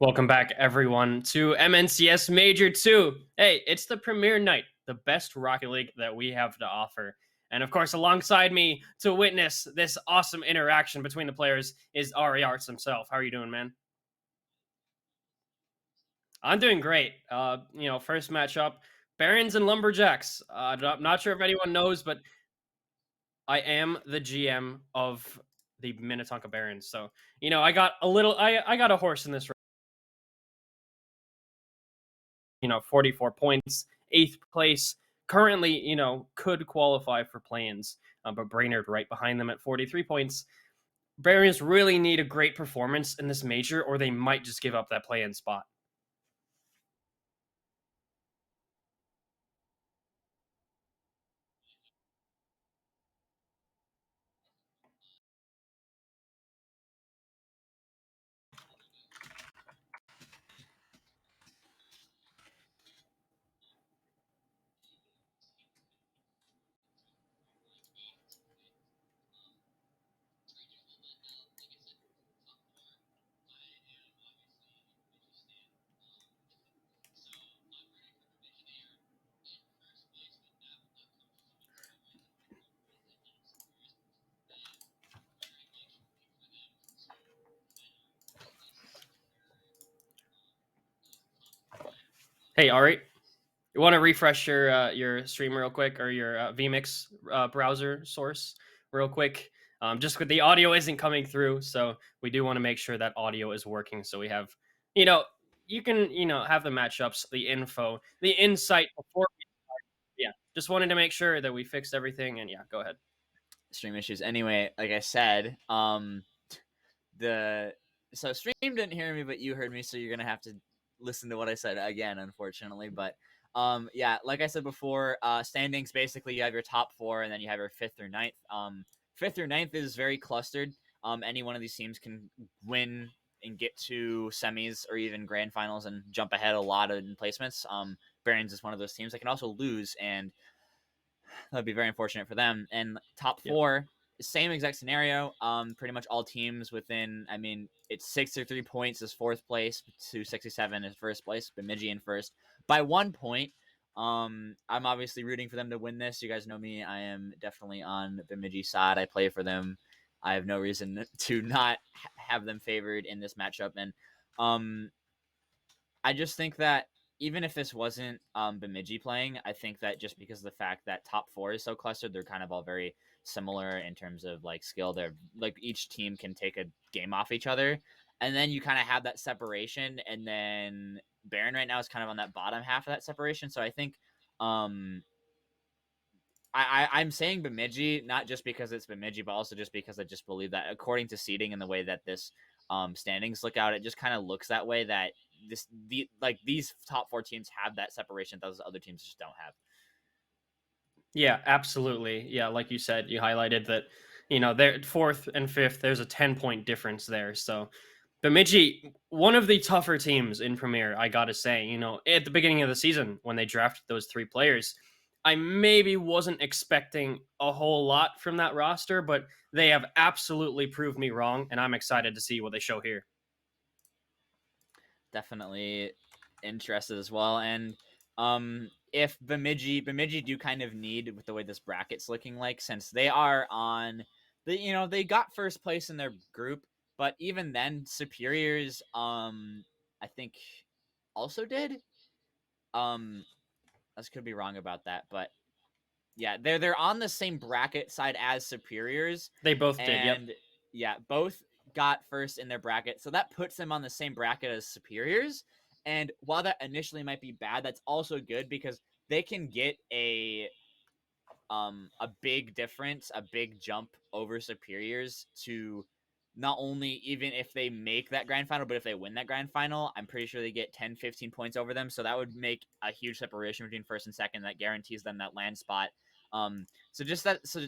Welcome back, everyone, to MNCS Major 2. Hey, it's the premiere night, the best Rocket League that we have to offer. And of course, alongside me to witness this awesome interaction between the players is Ari Arts himself. How are you doing, man? I'm doing great. First matchup, Barons and Lumberjacks. I'm not sure if anyone knows, but I am the GM of the Minnetonka Barons. So, I got I got a horse in this 44 points, eighth place. Currently, could qualify for play-ins, but Brainerd right behind them at 43 points. Barons really need a great performance in this major, or they might just give up that play-in spot. Hey, Ari, you want to refresh your stream real quick, or your vMix browser source real quick? Just with the audio isn't coming through, so we do want to make sure that audio is working. So we have, you know, you can have the matchups, the info, the insight before. Yeah, just wanted to make sure that we fixed everything. And yeah, go ahead. Stream issues. Anyway, like I said, the so stream didn't hear me, but you heard me, so you're gonna have to listen to what I said again, unfortunately. But yeah, like I said before, standings basically you have your top four, and then you have your fifth or ninth. Fifth or ninth is very clustered. Any one of these teams can win and get to semis or even grand finals and jump ahead a lot in placements. Barons is one of those teams that can also lose, and that'd be very unfortunate for them. And top Yep. four, same exact scenario. Pretty much all teams within. I mean, it's 63 points is fourth place to 67 is first place. Bemidji in first by 1 point. I'm obviously rooting for them to win this. You guys know me. I am definitely on Bemidji side. I play for them. I have no reason to not have them favored in this matchup. And um, I just think that even if this wasn't Bemidji playing, I think that just because of the fact that top four is so clustered, they're kind of all very similar in terms of like skill. They're like each team can take a game off each other, and then you kind of have that separation. And then Baron right now is kind of on that bottom half of that separation. So I think um, I'm saying Bemidji not just because it's Bemidji, but also just because I just believe that according to seeding and the way that this standings look out, it just kind of looks that way that these top four teams have that separation that those other teams just don't have. Yeah, absolutely. Yeah, like you said, you highlighted that, they're fourth and fifth, there's a 10-point difference there. So Bemidji, one of the tougher teams in Premier, I gotta say, at the beginning of the season when they drafted those three players, I maybe wasn't expecting a whole lot from that roster, but they have absolutely proved me wrong, and I'm excited to see what they show here. Definitely interested as well. And if Bemidji do kind of need with the way this bracket's looking like, since they are on they got first place in their group, but even then Superiors I think also did. I could be wrong about that, but yeah, they're on the same bracket side as Superiors, They both did, yep. and yeah, both got first in their bracket, so that puts them on the same bracket as Superiors. And while that initially might be bad, that's also good because they can get a big difference, a big jump over Superiors to not only even if they make that grand final, but if they win that grand final, I'm pretty sure they get 10, 15 points over them. So that would make a huge separation between first and second. That guarantees them that land spot. So just that, so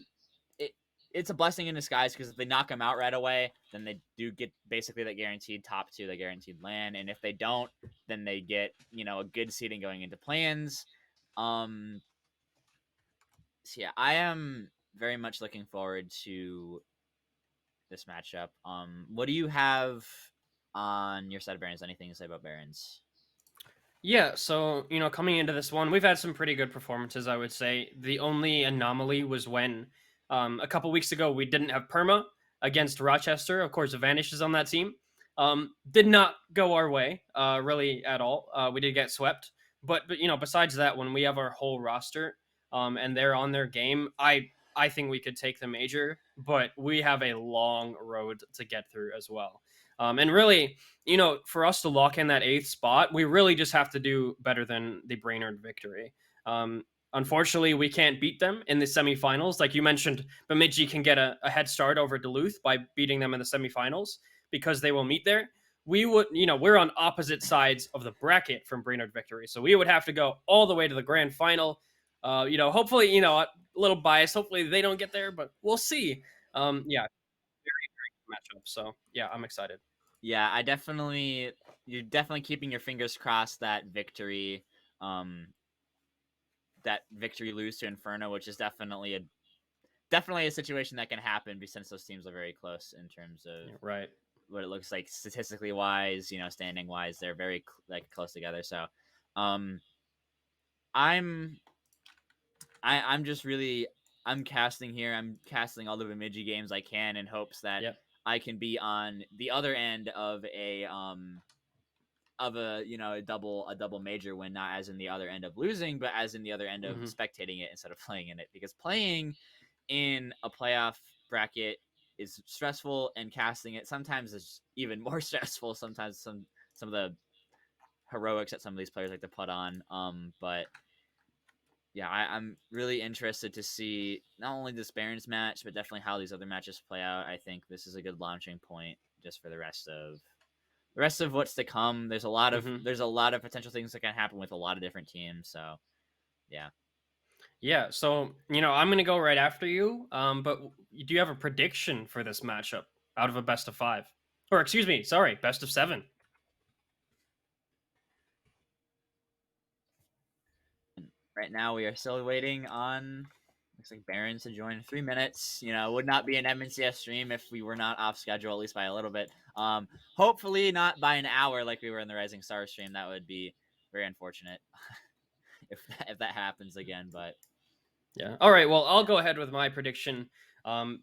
it, it's a blessing in disguise because if they knock them out right away, then they do get basically that guaranteed top two, the guaranteed land. And if they don't, then they get, a good seeding going into plans. Um, so yeah, I am very much looking forward to this matchup. What do you have? on your side of Barons? Anything to say about Barons? Yeah, so coming into this one, we've had some pretty good performances. I would say the only anomaly was when a couple weeks ago we didn't have Perma against Rochester. Of course, Vanish is on that team. Did not go our way, really at all. We did get swept, but besides that, when we have our whole roster, and they're on their game, I think we could take the major, but we have a long road to get through as well. And really, for us to lock in that eighth spot, we really just have to do better than the Brainerd victory. Unfortunately, we can't beat them in the semifinals. Like you mentioned, Bemidji can get a head start over Duluth by beating them in the semifinals because they will meet there. We would, we're on opposite sides of the bracket from Brainerd victory. So we would have to go all the way to the grand final. Hopefully, a little biased. Hopefully they don't get there, but we'll see. Yeah, very, very good matchup. So yeah, I'm excited. Yeah, you're definitely keeping your fingers crossed that um, victory lose to Inferno, which is definitely a situation that can happen since those teams are very close in terms of Yeah, right. what it looks like statistically wise, standing wise, they're very close together. So, um, I'm I'm just really I'm casting here. I'm casting all the Bemidji games I can in hopes that Yep. I can be on the other end of a a double major win, not as in the other end of losing, but as in the other end of Hmm. spectating it instead of playing in it. Because playing in a playoff bracket is stressful, and casting it sometimes is even more stressful. Sometimes some of the heroics that some of these players like to put on. But yeah, I'm really interested to see not only this Barons match, but definitely how these other matches play out. I think this is a good launching point just for the rest of what's to come. Hmm. There's a lot of potential things that can happen with a lot of different teams. So yeah. Yeah. So I'm gonna go right after you. But do you have a prediction for this matchup out of a best of five, or excuse me, sorry, best of seven? And right now we are still waiting on looks like Barons to join in 3 minutes. Would not be an MNCS stream if we were not off schedule at least by a little bit. Hopefully not by an hour like we were in the Rising Star stream. That would be very unfortunate if that happens again. But Yeah. All right. Well, I'll yeah. go ahead with my prediction.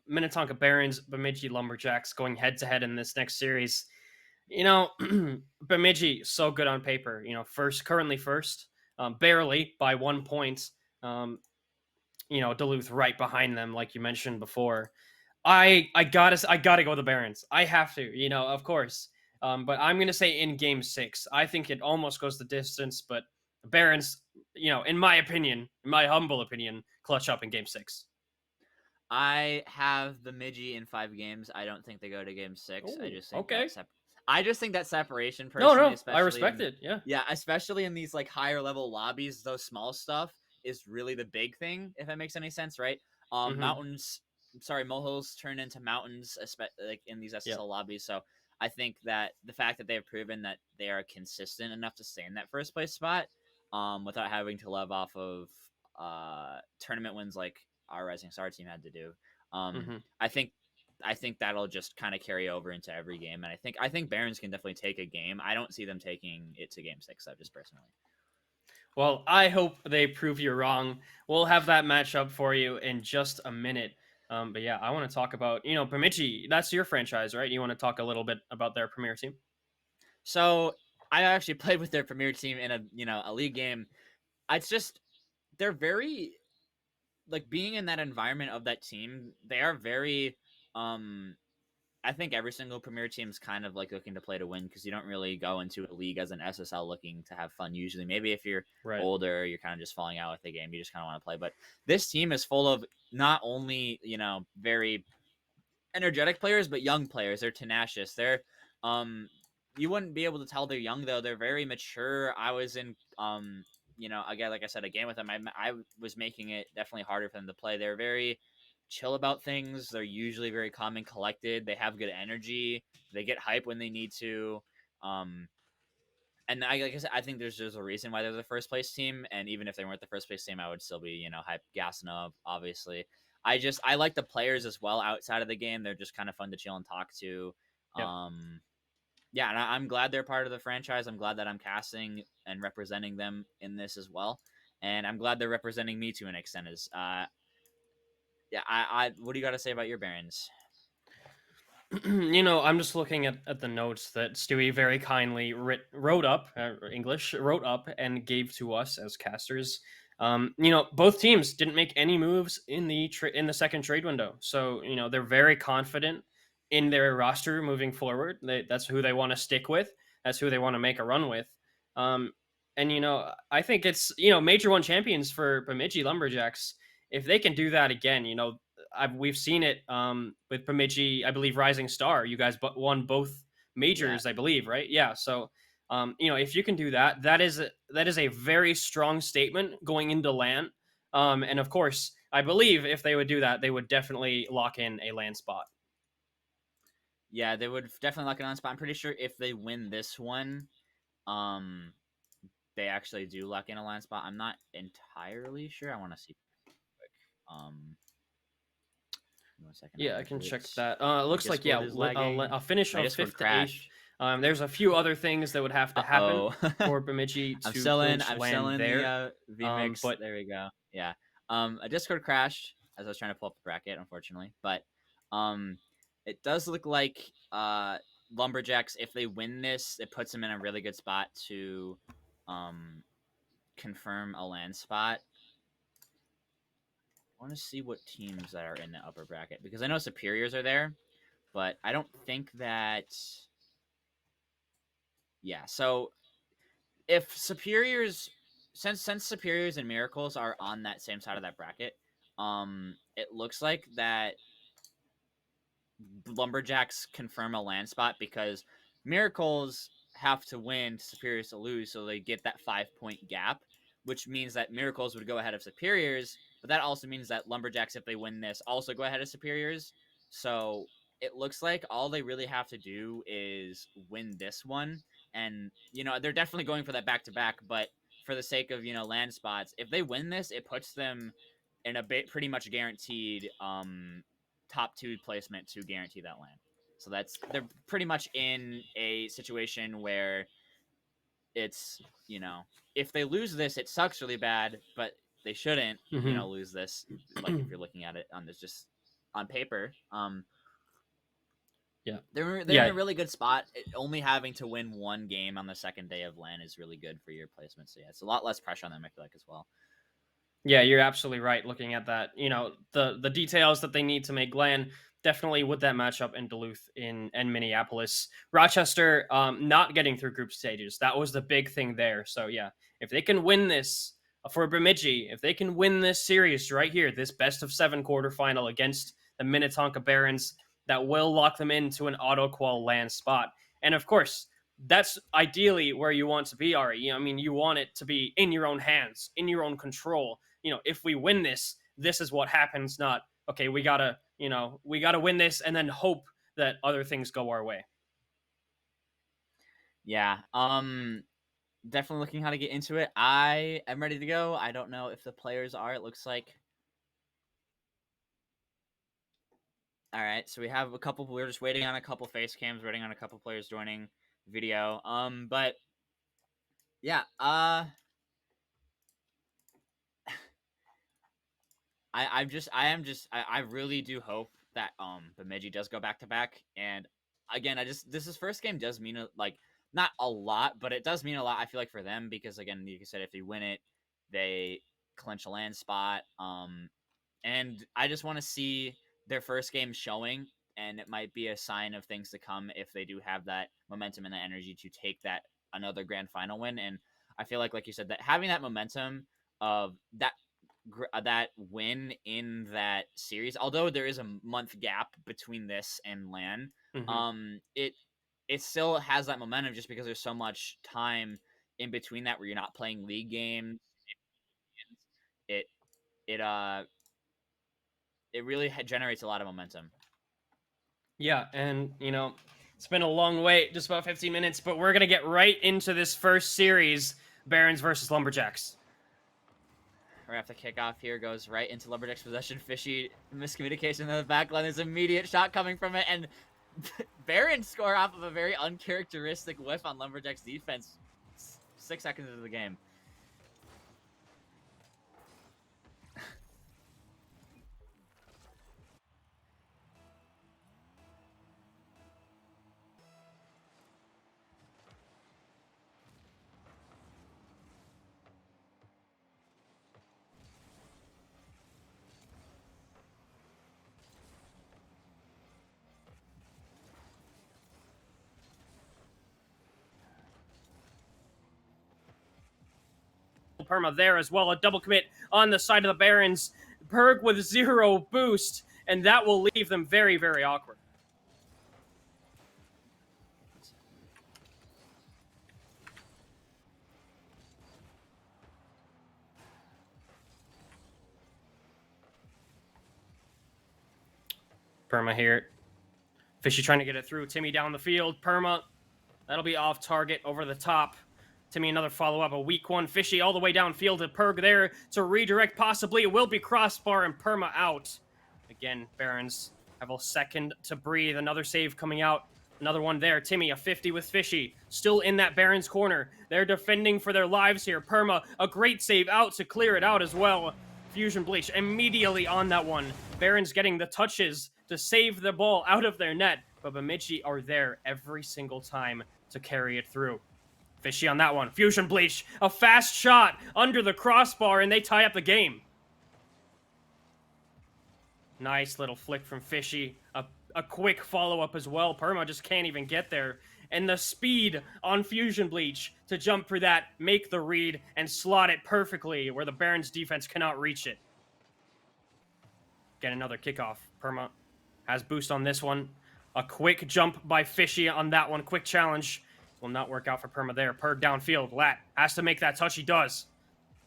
Minnetonka Barons, Bemidji Lumberjacks going head to head in this next series. You know, Bemidji so good on paper. Currently first, barely by 1 point. Duluth right behind them, like you mentioned before. I gotta go with the Barons. I have to, of course. But I'm gonna say in Game 6, I think it almost goes the distance, but the Barons, in my opinion, in my humble opinion, clutch up in Game 6. I have the Midgie in 5 games. I don't think they go to game 6. I Oh, just think okay. that separation No, personally, no, I especially respect in it. Yeah. yeah, especially in these like higher level lobbies, those small stuff is really the big thing. If that makes any sense, right? Mm-hmm. Mountains, sorry, molehills turn into mountains, like in these Yep. SSL lobbies. So I think that the fact that they've proven that they are consistent enough to stay in that first place spot, without having to live off of tournament wins like our Rising Star team had to do. Um, Mm-hmm. I think that'll just kind of carry over into every game, and I think Barons can definitely take a game. I don't see them taking it to game 6, though, just personally. Well, I hope they prove you wrong. We'll have that matchup for you in just a minute. But yeah, I want to talk about, Bemidji. That's your franchise, right? You want to talk a little bit about their premier team? So I actually played with their premier team in a league game. It's just they're very like being in that environment of that team. They are very um I think every single premier team is kind of like looking to play to win because you don't really go into a league as an SSL looking to have fun. Usually, maybe if you're Right. older, you're kind of just falling out with the game. You just kind of want to play. But this team is full of not only very energetic players, but young players. They're tenacious. Um, you wouldn't be able to tell they're young though. They're very mature. I was in again, like I said, a game with them. I was making it definitely harder for them to play. They're very chill about things. They're usually very calm and collected. They have good energy. They get hype when they need to. Um, and like I said, I think there's a reason why they're the first place team. And even if they weren't the first place team, I would still be hype gassing up. Obviously, I like the players as well outside of the game. They're just kind of fun to chill and talk to. Yep. Um, Yeah, and I'm glad they're part of the franchise. I'm glad that I'm casting and representing them in this as well, and I'm glad they're representing me to an extent. As yeah, what do you got to say about your Barons? I'm just looking at the notes that Stewie very kindly wrote up, English, wrote up and gave to us as casters. Both teams didn't make any moves in the second trade window, so they're very confident in their roster moving forward. That's who they want to stick with. That's who they want to make a run with. Um, and I think it's major one champions for Bemidji Lumberjacks. If they can do that again, we've seen it with Bemidji, I believe Rising Star. You guys won both Yeah, majors, I believe, right? Yeah. So, if you can do that, that is a very strong statement going into LAN. And of course, I believe if they would do that, they would definitely lock in a LAN spot. yeah, they would definitely lock it on spot. I'm pretty sure if they win this one, um, they actually do lock in a line spot. I'm not entirely sure. I want to see quick. Give me 1 second. I Yeah, I have can check it. that. It My looks like, yeah, Discord is lagging. a finish My of Discord fifth to eighth. crashed. There's a few other things that would have to happen Uh-oh. for Bemidji I'm to selling. clinch I'm LAN selling the there. VMix. But There we go. Yeah. A Discord crashed as I was trying to pull up the bracket, unfortunately. But it does look like Lumberjacks, if they win this, it puts them in a really good spot to um confirm a land spot. I want to see what teams that are in the upper bracket because I know Superiors are there, but I don't think that. Yeah, so if Superiors, since Superiors and Miracles are on that same side of that bracket, it looks like that Lumberjacks confirm a land spot because Miracles have to win, Superiors to lose, so they get that 5 point gap, which means that Miracles would go ahead of Superiors, but that also means that Lumberjacks, if they win this, also go ahead of Superiors. So it looks like all they really have to do is win this one. And, they're definitely going for that back to back, but for the sake of, land spots, if they win this, it puts them in a pretty much guaranteed top 2 placement to guarantee that land. So they're pretty much in a situation where it's, if they lose this, it sucks really bad, but they shouldn't, mhm. lose this. Like if you're looking at it on this just on paper, Yeah. they're in Yeah. a really good spot. Only having to win one game on the second day of LAN is really good for your placement. So yeah, it's a lot less pressure on them, I feel like, as well. Yeah, you're absolutely right. Looking at that, the details that they need to make Glenn definitely with that matchup in Duluth and Minneapolis, Rochester, not getting through group stages. That was the big thing there. So yeah, if they can win this for Bemidji, if they can win this series right here, this best of 7 quarterfinal against the Minnetonka Barons, that will lock them into an auto qual land spot. And of course, that's ideally where you want to be, Ari. I mean, you want it to be in your own hands, in your own control. If we win this, this is what happens, not, okay, we gotta win this and then hope that other things go our way. Yeah. Definitely looking how to get into it. I am ready to go. I don't know if the players are. It looks like. All right, so we have a couple. We're just waiting on a couple face cams, waiting on a couple players joining video. But yeah, I really do hope that Bemidji does go back to back. And again, this first game does mean like not a lot, but it does mean a lot. I feel like for them because again, like you said, if they win it, they clinch a land spot. And I just want to see their first game showing, and it might be a sign of things to come if they do have that momentum and that energy to take that another grand final win. And I feel like you said, that having that momentum of that win in that series, although there is a month gap between this and LAN, Mm-hmm. It still has that momentum just because there's so much time in between that where you're not playing league games. It it uh it really generates a lot of momentum. Yeah, and it's been a long wait, just about 15 minutes, but we're gonna get right into this first series, Barons versus Lumberjacks. Right after kickoff here goes right into Lumberjack's possession. Fishy miscommunication in the back line. There's an immediate shot coming from it, and Baron score off of a very uncharacteristic whiff on Lumberjack's defense 6 seconds into the game. Perma there as well. A double commit on the side of the Barons. Perg with 0 boost, and that will leave them very, very awkward. Perma here. Fishy trying to get it through. Timmy down the field. Perma. That'll be off target over the top. Timmy, another follow-up. A weak one. Fishy all the way downfield to Perg there to redirect possibly. It will be crossbar and Perma out. Again, Barons have a second to breathe. Another save coming out. Another one there. Timmy, a 50 with Fishy. Still in that Barons corner. They're defending for their lives here. Perma, a great save out to clear it out as well. Fusion Bleach immediately on that one. Barons getting the touches to save the ball out of their net. But Bemidji are there every single time to carry it through. Fishy on that one. Fusion Bleach, a fast shot under the crossbar, and they tie up the game. Nice little flick from Fishy. A quick follow-up as well. Perma just can't even get there. And the speed on Fusion Bleach to jump for that, make the read, and slot it perfectly where the Barons defense cannot reach it. Get another kickoff. Perma has boost on this one. A quick jump by Fishy on that one. Quick challenge. Will not work out for Perma there. Perg downfield. Lat has to make that touch. He does.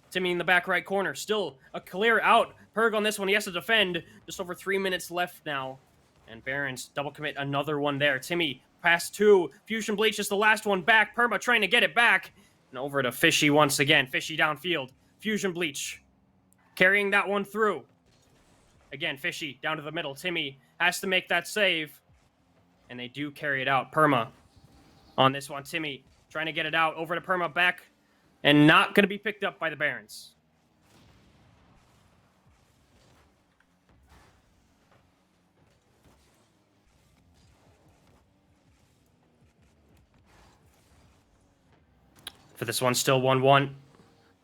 Timmy in the back right corner. Still a clear out. Perg on this one. He has to defend. Just over 3 minutes left now. And Barons double commit another one there. Timmy pass 2. Fusion Bleach is the last one back. Perma trying to get it back. And over to Fishy once again. Fishy downfield. Fusion Bleach carrying that one through. Again, Fishy down to the middle. Timmy has to make that save. And they do carry it out. Perma on this one. Timmy trying to get it out. Over to Perma back. And not going to be picked up by the Barons. For this one, still 1-1.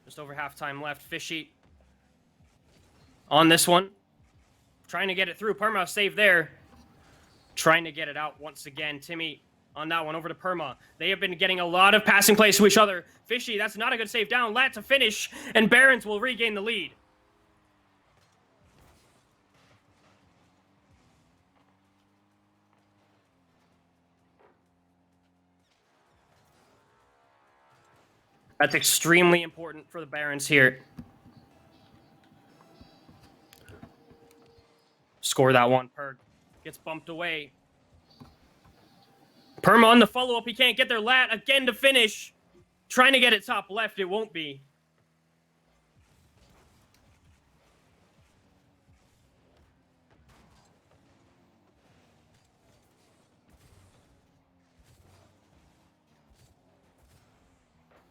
Just over halftime left. Fishy on this one. Trying to get it through. Perma save there. Trying to get it out once again. Timmy on that one over to Perma. They have been getting a lot of passing plays to each other. Fishy, that's not a good save down. Lat to finish, and Barons will regain the lead. That's extremely important for the Barons here. Score that one. Perg gets bumped away. Perma on the follow-up. He can't get there. Lat again to finish. Trying to get it top left. It won't be.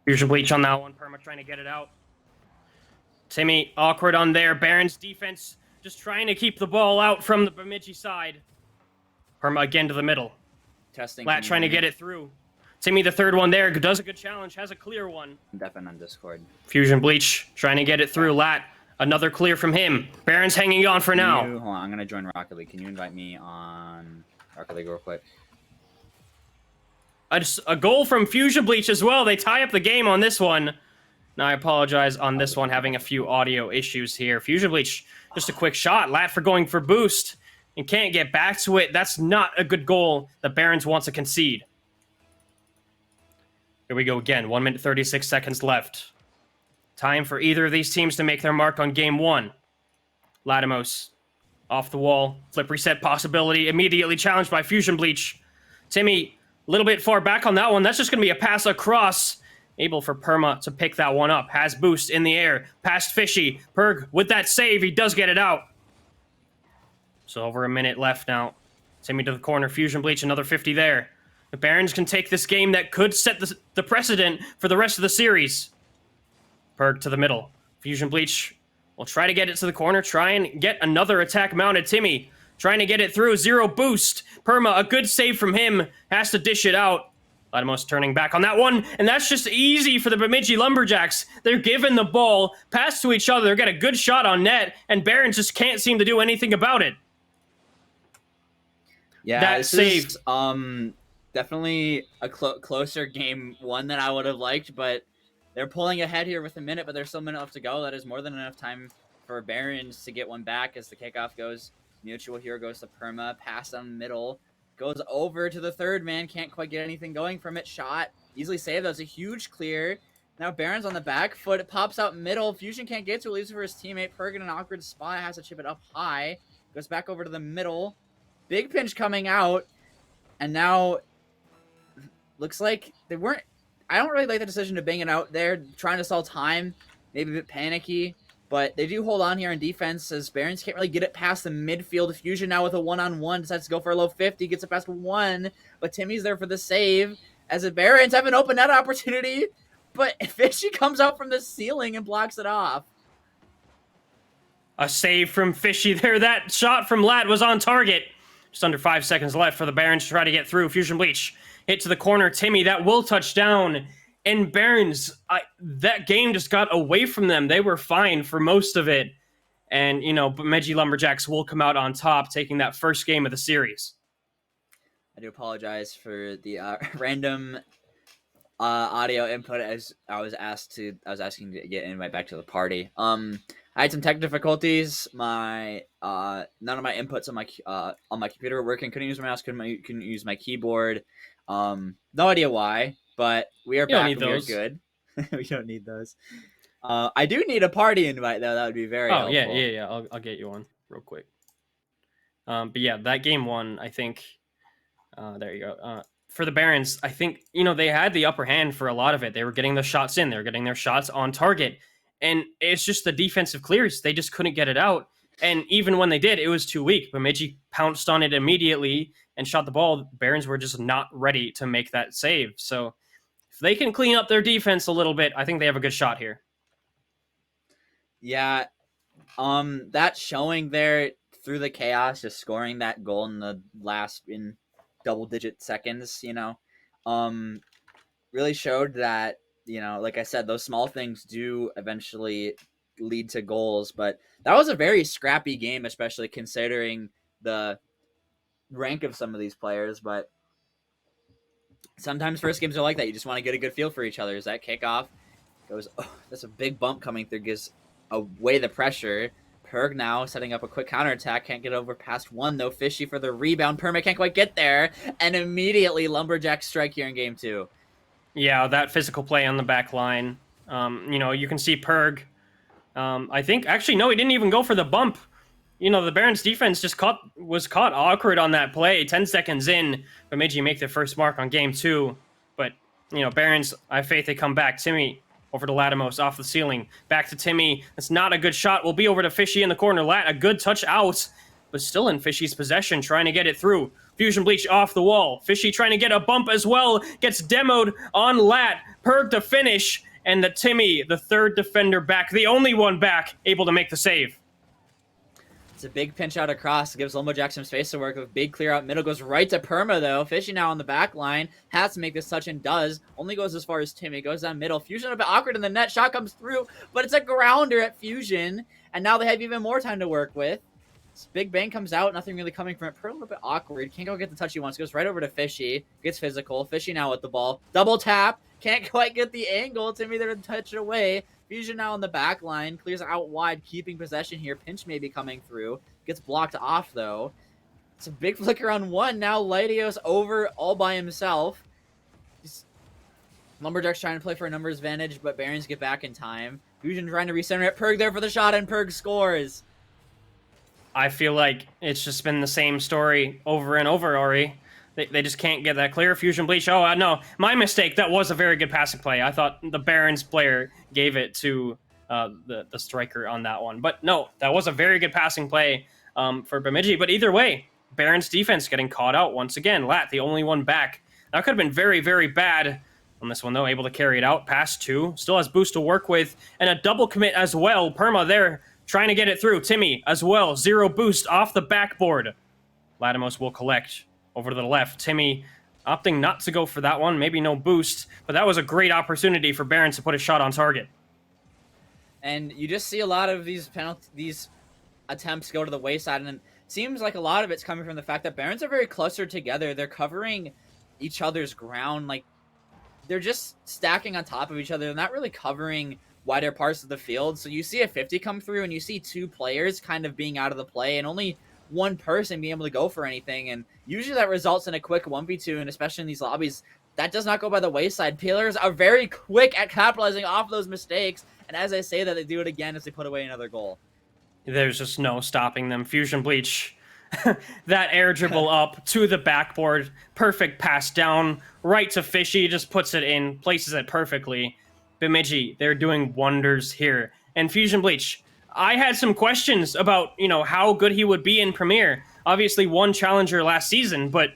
Fusion Bleach on that one. Perma trying to get it out. Timmy awkward on there. Barons defense just trying to keep the ball out from the Bemidji side. Perma again to the middle. Testing. Lat trying to get it through. Timmy, the third one there, does a good challenge, has a clear one. Definitely on Discord. Fusion Bleach trying to get it through. Lat, another clear from him. Barons hanging on for now. Hold on, I'm going to join Rocket League. Can you invite me on Rocket League real quick? A goal from Fusion Bleach as well. They tie up the game on this one. Now, I apologize on this one, having a few audio issues here. Fusion Bleach, just a quick shot. Lat for going for boost and can't get back to it. That's not a good goal that Barons wants to concede. Here we go again. 1 minute, 36 seconds left. Time for either of these teams to make their mark on game one. Latimos off the wall. Flip reset possibility. Immediately challenged by Fusion Bleach. Timmy, a little bit far back on that one. That's just going to be a pass across. Able for Perma to pick that one up. Has boost in the air. Past Fishy. Perg with that save. He does get it out. So over a minute left now. Timmy to the corner, Fusion Bleach, another 50 there. The Barons can take this game that could set the precedent for the rest of the series. Perg to the middle. Fusion Bleach will try to get it to the corner, try and get another attack mounted. Timmy trying to get it through, 0 boost. Perma, a good save from him, has to dish it out. Latimos turning back on that one, and that's just easy for the Bemidji Lumberjacks. They're giving the ball, pass to each other, get a good shot on net, and Barons just can't seem to do anything about it. Yeah, that save. Definitely a closer game one than I would have liked, but they're pulling ahead here with a minute, but there's still a minute left to go. That is more than enough time for Barons to get one back as the kickoff goes. Mutual here goes to Perma, pass down the middle, goes over to the third man, can't quite get anything going from it. Shot, easily saved. That was a huge clear. Now Barons on the back foot, it pops out middle. Fusion can't get to it, leaves it for his teammate. Perg in an awkward spot, has to chip it up high. Goes back over to the middle. Big pinch coming out, and now looks like they weren't. I don't really like the decision to bang it out there, trying to sell time, maybe a bit panicky, but they do hold on here on defense as Barons can't really get it past the midfield. Fusion now with a one-on-one, decides to go for a low 50, gets it past one, but Timmy's there for the save as the Barons have an open net opportunity, but Fishy comes out from the ceiling and blocks it off. A save from Fishy there. That shot from Lat was on target. Just under 5 seconds left for the Barons to try to get through. Fusion Bleach hit to the corner. Timmy, that will touch down. And Barons, that game just got away from them. They were fine for most of it. And, Bemidji Lumberjacks will come out on top, taking that first game of the series. I do apologize for the random audio input as I was asking to get invite back to the party. I had some tech difficulties. My none of my inputs on my computer were working. Couldn't use my mouse. Couldn't use my keyboard. No idea why, but we are back and we're good. We don't need those. I do need a party invite though. That would be very helpful. Yeah. I'll get you one real quick. But yeah, that game one, I think. There you go. For the Barons, I think they had the upper hand for a lot of it. They were getting the shots in. They were getting their shots on target. And it's just the defensive clears. They just couldn't get it out. And even when they did, it was too weak. Bemidji pounced on it immediately and shot the ball. Barons were just not ready to make that save. So if they can clean up their defense a little bit, I think they have a good shot here. Yeah. That showing there through the chaos, just scoring that goal in the last in double-digit seconds, really showed that, like I said, those small things do eventually lead to goals. But that was a very scrappy game, especially considering the rank of some of these players. But sometimes first games are like that. You just want to get a good feel for each other. As that kickoff goes, that's a big bump coming through, gives away the pressure. Perg now setting up a quick counterattack. Can't get over past one, though. Fishy for the rebound. Perma can't quite get there. And immediately Lumberjacks strike here in game two. Yeah, that physical play on the back line. You can see Perg. I think, actually, no, he didn't even go for the bump. The Barons defense just was caught awkward on that play. 10 seconds in, Bemidji make their first mark on game two. But, Barons, I have faith they come back. Timmy over to Latimos, off the ceiling. Back to Timmy. That's not a good shot. We'll be over to Fishy in the corner. Lat, a good touch out, but still in Fishy's possession, trying to get it through. Fusion Bleach off the wall. Fishy trying to get a bump as well. Gets demoed on Lat. Perg to finish. And the Timmy, the third defender back, the only one back, able to make the save. It's a big pinch out across. Gives Lumberjacks some space to work with. Big clear out middle. Goes right to Perma, though. Fishy now on the back line. Has to make this touch and does. Only goes as far as Timmy. Goes down middle. Fusion a bit awkward in the net. Shot comes through, but it's a grounder at Fusion. And now they have even more time to work with. This big bang comes out. Nothing really coming from it. Perma a little bit awkward. Can't go get the touch he wants. Goes right over to Fishy. Gets physical. Fishy now with the ball. Double tap. Can't quite get the angle. Timmy there to touch it away. Fusion now on the back line. Clears out wide. Keeping possession here. Pinch maybe coming through. Gets blocked off, though. It's a big flicker on one. Now Latios over all by himself. Lumberjacks trying to play for a numbers advantage, but Barons get back in time. Fusion trying to recenter it. Perg there for the shot, and Perg scores. I feel like it's just been the same story over and over, Ori. They just can't get that clear. Fusion Bleach. Oh, no. My mistake. That was a very good passing play. I thought the Barons player gave it to the striker on that one. But no, that was a very good passing play for Bemidji. But either way, Baron's defense getting caught out once again. Lat, the only one back. That could have been very, very bad on this one, though. Able to carry it out past 2. Still has boost to work with. And a double commit as well. Perma there trying to get it through. Timmy as well. 0 boost off the backboard. Latimos will collect over to the left. Timmy opting not to go for that one. Maybe no boost. But that was a great opportunity for Barons to put a shot on target. And you just see a lot of these attempts go to the wayside, and it seems like a lot of it's coming from the fact that Barons are very clustered together. They're covering each other's ground. Like, they're just stacking on top of each other. They're not really covering wider parts of the field. So you see a 50 come through, and you see 2 players kind of being out of the play, and only one person being able to go for anything. And usually that results in a quick 1v2, and especially in these lobbies, that does not go by the wayside. Players are very quick at capitalizing off those mistakes. And as I say that, they do it again as they put away another goal. There's just no stopping them. Fusion Bleach, that air dribble up to the backboard. Perfect pass down, right to Fishy, just puts it in, places it perfectly. Bemidji, they're doing wonders here. And Fusion Bleach, I had some questions about, how good he would be in Premier. Obviously won Challenger last season, but,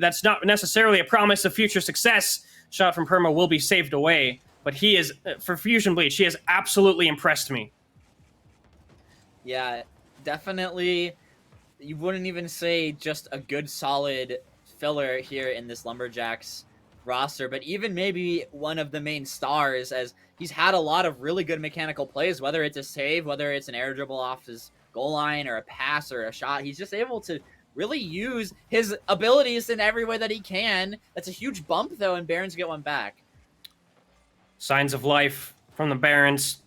that's not necessarily a promise of future success. Shot from Perma will be saved away. But he is, for Fusion Bleach, he has absolutely impressed me. Yeah, definitely. You wouldn't even say just a good, solid filler here in this Lumberjacks roster, but even maybe one of the main stars, as he's had a lot of really good mechanical plays, whether it's a save, whether it's an air dribble off his goal line, or a pass, or a shot. He's just able to really use his abilities in every way that he can. That's a huge bump, though, and Barons get one back. Signs of life from the Barons.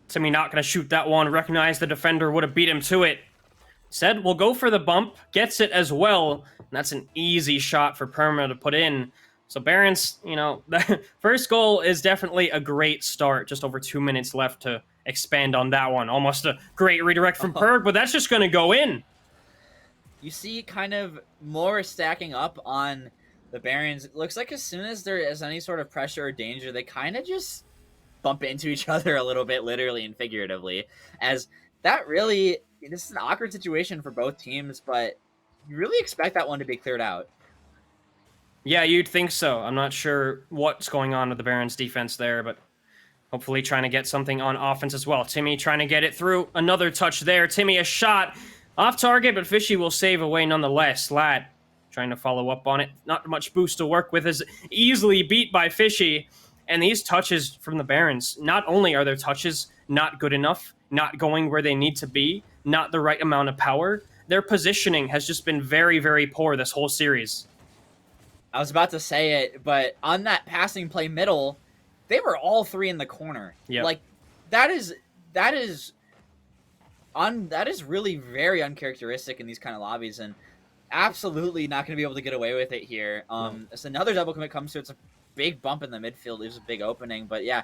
Timmy not going to shoot that one. Recognize the defender would have beat him to it. Said, we'll go for the bump. Gets it as well. And that's an easy shot for Perma to put in. So Barons, the first goal is definitely a great start. Just over 2 minutes left to expand on that one. Almost a great redirect from Perg, but that's just going to go in. You see kind of more stacking up on the Barons. It looks like as soon as there is any sort of pressure or danger, they kind of just bump into each other a little bit, literally and figuratively. As that really, this is an awkward situation for both teams, but you really expect that one to be cleared out. Yeah, you'd think so. I'm not sure what's going on with the Barons defense there, but hopefully trying to get something on offense as well. Timmy trying to get it through. Another touch there. Timmy a shot off target, but Fishy will save away nonetheless. Lat trying to follow up on it. Not much boost to work with, is easily beat by Fishy. And these touches from the Barons, not only are their touches not good enough, not going where they need to be, not the right amount of power, their positioning has just been very, very poor this whole series. I was about to say it, but on that passing play middle, they were all 3 in the corner. Yep. Like, that is really very uncharacteristic in these kind of lobbies, and absolutely not going to be able to get away with it here. It's another double commit comes to. It's a big bump in the midfield. There's a big opening, but yeah,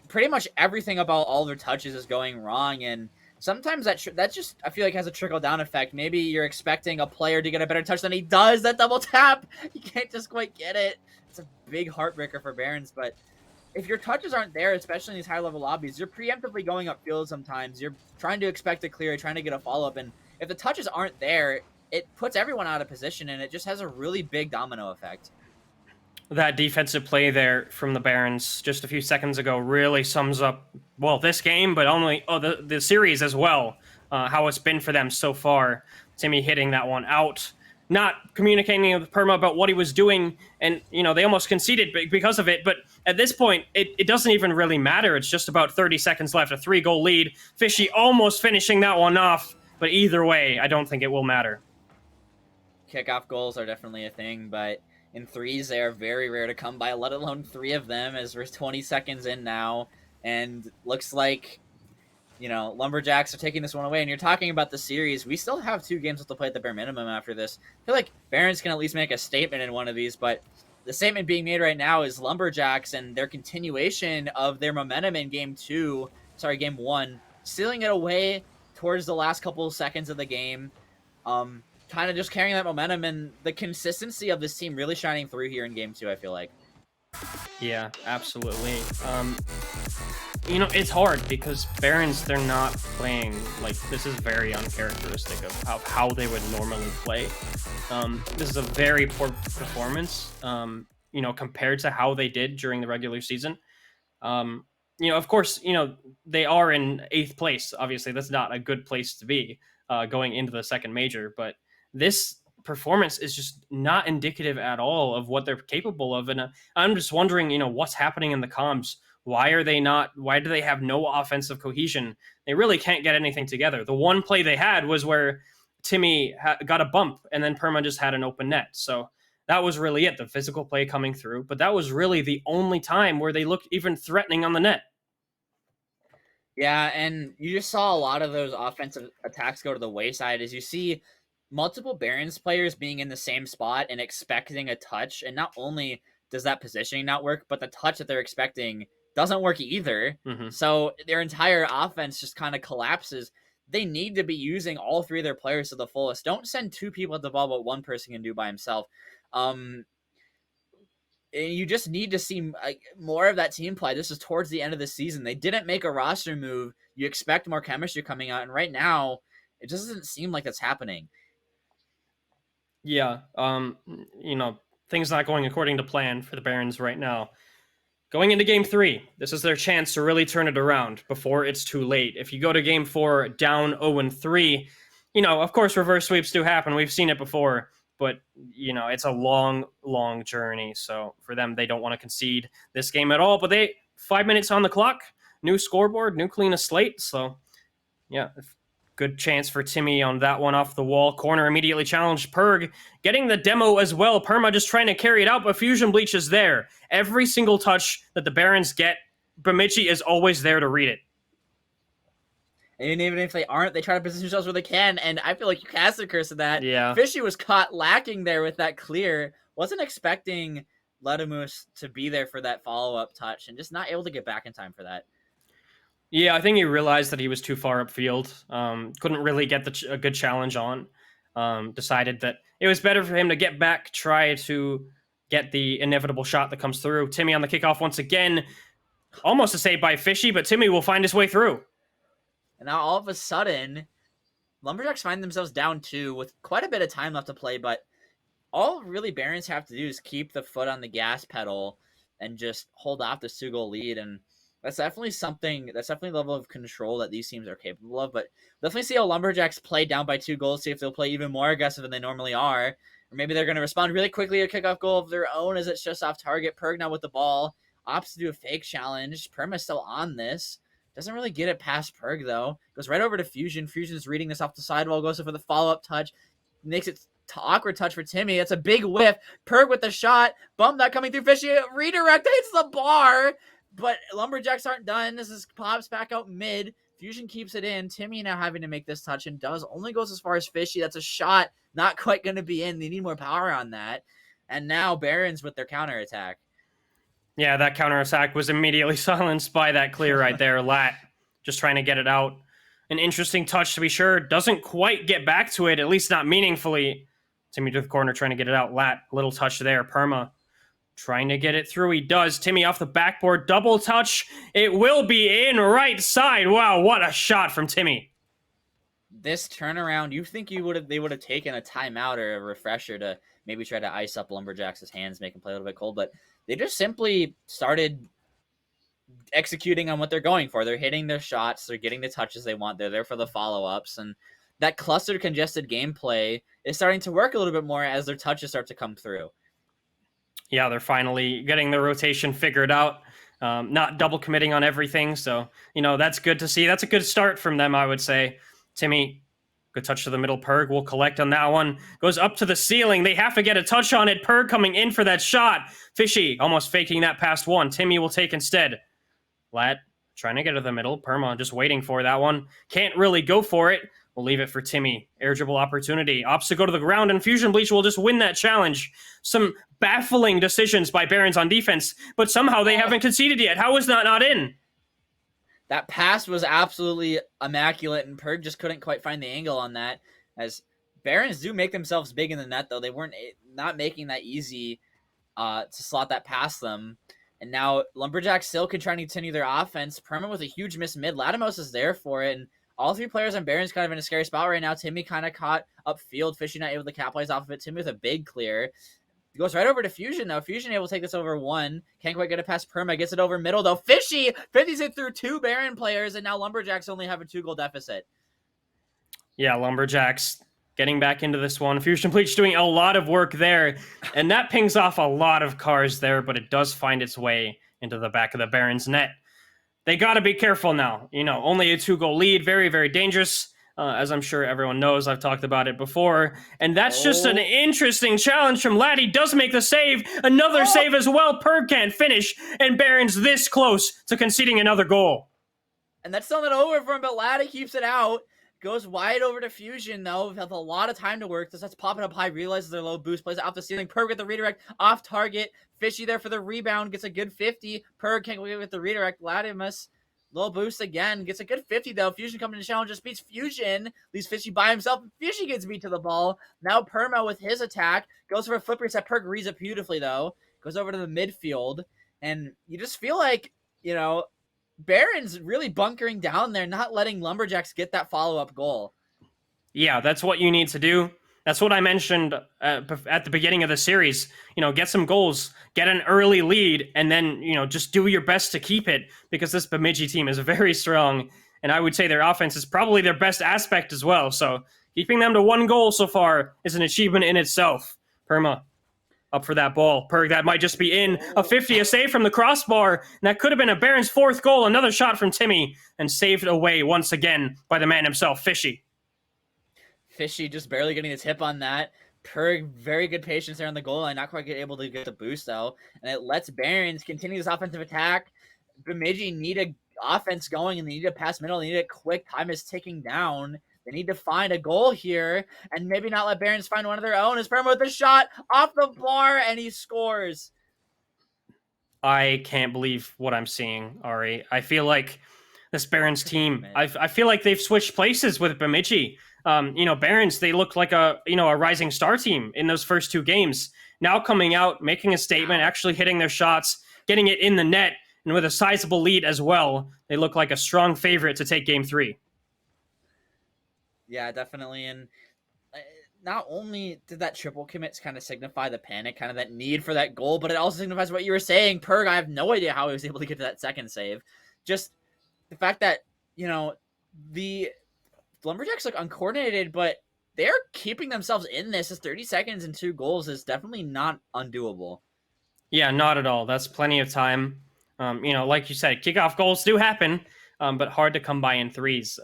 pretty much everything about all their touches is going wrong, and sometimes that just, I feel like, has a trickle down effect. Maybe you're expecting a player to get a better touch than he does. That double tap, you can't just quite get it. It's a big heartbreaker for Barons, but if your touches aren't there, especially in these high level lobbies, you're preemptively going upfield sometimes. You're trying to expect a clear, trying to get a follow up, and if the touches aren't there, it puts everyone out of position, and it just has a really big domino effect. That defensive play there from the Barons just a few seconds ago really sums up, well, this game, but only the series as well, how it's been for them so far. Timmy hitting that one out, not communicating with Perma about what he was doing, and, they almost conceded because of it, but at this point, it doesn't even really matter. It's just about 30 seconds left, a 3-goal lead. Fishy almost finishing that one off, but either way, I don't think it will matter. Kickoff goals are definitely a thing, but in threes, they are very rare to come by, let alone 3 of them, as we're 20 seconds in now, and looks like, Lumberjacks are taking this one away. And you're talking about the series. We still have 2 games left to play at the bare minimum after this. I feel like Barons can at least make a statement in one of these, but the statement being made right now is Lumberjacks and their continuation of their momentum in game 1, stealing it away towards the last couple of seconds of the game. Kind of just carrying that momentum and the consistency of this team really shining through here in game 2, I feel like. Yeah, absolutely. It's hard because Barons, they're not playing like this is very uncharacteristic of how they would normally play. This is a very poor performance, compared to how they did during the regular season. Um, of course, they are in eighth place. Obviously, that's not a good place to be going into the second major, but this performance is just not indicative at all of what they're capable of. And I'm just wondering, what's happening in the comms? Why are they not? Why do they have no offensive cohesion? They really can't get anything together. The one play they had was where Timmy got a bump, and then Perma just had an open net. So that was really it, the physical play coming through. But that was really the only time where they looked even threatening on the net. Yeah, and you just saw a lot of those offensive attacks go to the wayside as you see multiple Barons players being in the same spot and expecting a touch. And not only does that positioning not work, but the touch that they're expecting doesn't work either. Mm-hmm. So their entire offense just kind of collapses. They need to be using all three of their players to the fullest. Don't send two people at the ball, what one person can do by himself. You just need to see more of that team play. This is towards the end of the season. They didn't make a roster move. You expect more chemistry coming out, and right now, it just doesn't seem like that's happening. Yeah, things not going according to plan for the Barons right now. Going into game 3, this is their chance to really turn it around before it's too late. If you go to game 4 down 0-3, of course, reverse sweeps do happen. We've seen it before, but, it's a long, long journey. So for them, they don't want to concede this game at all. But 5 minutes on the clock, new scoreboard, new cleanest slate. So, yeah, good chance for Timmy on that one off the wall. Corner immediately challenged. Perg getting the demo as well. Perma just trying to carry it out, but Fusion Bleach is there. Every single touch that the Barons get, Bemidji is always there to read it. And even if they aren't, they try to position themselves where they can. And I feel like you cast the curse of that. Yeah. Fishy was caught lacking there with that clear. Wasn't expecting Ledimus to be there for that follow-up touch and just not able to get back in time for that. Yeah, I think he realized that he was too far upfield. Couldn't really get a good challenge on. Decided that it was better for him to get back, try to get the inevitable shot that comes through. Timmy on the kickoff once again. Almost a save by Fishy, but Timmy will find his way through. And now all of a sudden, Lumberjacks find themselves down 2 with quite a bit of time left to play, but all really Barons have to do is keep the foot on the gas pedal and just hold off the 2-goal lead. And that's definitely the level of control that these teams are capable of. But definitely see how Lumberjacks play down by 2 goals, see if they'll play even more aggressive than they normally are. Or maybe they're going to respond really quickly to a kickoff goal of their own as it's just off target. Perg now with the ball. Opts to do a fake challenge. Perma's still on this. Doesn't really get it past Perg, though. Goes right over to Fusion. Fusion's reading this off the sidewall. Goes for the follow-up touch. Makes it awkward touch for Timmy. That's a big whiff. Perg with the shot. Bump that coming through Fishy. Redirect hits the bar. But Lumberjacks aren't done. This is pops back out mid. Fusion keeps it in. Timmy now having to make this touch and only goes as far as Fishy. That's a shot. Not quite going to be in. They need more power on that. And now Barons with their counterattack. Yeah, that counterattack was immediately silenced by that clear right there. Lat just trying to get it out. An interesting touch to be sure. Doesn't quite get back to it, at least not meaningfully. Timmy to the corner trying to get it out. Lat, little touch there. Perma trying to get it through. He does. Timmy off the backboard. Double touch. It will be in right side. Wow, what a shot from Timmy. This turnaround, you think they would have taken a timeout or a refresher to maybe try to ice up Lumberjacks' hands, make them play a little bit cold, but they just simply started executing on what they're going for. They're hitting their shots. They're getting the touches they want. They're there for the follow-ups, and that clustered, congested gameplay is starting to work a little bit more as their touches start to come through. Yeah, they're finally getting the rotation figured out. Not double committing on everything. So, that's good to see. That's a good start from them, I would say. Timmy, good touch to the middle. Perg will collect on that one. Goes up to the ceiling. They have to get a touch on it. Perg coming in for that shot. Fishy almost faking that past one. Timmy will take instead. Lat trying to get to the middle. Perma just waiting for that one. Can't really go for it. We'll leave it for Timmy. Air dribble opportunity. Opts to go to the ground, and Fusion Bleach will just win that challenge. Some baffling decisions by Barons on defense, but somehow they haven't conceded yet. How is that not in? That pass was absolutely immaculate, and Perg just couldn't quite find the angle on that. As Barons do make themselves big in the net, though. They weren't not making that easy to slot that past them. And now Lumberjacks still can try to continue their offense. Perma with a huge miss mid. Latimos is there for it. And all three players on Barons kind of in a scary spot right now. Timmy kind of caught upfield. Fishy not able to capitalize off of it. Timmy with a big clear. He goes right over to Fusion, though. Fusion able to take this over one. Can't quite get it past Perma. Gets it over middle, though. Fishy! 50's it through two Baron players, and now Lumberjacks only have a 2-goal deficit. Yeah, Lumberjacks getting back into this one. Fusion Bleach doing a lot of work there, and that pings off a lot of cars there, but it does find its way into the back of the Baron's net. They got to be careful now. Only a 2-goal lead. Very, very dangerous. As I'm sure everyone knows, I've talked about it before. And that's just an interesting challenge from Laddie. Does make the save. Another save as well. Perg can't finish. And Baron's this close to conceding another goal. And that's still not over for him, but Laddie keeps it out. Goes wide over to Fusion, though. Has a lot of time to work. That's popping up high. Realizes their low boost. Plays it off the ceiling. Perg with the redirect. Off target. Fishy there for the rebound. Gets a good 50. Perg can't get with the redirect. Latimus. Low boost again. Gets a good 50, though. Fusion coming to challenge. Just beats Fusion. Leaves Fishy by himself. Fishy gets beat to the ball. Now Perma with his attack. Goes for a flip reset. Perg reads it beautifully, though. Goes over to the midfield. And you just feel like, Baron's really bunkering down there, not letting Lumberjacks get that follow-up goal. Yeah, that's what you need to do. That's what I mentioned at the beginning of the series. Get some goals, get an early lead, and then, just do your best to keep it, because this Bemidji team is very strong, and I would say their offense is probably their best aspect as well. So keeping them to 1 goal so far is an achievement in itself. Perma up for that ball. Perg, that might just be in. A 50, a save from the crossbar. And that could have been a Baron's 4th goal. Another shot from Timmy. And saved away once again by the man himself, Fishy. Fishy just barely getting his hip on that. Perg, very good patience there on the goal line. Not quite able to get the boost, though. And it lets Barons continue this offensive attack. Bemidji need a offense going, and they need a pass middle. They need it quick. Time is ticking down. They need to find a goal here and maybe not let Barons find one of their own. As Perma with a shot off the bar, and he scores. I can't believe what I'm seeing, Ari. I feel like this Barons team, I feel like they've switched places with Bemidji. Barons, they look like a rising star team in those first 2 games. Now coming out, making a statement, actually hitting their shots, getting it in the net, and with a sizable lead as well. They look like a strong favorite to take Game 3. Yeah, definitely. And not only did that triple commit kind of signify the panic, kind of that need for that goal, but it also signifies what you were saying. Perg, I have no idea how he was able to get to that second save. Just the fact that, the Lumberjacks look uncoordinated, but they're keeping themselves in this. As 30 seconds and 2 goals is definitely not undoable. Yeah, not at all. That's plenty of time. Like you said, kickoff goals do happen, but hard to come by in threes.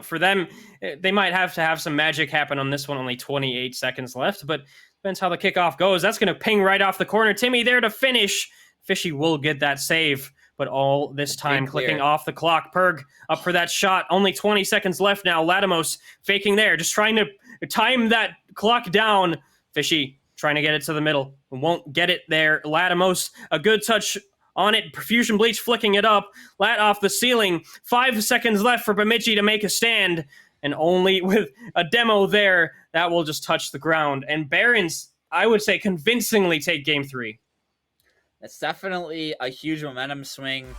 For them, they might have to have some magic happen on this one. Only 28 seconds left, but depends how the kickoff goes. That's going to ping right off the corner. Timmy there to finish. Fishy will get that save, but all this time clicking off the clock. Perg up for that shot. Only 20 seconds left now. Latimos faking there, just trying to time that clock down. Fishy trying to get it to the middle. Won't get it there. Latimos, a good touch on it. Fusion Bleach flicking it up. Lat off the ceiling. 5 seconds left for Bemidji to make a stand. And only with a demo there, that will just touch the ground. And Barons, I would say, convincingly take Game 3. It's definitely a huge momentum swing.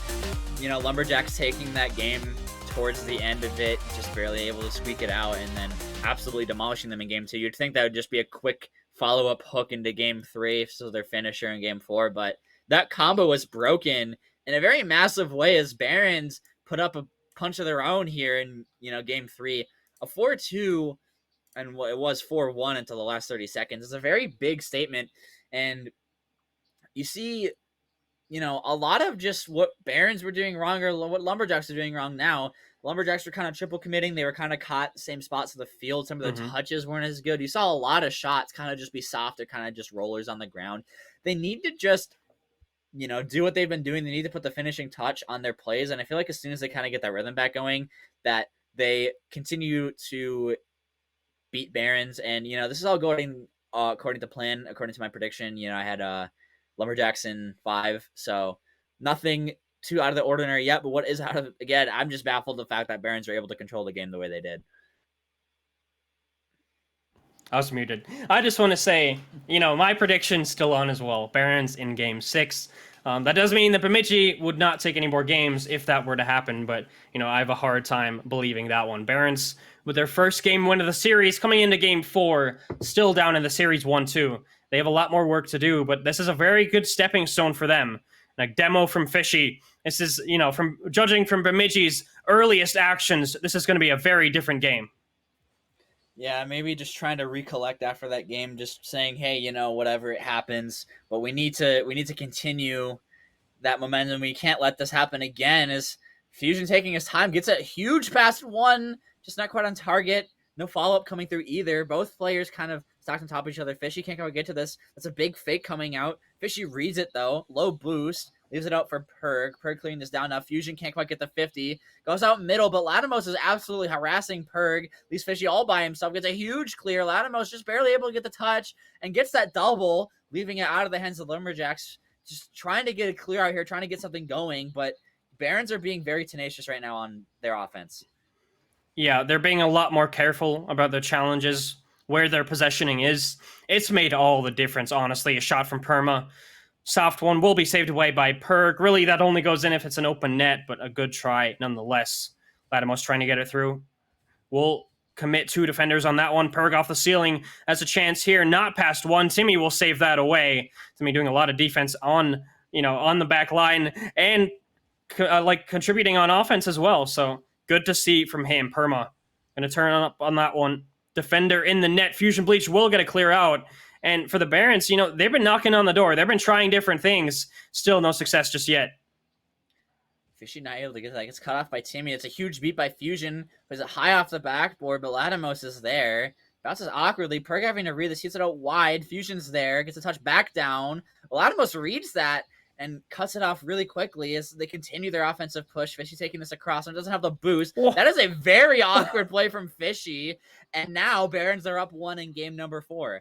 Lumberjacks taking that game towards the end of it, just barely able to squeak it out, and then absolutely demolishing them in Game 2. You'd think that would just be a quick follow-up hook into Game 3, so their finisher in Game 4, but that combo was broken in a very massive way as Barons put up a punch of their own here in, Game 3. A 4-2, and it was 4-1 until the last 30 seconds. It's a very big statement, and you see, a lot of just what Barons were doing wrong or what Lumberjacks are doing wrong now. Lumberjacks were kind of triple committing. They were kind of caught same spots of the field. Some of the touches weren't as good. You saw a lot of shots kind of just be soft or kind of just rollers on the ground. They need to just, do what they've been doing. They need to put the finishing touch on their plays. And I feel like as soon as they kind of get that rhythm back going, that they continue to beat Barons. And, this is all going according to plan, according to my prediction. I had Lumberjacks in 5, so nothing too out of the ordinary yet, but what is out of, again, I'm just baffled the fact that Barons were able to control the game the way they did. I was muted. I just want to say, my prediction's still on as well. Barons in game 6. That does mean that Bemidji would not take any more games if that were to happen, but, I have a hard time believing that one. Barons, with their first game win of the series, coming into game 4, still down in the series 1-2. They have a lot more work to do, but this is a very good stepping stone for them. Like demo from Fishy. This is, from judging from Bemidji's earliest actions, this is going to be a very different game. Yeah, maybe just trying to recollect after that game, just saying, hey, whatever, it happens, but we need to continue that momentum. We can't let this happen again. As Fusion taking his time, gets a huge pass one, just not quite on target. No follow-up coming through either. Both players kind of stacked on top of each other. Fishy can't quite get to this. That's a big fake coming out. Fishy reads it, though. Low boost. Leaves it out for Perg. Perg clearing this down now. Fusion can't quite get the 50. Goes out middle, but Latimos is absolutely harassing Perg. Leaves Fishy all by himself. Gets a huge clear. Latimos just barely able to get the touch and gets that double, leaving it out of the hands of Lumberjacks. Just trying to get a clear out here, trying to get something going, but Barons are being very tenacious right now on their offense. Yeah, they're being a lot more careful about their challenges, where their possessioning is. It's made all the difference, honestly. A shot from Perma. Soft one will be saved away by Perg. Really, that only goes in if it's an open net, but a good try nonetheless. Latimos trying to get it through. We'll commit 2 defenders on that one. Perg off the ceiling has a chance here. Not past one. Timmy will save that away. Timmy doing a lot of defense on the back line and contributing on offense as well. So good to see from him. Perma going to turn up on that one. Defender in the net. Fusion Bleach will get a clear out. And for the Barons, they've been knocking on the door. They've been trying different things. Still no success just yet. Fishy not able to get that. Gets cut off by Timmy. It's a huge beat by Fusion. Plays it high off the backboard, but Latimos is there. Bounces awkwardly. Perg having to read this. Hits it out wide. Fusion's there. Gets a touch back down. Latimos reads that and cuts it off really quickly as they continue their offensive push. Fishy taking this across and doesn't have the boost. Whoa. That is a very awkward play from Fishy. And now Barons are up 1 in game number 4.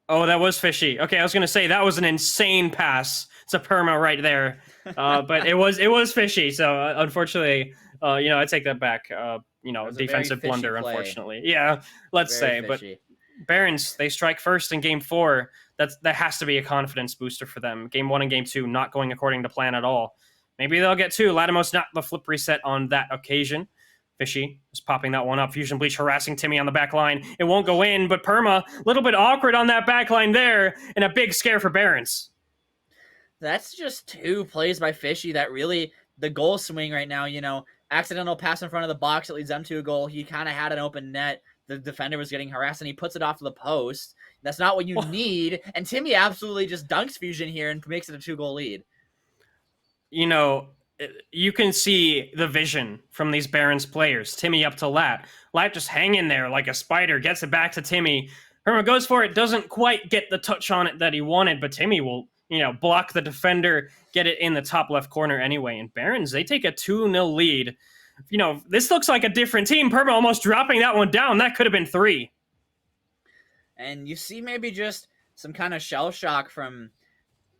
Oh, that was Fishy. Okay, I was going to say that was an insane pass. It's a Perma right there. But it was Fishy. So unfortunately, I take that back. Defensive blunder, play. Unfortunately. Yeah, let's very say. Fishy. But Barons, they strike first in game 4. That has to be a confidence booster for them. Game 1 and game 2 not going according to plan at all. Maybe they'll get 2. Latimos not the flip reset on that occasion. Fishy is popping that one up. Fusion Bleach harassing Timmy on the back line. It won't go in, but Perma, a little bit awkward on that back line there, and a big scare for Barons. That's just 2 plays by Fishy that really, the goal swing right now, accidental pass in front of the box that leads them to a goal. He kind of had an open net. The defender was getting harassed, and he puts it off to the post. That's not what you need, and Timmy absolutely just dunks Fusion here and makes it a 2-goal lead. You can see the vision from these Barons players. Timmy up to Lat. Lat just hanging there like a spider, gets it back to Timmy. Perma goes for it, doesn't quite get the touch on it that he wanted, but Timmy will, block the defender, get it in the top left corner anyway. And Barons, they take a 2-0 lead. This looks like a different team. Perma almost dropping that one down. That could have been 3. And you see maybe just some kind of shell shock from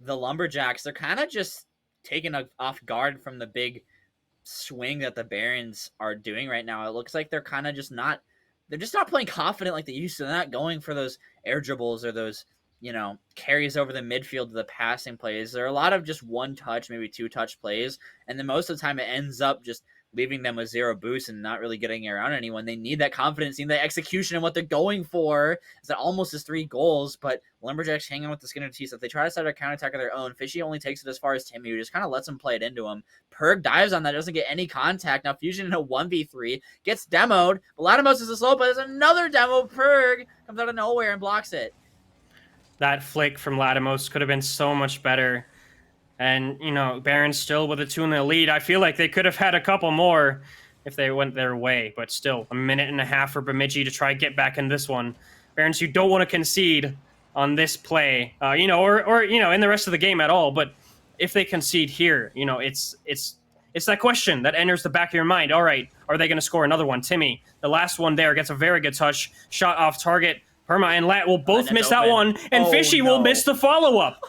the Lumberjacks. They're kind of just taken off guard from the big swing that the Barons are doing right now. It looks like they're kind of just not playing confident like they used to. They're not going for those air dribbles or those, carries over the midfield to the passing plays. There are a lot of just 1-touch, maybe 2-touch plays. And then most of the time it ends up just leaving them with 0 boost and not really getting around anyone. They need that confidence, need that execution and what they're going for. Is that almost is 3 goals, but Lumberjacks hanging with the skin of teeth. If they try to start a counterattack of their own, Fishy only takes it as far as Timmy, who just kind of lets him play it into him. Perg dives on that, doesn't get any contact. Now Fusion in a 1v3, gets demoed. Latimos is a slow, but there's another demo. Perg comes out of nowhere and blocks it. That flick from Latimos could have been so much better. And, Barons still with a 2-0 lead. I feel like they could have had a couple more if they went their way. But still, a minute and a half for Bemidji to try to get back in this one. Barons, you don't want to concede on this play, or in the rest of the game at all. But if they concede here, it's that question that enters the back of your mind. All right, are they going to score another one? Timmy, the last one there, gets a very good touch. Shot off target. Perma and Lat will both miss that one. And Fishy will miss the follow-up.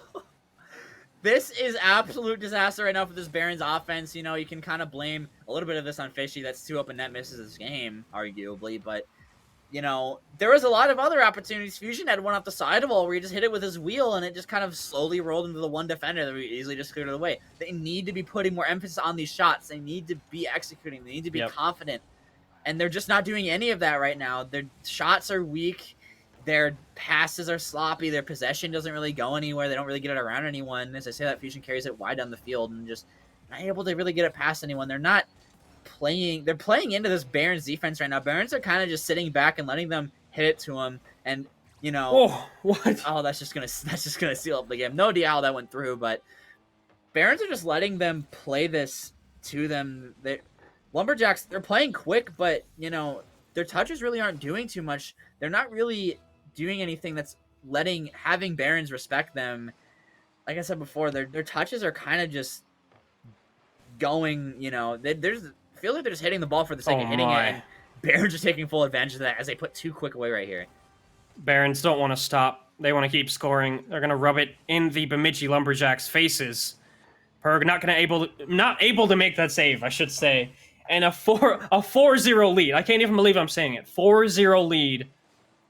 This is absolute disaster right now for this Barons offense. You can kind of blame a little bit of this on Fishy. That's 2 open net misses this game, arguably. But there was a lot of other opportunities. Fusion had one off the sidewall where he just hit it with his wheel and it just kind of slowly rolled into the one defender that we easily just cleared it away. They need to be putting more emphasis on these shots. They need to be executing. They need to be confident. And they're just not doing any of that right now. Their shots are weak. Their passes are sloppy. Their possession doesn't really go anywhere. They don't really get it around anyone. As I say that, Fusion carries it wide down the field and just not able to really get it past anyone. They're playing into this Barons defense right now. Barons are kind of just sitting back and letting them hit it to them, and that's just gonna seal up the game. No idea how that went through, but Barons are just letting them play this to them. Lumberjacks, they're playing quick, but their touches really aren't doing too much. They're not really doing anything that's having Barons respect them. Like I said before, their touches are kind of just going, feel like they're just hitting the ball for the sake of hitting it. And Barons are taking full advantage of that as they put 2 quick away right here. Barons don't want to stop. They want to keep scoring. They're going to rub it in the Bemidji Lumberjacks' faces. Perg not able to make that save, I should say. And a 4-0 lead. I can't even believe I'm saying it. 4-0 lead.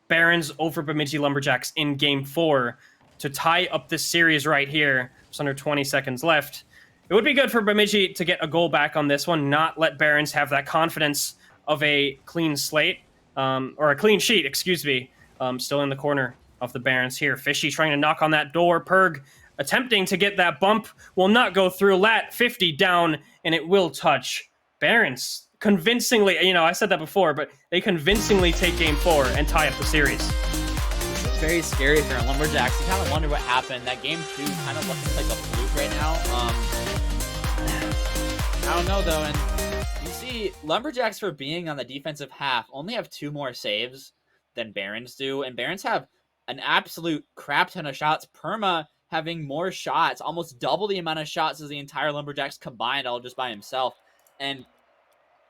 Barons over Bemidji Lumberjacks in Game 4 to tie up this series right here. There's under 20 seconds left. It would be good for Bemidji to get a goal back on this one, not let Barons have that confidence of a clean slate, or a clean sheet, excuse me. Still in the corner of the Barons here. Fishy trying to knock on that door. Perg attempting to get that bump will not go through. Lat 50 down, and it will touch. Barons convincingly, I said that before, but they convincingly take Game 4 and tie up the series. This is very scary for Lumberjacks. You kind of wonder what happened. That Game 2 kind of looks like a fluke right now. I don't know, though, and you see Lumberjacks, for being on the defensive half, only have 2 more saves than Barons do, and Barons have an absolute crap ton of shots. Perma having more shots, almost double the amount of shots as the entire Lumberjacks combined, all just by himself. And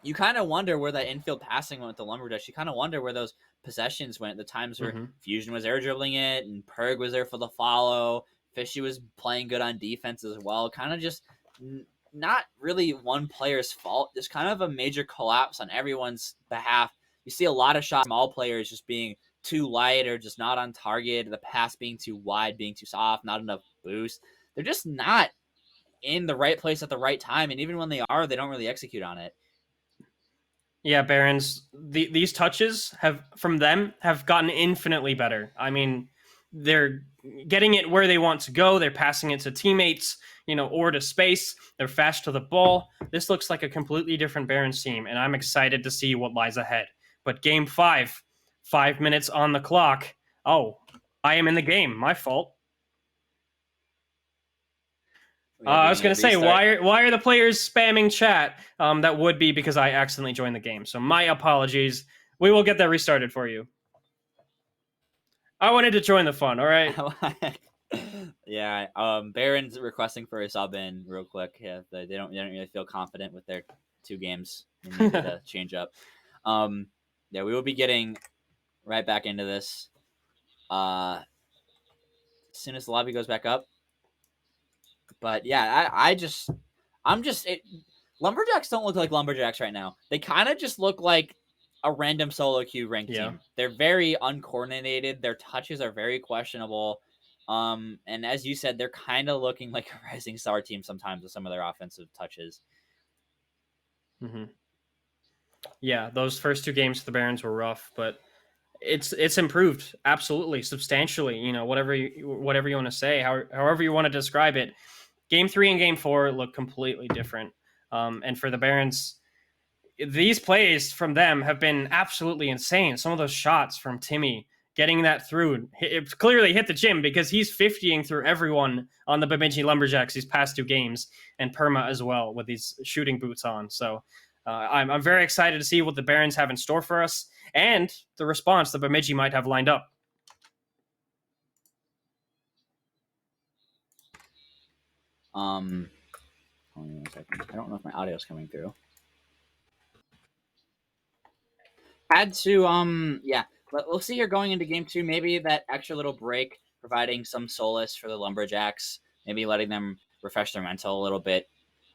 you kind of wonder where that infield passing went with the Lumberjacks. You kind of wonder where those possessions went. The times where Fusion was air dribbling it, and Perg was there for the follow. Fishy was playing good on defense as well. Kind of just not really one player's fault. Just kind of a major collapse on everyone's behalf. You see a lot of shots from all players just being too light or just not on target. The pass being too wide, being too soft, not enough boost. They're just not in the right place at the right time. And even when they are, they don't really execute on it. Yeah, Barons, these touches have gotten infinitely better. I mean, they're getting it where they want to go. They're passing it to teammates, or to space. They're fast to the ball. This looks like a completely different Barons team, and I'm excited to see what lies ahead. But Game 5, 5 minutes on the clock. Oh, I am in the game. My fault. I was going to say, why are the players spamming chat? That would be because I accidentally joined the game. So my apologies. We will get that restarted for you. I wanted to join the fun, all right? Yeah, Barons requesting for a sub in real quick. Yeah, they don't really feel confident with their 2 games. They need to change up. Yeah, we will be getting right back into this as soon as the lobby goes back up. But yeah, Lumberjacks don't look like Lumberjacks right now. They kind of just look like a random solo queue ranked team. They're very uncoordinated. Their touches are very questionable. And as you said, they're kind of looking like a rising star team sometimes with some of their offensive touches. Mm-hmm. Yeah, those first 2 games for the Barons were rough, but it's improved absolutely, substantially. Whatever you want to say, however you want to describe it. Game 3 and Game 4 look completely different. And for the Barons, these plays from them have been absolutely insane. Some of those shots from Timmy, getting that through, it clearly hit the gym because he's 50ing through everyone on the Bemidji Lumberjacks these past 2 games, and Perma as well with these shooting boots on. So I'm very excited to see what the Barons have in store for us and the response that Bemidji might have lined up. Hold on 1 second. I don't know if my audio is coming through. Had to, yeah. But we'll see here going into Game 2. Maybe that extra little break providing some solace for the Lumberjacks. Maybe letting them refresh their mental a little bit.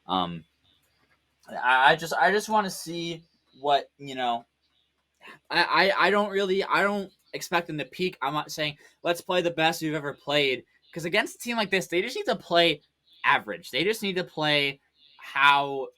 I just want to see what I don't expect them to peak. I'm not saying let's play the best we've ever played, because against a team like this, they just need to play average. They just need to play how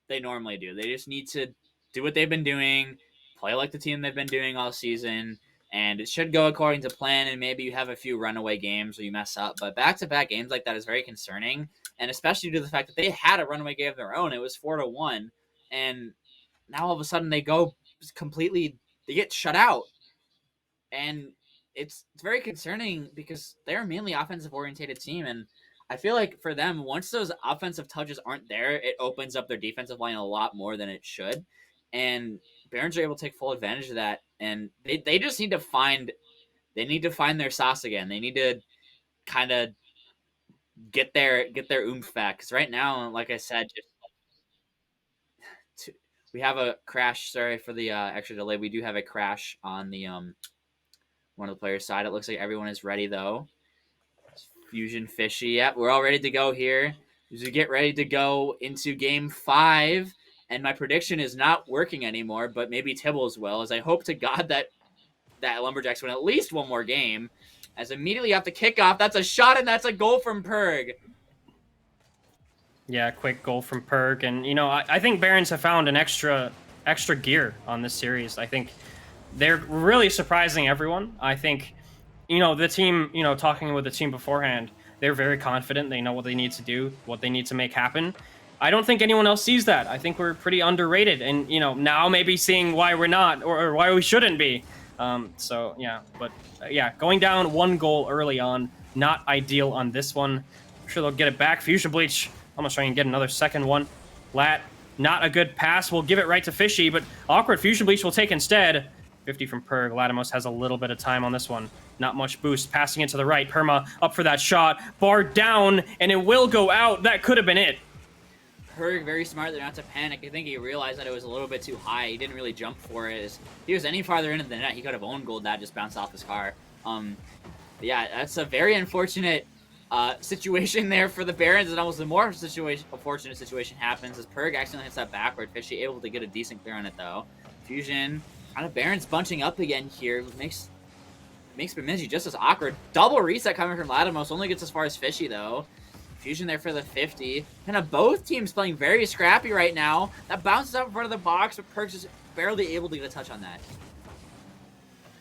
they normally do. They just need to do what they've been doing, play like the team they've been doing all season, and it should go according to plan. And maybe you have a few runaway games where you mess up, but back-to-back games like that is very concerning, and especially due to the fact that they had a runaway game of their own. It was 4-1, and now all of a sudden they go completely, they get shut out, and it's very concerning because they're a mainly offensive oriented team, and I feel like for them, once those offensive touches aren't there, it opens up their defensive line a lot more than it should, and Barons are able to take full advantage of that, and they just need to find their sauce again. They need to kind of get their oomph back, because right now, like I said, we have a crash. Sorry for the extra delay. We do have a crash on the one of the players' side. It looks like everyone is ready though. Fusion Fishy. Yep, we're all ready to go here. As we get ready to go into game 5, and my prediction is not working anymore, but maybe Tibbles will, as I hope to God that Lumberjacks win at least one more game. As immediately after kickoff, that's a shot, and that's a goal from Perg. Yeah, quick goal from Perg. And, you know, I think Barons have found an extra gear on this series. I think they're really surprising everyone. I think, you know, the team, you know, talking with the team beforehand, they're very confident. They know what they need to do, what they need to make happen. I don't think anyone else sees that. I think we're pretty underrated. And, you know, now maybe seeing why we're not, or why we shouldn't be. So, yeah. But, yeah, going down 1 goal early on, not ideal on this one. I'm sure they'll get it back. Fusion Bleach almost trying to get another second one. Lat, not a good pass. We'll give it right to Fishy, but awkward Fusion Bleach will take instead. 50 from Perg. Latimos has a little bit of time on this one. Not much boost. Passing it to the right. Perma up for that shot. Bar down, and it will go out. That could have been it. Perg, very smart there not to panic. I think he realized that it was a little bit too high. He didn't really jump for it. If he was any farther into the net, he could have owned goal. That just bounced off his car. Yeah, that's a very unfortunate situation there for the Barons, and almost a more unfortunate situation happens as Perg accidentally hits that backward. Fishy able to get a decent clear on it though. Fusion, kind of Barons bunching up again here, makes Bemidji just as awkward. Double reset coming from Latimos, only gets as far as Fishy though. Fusion there for the 50. Kind of both teams playing very scrappy right now. That bounces out in front of the box, but Perg's just barely able to get a touch on that.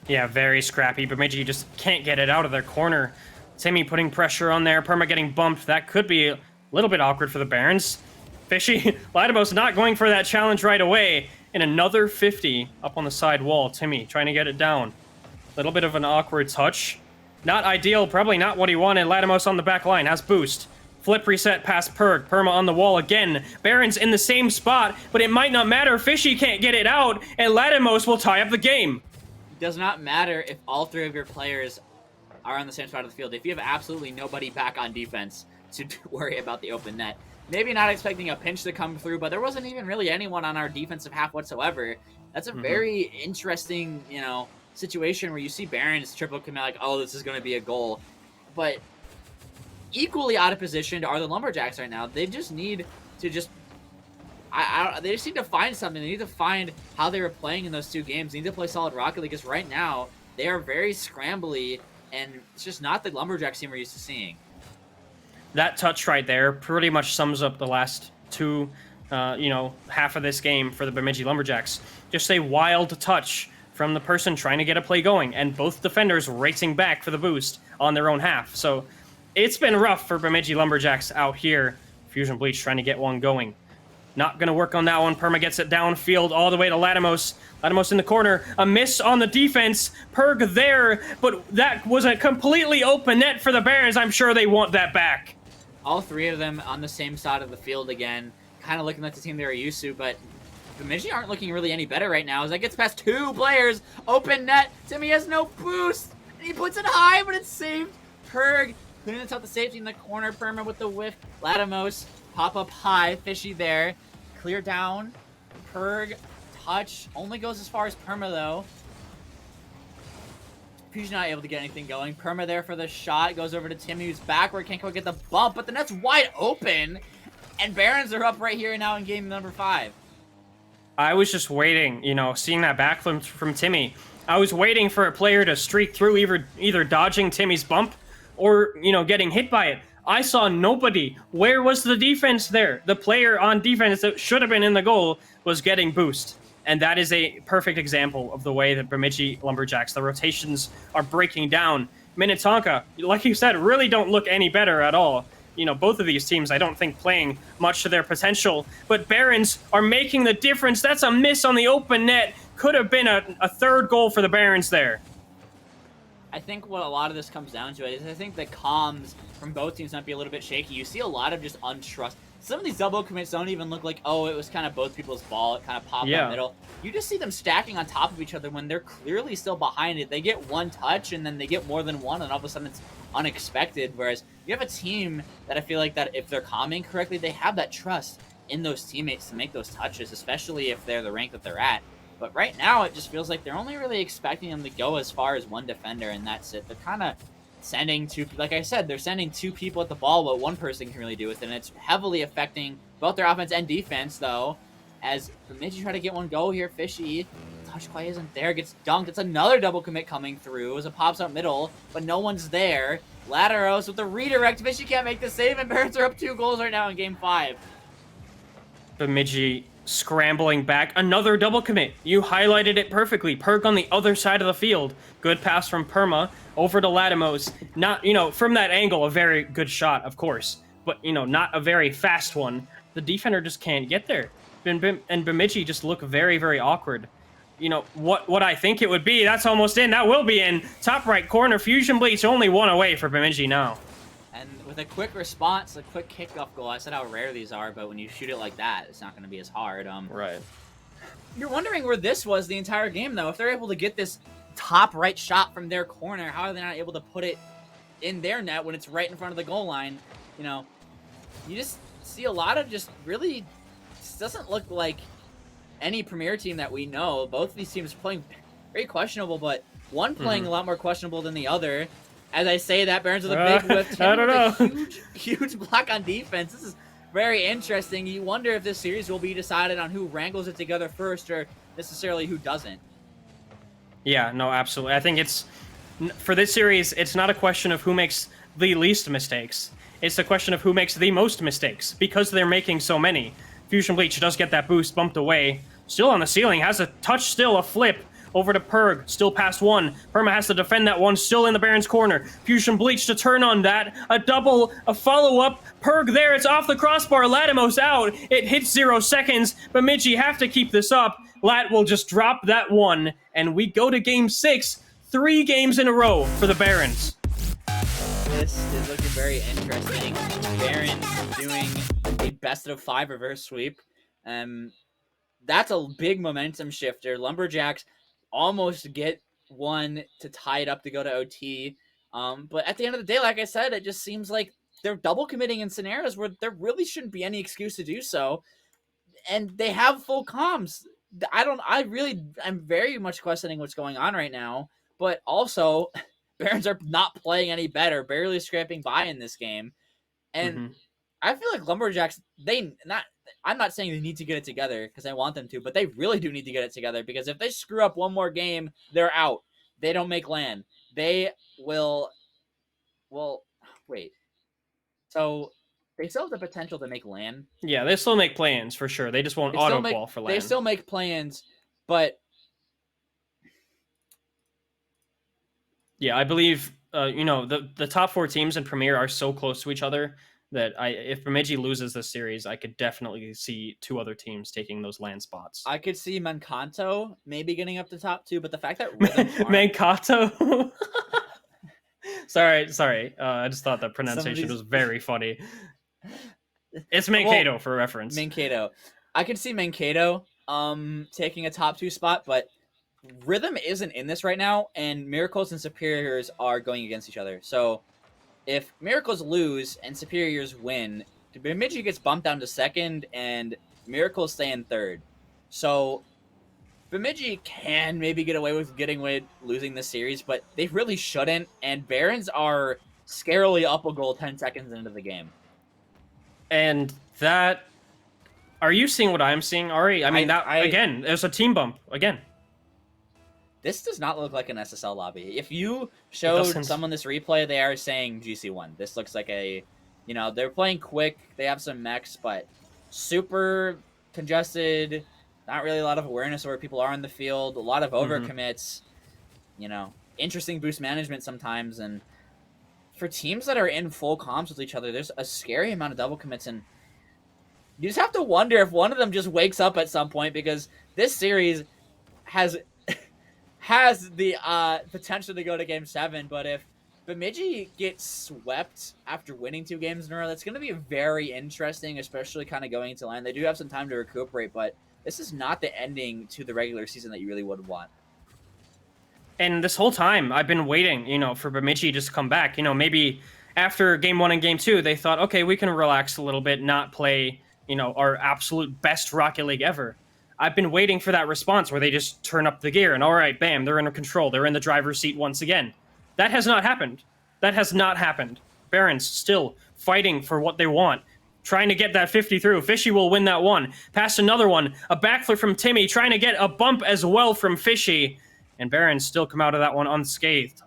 Yeah, very scrappy. Bemidji just can't get it out of their corner. Timmy putting pressure on there. Perma getting bumped. That could be a little bit awkward for the Barons. Fishy, Latimos not going for that challenge right away. And another 50 up on the side wall. Timmy trying to get it down. Little bit of an awkward touch. Not ideal. Probably not what he wanted. Latimos on the back line. Has boost. Flip reset past Perg. Perma on the wall again. Barons in the same spot. But it might not matter. Fishy can't get it out. And Latimos will tie up the game. It does not matter if all 3 of your players are on the same side of the field. If you have absolutely nobody back on defense to worry about the open net. Maybe not expecting a pinch to come through, but there wasn't even really anyone on our defensive half whatsoever. That's a very interesting, you know, situation where you see Barons triple commit like, oh, this is going to be a goal. But equally out of position are the Lumberjacks right now. They just need to they just need to find something. They need to find how they were playing in those 2 games. They need to play solid Rocket League, because right now they are very scrambly, and it's just not the Lumberjacks team we're used to seeing. That touch right there pretty much sums up the last 2, you know, half of this game for the Bemidji Lumberjacks. Just a wild touch from the person trying to get a play going, and both defenders racing back for the boost on their own half. So it's been rough for Bemidji Lumberjacks out here. Fusion Bleach trying to get one going. Not going to work on that one. Perma gets it downfield all the way to Latimos. Latimos in the corner. A miss on the defense. Perg there, but that was a completely open net for the Barons. I'm sure they want that back. All 3 of them on the same side of the field again. Kind of looking like the team they were used to, but Bemidji aren't looking really any better right now as that gets past 2 players. Open net. Timmy has no boost. And he puts it high, but it's saved. Perg couldn't tell the safety in the corner. Perma with the whiff. Latimos pop up high. Fishy there. Clear down. Perg touch. Only goes as far as Perma though. Fusion not able to get anything going. Perma there for the shot. Goes over to Timmy, who's backward. Can't quite get the bump, but the net's wide open. And Barons are up right here now in game number 5. I was just waiting, seeing that backflip from Timmy. I was waiting for a player to streak through, either dodging Timmy's bump or, getting hit by it. I saw nobody. Where was the defense there? The player on defense that should have been in the goal was getting boost. And that is a perfect example of the way that Bemidji Lumberjacks, the rotations are breaking down. Minnetonka, like you said, really don't look any better at all. Both of these teams, I don't think, playing much to their potential. But Barons are making the difference. That's a miss on the open net. Could have been a third goal for the Barons there. I think what a lot of this comes down to is I think the comms from both teams might be a little bit shaky. You see a lot of just untrust. Some of these double commits don't even look like, oh, it was kind of both people's ball. It kind of popped in the middle. You just see them stacking on top of each other when they're clearly still behind it. They get one touch, and then they get more than one, and all of a sudden it's unexpected. Whereas you have a team that I feel like that if they're calming correctly, they have that trust in those teammates to make those touches, especially if they're the rank that they're at. But right now, it just feels like they're only really expecting them to go as far as one defender, and that's it. They're kind of sending two, like I said, they're sending two people at the ball, what one person can really do with it, and it's heavily affecting both their offense and defense, though, as Bemidji try to get one go here. Fishy, touch quite isn't there, gets dunked. It's another double commit coming through as it pops out middle, but no one's there. Lataros with the redirect. Fishy can't make the save, and Barons are up 2 goals right now in Game 5. Bemidji scrambling back. Another double commit. You highlighted it perfectly. Perk on the other side of the field. Good pass from Perma over to Latimos. Not, from that angle, a very good shot, of course. But, not a very fast one. The defender just can't get there. And Bemidji just look very, very awkward. What I think it would be, that's almost in. That will be in. Top right corner. Fusion Bleach only one away for Bemidji now. And with a quick response, a quick kickoff goal, I said how rare these are, but when you shoot it like that, it's not going to be as hard. Right. You're wondering where this was the entire game, though. If they're able to get this top right shot from their corner, how are they not able to put it in their net when it's right in front of the goal line? You just see a lot of just really, this doesn't look like any Premier team that we know. Both of these teams playing very questionable, but one playing a lot more questionable than the other. As I say that, Barons with a big whiff. I don't know. Huge block on defense. This is very interesting. You wonder if this series will be decided on who wrangles it together first or necessarily who doesn't. Yeah, no, absolutely. I think for this series, it's not a question of who makes the least mistakes. It's a question of who makes the most mistakes, because they're making so many. Fusion Bleach does get that boost bumped away. Still on the ceiling, has a touch still, a flip. Over to Perg, still past one. Perma has to defend that one, still in the Baron's corner. Fusion Bleach to turn on that. A double, a follow-up. Perg there, it's off the crossbar. Latimos out. It hits 0 seconds. Bemidji have to keep this up. Lat will just drop that one, and we go to Game 6. 3 games in a row for the Barons. This is looking very interesting. Barons doing a best-of-5 reverse sweep. That's a big momentum shifter. Lumberjacks almost get one to tie it up to go to OT. But at the end of the day, like I said, it just seems like they're double committing in scenarios where there really shouldn't be any excuse to do so. And they have full comms. I'm very much questioning what's going on right now. But also, Barons are not playing any better, barely scraping by in this game. And I feel like Lumberjacks, I'm not saying they need to get it together because I want them to, but they really do need to get it together, because if they screw up one more game, they're out. They don't make land. They will. Well, wait. So they still have the potential to make land. Yeah, they still make plans for sure. They just won't auto-qual for land. They still make plans, but yeah, I believe the top 4 teams in Premier are so close to each other that if Bemidji loses this series, I could definitely see 2 other teams taking those land spots. I could see Mankanto maybe getting up to top 2, but the fact that Mankato. sorry. I just thought that pronunciation was very funny. It's Mankato for reference. Mankato. I could see Mankato taking a top 2 spot, but Rhythm isn't in this right now, and Miracles and Superiors are going against each other. So if Miracles lose and Superiors win, Bemidji gets bumped down to 2nd, and Miracles stay in 3rd. So Bemidji can maybe get away with losing this series, but they really shouldn't, and Barons are scarily up a goal 10 seconds into the game. And that, Are you seeing what I'm seeing, Ari? I mean, again, there's a team bump again. This does not look like an SSL lobby. If you showed someone this replay, they are saying GC1. This looks like a, you know, they're playing quick. They have some mechs, but super congested. Not really a lot of awareness of where people are in the field. A lot of overcommits. You know, interesting boost management sometimes. And for teams that are in full comps with each other, there's a scary amount of double commits. And you just have to wonder if one of them just wakes up at some point, because this series has the potential to go to Game 7, but if Bemidji gets swept after winning 2 games in a row, that's going to be very interesting, especially kind of going into line. They do have some time to recuperate, but this is not the ending to the regular season that you really would want. And this whole time, I've been waiting, you know, for Bemidji just to come back. You know, maybe after Game 1 and Game 2, they thought, okay, we can relax a little bit, not play, you know, our absolute best Rocket League ever. I've been waiting for that response where they just turn up the gear and all right, bam, they're in control. They're in the driver's seat once again. That has not happened. That has not happened. Barons still fighting for what they want, trying to get that 50 through. Fishy will win that one. Past another one. A backflip from Timmy, trying to get a bump as well from Fishy. And Barons still come out of that one unscathed.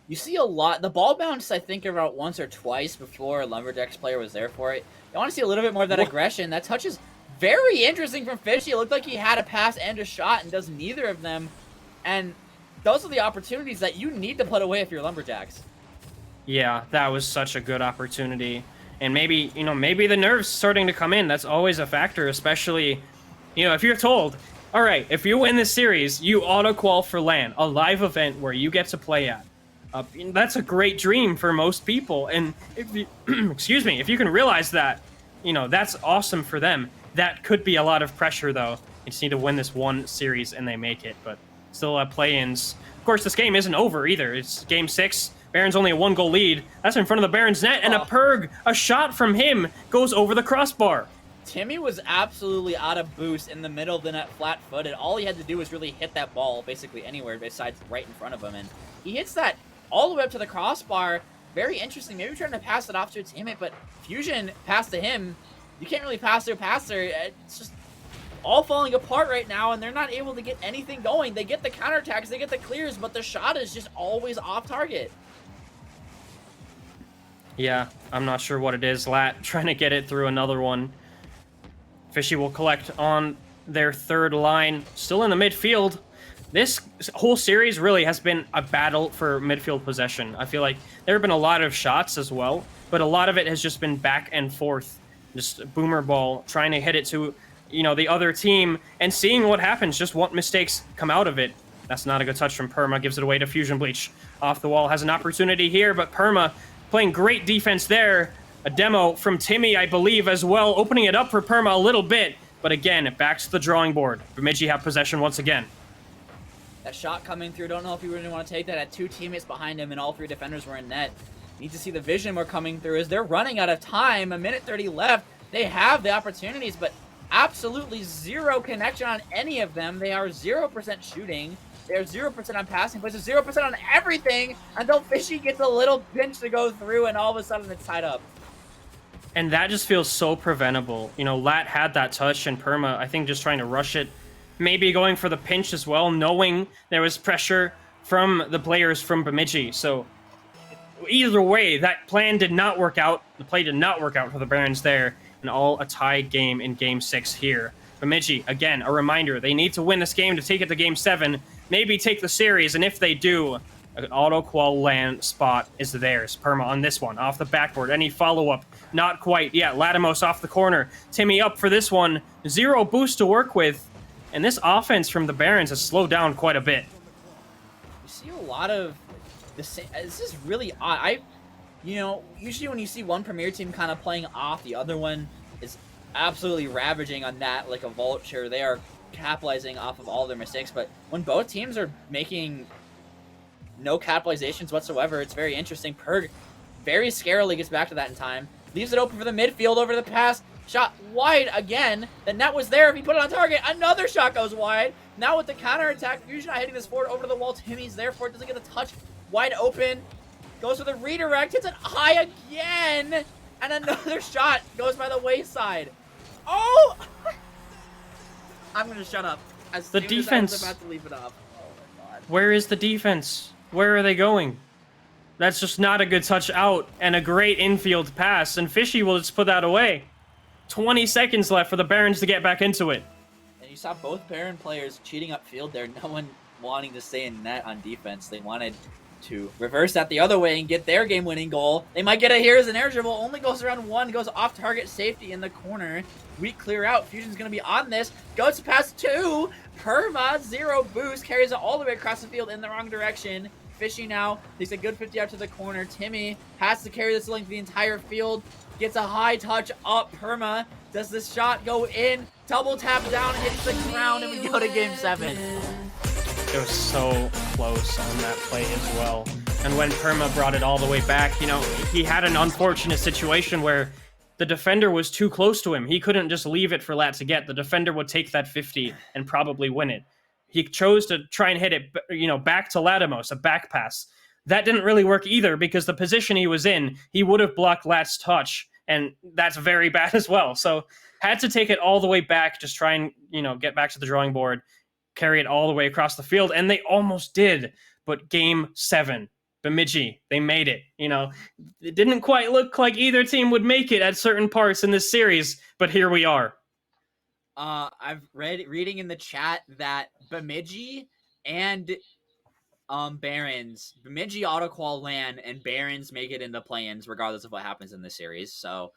You see a lot. The ball bounced, I think, about once or twice before a Lumberjacks player was there for it. I want to see a little bit more of that aggression. That touch is very interesting from Fishy. It looked like he had a pass and a shot and does neither of them. And those are the opportunities that you need to put away if you're Lumberjacks. Yeah, that was such a good opportunity. And maybe, you know, maybe the nerves starting to come in. That's always a factor, especially, you know, if you're told, all right, if you win this series, you auto-qual for LAN, a live event where you get to play at. That's a great dream for most people. And if you, excuse me, if you can realize that, you know, that's awesome for them. That could be a lot of pressure, though. They just need to win this one series, and they make it. But still play-ins. Of course, this game isn't over, either. It's Game 6. Barons only a 1-goal lead. That's in front of the Barons net, and a Perg, a shot from him, goes over the crossbar. Timmy was absolutely out of boost in the middle of the net, flat-footed. All he had to do was really hit that ball basically anywhere besides right in front of him. And he hits that all the way up to the crossbar. Very interesting. Maybe trying to pass it off to a teammate, but Fusion passed to him. You can't really pass to a passer. It's just all falling apart right now, and they're not able to get anything going. They get the counterattacks, they get the clears, but the shot is just always off target. Yeah, I'm not sure what it is. Lat trying to get it through another one. Fishy will collect on their third line. Still in the midfield. This whole series really has been a battle for midfield possession. I feel like there have been a lot of shots as well, but a lot of it has just been back and forth. Just boomer ball, trying to hit it to, you know, the other team, and seeing what happens, just what mistakes come out of it. That's not a good touch from Perma, gives it away to Fusion Bleach. Off the wall, has an opportunity here, but Perma playing great defense there. A demo from Timmy, I believe, as well, opening it up for Perma a little bit, but again, back to the drawing board. Bemidji have possession once again. That shot coming through, don't know if you really want to take that. Had 2 teammates behind him, and all 3 defenders were in net. Need to see the vision more coming through as they're running out of time. A minute 30 left. They have the opportunities, but absolutely zero connection on any of them. They are 0% shooting. They are 0% on passing, but it's 0% on everything until Fishy gets a little pinch to go through, and all of a sudden it's tied up. And that just feels so preventable. You know, Lat had that touch, and Perma, I think, just trying to rush it. Maybe going for the pinch as well, knowing there was pressure from the players from Bemidji. So either way, that plan did not work out. The play did not work out for the Barons there. And all a tie game in Game 6 here. Bemidji, again, a reminder, they need to win this game to take it to Game 7. Maybe take the series, and if they do, an auto-qual LAN spot is theirs. Perma on this one, off the backboard. Any follow-up? Not quite. Yeah, Latimos off the corner. Timmy up for this one. 0 boost to work with. And this offense from the Barons has slowed down quite a bit. You see a lot of the same. This is really odd. You know, usually when you see one Premier team kind of playing off, the other one is absolutely ravaging on that like a vulture. They are capitalizing off of all their mistakes. But when both teams are making no capitalizations whatsoever, it's very interesting. Perg very scarily gets back to that in time. Leaves it open for the midfield over the pass. Shot wide again. The net was there. If he put it on target, another shot goes wide. Now with the counterattack, Fusion not hitting this forward over to the wall. Timmy's there for it. Doesn't get the touch. Wide open. Goes for the redirect. Hits it high again. And another shot goes by the wayside. Oh! I'm gonna shut up. As The soon defense. As I was about to leave it off. Oh my god. Where is the defense? Where are they going? That's just not a good touch out, and a great infield pass, and Fishy will just put that away. 20 seconds left for the Barons to get back into it. And you saw both Baron players cheating upfield there. No one wanting to stay in net on defense. They wanted to reverse that the other way and get their game-winning goal. They might get it here as an air dribble. Only goes around one. Goes off target safety in the corner. We clear out. Fusion's going to be on this. Goes past two. Perma, 0 boost. Carries it all the way across the field in the wrong direction. Fishy now takes a good 50 out to the corner. Timmy has to carry this length the entire field. Gets a high touch up. Perma. Does this shot go in? Double tap down, hits the ground, and we go to game 7. It was so close on that play as well. And when Perma brought it all the way back, you know, he had an unfortunate situation where the defender was too close to him. He couldn't just leave it for Lat to get. The defender would take that 50 and probably win it. He chose to try and hit it, you know, back to Latimos, a back pass. That didn't really work either because the position he was in, he would have blocked Lat's touch, and that's very bad as well. So had to take it all the way back, just try and, you know, get back to the drawing board, carry it all the way across the field, and they almost did. But game 7, Bemidji, they made it. You know, it didn't quite look like either team would make it at certain parts in this series, but here we are. I've reading in the chat that Bemidji and Barons, Bemidji auto-qual LAN and Barons make it into play-ins regardless of what happens in this series. So,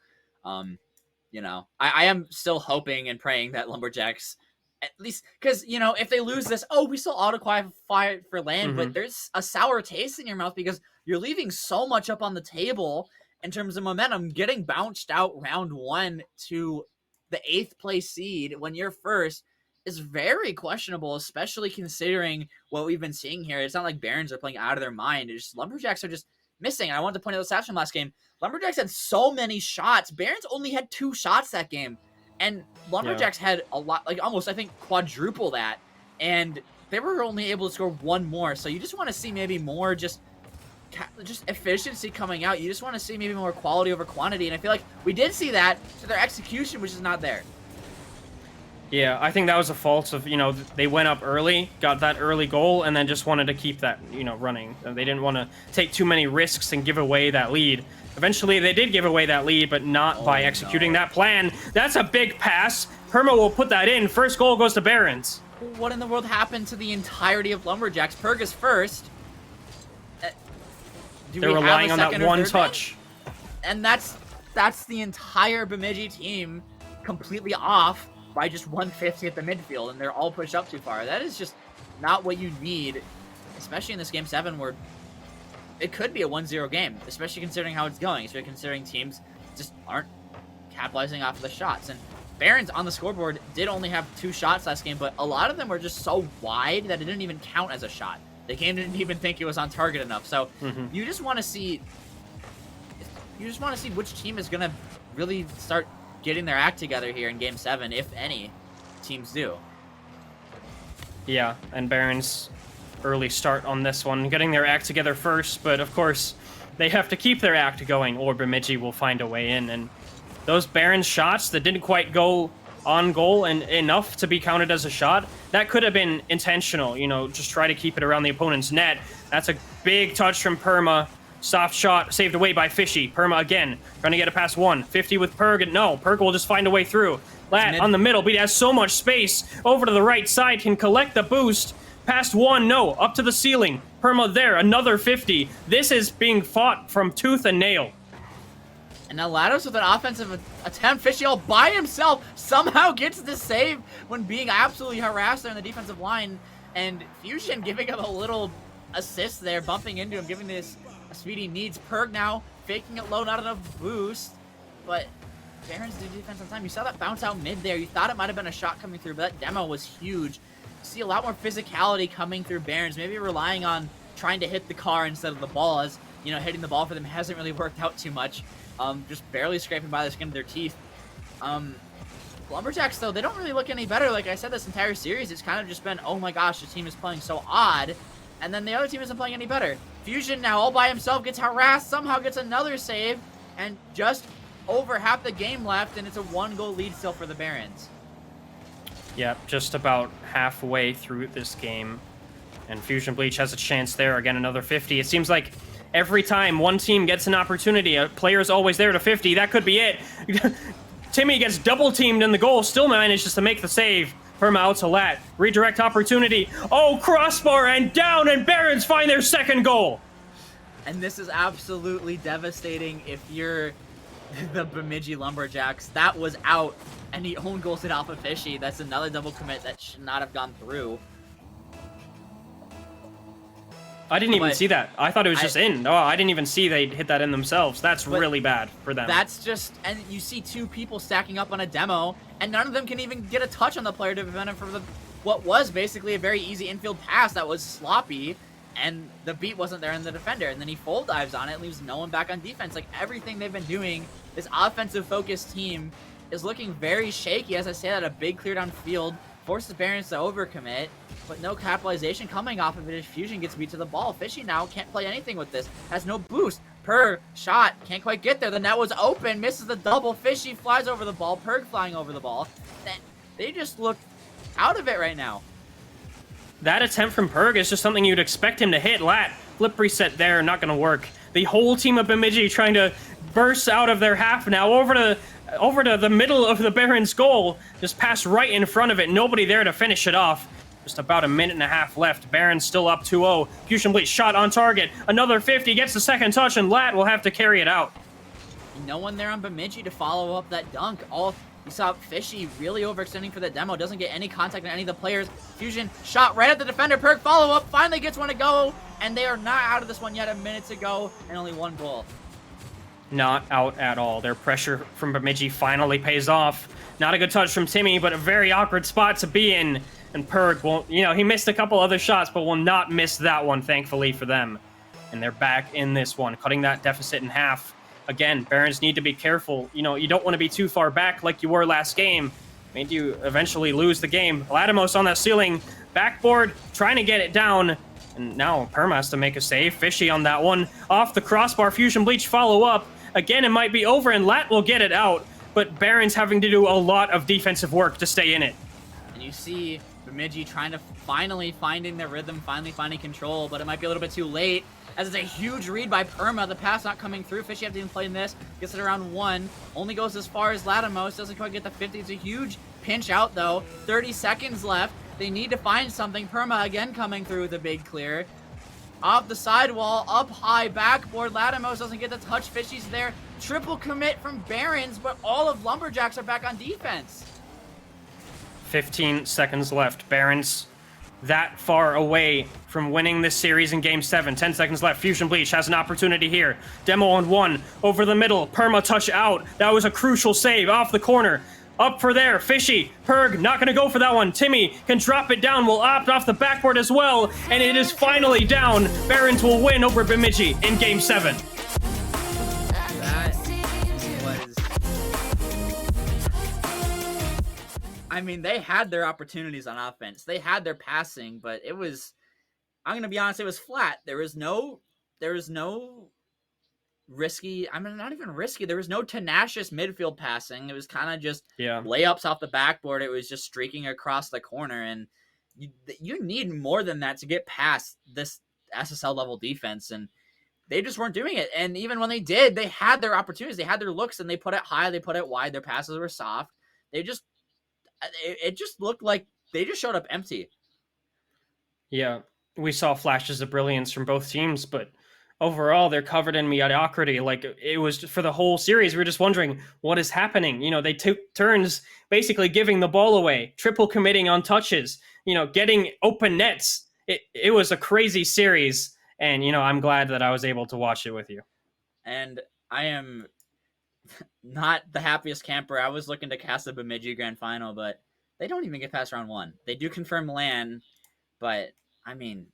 you know, I am still hoping and praying that Lumberjacks, at least, because, you know, if they lose this, we still auto-qualify for LAN, but there's a sour taste in your mouth because you're leaving so much up on the table in terms of momentum. Getting bounced out round 1 to the 8th place seed when you're first is very questionable, especially considering what we've been seeing here. It's not like Barons are playing out of their mind. It's just Lumberjacks are just missing. And I wanted to point out the stats from last game. Lumberjacks had so many shots. Barons only had 2 shots that game. And Lumberjacks had a lot, like almost, I think, quadruple that. And they were only able to score 1 more. So you just want to see maybe more just efficiency coming out. You just want to see maybe more quality over quantity. And I feel like we did see that to their execution, which is not there. Yeah, I think that was a fault of, you know, they went up early, got that early goal, and then just wanted to keep that, you know, running. They didn't want to take too many risks and give away that lead. Eventually, they did give away that lead, but not by executing that plan. That's a big pass. Perma will put that in. First goal goes to Barons. What in the world happened to the entirety of Lumberjacks? Perg is first. They're relying on that one touch. And that's the entire Bemidji team completely off by just 150 at the midfield, and they're all pushed up too far. That is just not what you need, especially in this game 7 where it could be a 1-0 game, especially considering how it's going, especially considering teams just aren't capitalizing off of the shots. And Barons on the scoreboard did only have 2 shots last game, but a lot of them were just so wide that it didn't even count as a shot. The game didn't even think it was on target enough. So you just want to see which team is going to really start getting their act together here in game 7, if any teams do. Yeah, and Barons early start on this one, getting their act together first, but of course they have to keep their act going or Bemidji will find a way in. And those Barons shots that didn't quite go on goal and enough to be counted as a shot, that could have been intentional, you know, just try to keep it around the opponent's net. That's a big touch from Perma. Soft shot saved away by Fishy. Perma again, trying to get it past 1. 50 with Perg, and no, Perg will just find a way through. Lat on the middle, but he has so much space. Over to the right side, can collect the boost. Past 1, no, up to the ceiling. Perma there, another 50. This is being fought from tooth and nail. And now Lados with an offensive attempt. Fishy all by himself somehow gets the save when being absolutely harassed there in the defensive line. And Fusion giving him a little assist there, bumping into him, giving this a speedy needs. Perg now faking it low, not enough boost. But Barons did defense on time. You saw that bounce out mid there. You thought it might have been a shot coming through, but that demo was huge. You see a lot more physicality coming through Barons, maybe relying on trying to hit the car instead of the ball, as, you know, hitting the ball for them hasn't really worked out too much. Just barely scraping by the skin of their teeth. Lumberjacks, though, they don't really look any better. Like I said, this entire series, it's kind of just been, oh my gosh, the team is playing so odd, and then the other team isn't playing any better. Fusion now all by himself gets harassed, somehow gets another save, and just over half the game left, and it's a 1-goal lead still for the Barons. Yeah, just about halfway through this game. And Fusion Bleach has a chance there. Again, another 50. It seems like every time one team gets an opportunity, a player's always there to 50. That could be it. Timmy gets double-teamed in the goal, still manages to make the save. Perma out to Lat. Redirect opportunity. Oh, crossbar and down, and Barons find their second goal. And this is absolutely devastating if you're the Bemidji Lumberjacks. That was out, and he own goals it off of Fishy. That's another double commit that should not have gone through. I didn't even But see that. I thought it was just in. Oh, I didn't even see they hit that in themselves. That's But really bad for them. That's just, and you see two people stacking up on a demo, and none of them can even get a touch on the player to prevent him from what was basically a very easy infield pass that was sloppy, and the beat wasn't there in the defender, and then he full dives on it, leaves no one back on defense. Like, everything they've been doing, this offensive-focused team is looking very shaky. As I say that, a big clear down field forces Barons to overcommit, but no capitalization coming off of it as Fusion gets beat to the ball. Fishy now can't play anything with this, has no boost. Perg, shot, can't quite get there. The net was open, misses the double. Fishy flies over the ball, Perg flying over the ball. They just look out of it right now. That attempt from Perg is just something you'd expect him to hit. Lat, flip reset there, not going to work. The whole team of Bemidji trying to burst out of their half now over to the middle of the Barons' goal. Just pass right in front of it. Nobody there to finish it off. Just about a minute and a half left. Barons still up 2-0. Fusion Bleach shot on target. Another 50, gets the second touch, and Lat will have to carry it out. No one there on Bemidji to follow up that dunk. You saw Fishy really overextending for the demo. Doesn't get any contact on any of the players. Fusion shot right at the defender. Perk follow-up. Finally gets one to go. And they are not out of this one yet. A minute to go and only one goal. Not out at all. Their pressure from Bemidji finally pays off. Not a good touch from Timmy, but a very awkward spot to be in. And Perg won't, he missed a couple other shots, but will not miss that one, thankfully for them. And they're back in this one, cutting that deficit in half. Again, Barons need to be careful. You don't want to be too far back like you were last game. Made you eventually lose the game. Latimos on that ceiling. Backboard, trying to get it down. And now Perma has to make a save. Fishy on that one. Off the crossbar, Fusion Bleach follow up. Again, it might be over, and Lat will get it out. But Barons having to do a lot of defensive work to stay in it. And you see Bemidji trying to finally finding their rhythm, finally finding control, but it might be a little bit too late. As it's a huge read by Perma, the pass not coming through. Fishy hasn't even played in this. Gets it around 1. Only goes as far as Latimos. Doesn't quite get the 50. It's a huge pinch out, though. 30 seconds left. They need to find something. Perma again coming through with a big clear. Off the sidewall, up high, backboard. Latimos doesn't get the touch. Fishy's there. Triple commit from Barons, but all of Lumberjacks are back on defense. 15 seconds left. Barons that far away from winning this series in Game 7. 10 seconds left. Fusion Bleach has an opportunity here. Demo on 1. Over the middle. Perma touch out. That was a crucial save off the corner. Up for there. Fishy. Perg not going to go for that one. Timmy can drop it down. Will opt off the backboard as well. And it is finally down. Barons will win over Bemidji in Game 7. I mean, they had their opportunities on offense. They had their passing, but it was, I'm going to be honest, it was flat. There was no risky, I mean, not even risky. There was no tenacious midfield passing. It was kind of just layups off the backboard. It was just streaking across the corner, and you need more than that to get past this SSL level defense, and they just weren't doing it. And even when they did, they had their opportunities. They had their looks, and they put it high, they put it wide. Their passes were soft. It just looked like they just showed up empty. Yeah, we saw flashes of brilliance from both teams, but overall they're covered in mediocrity. Like, it was for the whole series, we were just wondering what is happening. They took turns basically giving the ball away, triple committing on touches, getting open nets. It was a crazy series, and I'm glad that I was able to watch it with you. And I am not the happiest camper. I was looking to cast the Bemidji Grand Final, but they don't even get past round 1. They do confirm LAN, but I mean,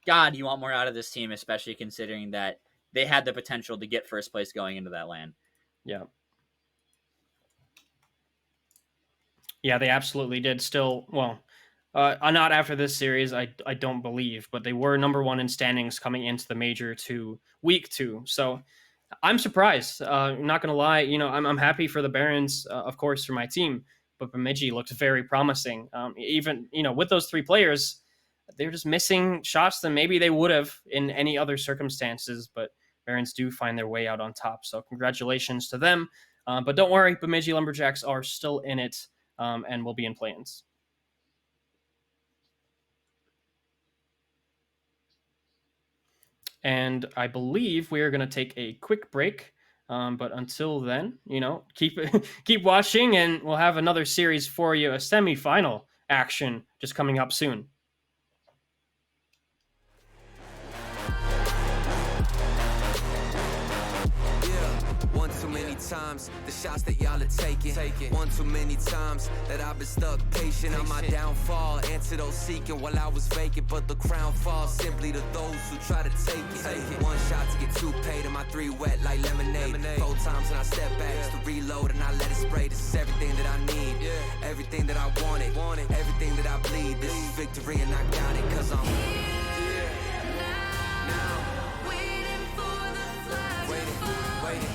God, you want more out of this team, especially considering that they had the potential to get first place going into that LAN. Yeah. Yeah, they absolutely did. Still, well, not after this series, I don't believe, but they were number 1 in standings coming into the major to week 2. So I'm surprised. Not gonna lie, I'm happy for the Barons, of course, for my team. But Bemidji looked very promising. Even with those 3 players, they're just missing shots than maybe they would have in any other circumstances. But Barons do find their way out on top. So congratulations to them. But don't worry, Bemidji Lumberjacks are still in it and will be in play-ins. And I believe we are going to take a quick break. But until then, keep watching, and we'll have another series for you, a semifinal action just coming up soon. Times the shots that y'all are taking. One too many times that I've been stuck patient on my downfall. Answer those seeking while I was vacant, but the crown falls simply to those who try to take it. One shot to get 2 paid, and my 3 wet like lemonade. 4 times and I step back just to reload, and I let it spray. This is everything that I need, everything that I wanted, everything that I bleed. This is victory, and I got it 'cause I'm here now, waiting for the flash, waiting.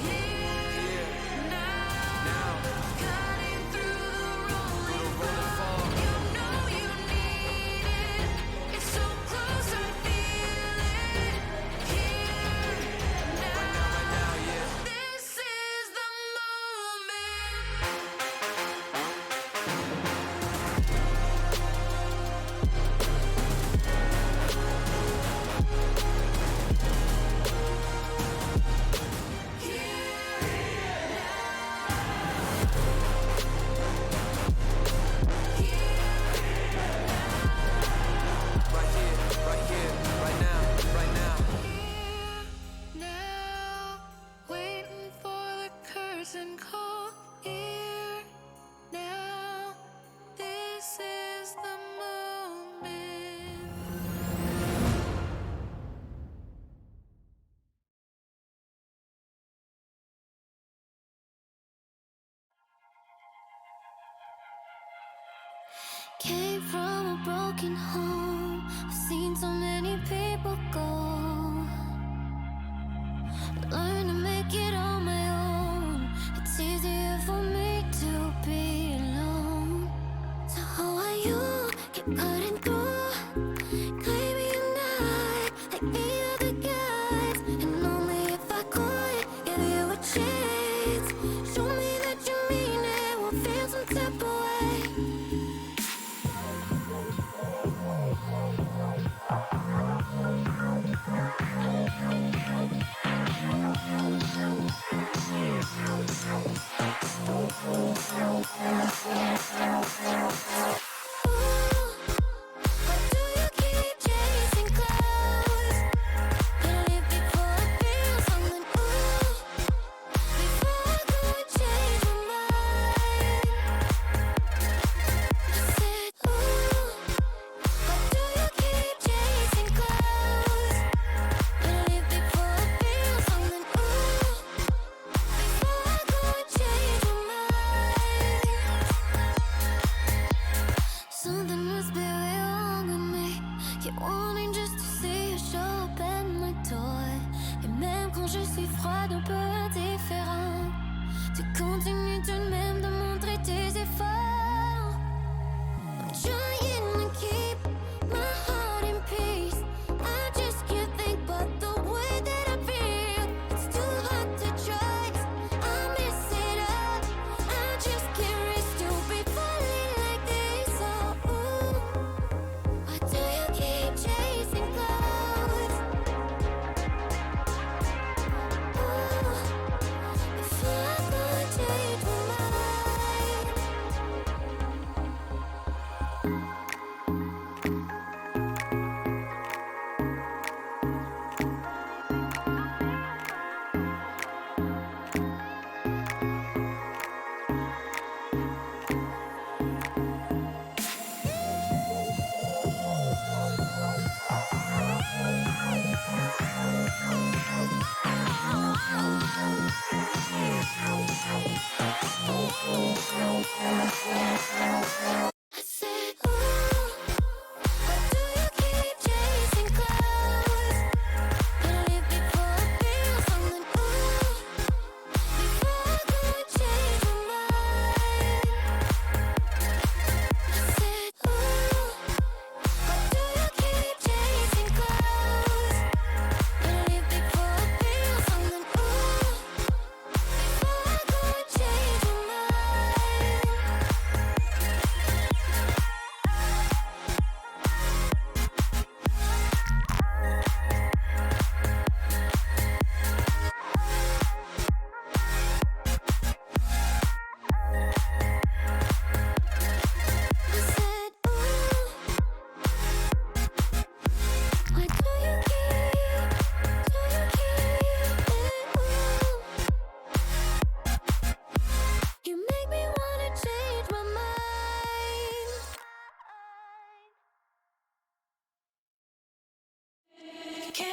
Came from a broken home. I've seen so many people go. Learn to make it on my own. It's easier for me to be alone. So how are you? Keep cutting through. Claiming you're not like the other guys. And only if I could give you a chance. Show me that you mean it. We'll feel some type of way.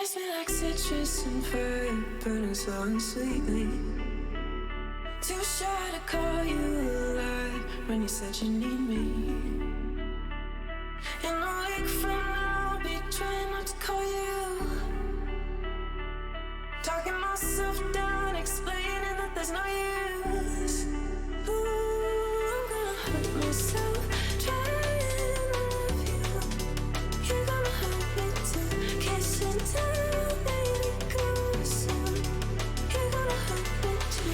Taste me like citrus and fire, burning so sweetly. Too shy to call you alive when you said you need me. In a week from now, I'll be trying not to call you. Talking myself down, explaining that there's no use. Ooh, I'm gonna hurt myself trying to love you. You're gonna hurt me too, kissing tell me to go soon. You're gonna hurt me too.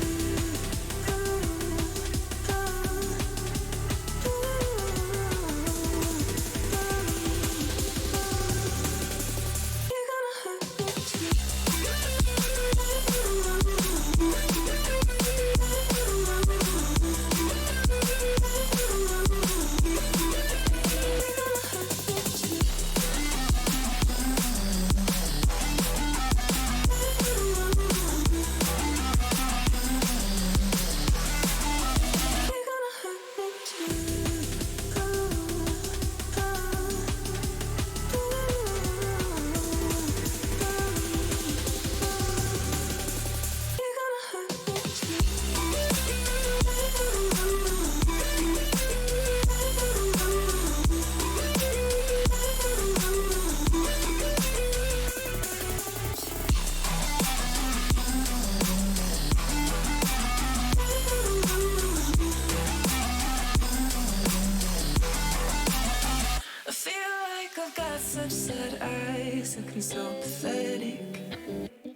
I feel like I've got such sad eyes, looking so pathetic.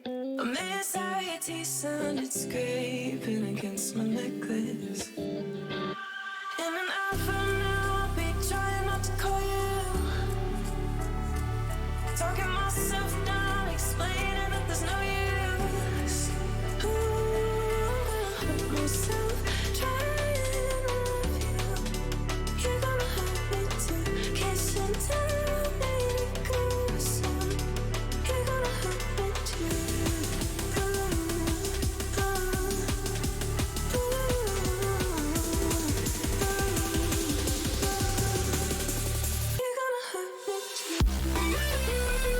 My anxiety sounded scraping against my necklace. In an hour from now, I'll be trying not to call you. Talking myself down, explaining that there's no use. Ooh, I'm gonna hurt myself trying to love you. You're gonna hurt me too, kissing tell me to go soon. You're gonna hurt me too. You're gonna hurt me too. You're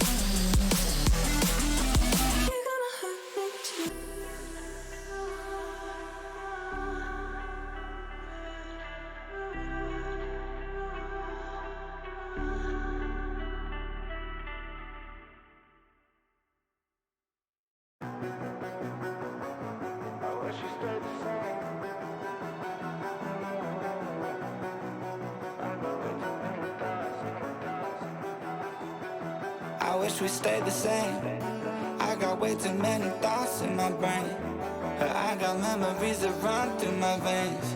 gonna hurt me too. I wish we stayed the same. I got way too many thoughts in my brain. I got memories that run through my veins.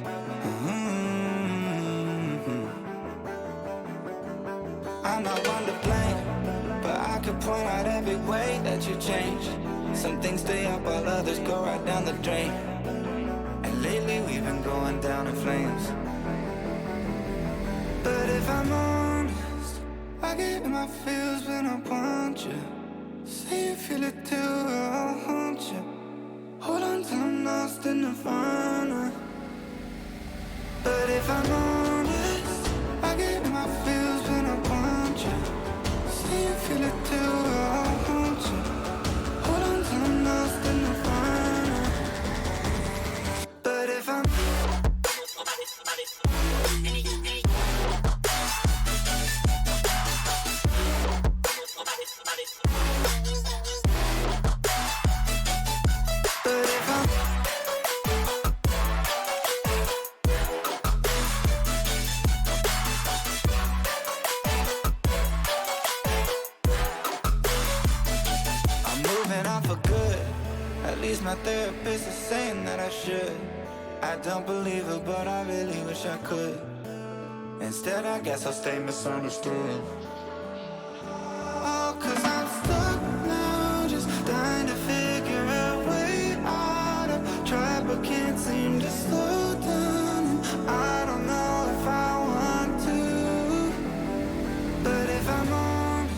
I'm not one to blame, but I could point out every way that you changed. Some things stay up while others go right down the drain. And lately we've been going down in flames. But if I'm honest, I get in my feels when I want you. Say you feel it too, I'll haunt you. Hold on till I'm lost in nirvana. But if I'm honest, I get in my feels when I want you. Say you feel it too, I'll haunt you. Hold on till I'm lost in nirvana. But if I'm my therapist is saying that I should. I don't believe her, but I really wish I could. Instead, I guess I'll stay misunderstood. Oh, 'cause I'm stuck now, just trying to figure a way out. I've tried but can't seem to slow down. I don't know if I want to. But if I'm honest,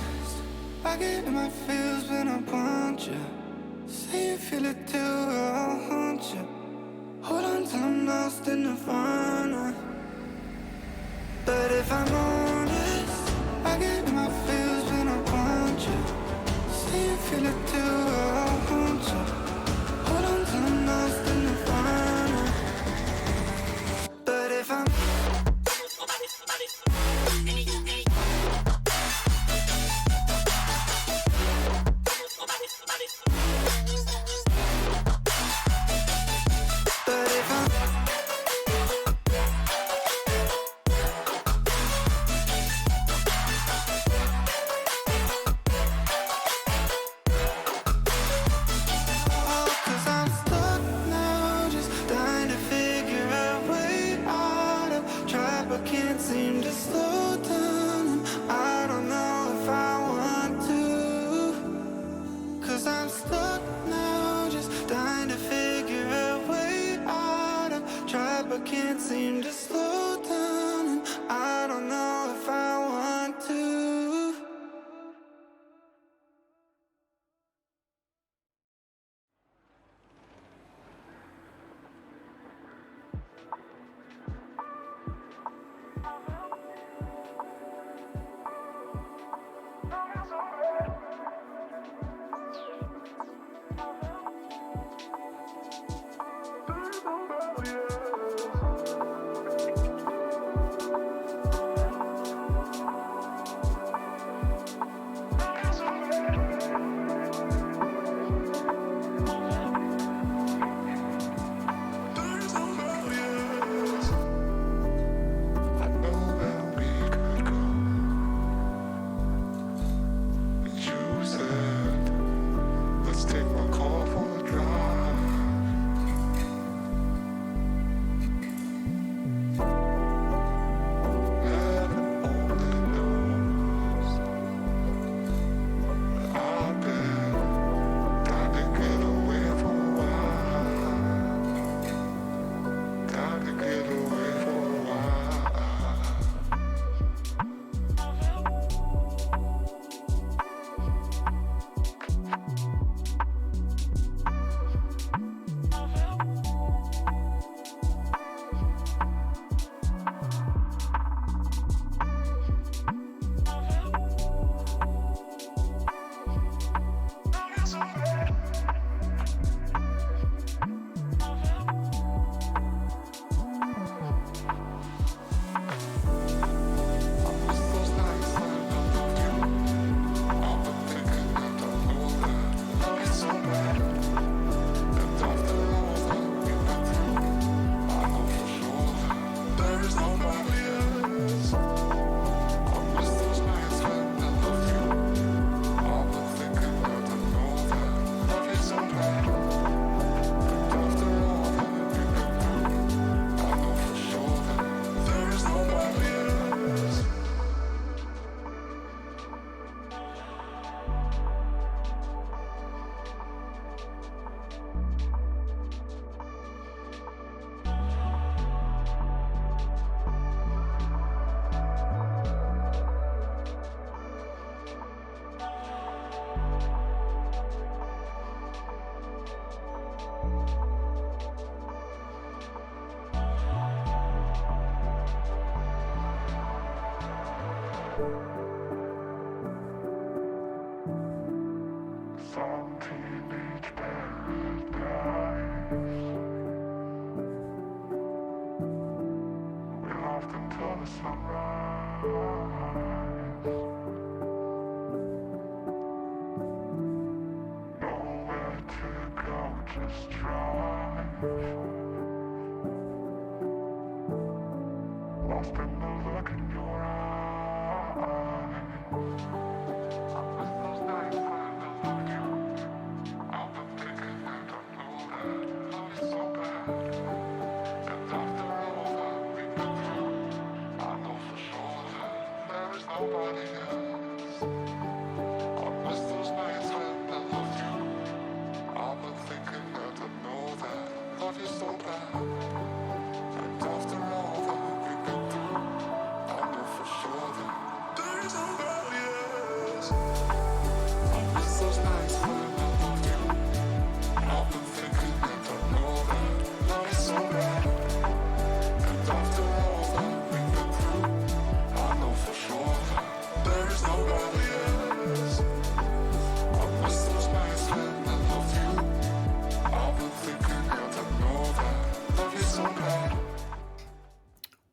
feel it too, I'll haunt you. Hold on till I'm lost in the fun. But if I'm honest, I get in my feels when I want you. Say you feel it too, I'll haunt you. Hold on till I'm lost in the fun. But if I'm seem to slow down, and I don't know if I want to. 'Cause I'm stuck now, just dying to figure a way out. I've tried but can't seem to slow down, and I don't know if I want to. Love you so bad, and after all that we've been through,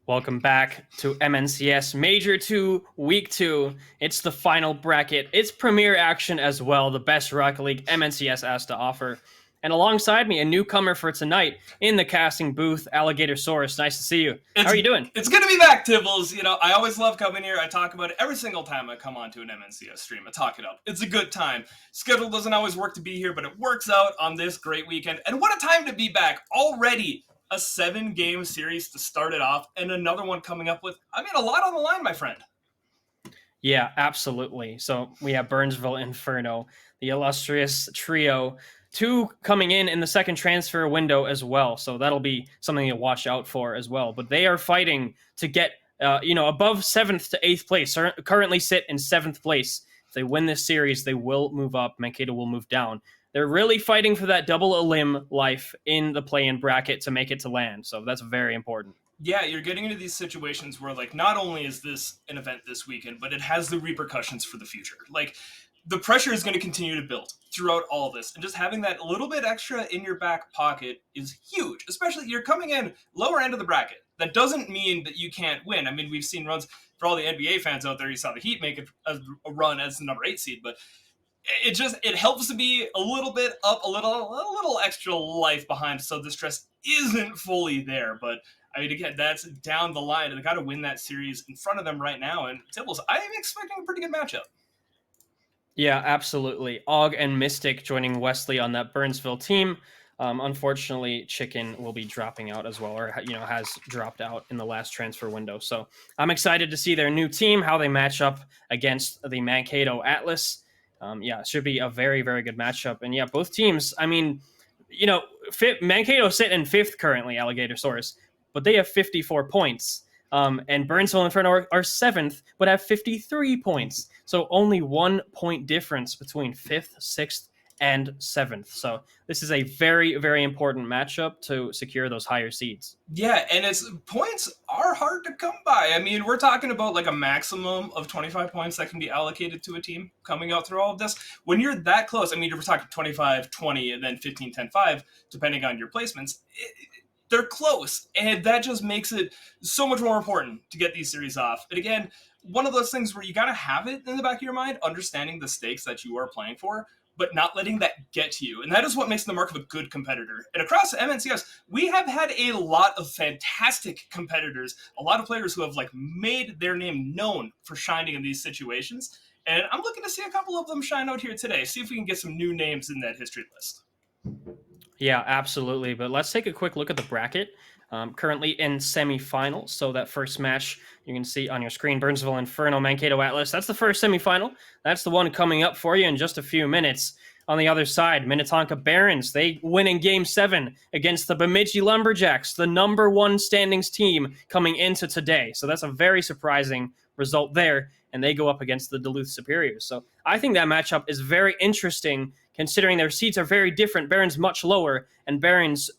Welcome back to MNCS Major 2, Week 2. It's the final bracket. It's premier action as well, the best Rocket League MNCS has to offer. And alongside me, a newcomer for tonight in the casting booth, Alligator Source. Nice to see you. How are you doing? It's good to be back, Tibbles. You know, I always love coming here. I talk about it every single time I come onto an MNCS stream. I talk it up. It's a good time. Schedule doesn't always work to be here, but it works out on this great weekend. And what a time to be back. Already a 7-game series to start it off, and another one coming up with, a lot on the line, my friend. Yeah, absolutely. So we have Burnsville Inferno, the illustrious trio, 2 coming in the second transfer window as well. So that'll be something to watch out for as well. But they are fighting to get, above 7th to 8th place. Currently sit in 7th place. If they win this series, they will move up. Mankato will move down. They're really fighting for that double elim life in the play-in bracket to make it to land. So that's very important. Yeah, you're getting into these situations where, not only is this an event this weekend, but it has the repercussions for the future. The pressure is going to continue to build throughout all this. And just having that little bit extra in your back pocket is huge, especially you're coming in lower end of the bracket. That doesn't mean that you can't win. We've seen runs for all the NBA fans out there. You saw the Heat make a run as the number 8 seed, but it helps to be a little bit up, a little extra life behind, so the stress isn't fully there. But again, that's down the line, and they got to win that series in front of them right now. And Tibbles, I am expecting a pretty good matchup. Yeah, absolutely. Og and Mystic joining Wesley on that Burnsville team. Unfortunately, Chicken will be dropping out as well, or has dropped out in the last transfer window. So I'm excited to see their new team, how they match up against the Mankato Atlas. It should be a very, very good matchup. And both teams, Mankato sit in 5th currently, Alligator Source, but they have 54 points. And Burnsville Inferno are 7th, but have 53 points. So only 1 point difference between 5th, 6th, and 7th. So this is a very, very important matchup to secure those higher seeds. Yeah, and its points are hard to come by. We're talking about a maximum of 25 points that can be allocated to a team coming out through all of this. When you're that close, we're talking 25, 20, and then 15, 10, 5, depending on your placements. They're close, and that just makes it so much more important to get these series off. And again, one of those things where you got to have it in the back of your mind, understanding the stakes that you are playing for, but not letting that get to you. And that is what makes the mark of a good competitor. And across MNCS, we have had a lot of fantastic competitors, a lot of players who have made their name known for shining in these situations. And I'm looking to see a couple of them shine out here today. See if we can get some new names in that history list. Yeah, absolutely. But let's take a quick look at the bracket. Currently in semifinals. So that first match you can see on your screen, Burnsville Inferno, Mankato Atlas. That's the first semifinal. That's the one coming up for you in just a few minutes. On the other side, Minnetonka Barons, they win in Game 7 against the Bemidji Lumberjacks, the number 1 standings team coming into today. So that's a very surprising result there, and they go up against the Duluth Superiors. So I think that matchup is very interesting, considering their seeds are very different. Barons much lower, and Barons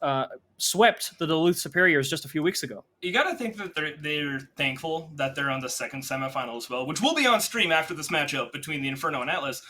swept the Duluth Superiors just a few weeks ago. You got to think that they're thankful that they're on the second semifinal as well, which will be on stream after this matchup between the Inferno and Atlas.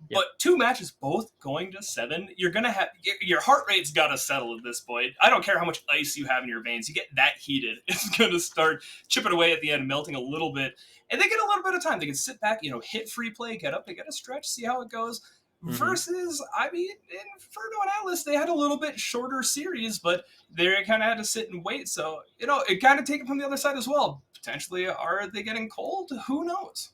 Yep. But 2 matches, both going to 7, you're going to have your heart rate's got to settle at this point. I don't care how much ice you have in your veins. You get that heated, it's going to start chipping away at the end, melting a little bit. And they get a little bit of time. They can sit back, hit free play, get up, they get a stretch, see how it goes. Mm-hmm. Versus, Inferno and Atlas, they had a little bit shorter series, but they kind of had to sit and wait. So, it kind of take it from the other side as well. Potentially, are they getting cold? Who knows?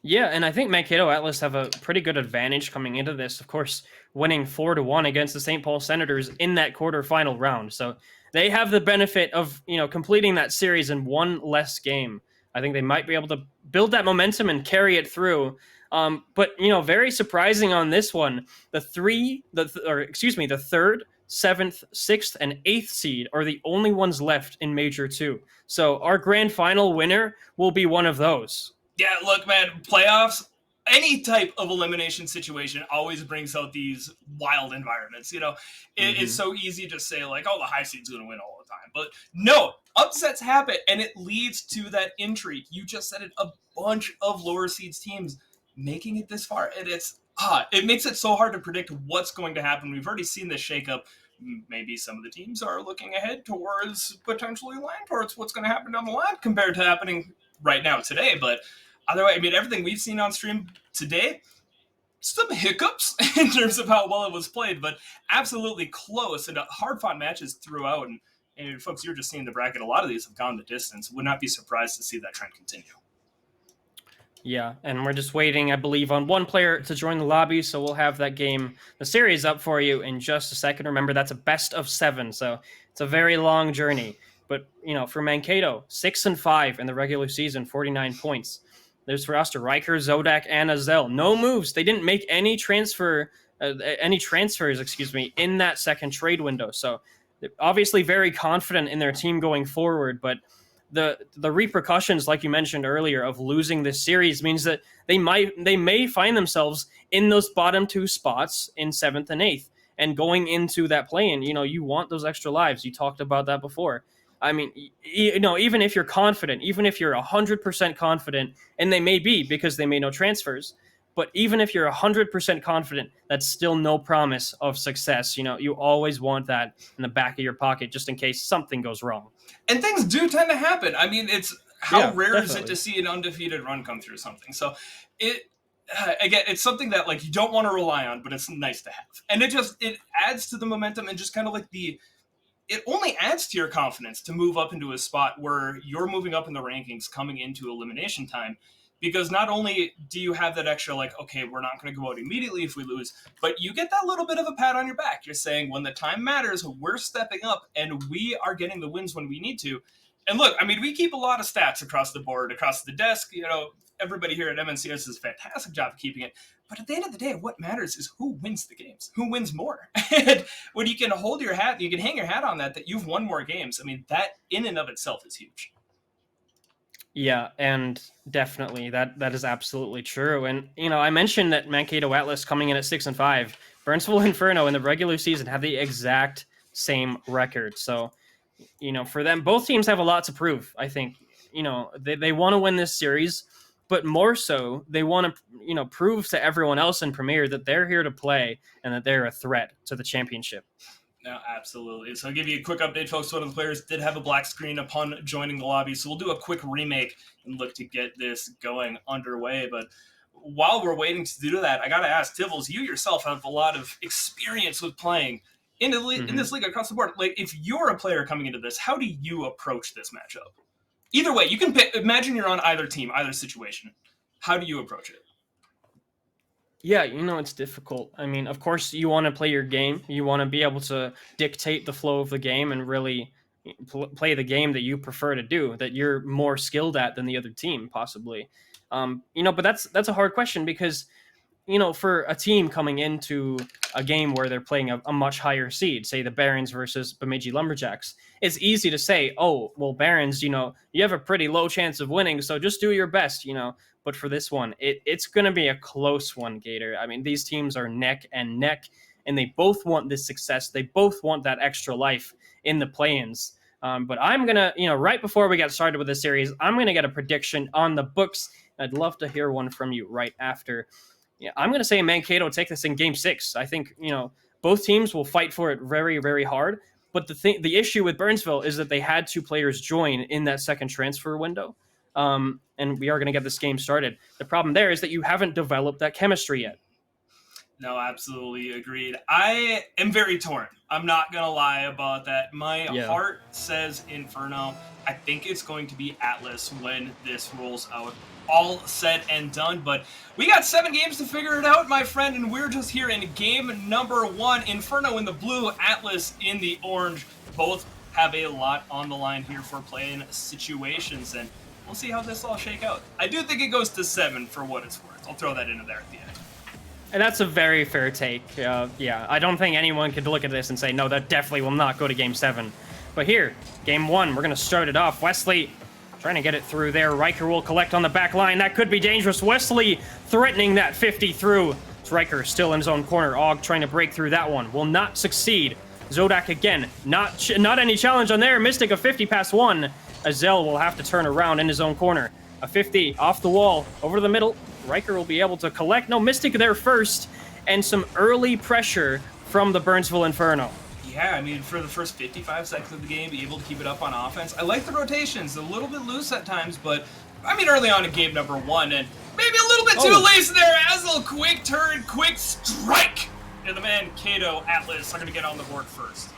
Yeah, and I think Mankato Atlas have a pretty good advantage coming into this. Of course, winning 4-1 against the St. Paul Senators in that quarterfinal round. So they have the benefit of, completing that series in 1 less game. I think they might be able to build that momentum and carry it through. But very surprising on this one, the 3rd, 7th, 6th, and 8th seed are the only ones left in Major 2. So our grand final winner will be one of those. Yeah, look, man, playoffs, any type of elimination situation always brings out these wild environments. It's so easy to say the high seed's going to win all the time. But no, upsets happen, and it leads to that intrigue. You just said it, a bunch of lower seeds teams making it this far, and it makes it so hard to predict what's going to happen. We've already seen this shakeup maybe some of the teams are looking ahead towards potentially lying towards what's going to happen down the line compared to happening right now today. But otherwise, I mean, everything we've seen on stream today, some hiccups in terms of how well it was played, but absolutely close and hard-fought matches throughout. And folks, you're just seeing the bracket. A lot of these have gone the distance. Would not be surprised to see that trend continue. Yeah, and we're just waiting, I believe, on one player to join the lobby, so we'll have that game, the series, up for you in just a second. Remember, that's a best of 7, so it's a very long journey. But, you know, for Mankato, 6-5 in the regular season, 49 points. There's for us to Riker, Zodak, and Azel. No moves. They didn't make any transfers, in that second trade window. So they're obviously very confident in their team going forward, but the repercussions, like you mentioned earlier, of losing this series means that they may find themselves in those bottom 2 spots in 7th and 8th, and going into that play-in, you know, you want those extra lives. You talked about that before. I mean, you know, even if you're confident, even if you're 100% confident, and they may be because they made no transfers, but even if you're 100% confident, that's still no promise of success. You know, you always want that in the back of your pocket just in case something goes wrong. And things do tend to happen. I mean, it's how rare definitely is it to see an undefeated run come through something? So again, it's something that like you don't want to rely on, but it's nice to have. And it adds to the momentum and just kind of like it only adds to your confidence to move up into a spot where you're moving up in the rankings coming into elimination time. Because not only do you have that extra, like, okay, we're not going to go out immediately if we lose, but you get that little bit of a pat on your back. You're saying when the time matters, we're stepping up and we are getting the wins when we need to. And look, I mean, we keep a lot of stats across the board, across the desk. You know, everybody here at MNCS does a fantastic job of keeping it. But at the end of the day, what matters is who wins the games, who wins more. And when you can hold your hat, you can hang your hat on that you've won more games. I mean, that in and of itself is huge. Yeah, and definitely that is absolutely true. And you know, I mentioned that Mankato Atlas coming in at 6-5, Burnsville Inferno in the regular season have the exact same record. So, you know, for them, both teams have a lot to prove. I think, you know, they want to win this series, but more so, they want to, you know, prove to everyone else in Premier that they're here to play and that they're a threat to the championship. No, absolutely. So I'll give you a quick update, folks. One of the players did have a black screen upon joining the lobby, so we'll do a quick remake and look to get this going underway. But while we're waiting to do that, I got to ask, Tivils, you yourself have a lot of experience with playing in this league across the board. Like, if you're a player coming into this, how do you approach this matchup? Either way, you can pick. Imagine you're on either team, either situation. How do you approach it? Yeah, you know, it's difficult. I mean, of course, you want to play your game. You want to be able to dictate the flow of the game and really play the game that you prefer to do, that you're more skilled at than the other team, possibly. You know, but that's a hard question because, you know, for a team coming into a game where they're playing a much higher seed, say the Barons versus Bemidji Lumberjacks, it's easy to say, oh, well, Barons, you know, you have a pretty low chance of winning, so just do your best, you know. But for this one, it's going to be a close one, Gator. I mean, these teams are neck and neck, and they both want this success. They both want that extra life in the play-ins. But I'm going to, you know, right before we get started with this series, I'm going to get a prediction on the books. I'd love to hear one from you right after. Yeah, I'm going to say Mankato take this in Game 6. I think, you know, both teams will fight for it very, very hard. But the issue with Burnsville is that they had 2 players join in that second transfer window. And we are going to get this game started. The problem there is that you haven't developed that chemistry yet. No, absolutely agreed. I am very torn. I'm not going to lie about that. My heart says Inferno. I think it's going to be Atlas when this rolls out. All said and done, but we got 7 games to figure it out, my friend, and we're just here in game number 1. Inferno in the blue, Atlas in the orange. Both have a lot on the line here for playing situations, and we'll see how this all shake out. I do think it goes to 7 for what it's worth. I'll throw that into there at the end. And that's a very fair take. Yeah, I don't think anyone could look at this and say, no, that definitely will not go to Game 7. But here, Game 1, we're going to start it off. Wesley trying to get it through there. Riker will collect on the back line. That could be dangerous. Wesley threatening that 50 through. Riker still in his own corner. Og trying to break through that one. Will not succeed. Zodak again. Not any challenge on there. Mystic a 50 past 1. Azel will have to turn around in his own corner. A 50 off the wall. Over to the middle. Riker will be able to collect. No, Mystic there first. And some early pressure from the Burnsville Inferno. Yeah, I mean, for the first 55 seconds of the game, be able to keep it up on offense. I like the rotations, a little bit loose at times, but I mean, early on in game number 1, and maybe a little bit too lazy there. Azel, quick turn, quick strike. And the Mankato Atlas are going to get on the board first.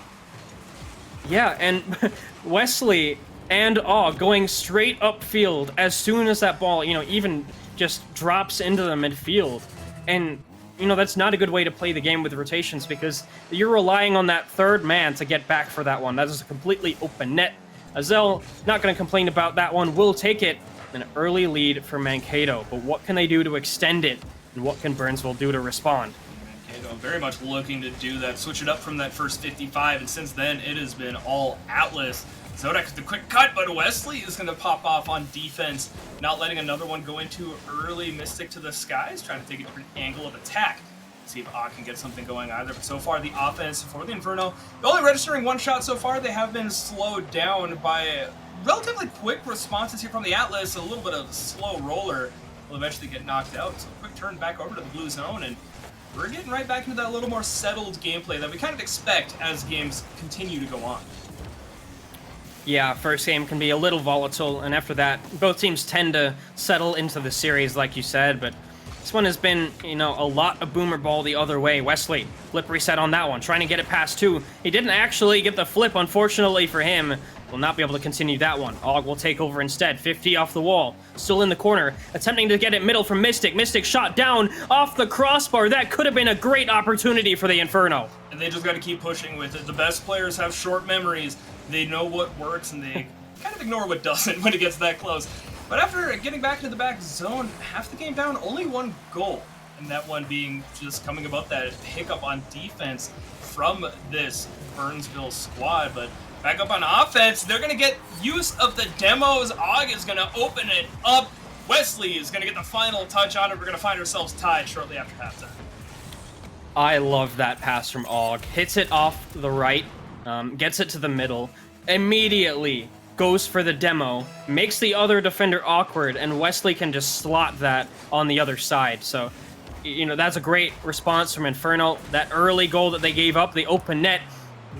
Yeah, and Wesley and going straight upfield as soon as that ball, even just drops into the midfield. And, that's not a good way to play the game with rotations because you're relying on that third man to get back for that one. That is a completely open net. Azel, not going to complain about that one, will take it. An early lead for Mankato, but what can they do to extend it? And what can Burnsville do to respond? Mankato very much looking to do that, switch it up from that first 55, and since then it has been all Atlas. Zodak with the quick cut, but Wesley is going to pop off on defense, not letting another one go into early. Mystic to the skies, trying to take a different angle of attack. See if Ott can get something going either, but so far the offense for the Inferno, only registering one shot so far. They have been slowed down by relatively quick responses here from the Atlas. A little bit of a slow roller will eventually get knocked out, so quick turn back over to the blue zone, and we're getting right back into that little more settled gameplay that we kind of expect as games continue to go on. Yeah, first game can be a little volatile, and after that, both teams tend to settle into the series, like you said, but this one has been, a lot of boomer ball the other way. Wesley, flip reset on that one, trying to get it past 2. He didn't actually get the flip, unfortunately for him. Will not be able to continue that one. Og will take over instead. 50 off the wall. Still in the corner. Attempting to get it middle from Mystic. Mystic shot down off the crossbar. That could have been a great opportunity for the Inferno. And they just got to keep pushing with it. The best players have short memories. They know what works, and they kind of ignore what doesn't when it gets that close. But after getting back into the back zone, half the game down, only 1 goal. And that one being just coming about that hiccup on defense from this Burnsville squad. But back up on offense, they're going to get use of the demos. Og is going to open it up. Wesley is going to get the final touch on it. We're going to find ourselves tied shortly after halftime. I love that pass from Og. Hits it off the right, gets it to the middle, immediately goes for the demo, makes the other defender awkward, and Wesley can just slot that on the other side. So, that's a great response from Inferno. That early goal that they gave up, the open net,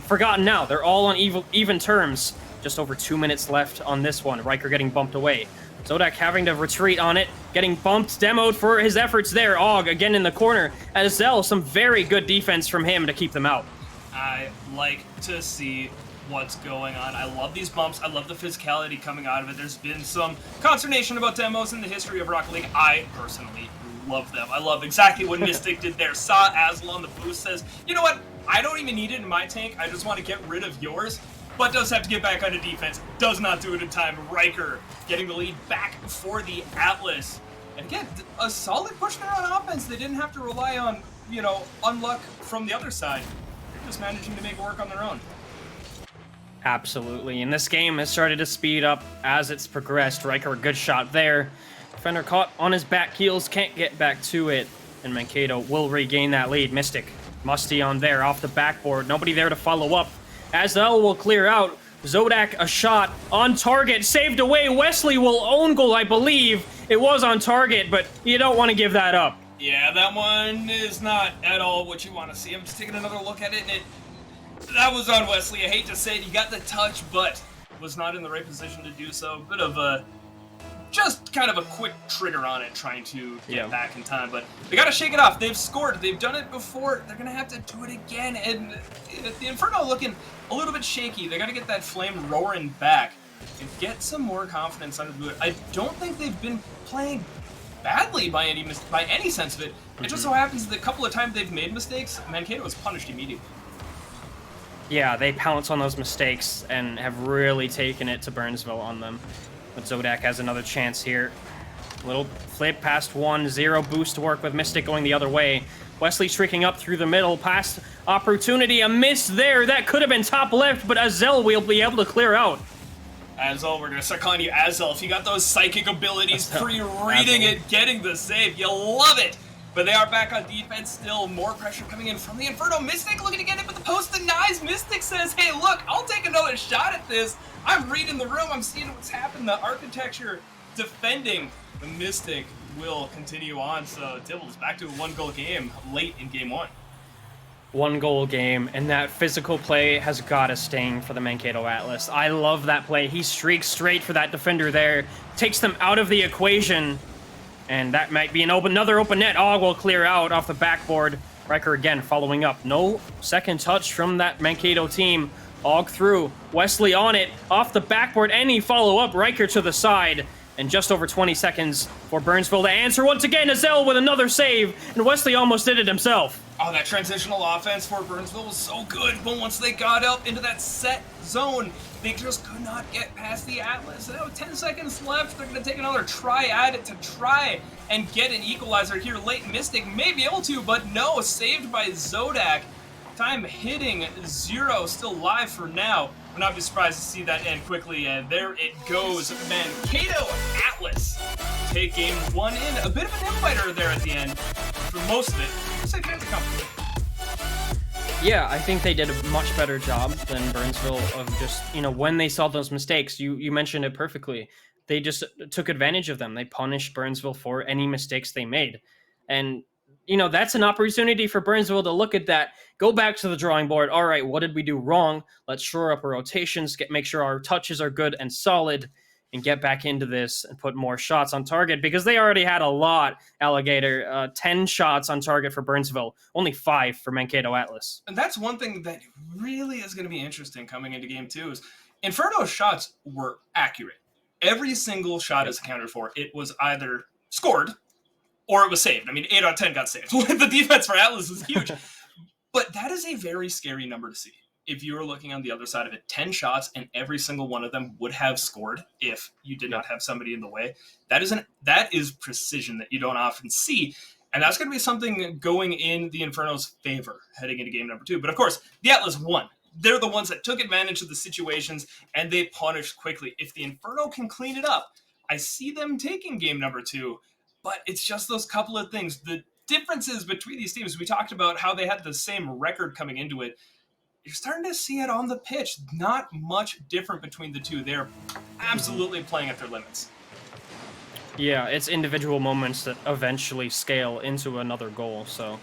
forgotten now. They're all on even terms. Just over 2 minutes left on this one. Riker getting bumped away. Zodak having to retreat on it, getting bumped, demoed for his efforts there. Og again in the corner. Azel, some very good defense from him to keep them out. I like to see what's going on. I love these bumps. I love the physicality coming out of it. There's been some consternation about demos in the history of Rocket League. I personally love them. I love exactly what Mystic did there. Saw Azel on the boost, says, you know what? I don't even need it in my tank. I just want to get rid of yours. But does have to get back onto defense. Does not do it in time. Riker getting the lead back for the Atlas. And again, a solid push there on offense. They didn't have to rely on, unluck from the other side. They're just managing to make it work on their own. Absolutely. And this game has started to speed up as it's progressed. Riker, a good shot there. Defender caught on his back heels, can't get back to it. And Mankato will regain that lead. Mystic, Musty on there, off the backboard. Nobody there to follow up. Azel will clear out. Zodak, a shot on target, saved away. Wesley will own goal, I believe. It was on target, but you don't want to give that up. Yeah, that one is not at all what you want to see. I'm just taking another look at it, and that was on Wesley. I hate to say it, he got the touch, but was not in the right position to do so. Bit of a, just kind of a quick trigger on it, trying to get back in time. But they got to shake it off. They've scored. They've done it before. They're going to have to do it again. And the Inferno looking a little bit shaky. They got to get that flame roaring back and get some more confidence under the boot. I don't think they've been playing badly by any sense of it. It just so happens that a couple of times they've made mistakes, Mankato was punished immediately. Yeah, they pounce on those mistakes and have really taken it to Burnsville on them. But Zodak has another chance here. Little flip past 1-0 boost to work with Mystic going the other way. Wesley streaking up through the middle, past opportunity, a miss there. That could have been top left, but Azel will be able to clear out. Azel, we're going to start calling you Azel. If you got those psychic abilities, pre-reading it, getting the save, you love it. But they are back on defense still. More pressure coming in from the Inferno. Mystic looking to get it, but the post denies. Mystic says, hey, look, I'll take another shot at this. I'm reading the room. I'm seeing what's happened. The architecture defending. The Mystic will continue on. So Devils back to a 1-goal game late in game 1. 1-goal game, and that physical play has got to sting for the Mankato Atlas. I love that play. He streaks straight for that defender there, takes them out of the equation, and that might be another open net. Og will clear out off the backboard. Riker again following up. No second touch from that Mankato team. Og through. Wesley on it, off the backboard. Any follow-up. Riker to the side. And just over 20 seconds for Burnsville to answer. Once again, Azel with another save. And Wesley almost did it himself. Oh, that transitional offense for Burnsville was so good, but once they got out into that set zone, they just could not get past the Atlas. And now with 10 seconds left, they're going to take another try at it to try and get an equalizer here late. Mystic may be able to, but no, saved by Zodak. Time hitting 0, still live for now. Would not be surprised to see that end quickly, and there it goes. Mankato Atlas take game 1 in. A bit of an nail-biter there at the end. For most of it, looks like fans are comfortable. Yeah, I think they did a much better job than Burnsville of just, when they saw those mistakes, you mentioned it perfectly. They just took advantage of them. They punished Burnsville for any mistakes they made. And, that's an opportunity for Burnsville to look at that, go back to the drawing board. All right, what did we do wrong? Let's shore up our rotations, make sure our touches are good and solid, and get back into this and put more shots on target, because they already had a lot, Alligator. 10 shots on target for Burnsville, only 5 for Mankato Atlas. And that's one thing that really is going to be interesting coming into game 2 is Inferno's shots were accurate. Every single shot is accounted for. It was either scored or it was saved. I mean, 8 out of 10 got saved. The defense for Atlas is huge. But that is a very scary number to see. If you were looking on the other side of it, 10 shots and every single one of them would have scored if you did not have somebody in the way. That is precision that you don't often see. And that's going to be something going in the Inferno's favor heading into game number 2. But of course, the Atlas won. They're the ones that took advantage of the situations and they punished quickly. If the Inferno can clean it up, I see them taking game number 2. But it's just those couple of things. The differences between these teams, we talked about how they had the same record coming into it. You're starting to see it on the pitch. Not much different between the two. They're absolutely playing at their limits. Yeah, it's individual moments that eventually scale into another goal. So,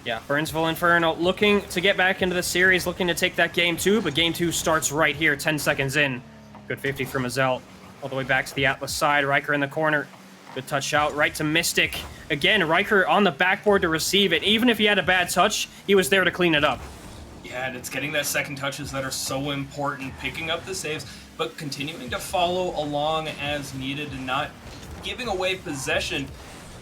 yeah, Burnsville Inferno looking to get back into the series, looking to take that game 2, but game 2 starts right here, 10 seconds in. Good 50 from Azel. All the way back to the Atlas side. Riker in the corner. Good touch out right to Mystic. Again, Riker on the backboard to receive it. Even if he had a bad touch, he was there to clean it up. Yeah, and it's getting that second touches that are so important, picking up the saves, but continuing to follow along as needed and not giving away possession.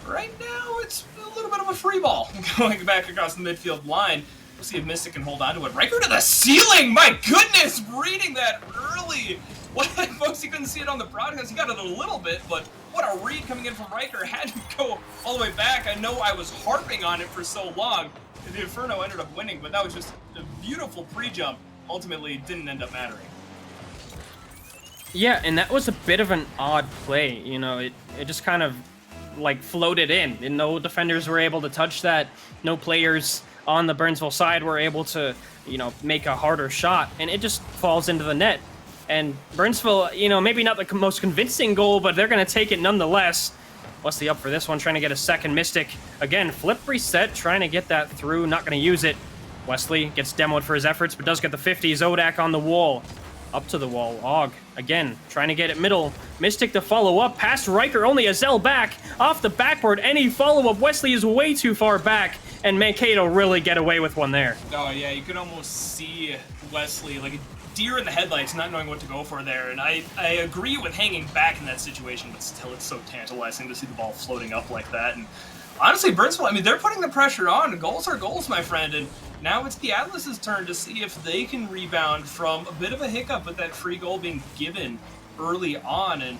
Right now, it's a little bit of a free ball going back across the midfield line. We'll see if Mystic can hold on to it. Riker to the ceiling! My goodness! Reading that early! What, folks, you couldn't see it on the broadcast. He got it a little bit, but what a read coming in from Riker. Had to go all the way back. I know I was harping on it for so long. The Inferno ended up winning, but that was just a beautiful pre-jump. Ultimately, didn't end up mattering. Yeah, and that was a bit of an odd play. It just kind of, floated in. And no defenders were able to touch that. No players on the Burnsville side were able to, make a harder shot. And it just falls into the net. And Burnsville, maybe not the most convincing goal, but they're going to take it nonetheless. Wesley up for this one, trying to get a second. Mystic. Again, flip reset, trying to get that through, not going to use it. Wesley gets demoed for his efforts, but does get the 50. Zodak on the wall. Up to the wall. Og, again, trying to get it middle. Mystic to follow up, past Riker, only Azel back. Off the backboard, any follow-up. Wesley is way too far back, and Mankato really get away with one there. Oh, yeah, you could almost see Wesley, like a deer in the headlights, not knowing what to go for there. And I agree with hanging back in that situation, but still it's so tantalizing to see the ball floating up like that. And honestly, Burnsville, they're putting the pressure on. Goals are goals, my friend. And now it's the Atlas's turn to see if they can rebound from a bit of a hiccup with that free goal being given early on. And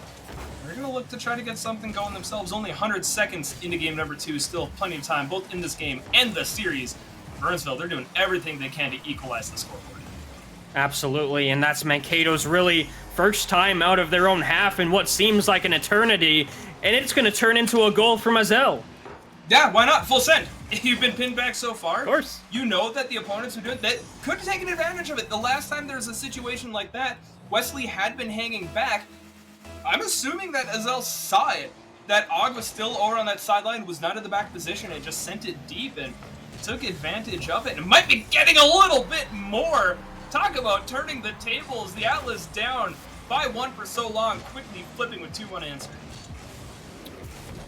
they're going to look to try to get something going themselves. Only 100 seconds into game number 2. Still plenty of time, both in this game and the series. Burnsville, they're doing everything they can to equalize the scoreboard. Absolutely, and that's Mankato's really first time out of their own half in what seems like an eternity, and it's going to turn into a goal from Azel. Yeah, why not? Full send. If you've been pinned back so far, of course, you know that the opponents are doing that. Could have taken advantage of it. The last time there was a situation like that, Wesley had been hanging back. I'm assuming that Azel saw it, that Og was still over on that sideline, was not in the back position, and just sent it deep, and took advantage of it and might be getting a little bit more. Talk about turning the tables. The Atlas down by 1 for so long, quickly flipping with 2-1 answer.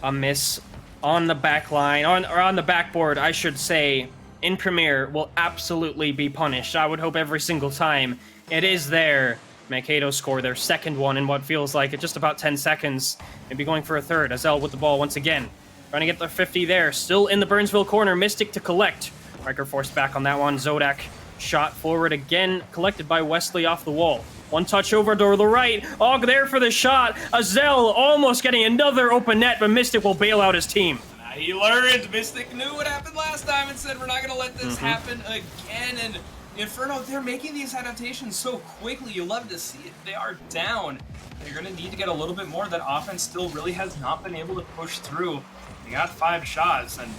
A miss on the back line, on the backboard, I should say, in Premier will absolutely be punished. I would hope every single time it is there. Mankato score their second one in what feels like it just about 10 seconds. Maybe going for a third. Azel with the ball once again. Trying to get their 50 there. Still in the Burnsville corner. Mystic to collect. Riker forced back on that one. Zodak shot forward again. Collected by Wesley off the wall. One touch over to the right. Og there for the shot. Azel almost getting another open net, but Mystic will bail out his team. He learned. Mystic knew what happened last time and said, we're not going to let this happen again. And Inferno, they're making these adaptations so quickly. You love to see it. They are down. They're going to need to get a little bit more. That offense still really has not been able to push through. They got 5 shots, and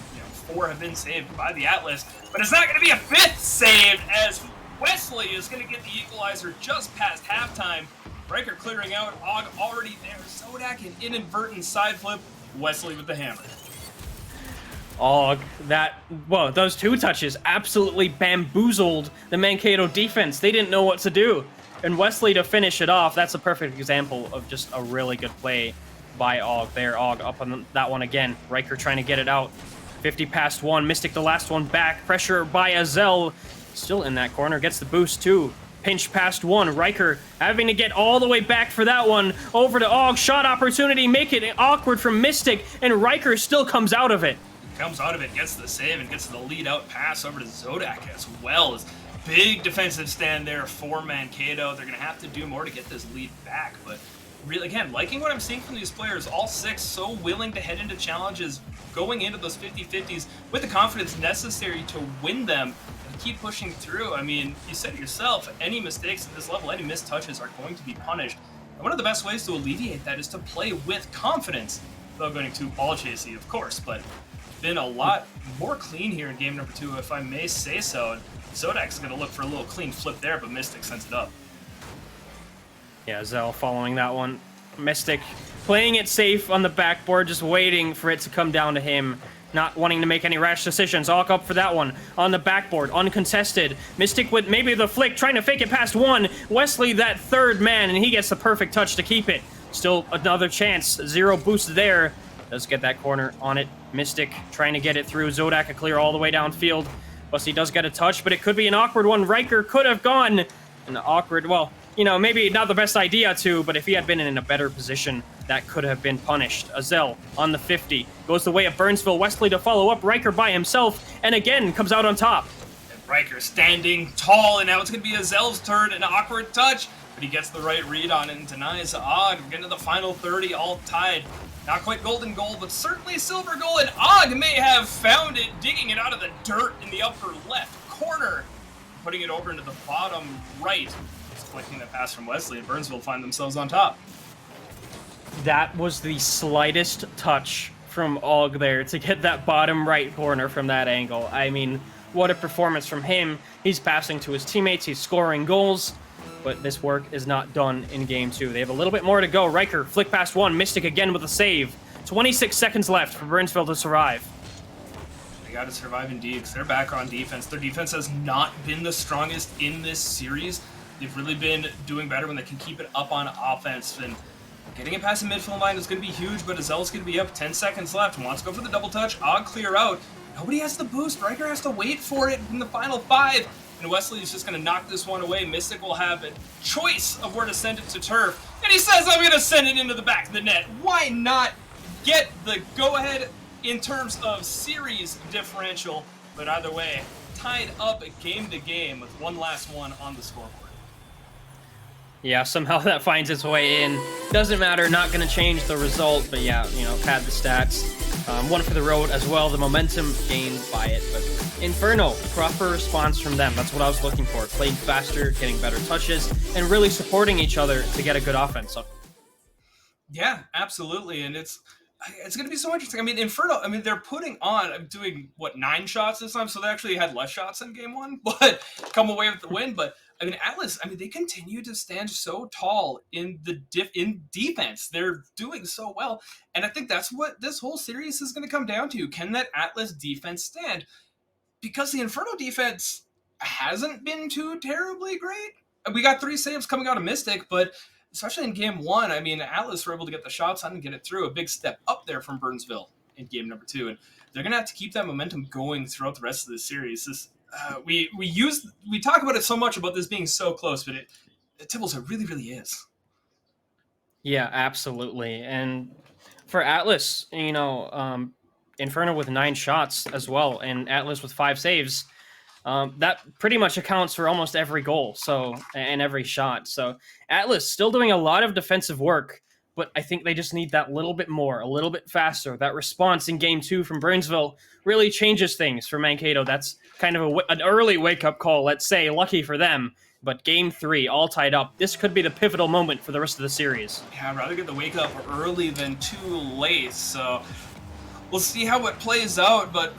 4 have been saved by the Atlas. But it's not going to be a 5th saved, as Wesley is going to get the equalizer just past halftime. Riker clearing out. Og already there. Zodak an inadvertent side flip. Wesley with the hammer. Og, those 2 touches absolutely bamboozled the Mankato defense. They didn't know what to do. And Wesley to finish it off, that's a perfect example of just a really good play by Og there. Og up on that one again. Riker trying to get it out. 50 past 1. Mystic the last one back. Pressure by Azel. Still in that corner. Gets the boost too. Pinch past 1. Riker having to get all the way back for that one. Over to Og. Shot opportunity. Make it awkward from Mystic. And Riker still comes out of it. Comes out of it, gets the save, and gets the lead out pass over to Zodak as well. As big defensive stand there for Mankato. They're going to have to do more to get this lead back. But really, again, liking what I'm seeing from these players, all 6 so willing to head into challenges, going into those 50-50s with the confidence necessary to win them and keep pushing through. I mean, you said it yourself, any mistakes at this level, any missed touches are going to be punished. And one of the best ways to alleviate that is to play with confidence, without going too ball chasey, of course, but been a lot more clean here in game number 2, if I may say so. And Zodak's going to look for a little clean flip there, but Mystic sends it up. Yeah, Zell following that one. Mystic playing it safe on the backboard, just waiting for it to come down to him. Not wanting to make any rash decisions. All up for that one. On the backboard, uncontested. Mystic with maybe the flick, trying to fake it past 1. Wesley, that third man, and he gets the perfect touch to keep it. Still another chance. 0 boost there. Does get that corner on it. Mystic trying to get it through. Zodak a clear all the way downfield. Wesley does get a touch, but it could be an awkward one. Riker could have gone an awkward, well, maybe not the best idea to, but if he had been in a better position, that could have been punished. Azel on the 50. Goes the way of Burnsville. Wesley to follow up. Riker by himself, and again comes out on top. And Riker standing tall, and now it's going to be Azel's turn. An awkward touch, but he gets the right read on it and denies Og. Getting to the final 30, all tied. Not quite golden goal, but certainly silver goal, and Og may have found it, digging it out of the dirt in the upper left corner, putting it over into the bottom right. Just flicking the pass from Wesley, and Burnsville find themselves on top. That was the slightest touch from Og there to get that bottom right corner from that angle. I mean, what a performance from him. He's passing to his teammates, he's scoring goals. But this work is not done in game 2. They have a little bit more to go. Riker, flick past 1. Mystic again with a save. 26 seconds left for Burnsville to survive. They got to survive indeed, because they're back on defense. Their defense has not been the strongest in this series. They've really been doing better when they can keep it up on offense. And getting it past the midfield line is going to be huge, but Azel's going to be up. 10 seconds left. Wants to go for the double touch. Og clear out. Nobody has the boost. Riker has to wait for it in the final 5. And Wesley is just going to knock this one away. Mystic will have a choice of where to send it to turf. And he says, I'm going to send it into the back of the net. Why not get the go-ahead in terms of series differential? But either way, tied up game to game with one last one on the scoreboard. Yeah, somehow that finds its way in. Doesn't matter, not going to change the result. But yeah, pad the stats. One for the road as well. The momentum gained by it. But Inferno, proper response from them. That's what I was looking for. Playing faster, getting better touches, and really supporting each other to get a good offense. Yeah, absolutely. And it's going to be so interesting. I mean, Inferno, they're putting on, doing, 9 shots this time? So they actually had less shots in game 1, but come away with the win. But, Atlas, they continue to stand so tall in in defense. They're doing so well. And I think that's what this whole series is going to come down to. Can that Atlas defense stand? because the Inferno defense hasn't been too terribly great. We got 3 saves coming out of Mystic, but especially in game 1, I mean, Atlas were able to get the shots on and get it through. A big step up there from Burnsville in game number 2, and they're going to have to keep that momentum going throughout the rest of the series. We talk about it so much about this being so close, but Tibbles, it really, really is. Yeah, absolutely. And for Atlas, Inferno with 9 shots as well, and Atlas with 5 saves. That pretty much accounts for almost every goal, and every shot. So Atlas still doing a lot of defensive work, but I think they just need that little bit more, a little bit faster. That response in game 2 from Burnsville really changes things for Mankato. That's kind of an early wake-up call, let's say, lucky for them. But game 3, all tied up. This could be the pivotal moment for the rest of the series. Yeah, I'd rather get the wake-up early than too late, so we'll see how it plays out, but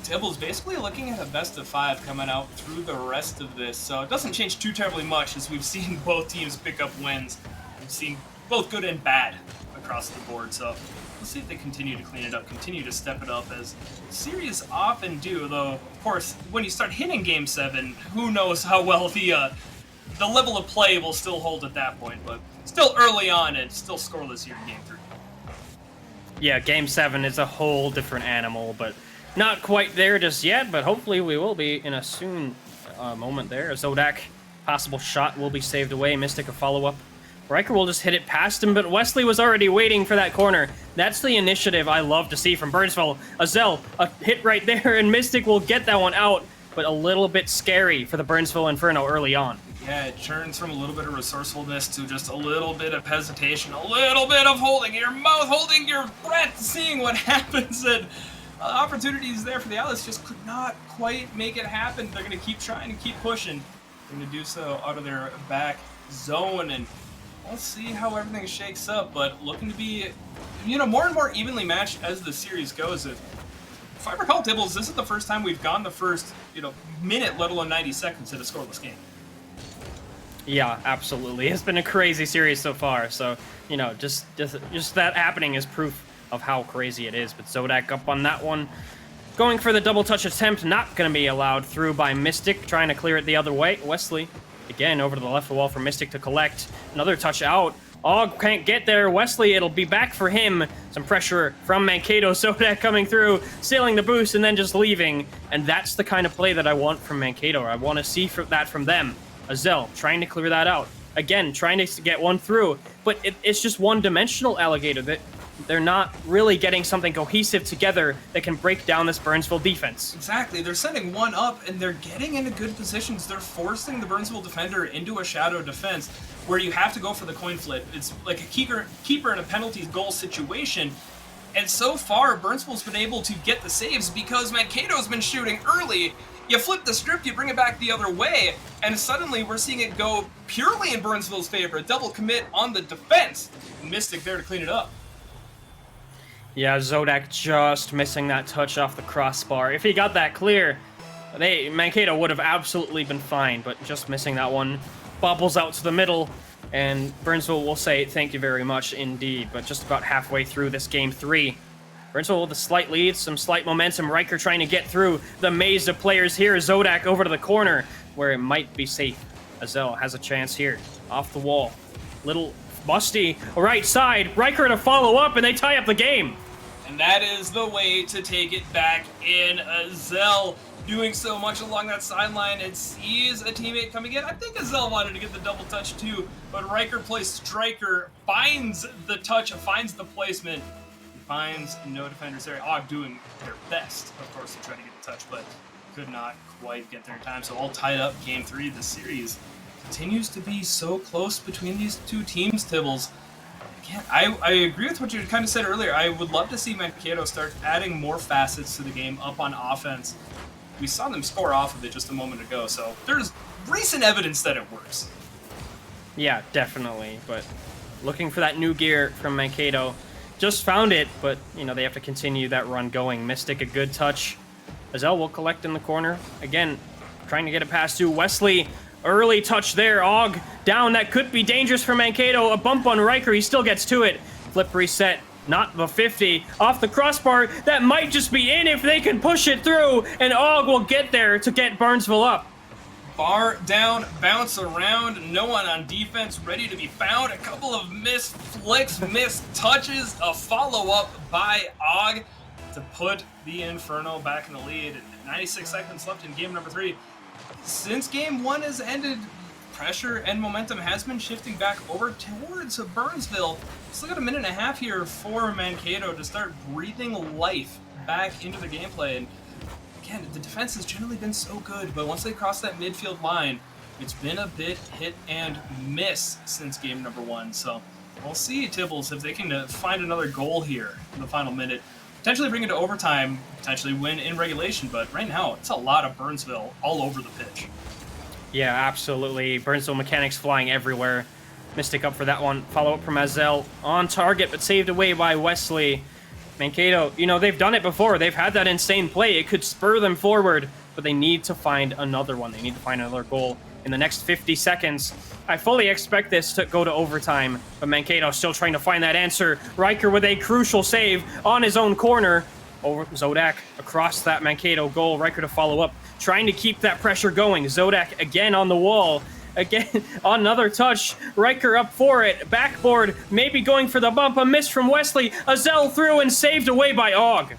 Tibble's basically looking at a best of 5 coming out through the rest of this, so it doesn't change too terribly much as we've seen both teams pick up wins. We've seen both good and bad across the board, so we'll see if they continue to clean it up, continue to step it up, as series often do, though, of course, when you start hitting Game 7, who knows how well the level of play will still hold at that point, but still early on and still scoreless here in Game 3. Yeah, Game 7 is a whole different animal, but not quite there just yet, but hopefully we will be in a soon moment there. Zodak, possible shot will be saved away. Mystic a follow-up. Riker will just hit it past him, but Wesley was already waiting for that corner. That's the initiative I love to see from Burnsville. Azel, a hit right there, and Mystic will get that one out, but a little bit scary for the Burnsville Inferno early on. Yeah, it turns from a little bit of resourcefulness to just a little bit of hesitation, a little bit of holding your mouth, holding your breath, seeing what happens, and opportunities there for the Atlas just could not quite make it happen. They're going to keep trying to keep pushing. They're going to do so out of their back zone, and we'll see how everything shakes up, but looking to be, more and more evenly matched as the series goes. If I recall, Tibbles, this is the first time we've gone the first, minute, let alone 90 seconds in a scoreless game. Yeah, absolutely. It's been a crazy series so far, so, just that happening is proof of how crazy it is. But Zodak up on that one. Going for the double touch attempt, not going to be allowed through by Mystic, trying to clear it the other way. Wesley, again, over to the left wall for Mystic to collect. Another touch out. Og can't get there. Wesley, it'll be back for him. Some pressure from Mankato. Zodak coming through, stealing the boost, and then just leaving. And that's the kind of play that I want from Mankato. I want to see that from them. Azel trying to clear that out. Again, trying to get one through. But it's just one-dimensional Alligator. They're not really getting something cohesive together that can break down this Burnsville defense. Exactly. They're sending one up, and they're getting into good positions. They're forcing the Burnsville defender into a shadow defense where you have to go for the coin flip. It's like a keeper in a penalty goal situation. And so far, Burnsville's been able to get the saves because Mankato's been shooting early. You flip the script, you bring it back the other way, and suddenly we're seeing it go purely in Burnsville's favor. A double commit on the defense. Mystic there to clean it up. Yeah, Zodak just missing that touch off the crossbar. If he got that clear, Mankato would have absolutely been fine, but just missing that one. Bobbles out to the middle, and Burnsville will say thank you very much indeed, but just about halfway through this game 3. Burnsville with a slight lead, some slight momentum. Riker trying to get through the maze of players here. Zodak over to the corner, where it might be safe. Azel has a chance here, off the wall. Little busty, right side. Riker to follow up, and they tie up the game. And that is the way to take it back in. Azel doing so much along that sideline and sees a teammate coming in. I think Azel wanted to get the double touch too, but Riker plays striker, finds the touch, finds the placement, finds no defenders there. Og doing their best, of course, to try to get the touch, but could not quite get there in time. So all tied up, game 3 of the series continues to be so close between these two teams, Tibbles. Again, I agree with what you kind of said earlier. I would love to see Mankato start adding more facets to the game up on offense. We saw them score off of it just a moment ago, so there's recent evidence that it works. Yeah, definitely, but looking for that new gear from Mankato. Just found it, but, they have to continue that run going. Mystic, a good touch. Azel will collect in the corner. Again, trying to get it past to Wesley. Early touch there. Og down. That could be dangerous for Mankato. A bump on Riker. He still gets to it. Flip reset. not the 50, off the crossbar. That might just be in if they can push it through, and Og will get there to get Burnsville up. Bar down, bounce around, no one on defense, ready to be found. A couple of missed flicks, missed touches, a follow-up by Og to put the Inferno back in the lead. 96 seconds left in game number 3. Since game 1 has ended, pressure and momentum has been shifting back over towards Burnsville. Still got a minute and a half here for Mankato to start breathing life back into the gameplay. And again, the defense has generally been so good, but once they cross that midfield line, it's been a bit hit and miss since game number 1. So we'll see, Tibbles, if they can find another goal here in the final minute. Potentially bring it to overtime, potentially win in regulation, but right now it's a lot of Burnsville all over the pitch. Yeah, absolutely. Burnsville mechanics flying everywhere. Mystic up for that one. Follow-up from Azel. On target, but saved away by Wesley. Mankato, you know, they've done it before. They've had that insane play. It could spur them forward, but they need to find another one. They need to find another goal in the next 50 seconds. I fully expect this to go to overtime, but Mankato still trying to find that answer. Riker with a crucial save on his own corner. Over Zodak across that Mankato goal. Riker to follow up, trying to keep that pressure going. Zodak again on the wall. Again, another touch. Riker up for it. Backboard, maybe going for the bump. A miss from Wesley. Azel through and saved away by Og.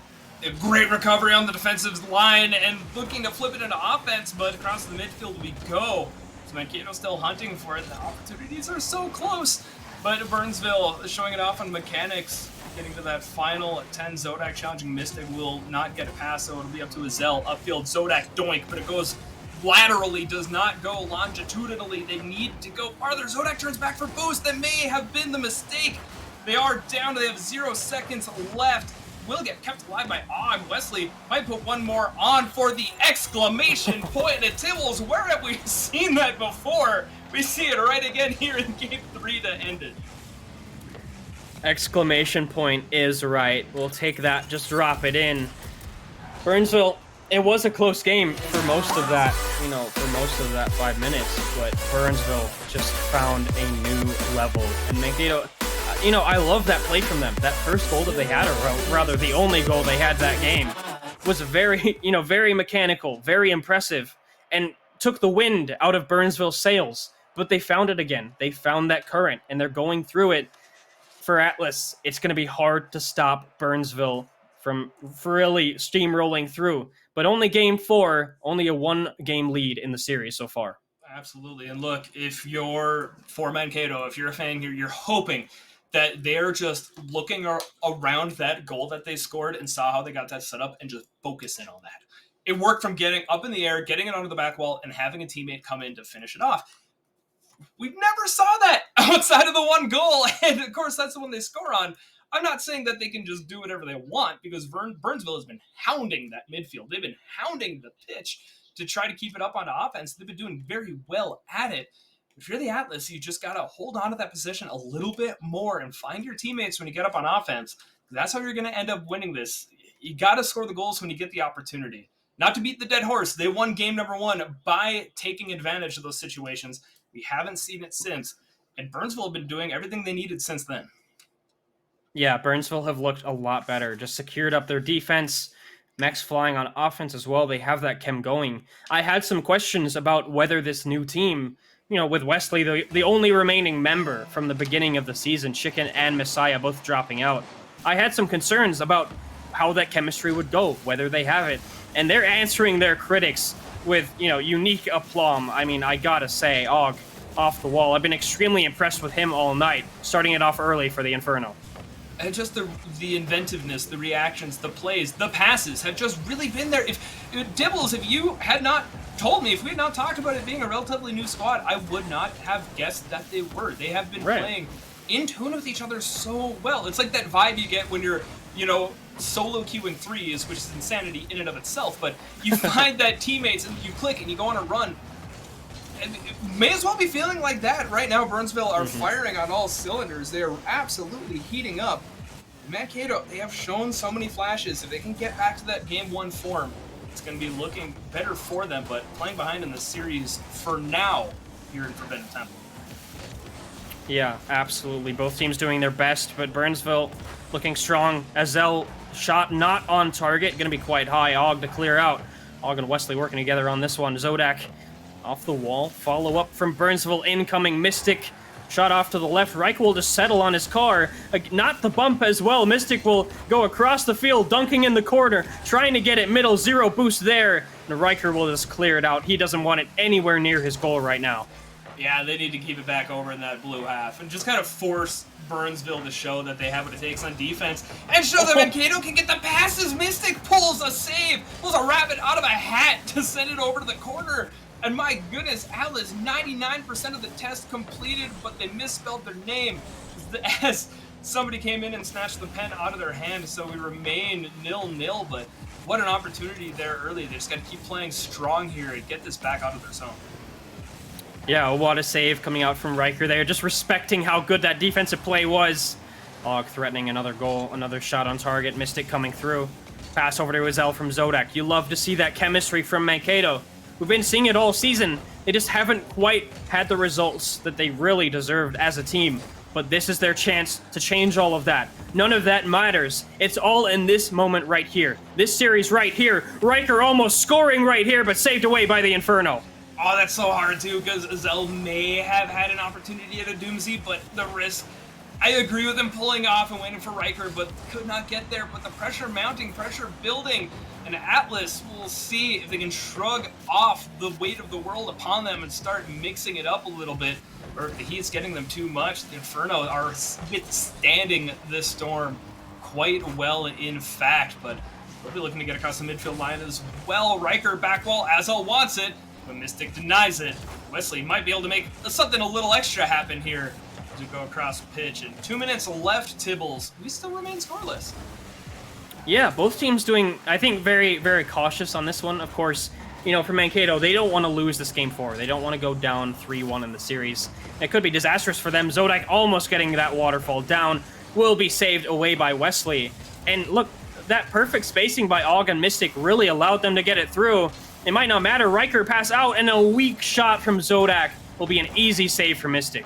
A great recovery on the defensive line and looking to flip it into offense, but across the midfield we go. So Mankato still hunting for it. The opportunities are so close, but Burnsville showing it off on mechanics. Getting to that final 10, Zodak challenging Mystic will not get a pass, so it'll be up to Azel. Upfield, Zodak doink, but it goes laterally, does not go longitudinally. They need to go farther. Zodak turns back for boost. That may have been the mistake. They are down. They have 0 seconds left. Will get kept alive by Og. Wesley might put one more on for the exclamation point. And Tibbles, where have we seen that before? We see it right again here in game 3 to end it. Exclamation point is right. We'll take that, just drop it in. Burnsville, it was a close game for most of that, you know, for most of that 5 minutes, but Burnsville just found a new level. And Mankato, you know, I love that play from them. That first goal that they had, or rather the only goal they had that game, was very, you know, very mechanical, very impressive, and took the wind out of Burnsville's sails. But they found it again. They found that current, and they're going through it. For Atlas, it's going to be hard to stop Burnsville from really steamrolling through. But only game 4, only a 1-game lead in the series so far. Absolutely. And look, if you're for Mankato, if you're a fan here, you're hoping that they're just looking around that goal that they scored and saw how they got that set up and just focus in on that. It worked from getting up in the air, getting it onto the back wall, and having a teammate come in to finish it off. We never saw that outside of the one goal, and of course that's the one they score on. I'm not saying that they can just do whatever they want, because Burnsville has been hounding that midfield. They've been hounding the pitch to try to keep it up on offense. They've been doing very well at it. If you're the Atlas, you just got to hold on to that position a little bit more and find your teammates when you get up on offense. That's how you're going to end up winning this. You got to score the goals when you get the opportunity. Not to beat the dead horse. They won game number 1 by taking advantage of those situations. We haven't seen it since, and Burnsville have been doing everything they needed since then. Yeah, Burnsville have looked a lot better. Just secured up their defense. Mechs flying on offense as well. They have that chem going. I had some questions about whether this new team, you know, with Wesley, the only remaining member from the beginning of the season, Chicken and Messiah both dropping out. I had some concerns about how that chemistry would go, whether they have it. And they're answering their critics with, you know, unique aplomb. I mean, I gotta say, Og, off the wall. I've been extremely impressed with him all night, starting it off early for the Inferno. And just the inventiveness, the reactions, the plays, the passes have just really been there. If Dibbles, if you had not told me, if we had not talked about it being a relatively new squad, I would not have guessed that they were. They have been playing in tune with each other so well. It's like that vibe you get when you're, you know, solo queuing threes, which is insanity in and of itself, but you find that teammates and you click and you go on a run. And it may as well be feeling like that right now. Burnsville are firing on all cylinders. They're absolutely heating up. Mankato, they have shown so many flashes. If they can get back to that game 1 form, it's going to be looking better for them, but playing behind in the series for now here in Forbidden Temple. Yeah, absolutely. Both teams doing their best, but Burnsville looking strong. Azel shot not on target, going to be quite high. Og to clear out. Og and Wesley working together on this one. Zodak off the wall. Follow up from Burnsville. Incoming Mystic. Shot off to the left. Riker will just settle on his car. Not the bump as well. Mystic will go across the field, dunking in the corner, trying to get it middle. 0 boost there. And Riker will just clear it out. He doesn't want it anywhere near his goal right now. Yeah, they need to keep it back over in that blue half and just kind of force Burnsville to show that they have what it takes on defense and show that Mankato can get the passes. Mystic pulls a save, pulls a rabbit out of a hat to send it over to the corner. And my goodness, Atlas, 99% of the test completed, but they misspelled their name as somebody came in and snatched the pen out of their hand, so we remain 0-0, but what an opportunity there early. They just got to keep playing strong here and get this back out of their zone. Yeah, what a save coming out from Riker there, just respecting how good that defensive play was. Og threatening another goal, another shot on target, Mystic coming through. Pass over to Azel from Zodak. You love to see that chemistry from Mankato. We've been seeing it all season. They just haven't quite had the results that they really deserved as a team. But this is their chance to change all of that. None of that matters. It's all in this moment right here. This series right here. Riker almost scoring right here, but saved away by the Inferno. Oh, that's so hard too, because Azel may have had an opportunity at a Doomsday, but the risk, I agree with him pulling off and waiting for Riker, but could not get there. But the pressure mounting, pressure building, and Atlas will see if they can shrug off the weight of the world upon them and start mixing it up a little bit, or if the heat's getting them too much. The Inferno are withstanding this storm quite well, in fact, but we'll be looking to get across the midfield line as well. Riker back wall, Azel wants it, but Mystic denies it. Wesley might be able to make something a little extra happen here to go across the pitch. And 2 minutes left, Tibbles. We still remain scoreless. Yeah, both teams doing, I think, very, very cautious on this one. Of course, you know, for Mankato, they don't want to lose this game 4. They don't want to go down 3-1 in the series. It could be disastrous for them. Zodak almost getting that waterfall down will be saved away by Wesley. And look, that perfect spacing by Og and Mystic really allowed them to get it through. It might not matter. Riker pass out, and a weak shot from Zodak will be an easy save for Mystic.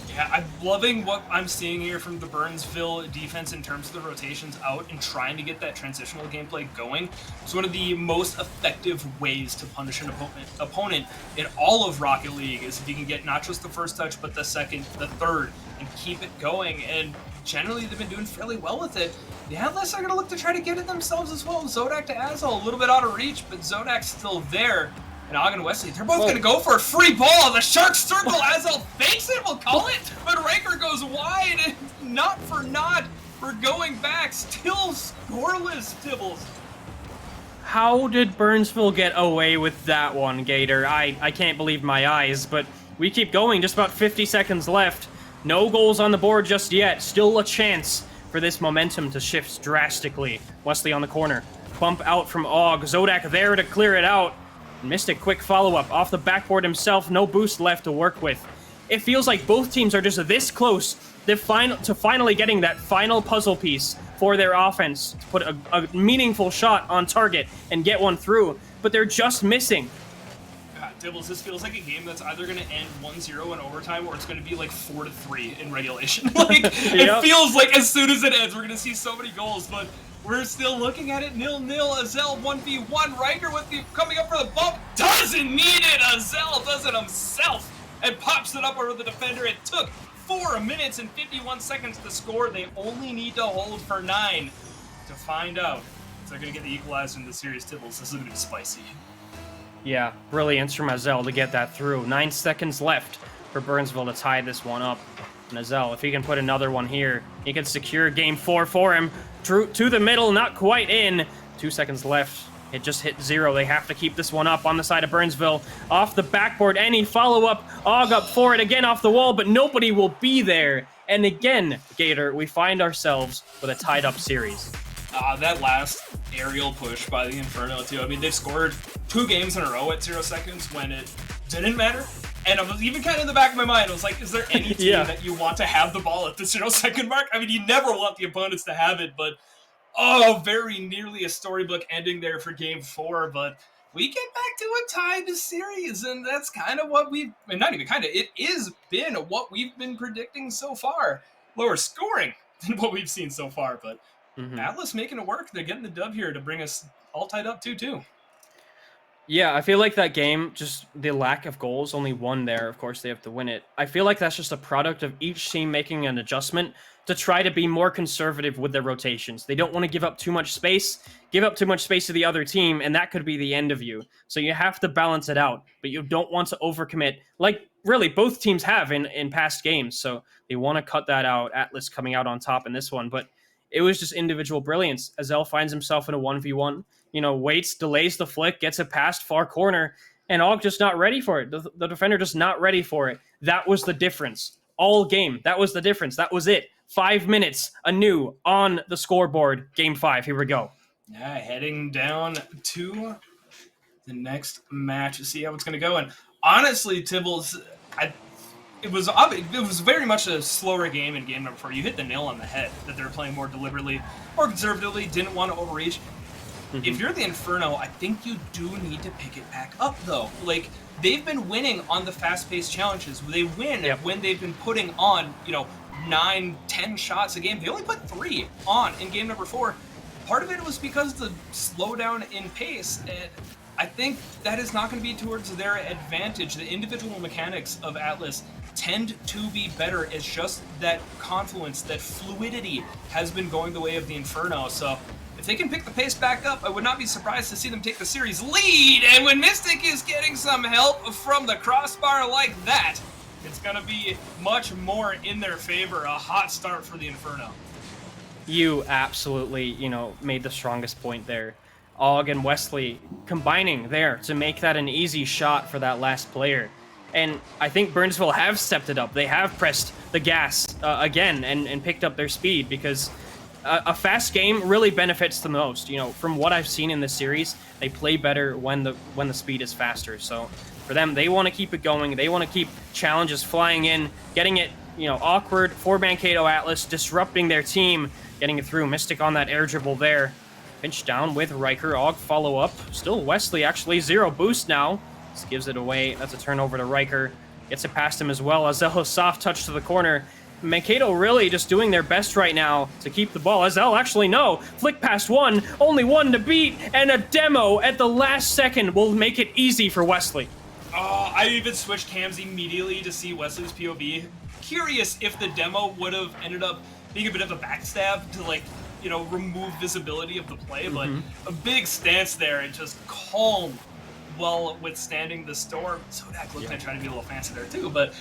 Yeah, I'm loving what I'm seeing here from the Burnsville defense in terms of the rotations out and trying to get that transitional gameplay going. It's one of the most effective ways to punish an opponent in all of Rocket League is if you can get not just the first touch, but the second, the third, and keep it going. And generally, they've been doing fairly well with it. The Atlas are going to look to try to get it themselves as well. Zodak to Azel, a little bit out of reach, but Zodak's still there. And Og and Wesley, they're both going to go for a free ball. The Shark circle, Azel fakes it, we'll call it. But Riker goes wide, and not for naught. We're going back, still scoreless, Tibbles. How did Burnsville get away with that one, Gator? I can't believe my eyes, but we keep going. Just about 50 seconds left. No goals on the board just yet. Still a chance for this momentum to shift drastically. Wesley on the corner. Bump out from Og. Zodak there to clear it out. Mystic quick follow-up off the backboard himself. No boost left to work with. It feels like both teams are just this close to finally getting that final puzzle piece for their offense to put a meaningful shot on target and get one through, but they're just missing. God, Dibbles, this feels like a game that's either going to end 1-0 in overtime or it's going to be like 4-3 in regulation. Like, It feels like as soon as it ends, we're going to see so many goals, but we're still looking at it 0-0. Azel 1v1. Riker with the coming up for the bump. Doesn't need it. Azel does it himself and pops it up over the defender. It took 4 minutes and 51 seconds to score. They only need to hold for 9 to find out if they're going to get the equalizer in the series. Tibbles, this is going to be spicy. Yeah, brilliance from Azel to get that through. 9 seconds left for Burnsville to tie this one up. And Azel, if he can put another one here, he can secure game 4 for him. To the middle, not quite in. 2 seconds left. It just hit 0. They have to keep this one up on the side of Burnsville. Off the backboard, any follow-up. Og up for it, again off the wall, but nobody will be there. And again, Gator, we find ourselves with a tied-up series. That last aerial push by the Inferno, too. I mean, they've scored 2 games in a row at 0 seconds when it didn't matter. And I was even kind of in the back of my mind, I was like, is there any team that you want to have the ball at the 0 second mark? I mean, you never want the opponents to have it, but very nearly a storybook ending there for game 4. But we get back to a tied series, and that's kind of what we've, and not even kind of, it is been what we've been predicting so far. Lower scoring than what we've seen so far, but Atlas making it work. They're getting the dub here to bring us all tied up 2-2. Yeah, I feel like that game, just the lack of goals, only one there. Of course, they have to win it. I feel like that's just a product of each team making an adjustment to try to be more conservative with their rotations. They don't want to give up too much space to the other team, and that could be the end of you. So you have to balance it out, but you don't want to overcommit, like really both teams have in past games. So they want to cut that out. Atlas coming out on top in this one, but it was just individual brilliance. Azel finds himself in a 1v1, waits, delays the flick, gets it past far corner, and Og just not ready for it. The defender just not ready for it. That was the difference. All game, that was the difference. That was it. 5 minutes anew on the scoreboard. Game 5, here we go. Yeah, heading down to the next match to see how it's going to go. And honestly, Tibbles, it was very much a slower game in game number 4. You hit the nail on the head that they're playing more deliberately, more conservatively, didn't want to overreach. If you're the Inferno, I think you do need to pick it back up, though. Like, they've been winning on the fast-paced challenges. They win when they've been putting on, 9, 10 shots a game. They only put 3 on in game number 4. Part of it was because of the slowdown in pace, and I think that is not going to be towards their advantage. The individual mechanics of Atlas tend to be better. It's just that confluence, that fluidity has been going the way of the Inferno. So if they can pick the pace back up, I would not be surprised to see them take the series lead. And when Mystic is getting some help from the crossbar like that, it's going to be much more in their favor. A hot start for the Inferno. You absolutely, made the strongest point there. Og and Wesley combining there to make that an easy shot for that last player. And I think Burnsville have stepped it up. They have pressed the gas again and picked up their speed, because a fast game really benefits the most. From what I've seen in this series, they play better when the speed is faster. So for them, they want to keep it going. They want to keep challenges flying in, getting it, awkward for Mankato Atlas, disrupting their team, getting it through. Mystic on that air dribble there. Pinch down with Riker. Og follow up. Still Wesley, actually 0 boost now. Just gives it away. That's a turnover to Riker. Gets it past him as well. Azel, soft touch to the corner. Mankato really just doing their best right now to keep the ball. Azel, actually, no. Flick past one. Only one to beat. And a demo at the last second will make it easy for Wesley. Oh, I even switched cams immediately to see Wesley's POV. Curious if the demo would have ended up being a bit of a backstab to, remove visibility of the play. But a big stance there and just calm while withstanding the storm. Zodak looked like trying to be a little fancy there too, but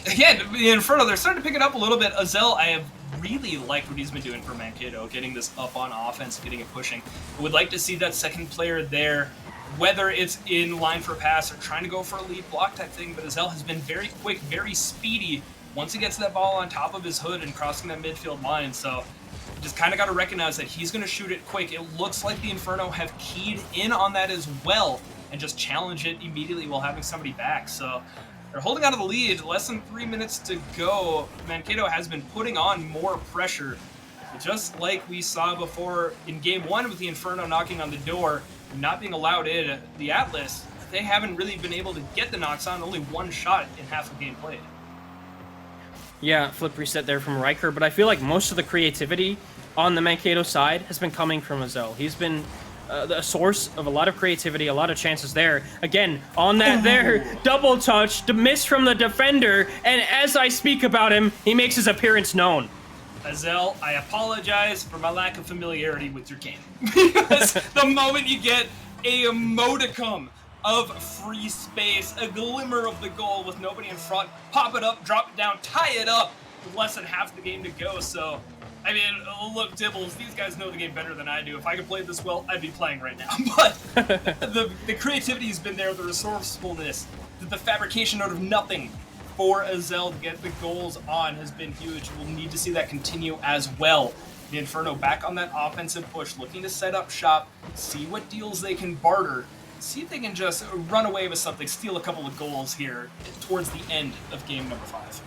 again, the Inferno, they're starting to pick it up a little bit. Azel, I have really liked what he's been doing for Mankato, getting this up on offense, getting it pushing. I would like to see that second player there, whether it's in line for a pass or trying to go for a lead block type thing, but Azel has been very quick, very speedy once he gets that ball on top of his hood and crossing that midfield line. So just kind of got to recognize that he's going to shoot it quick. It looks like the Inferno have keyed in on that as well and just challenge it immediately while having somebody back. So they're holding on to the lead. Less than 3 minutes to go. Mankato has been putting on more pressure. Just like we saw before in game 1 with the Inferno knocking on the door, not being allowed in, the Atlas, they haven't really been able to get the knocks on. Only one shot in half of game played. Yeah, flip reset there from Riker, but I feel like most of the creativity on the Mankato side has been coming from Azel. He's been a source of a lot of creativity, a lot of chances there. Again, on that there, double touch, the miss from the defender, and as I speak about him, he makes his appearance known. Azel, I apologize for my lack of familiarity with your game. Because the moment you get a modicum of free space, a glimmer of the goal with nobody in front, pop it up, drop it down, tie it up with less than half the game to go. So, I mean, look, Dibbles, these guys know the game better than I do. If I could play this well, I'd be playing right now. But the creativity has been there, the resourcefulness, the fabrication out of nothing for Azel to get the goals on has been huge. We'll need to see that continue as well. The Inferno back on that offensive push, looking to set up shop, see what deals they can barter, see if they can just run away with something, steal a couple of goals here towards the end of game number 5.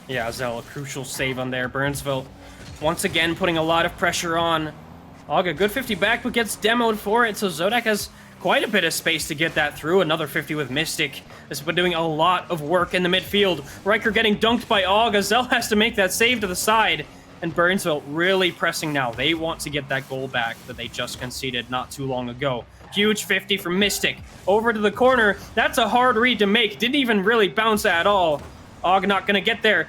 Yeah, Azel, a crucial save on there. Burnsville once again putting a lot of pressure on. Og, a good 50 back, but gets demoed for it, so Zodak has quite a bit of space to get that through. Another 50 with Mystic. Has been doing a lot of work in the midfield. Riker getting dunked by Og. Azel has to make that save to the side. And Burnsville really pressing now. They want to get that goal back that they just conceded not too long ago. Huge 50 from Mystic. Over to the corner. That's a hard read to make. Didn't even really bounce at all. Og not going to get there.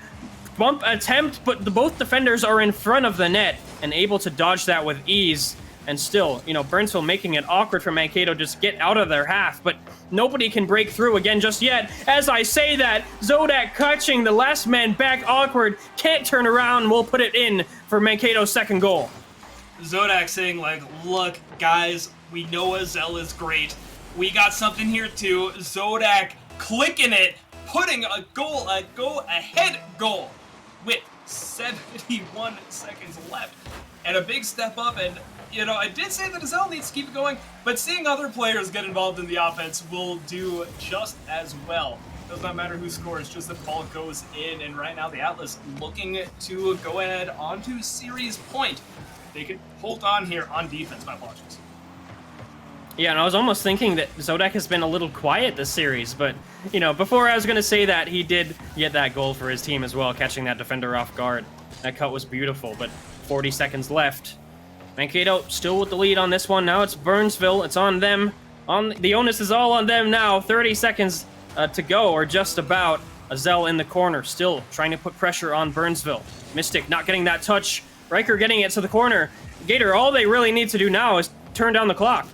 Bump attempt, but both defenders are in front of the net and able to dodge that with ease. And still, you know, Burnsville making it awkward for Mankato just get out of their half, but nobody can break through again just yet. As I say that, Zodak catching the last man back awkward, can't turn around, will put it in for Mankato's second goal. Zodak saying, like, look, guys, we know Azel is great. We got something here too. Zodak clicking it, putting a go-ahead goal with 71 seconds left. And a big step up, and you know, I did say that Azel needs to keep it going, but seeing other players get involved in the offense will do just as well. Does not matter who scores, just the ball goes in, and right now the Atlas looking to go ahead onto series point. They can hold on here on defense. My apologies. Yeah, and I was almost thinking that Zodak has been a little quiet this series, but, you know, before I was going to say that, he did get that goal for his team as well, catching that defender off guard. That cut was beautiful, but 40 seconds left. Mankato still with the lead on this one. Now it's Burnsville. It's on them. The onus is all on them now. 30 seconds to go, or just about. Azel in the corner, still trying to put pressure on Burnsville. Mystic not getting that touch. Riker getting it to the corner. Gator, all they really need to do now is turn down the clock.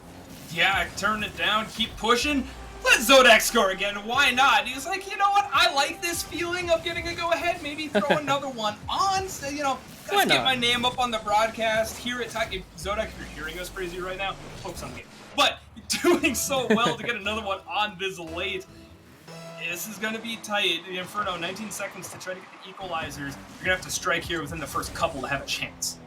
Yeah, turn it down, keep pushing. Let Zodak score again. Why not? He's like, you know what? I like this feeling of getting a go-ahead. Maybe throw another one on. So, you know, let's get my name up on the broadcast. Hear it. If Zodak, if you're hearing us crazy right now, focus on the game. But doing so well to get another one on this late. This is going to be tight. The Inferno, 19 seconds to try to get the equalizers. You're going to have to strike here within the first couple to have a chance.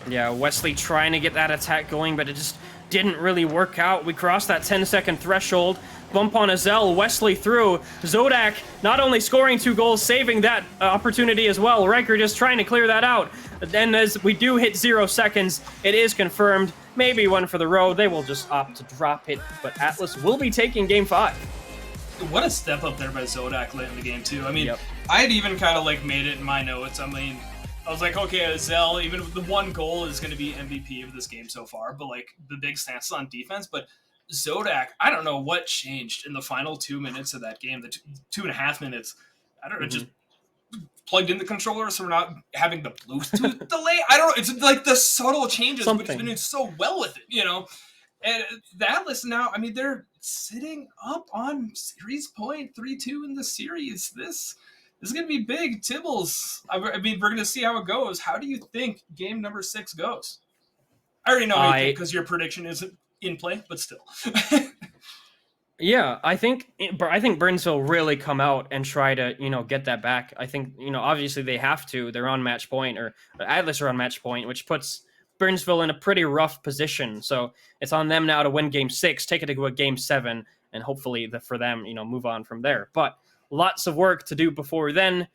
Yeah, Wesley trying to get that attack going, but it just didn't really work out. We crossed that 10-second threshold. Bump on Azel, Wesley through. Zodak not only scoring 2 goals, saving that opportunity as well. Riker just trying to clear that out. Then as we do hit 0 seconds, it is confirmed. Maybe one for the road. They will just opt to drop it, but Atlas will be taking Game 5. What a step up there by Zodak late in the game, too. I mean, I had even kind of, like, made it in my notes. I mean, I was like, okay, Azel, even with the 1 goal, is going to be MVP of this game so far, but, like, the big stance on defense. But Zodak, I don't know what changed in the final 2 minutes of that game, the 2.5 minutes. I don't know, just plugged in the controller so we're not having the Bluetooth delay. I don't know. It's like the subtle changes, but it's been doing so well with it, you know? And the Atlas now, I mean, they're sitting up on series point 3-2 in the series. This is going to be big. Tibbles, I mean, we're going to see how it goes. How do you think game number 6 goes? I already know because your prediction isn't in play, but still. Yeah, I think Burnsville really come out and try to, you know, get that back. I think, you know, obviously they have to. They're on match point, or Atlas are on match point, which puts Burnsville in a pretty rough position. So it's on them now to win Game 6, take it to a Game 7, and hopefully for them, you know, move on from there. But lots of work to do before then.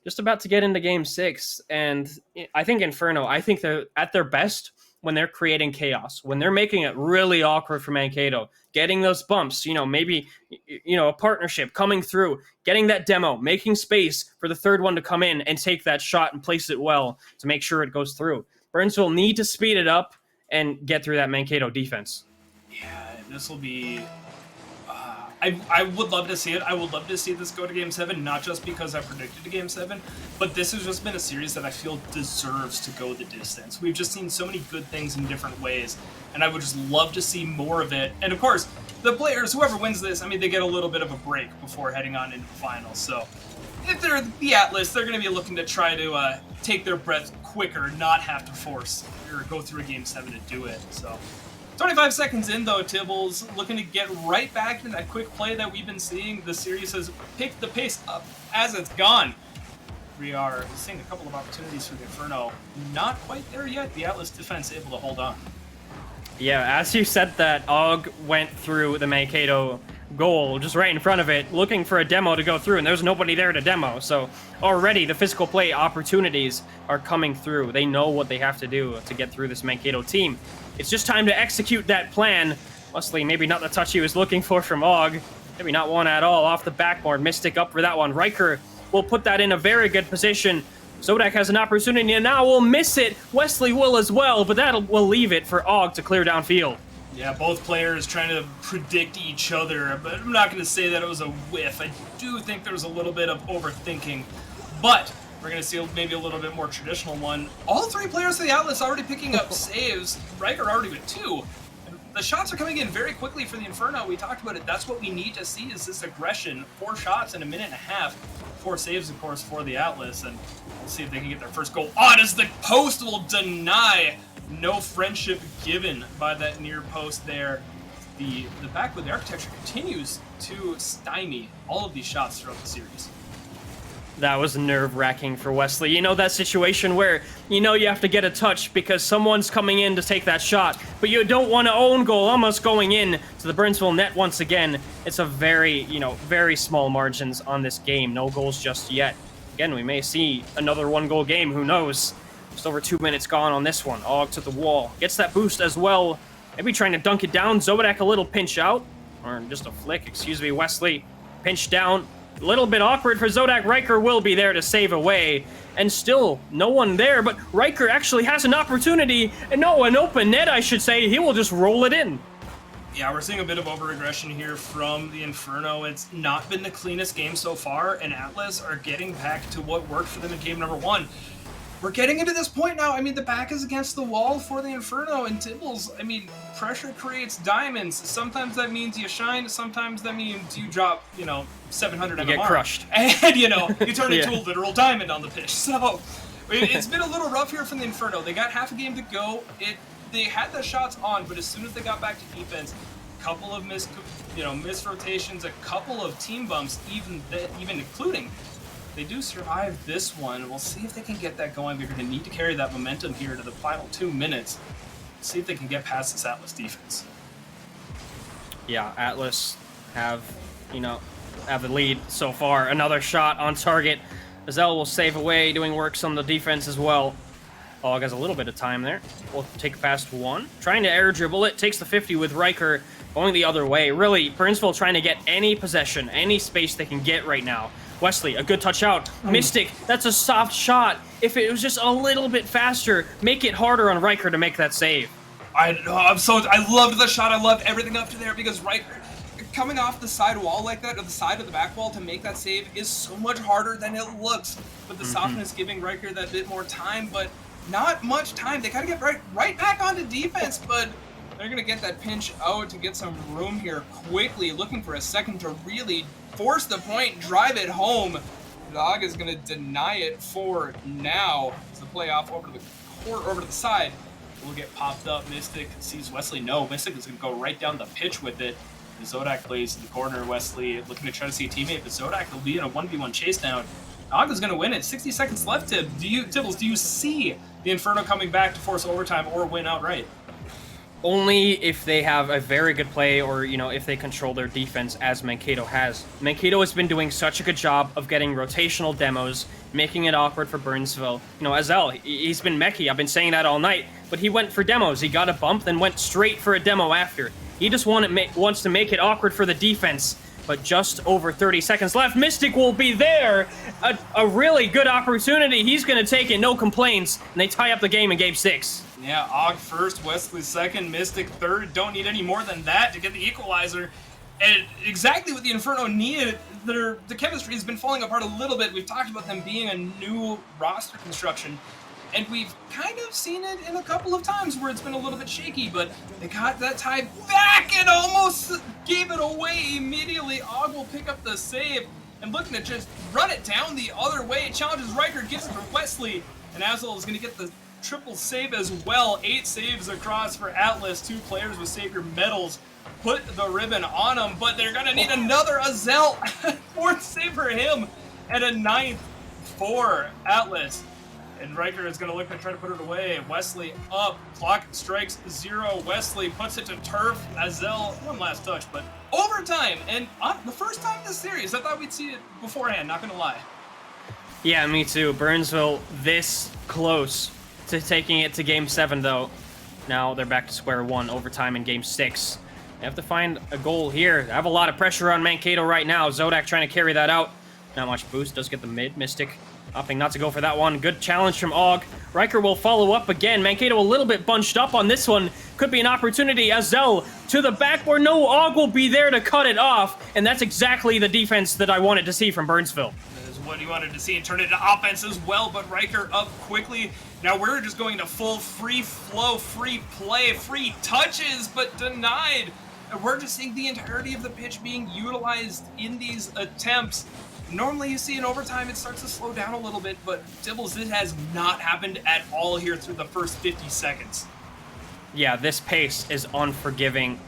Just about to get into Game 6, and I think Inferno, I think they're at their best when they're creating chaos, when they're making it really awkward for Mankato, getting those bumps, you know, maybe, you know, a partnership coming through, getting that demo, making space for the third one to come in and take that shot and place it well to make sure it goes through. Burnsville need to speed it up and get through that Mankato defense. Yeah, this will be... I would love to see it. I would love to see this go to Game 7, not just because I predicted a Game 7, but this has just been a series that I feel deserves to go the distance. We've just seen so many good things in different ways, and I would just love to see more of it. And of course, the players, whoever wins this, I mean, they get a little bit of a break before heading on into the finals. So if they're the Atlas, they're going to be looking to try to take their breath quicker, not have to force or go through a Game 7 to do it. So 25 seconds in, though, Tibbles looking to get right back into that quick play that we've been seeing. The series has picked the pace up as it's gone. We are seeing a couple of opportunities for the Inferno. Not quite there yet. The Atlas defense able to hold on. Yeah, as you said that, Og went through the Mankato goal just right in front of it, looking for a demo to go through, and there's nobody there to demo. So already the physical play opportunities are coming through. They know what they have to do to get through this Mankato team. It's just time to execute that plan. Wesley, maybe not the touch he was looking for from Og. Maybe not one at all. Off the backboard. Mystic up for that one. Riker will put that in a very good position. Zodak has an opportunity and now will miss it. Wesley will as well, but that will leave it for Og to clear downfield. Yeah, both players trying to predict each other, but I'm not going to say that it was a whiff. I do think there was a little bit of overthinking, but we're going to see maybe a little bit more traditional one. All three players for the Atlas already picking up saves. Riker already with 2. And the shots are coming in very quickly for the Inferno. We talked about it. That's what we need to see is this aggression. 4 shots in a minute and a half. 4 saves, of course, for the Atlas, and we'll see if they can get their first goal on as the post will deny. No friendship given by that near post there. The backwood, the architecture continues to stymie all of these shots throughout the series. That was nerve-wracking for Wesley. You know that situation where you know you have to get a touch because someone's coming in to take that shot, but you don't want to own goal, almost going in to the Burnsville net once again. It's a very, very small margins on this game. No goals just yet. Again, we may see another 1-goal game. Who knows? Just over 2 minutes gone on this one. Og to the wall. Gets that boost as well. Maybe trying to dunk it down. Zodak a little pinch out. Or just a flick, excuse me. Wesley pinch down. A little bit awkward for Zodak. Riker will be there to save away. And still, no one there. But Riker actually has an opportunity. And no, an open net, I should say. He will just roll it in. Yeah, we're seeing a bit of over-aggression here from the Inferno. It's not been the cleanest game so far. And Atlas are getting back to what worked for them in game number 1. We're getting into this point now. I mean, the back is against the wall for the Inferno, and Tibbles, I mean, pressure creates diamonds. Sometimes that means you shine, sometimes that means you drop, 700 MMR. You get crushed. And, you turn into a literal diamond on the pitch. So, it's been a little rough here from the Inferno. They got half a game to go. They had the shots on, but as soon as they got back to defense, a couple of missed rotations, a couple of team bumps, even including. They do survive this one. We'll see if they can get that going. They're going to need to carry that momentum here to the final 2 minutes. See if they can get past this Atlas defense. Yeah, Atlas have the lead so far. Another shot on target. Azell will save away, doing works on the defense as well. Og has a little bit of time there. We'll take past 1. Trying to air dribble it. Takes the 50 with Riker going the other way. Really, Burnsville trying to get any possession, any space they can get right now. Wesley, a good touch out. Mystic, that's a soft shot. If it was just a little bit faster, make it harder on Riker to make that save. I loved the shot. I loved everything up to there because Riker coming off the side wall like that, or the side of the back wall to make that save is so much harder than it looks. But the softness giving Riker that bit more time, but not much time. They gotta get right back onto defense, but they're going to get that pinch out to get some room here quickly, looking for a second to really force the point, drive it home. Og is going to deny it for now. As the play off over to the court, over to the side. Will get popped up. Mystic sees Wesley. No, Mystic is going to go right down the pitch with it. The Zodak plays in the corner. Wesley looking to try to see a teammate, but Zodak will be in a 1v1 chase down. Og is going to win it. 60 seconds left. Tibbles, do you see the Inferno coming back to force overtime or win outright? Only if they have a very good play or, if they control their defense as Mankato has. Mankato has been doing such a good job of getting rotational demos, making it awkward for Burnsville. Azell, he's been mechy. I've been saying that all night, but he went for demos. He got a bump, then went straight for a demo after. He just wants to make it awkward for the defense, but just over 30 seconds left. Mystic will be there. A really good opportunity. He's going to take it, no complaints, and they tie up the game in Game 6. Yeah, Og first, Wesley second, Mystic third. Don't need any more than that to get the equalizer. And exactly what the Inferno needed. The chemistry has been falling apart a little bit. We've talked about them being a new roster construction. And we've kind of seen it in a couple of times where it's been a little bit shaky, but they got that tie back and almost gave it away immediately. Og will pick up the save and looking to just run it down the other way. Challenges Riker, gives it to Wesley, and Azzel is going to get the triple save as well. 8 saves across for Atlas. 2 players with Savior medals put the ribbon on them, but they're going to need another Azell. 4th save for him and a 9th for Atlas. And Riker is going to look to try to put it away. Wesley up. Clock strikes 0. Wesley puts it to turf. Azell, one last touch, but overtime. And the first time this series, I thought we'd see it beforehand, not going to lie. Yeah, me too. Burnsville this close to taking it to Game 7, though. Now they're back to square one, overtime in Game 6. They have to find a goal here. They have a lot of pressure on Mankato right now. Zodak trying to carry that out. Not much boost. Does get the mid. Mystic opting not to go for that one. Good challenge from Og. Riker will follow up again. Mankato a little bit bunched up on this one. Could be an opportunity. Azel to the backboard. No, Og will be there to cut it off. And that's exactly the defense that I wanted to see from Burnsville. That is what you wanted to see and turn it into offense as well, but Riker up quickly. Now we're just going to full free flow, free play, free touches, but denied. And we're just seeing the entirety of the pitch being utilized in these attempts. Normally you see in overtime it starts to slow down a little bit, but Tibbles, this has not happened at all here through the first 50 seconds. Yeah, this pace is unforgiving.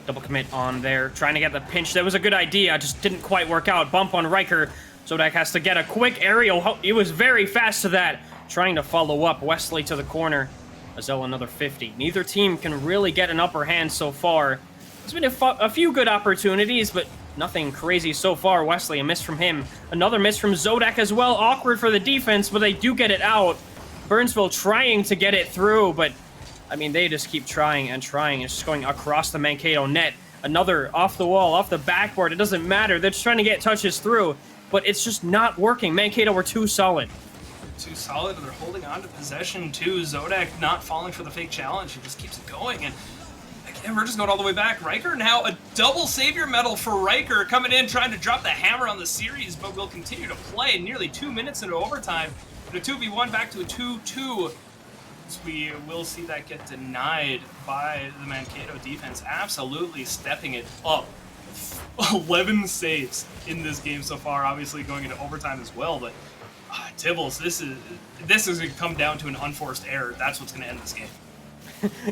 Double commit on there, trying to get the pinch. That was a good idea, just didn't quite work out. Bump on Riker. Zodak has to get a quick aerial. He was very fast to that. Trying to follow up. Wesley to the corner. Azel another 50. Neither team can really get an upper hand so far. There's been a few good opportunities, but nothing crazy so far. Wesley, a miss from him. Another miss from Zodak as well. Awkward for the defense, but they do get it out. Burnsville trying to get it through, but I mean, they just keep trying and trying. It's just going across the Mankato net. Another off the wall, off the backboard. It doesn't matter. They're just trying to get touches through, but it's just not working. Mankato were too solid. Too solid, and they're holding on to possession too. Zodak not falling for the fake challenge. He just keeps it going, and again, we're just going all the way back. Riker now a double savior medal for Riker coming in, trying to drop the hammer on the series, but will continue to play nearly 2 minutes into overtime. And a 2v1 back to a 2-2. So we will see that get denied by the Mankato defense, absolutely stepping it up. 11 saves in this game so far, obviously going into overtime as well, but Tibbles, this is going to come down to an unforced error. That's what's going to end this game.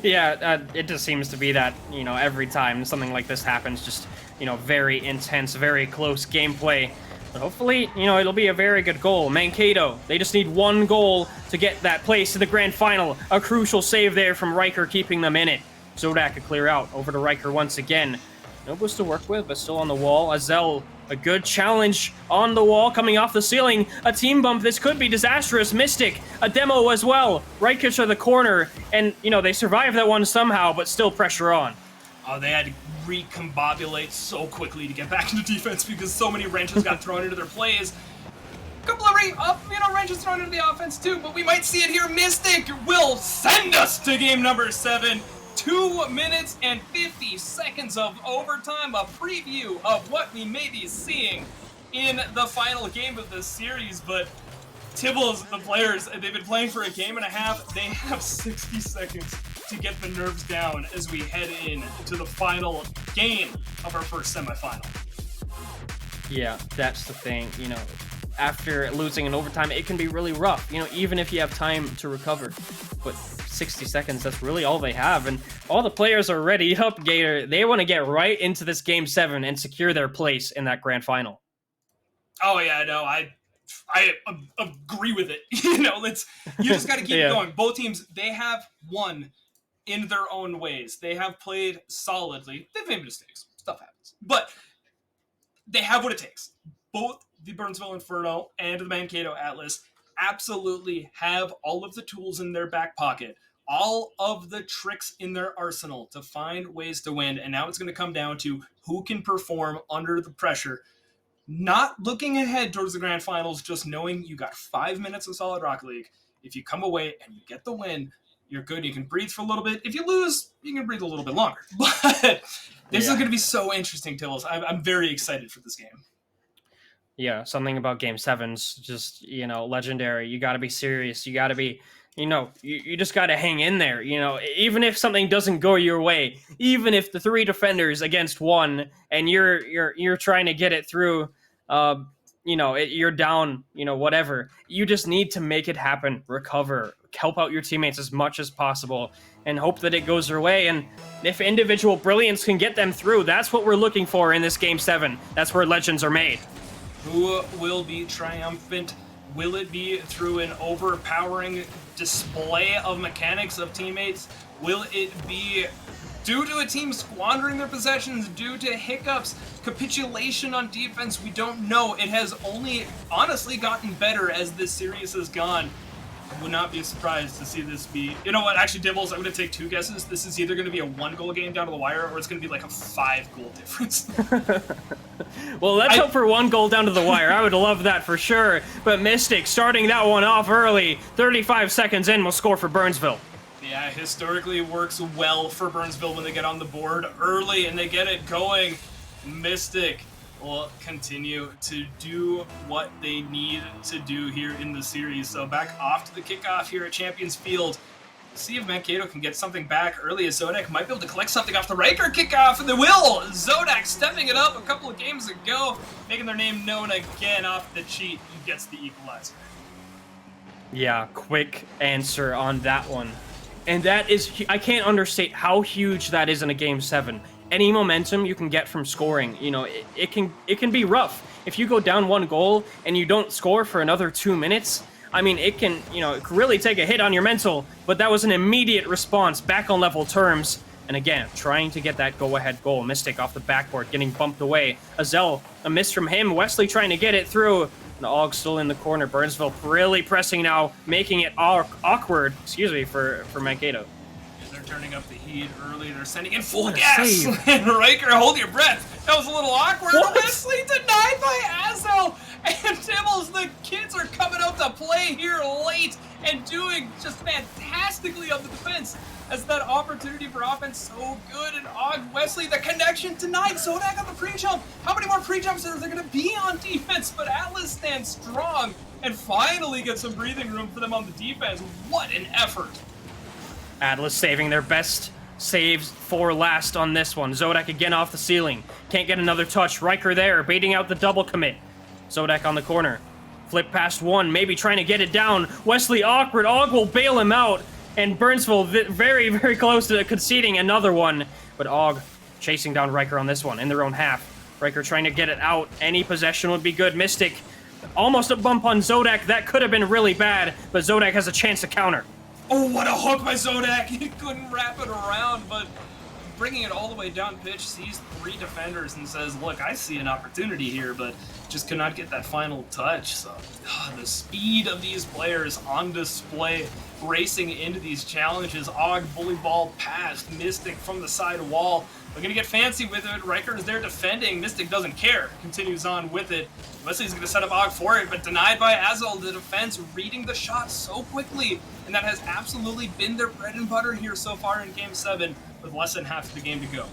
Yeah, it just seems to be that, you know, every time something like this happens, just, you know, very intense, very close gameplay. But hopefully, you know, it'll be a very good goal. Mankato, they just need one goal to get that place to the grand final. A crucial save there from Riker, keeping them in it. Zodak could clear out. Over to Riker once again. No boost to work with, but still on the wall. Azel, a good challenge on the wall, coming off the ceiling. A team bump, this could be disastrous. Mystic, a demo as well. Right to the corner, and, you know, they survived that one somehow, but still pressure on. They had to recombobulate so quickly to get back into defense because so many wrenches got thrown into their plays. Couple of wrenches thrown into the offense too, but we might see it here. Mystic will send us to game number 7. 2 minutes and 50 seconds of overtime, a preview of what we may be seeing in the final game of this series. But Tibbles, the players, they've been playing for a game and a half. They have 60 seconds to get the nerves down as we head in to the final game of our first semifinal. Yeah, that's the thing. You know, after losing in overtime, it can be really rough, you know, even if you have time to recover. But 60 seconds, that's really all they have. And all the players are ready up, Gator. They want to get right into this game 7 and secure their place in that grand final. Oh, yeah, no, I agree with it. You know, you just got to keep going. Both teams, they have won in their own ways. They have played solidly. They've made mistakes. Stuff happens. But they have what it takes. Both the Burnsville Inferno and the Mankato Atlas absolutely have all of the tools in their back pocket, all of the tricks in their arsenal to find ways to win. And now it's going to come down to who can perform under the pressure. Not looking ahead towards the grand finals, just knowing you got 5 minutes of Solid Rocket League. If you come away and you get the win, you're good. You can breathe for a little bit. If you lose, you can breathe a little bit longer. But this is going to be so interesting, Tills. I'm very excited for this game. Yeah, something about Game 7's just, you know, legendary. You got to be serious. You got to be, you know, you just got to hang in there. You know, even if something doesn't go your way, even if the 3 defenders against 1 and you're trying to get it through, you know, you're down, you know, whatever. You just need to make it happen, recover, help out your teammates as much as possible, and hope that it goes their way. And if individual brilliance can get them through, that's what we're looking for in this Game 7. That's where legends are made. Who will be triumphant? Will it be through an overpowering display of mechanics of teammates? Will it be due to a team squandering their possessions, due to hiccups, capitulation on defense? We don't know. It has only honestly gotten better as this series has gone. Would not be surprised to see this be. You know what? Actually, Dibbles, I'm going to take 2 guesses. This is either going to be a 1-goal game down to the wire, or it's going to be like a 5-goal difference. Well, let's hope for 1 goal down to the wire. I would love that for sure. But Mystic starting that one off early. 35 seconds in will score for Burnsville. Yeah, historically it works well for Burnsville when they get on the board early and they get it going. Mystic will continue to do what they need to do here in the series. So back off to the kickoff here at Champions Field. See if Mankato can get something back early, as Zodak might be able to collect something off the Riker kickoff, and they will! Zodak stepping it up a couple of games ago, making their name known again off the cheat, and gets the equalizer. Yeah, quick answer on that one. And that is, I can't understate how huge that is in a Game 7. Any momentum you can get from scoring, you know, it can be rough. If you go down 1 goal and you don't score for another 2 minutes, I mean, it can, you know, it can really take a hit on your mental, but that was an immediate response, back on level terms. And again, trying to get that go-ahead goal. Mystic off the backboard, getting bumped away. Azel, a miss from him. Wesley trying to get it through. And Og still in the corner. Burnsville really pressing now, making it awkward, for Mankato. They're turning up the heat early. They're sending in full What a gas. save. And Riker, hold your breath. That was a little awkward. What? Wesley denied by Azel. And Tibbles, the kids are coming out to play here late and doing just fantastically on the defense. As that opportunity for offense so good, and Og Wesley, the connection denied. Zodak on the pre-jump. How many more pre-jumps are there going to be on defense? But Atlas stands strong and finally gets some breathing room for them on the defense. What an effort. Atlas saving their best saves for last on this one. Zodak again off the ceiling. Can't get another touch. Riker there, baiting out the double commit. Zodak on the corner. Flip past one, maybe trying to get it down. Wesley awkward. Og will bail him out. And Burnsville very, very close to conceding another one. But Og chasing down Riker on this one in their own half. Riker trying to get it out. Any possession would be good. Mystic almost a bump on Zodak. That could have been really bad, but Zodak has a chance to counter. Oh, what a hook by Zodak. He couldn't wrap it around, but bringing it all the way down pitch, sees 3 defenders and says, look, I see an opportunity here, but just could not get that final touch. So the speed of these players on display, racing into these challenges. Og bully ball past Mystic from the side wall. They're going to get fancy with it. Riker is there defending. Mystic doesn't care. Continues on with it. Wesley's going to set up Og for it, but denied by Azel. The defense reading the shot so quickly, and that has absolutely been their bread and butter here so far in Game 7, with less than half of the game to go.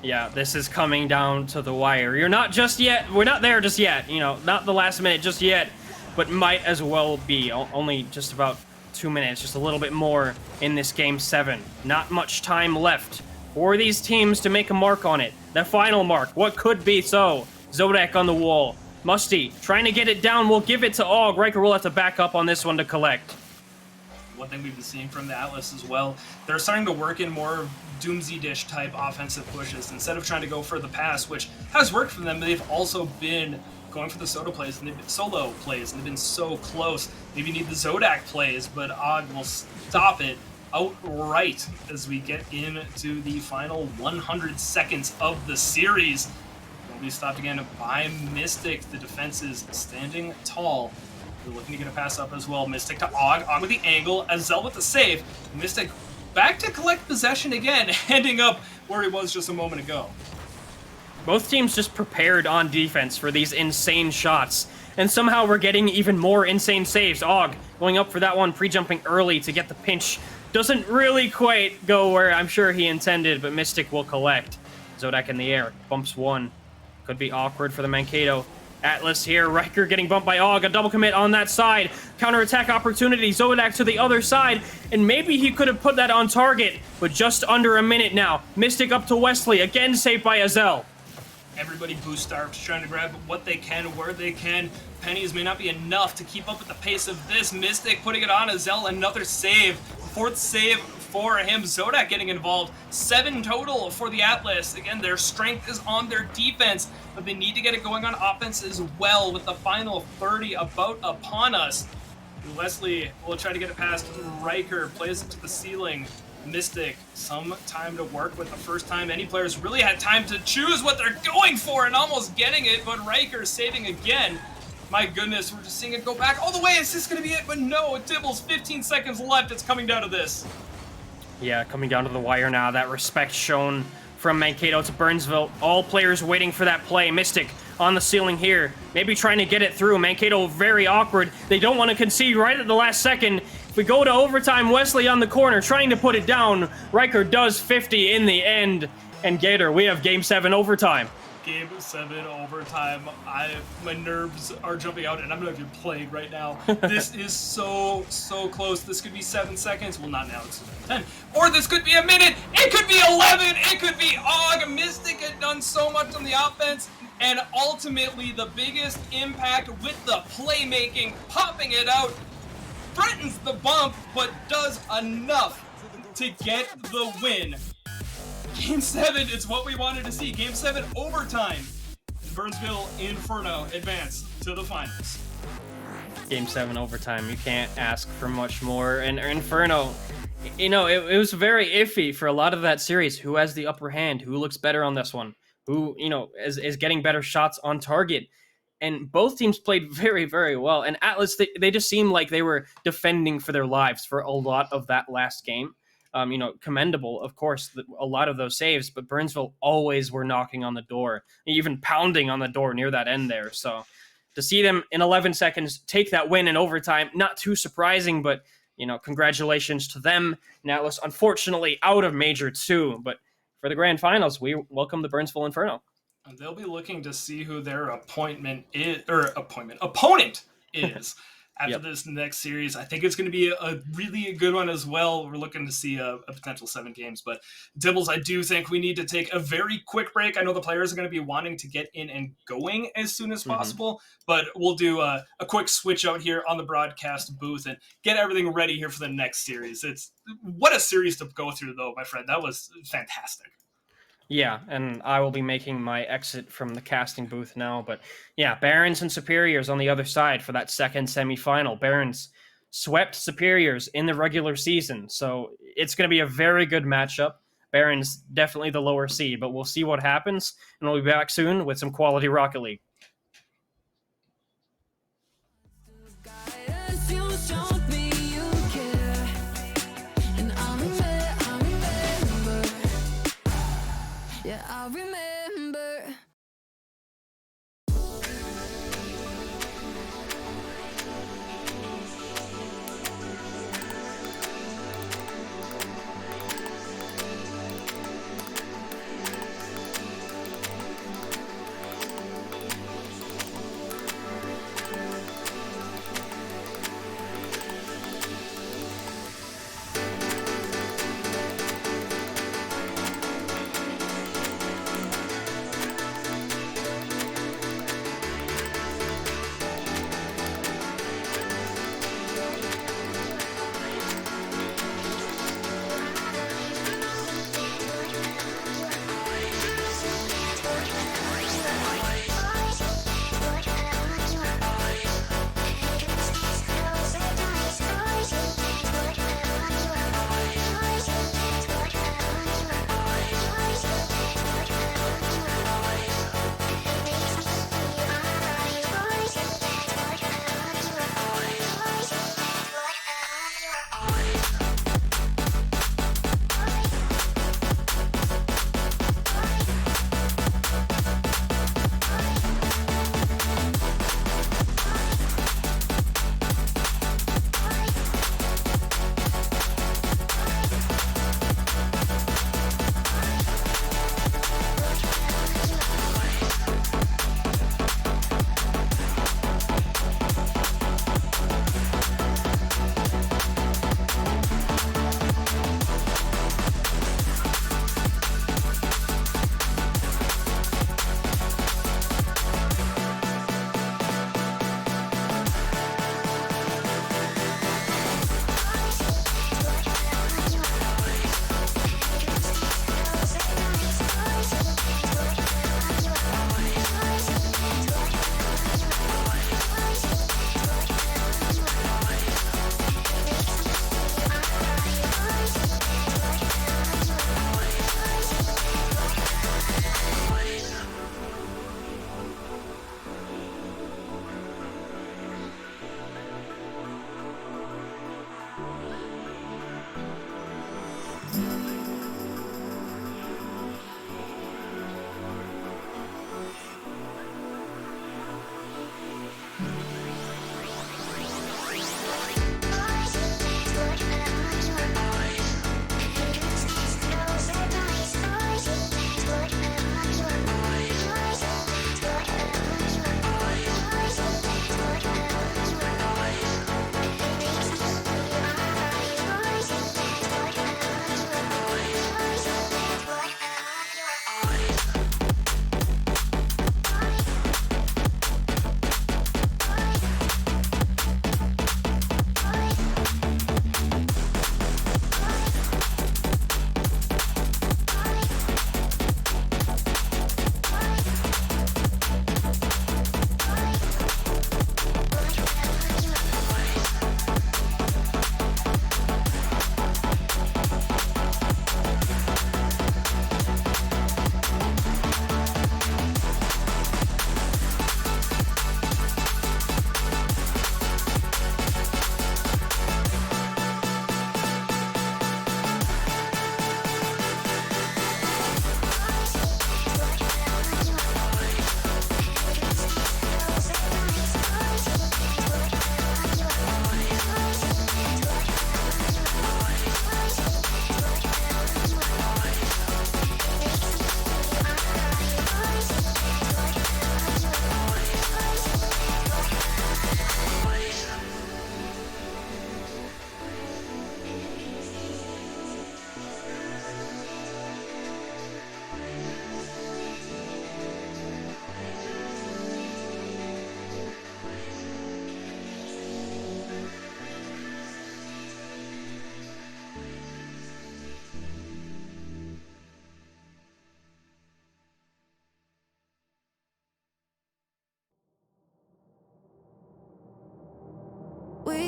Yeah, this is coming down to the wire. You're not just yet. We're not there just yet. You know, not the last minute just yet, but might as well be. Only just about 2 minutes, just a little bit more in this Game 7. Not much time left for these teams to make a mark on it. The final mark, what could be so? Zodak on the wall. Musty trying to get it down. We'll give it to Og. Riker will have to back up on this one to collect. One thing we've been seeing from the Atlas as well, they're starting to work in more Doomsy Dish type offensive pushes instead of trying to go for the pass, which has worked for them, but they've also been going for the solo plays and they've been they've been so close. Maybe you need the Zodak plays, but Og will stop it outright as we get into the final 100 seconds of the series. Will be stopped again by Mystic. The defense is standing tall. They're looking to get a pass up as well. Mystic to Og. Og with the angle. Azel with the save. Mystic back to collect possession again, ending up where he was just a moment ago. Both teams just prepared on defense for these insane shots. And somehow we're getting even more insane saves. Og going up for that one, pre-jumping early to get the pinch. Doesn't really quite go where I'm sure he intended, but Mystic will collect. Zodak in the air. Bumps one. Could be awkward for the Mankato. Atlas here. Riker getting bumped by Og. A double commit on that side. Counterattack opportunity. Zodak to the other side. And maybe he could have put that on target, but just under a minute now. Mystic up to Wesley. Again saved by Azel. Everybody boost starts, trying to grab what they can, where they can. Pennies may not be enough to keep up with the pace of this. Mystic putting it on Azel. Another save. 4th save for him. Zodak getting involved. 7 total for the Atlas. Again, their strength is on their defense, but they need to get it going on offense as well with the final 30 about upon us. Wesley will try to get it past Riker. Plays it to the ceiling. Mystic, some time to work with. The first time any players really had time to choose what they're going for and almost getting it, but Riker saving again. My goodness, we're just seeing it go back all the way. Is this going to be it? But no, Dibbles, 15 seconds left. It's coming down to this. Yeah, coming down to the wire now. That respect shown from Mankato to Burnsville. All players waiting for that play. Mystic on the ceiling here. Maybe trying to get it through. Mankato very awkward. They don't want to concede right at the last second. If we go to overtime, Wesley on the corner trying to put it down. Riker does 50 in the end. And Gator, we have Game 7 overtime. Game 7 overtime. My nerves are jumping out, and I'm not even playing right now. This is so close. This could be 7 seconds. Well, not now. It's 10. Or this could be a minute. It could be 11. It could be Og. Mystic had done so much on the offense, and ultimately the biggest impact with the playmaking, popping it out, threatens the bump, but does enough to get the win. Game 7 is what we wanted to see. Game 7 overtime. Burnsville Inferno advance to the finals. Game 7 overtime. You can't ask for much more. And Inferno, you know, it was very iffy for a lot of that series. Who has the upper hand? Who looks better on this one? Who, you know, is getting better shots on target? And both teams played very, very well. And Atlas, they just seemed like they were defending for their lives for a lot of that last game. You know, commendable, of course, a lot of those saves, but Burnsville always were knocking on the door, even pounding on the door near that end there. So to see them in 11 seconds take that win in overtime, not too surprising, but, you know, congratulations to them. And Atlas, unfortunately, out of Major 2, but for the grand finals, we welcome the Burnsville Inferno. And they'll be looking to see who their opponent is. After this next series. I think it's going to be a really good one as well. We're looking to see a potential 7 games. But Dibbles, I do think we need to take a very quick break. I know the players are going to be wanting to get in and going as soon as possible, but we'll do a quick switch out here on the broadcast booth and get everything ready here for the next series. What a series to go through, though, my friend. That was fantastic. Yeah, and I will be making my exit from the casting booth now. But yeah, Barons and Superiors on the other side for that second semifinal. Barons swept Superiors in the regular season, so it's going to be a very good matchup. Barons definitely the lower seed, but we'll see what happens, and we'll be back soon with some quality Rocket League. I remember.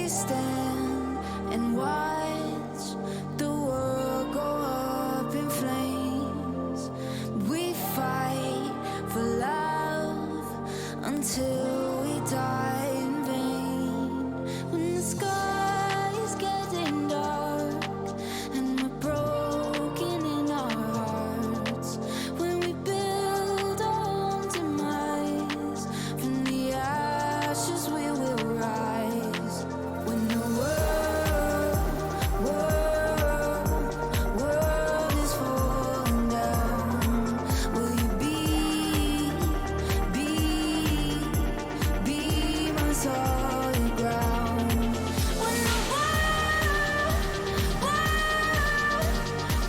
we stand and watch the world go up in flames. We fight for love until we die in vain. When the sky is getting dark and we're broken in our hearts, when we build our own demise, from the ashes we will rise. When the world is falling down, will you be my solid ground? When the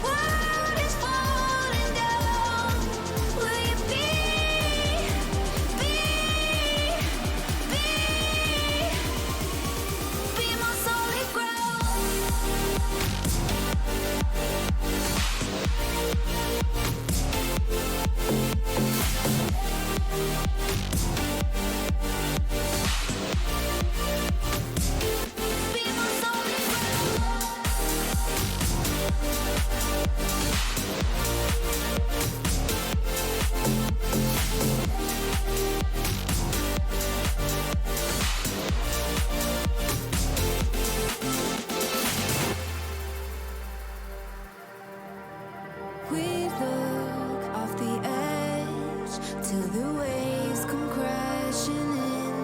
world is falling down, will you be my solid ground? Be my solid ground. We look off the edge till the waves come crashing in,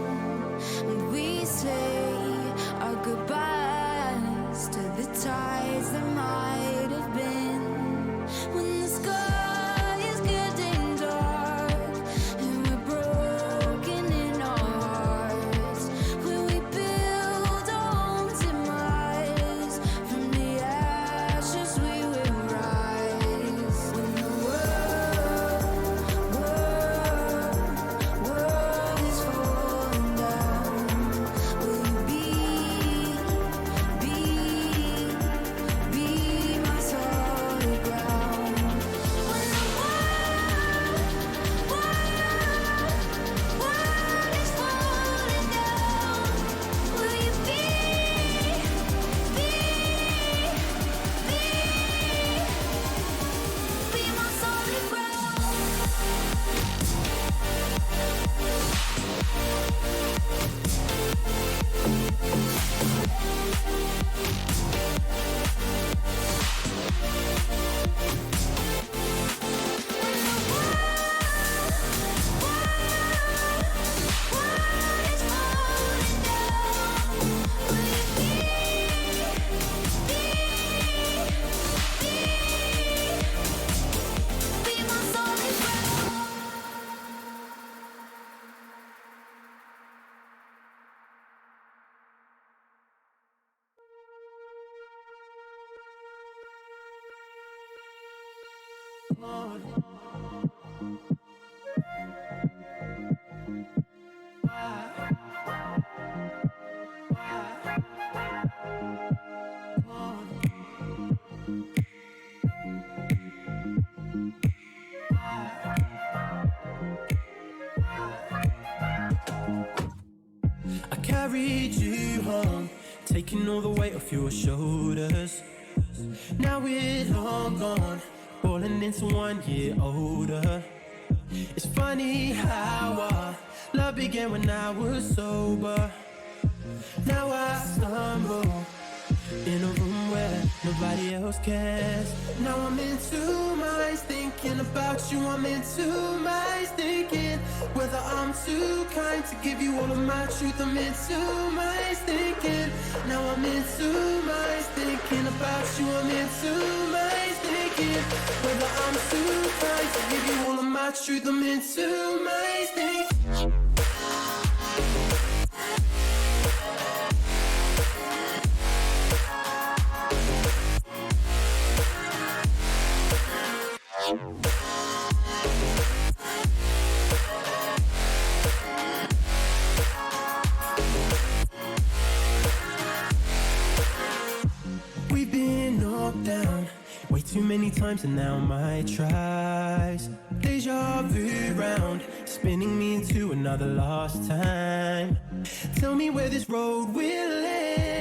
and we say our goodbyes to the tides that might have been. When the sky is getting dark and we're broken in our hearts, when we build our own demise, from the ashes we will rise. When the world is falling down, will you be my solid ground? When the world is falling down, will you be my solid ground? I carried you home, taking all the weight off your shoulders. Now we're long gone, falling into 1 year older. It's funny how our love began when I was sober. Now I stumble in a room where nobody else cares. Now I'm in two minds thinking about you. I'm in two minds thinking whether I'm too kind to give you all of my truth. I'm in two minds thinking. Now I'm in two minds thinking about you. I'm in two minds thinking whether I'm too kind to give you all of my truth. I'm in two minds thinking. We've been knocked down way too many times, and now my tries deja vu round, spinning me into another lost time. Tell me where this road will end.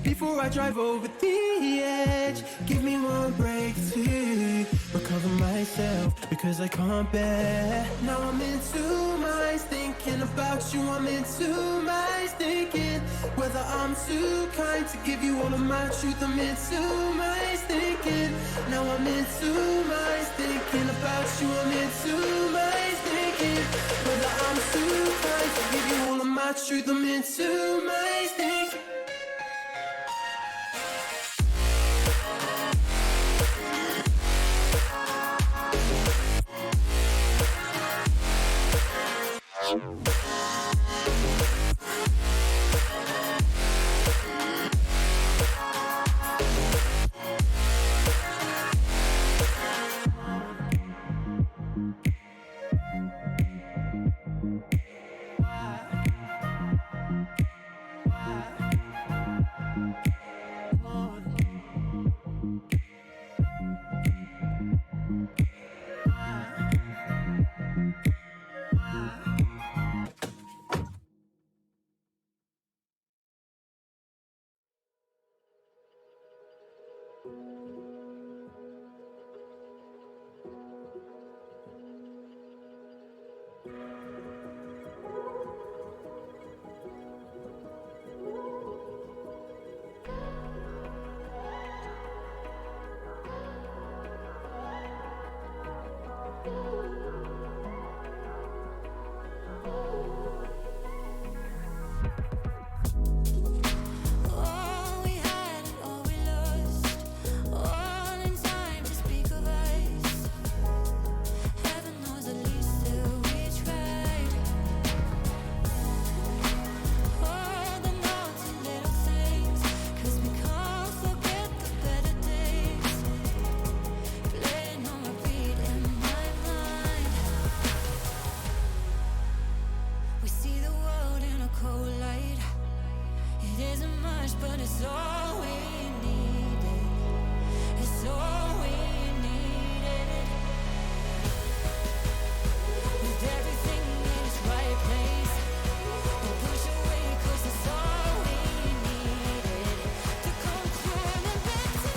before I drive over the edge. Give me one break to recover myself, because I can't bear. Now I'm in two minds thinking about you. I'm in two minds thinking whether I'm too kind to give you all of my truth. I'm in two minds thinking. Now I'm in two minds thinking about you. I'm in two minds thinking whether I'm too kind to give you all of my truth. I'm in two minds thinking. All we had and all we lost, all in time to speak of us. Heaven knows at least that we tried. All the naughty little things, 'cause we can't forget the better days. Playing on repeat in my mind. We see the world in a cold light. It isn't much, but it's all we needed. It's all we needed. With everything in its right place, we push away 'cause it's all we needed. To come crawling back to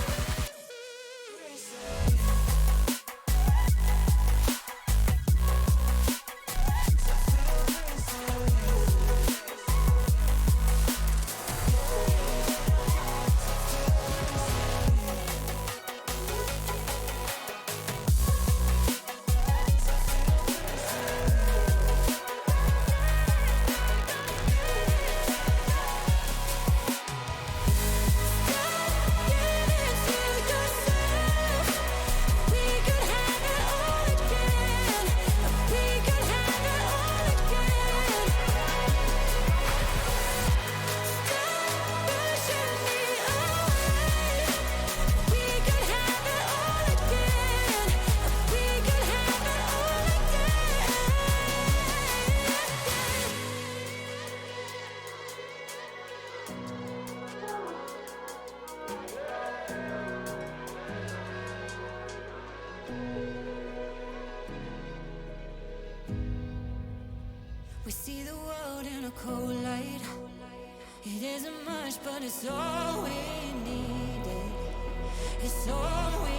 We see the world in a cold light. It isn't much, but it's all we needed. It's all we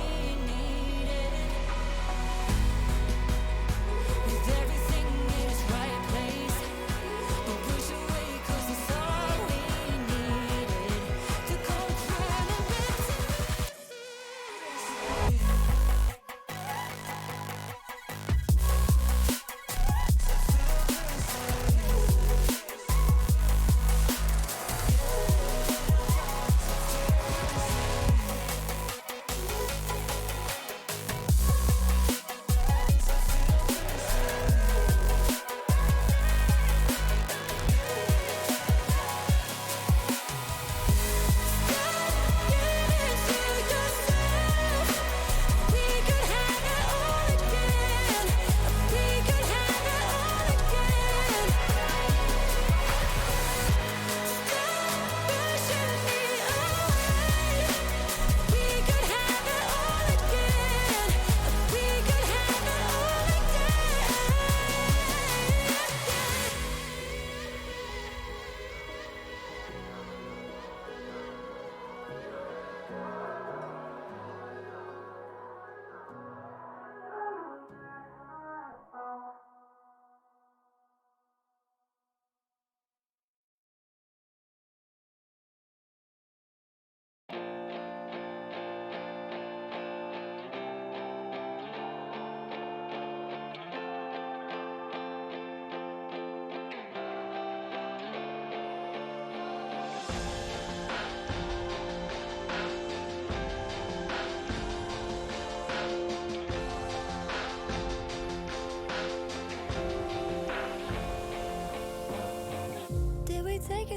needed. With everything in its right place, we push away 'cause it's all we needed. To come crawling back to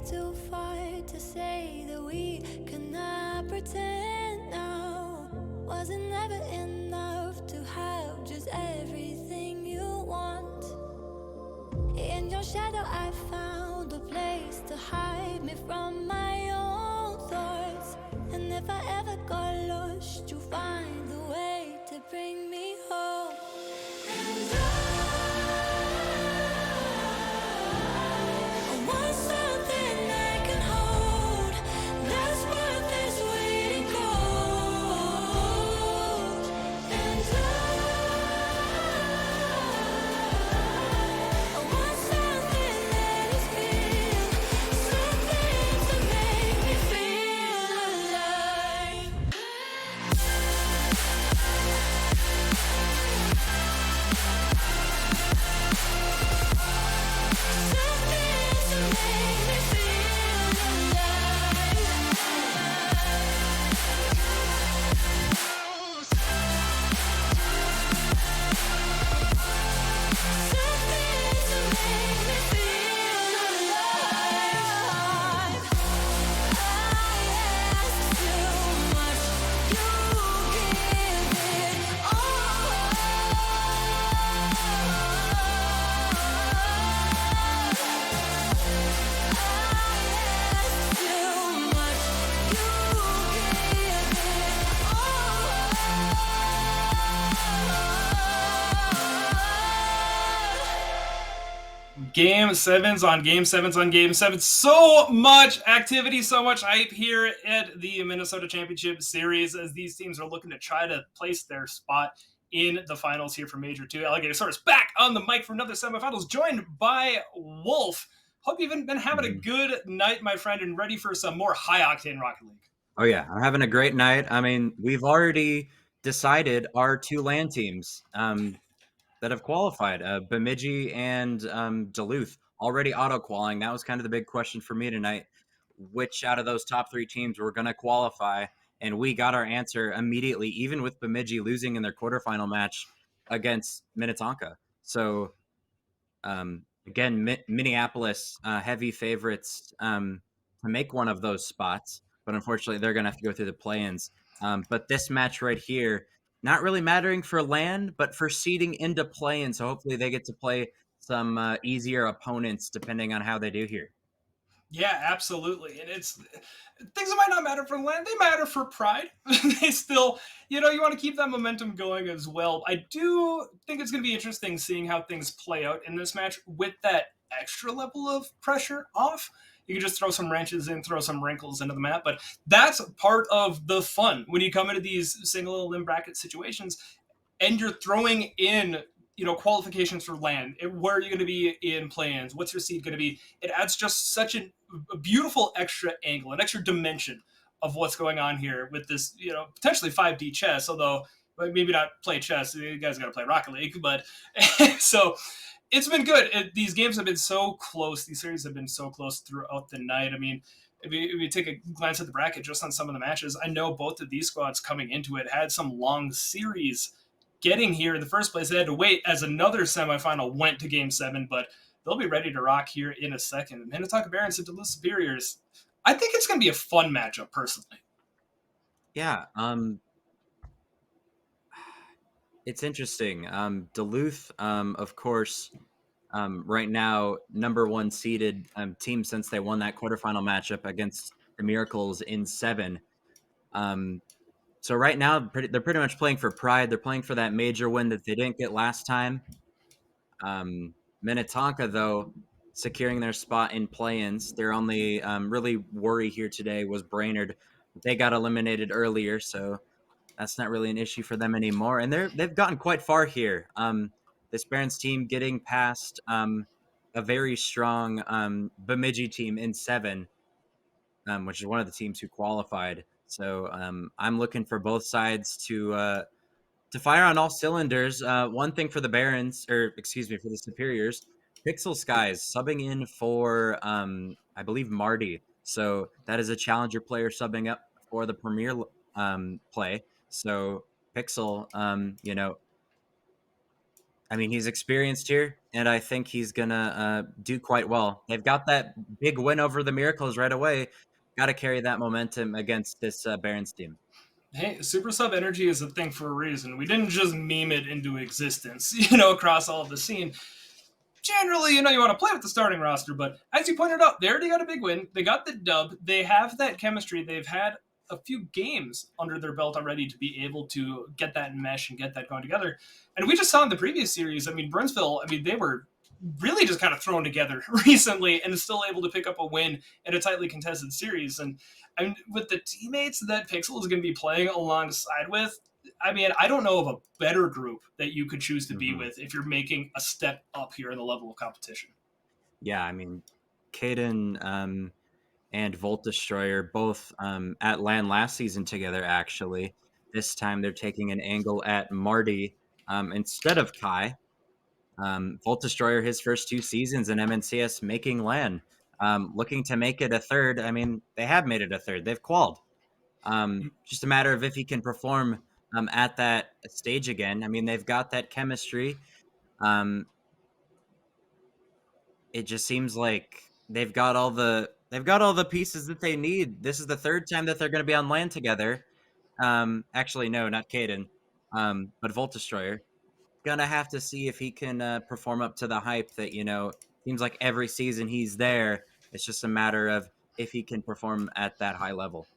way too far to say that we cannot pretend now. Was it never enough to have just everything you want? In your shadow I found a place to hide me from my own thoughts. And if I ever got lost, you find a way to bring me home. And I want something I can hold, that's worth this waiting cold. And I want something that is real, something to make me feel alive. Game sevens on game sevens on game sevens. So much activity, so much hype here at the Minnesota Championship Series as these teams are looking to try to place their spot in the finals here for Major 2. Alligatosaurus back on the mic for another semifinals, joined by Wolf. Hope you've been having a good night, my friend, and ready for some more high-octane Rocket League. Oh, yeah. I'm having a great night. I mean, we've already decided our two LAN teams that have qualified. Bemidji and Duluth already auto-qualifying. That was kind of the big question for me tonight. Which out of those top three teams were going to qualify? And we got our answer immediately, even with Bemidji losing in their quarterfinal match against Minnetonka. So, again, Minneapolis heavy favorites to make one of those spots. But unfortunately, they're going to have to go through the play-ins. But this match right here, not really mattering for LAN, but for seeding into play-in. So hopefully they get to play some easier opponents depending on how they do here. Yeah, absolutely. And it's things that might not matter for LAN, they matter for Pride. They still, you want to keep that momentum going as well. I do think it's going to be interesting seeing how things play out in this match with that extra level of pressure off. You can just throw some wrenches in, throw some wrinkles into the map, but that's part of the fun when you come into these single limb bracket situations and you're throwing in, qualifications for LAN. Where are you going to be in play-ins? What's your seed going to be? It adds just such a beautiful extra angle, an extra dimension of what's going on here with this, potentially 5D chess, although maybe not play chess. You guys got to play Rocket League, but so it's been good. These games have been so close. These series have been so close throughout the night. I mean, if you take a glance at the bracket just on some of the matches, I know both of these squads coming into it had some long series getting here in the first place. They had to wait as another semifinal went to game 7, but they'll be ready to rock here in a second. Minnetonka Barons and Duluth Superiors. I think it's going to be a fun matchup, personally. Yeah. It's interesting. Duluth, of course, right now, number one seeded team since they won that quarterfinal matchup against the Miracles in 7. So right now, they're pretty much playing for pride. They're playing for that major win that they didn't get last time. Minnetonka, though, securing their spot in play-ins. Their only really worry here today was Brainerd. They got eliminated earlier, so that's not really an issue for them anymore. And they've gotten quite far here. This Barons team getting past a very strong Bemidji team in 7, which is one of the teams who qualified. So I'm looking for both sides to fire on all cylinders. One thing for the Barons, for the Superiors, Pixel Skies subbing in for, I believe, Marty. So that is a challenger player subbing up for the Premier play. So Pixel, I mean, he's experienced here, and I think he's gonna do quite well. They've got that big win over the Miracles right away. Got to carry that momentum against this Barons team. Hey, Super Sub Energy is a thing for a reason. We didn't just meme it into existence, you know, across all of the scene. Generally, you know, you want to play with the starting roster, but as you pointed out, they already got a big win. They got the dub. They have that chemistry. They've had a few games under their belt already to be able to get that mesh and get that going together. And we just saw in the previous series, I mean, Burnsville, I mean, they were really just kind of thrown together recently and still able to pick up a win in a tightly contested series. And I mean, with the teammates that Pixel is going to be playing alongside with, I mean, I don't know of a better group that you could choose to be with if you're making a step up here in the level of competition. Yeah, I mean, Kaden and Volt Destroyer both at LAN last season together, actually. This time they're taking an angle at Marty instead of Kai. Volt Destroyer, his first 2 seasons in MNCS, making LAN. Looking to make it a third. I mean, they have made it a third. They've qualled. Just a matter of if he can perform at that stage again. I mean, they've got that chemistry. It just seems like they've got all the pieces that they need. This is the 3rd time that they're going to be on LAN together. Actually, no, not Kaden, but Volt Destroyer. Gonna have to see if he can perform up to the hype that, you know, seems like every season he's there. It's just a matter of if he can perform at that high level.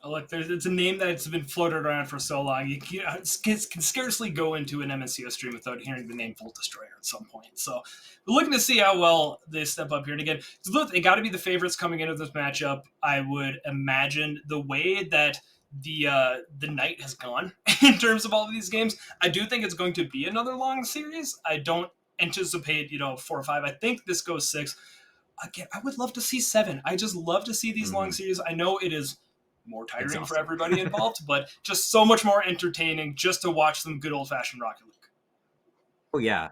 Look, it's a name that's been floated around for so long. You can scarcely go into an MNCS stream without hearing the name Volt Destroyer at some point. So we're looking to see how well they step up here. And again, look, they got to be the favorites coming into this matchup. I would imagine the way that the night has gone in terms of all of these games, I do think it's going to be another long series. I don't anticipate, 4 or 5. I think this goes 6. Again, I would love to see 7. I just love to see these long series. I know it is more tiring for everybody involved, but just so much more entertaining just to watch some good old-fashioned Rocket League. Oh yeah,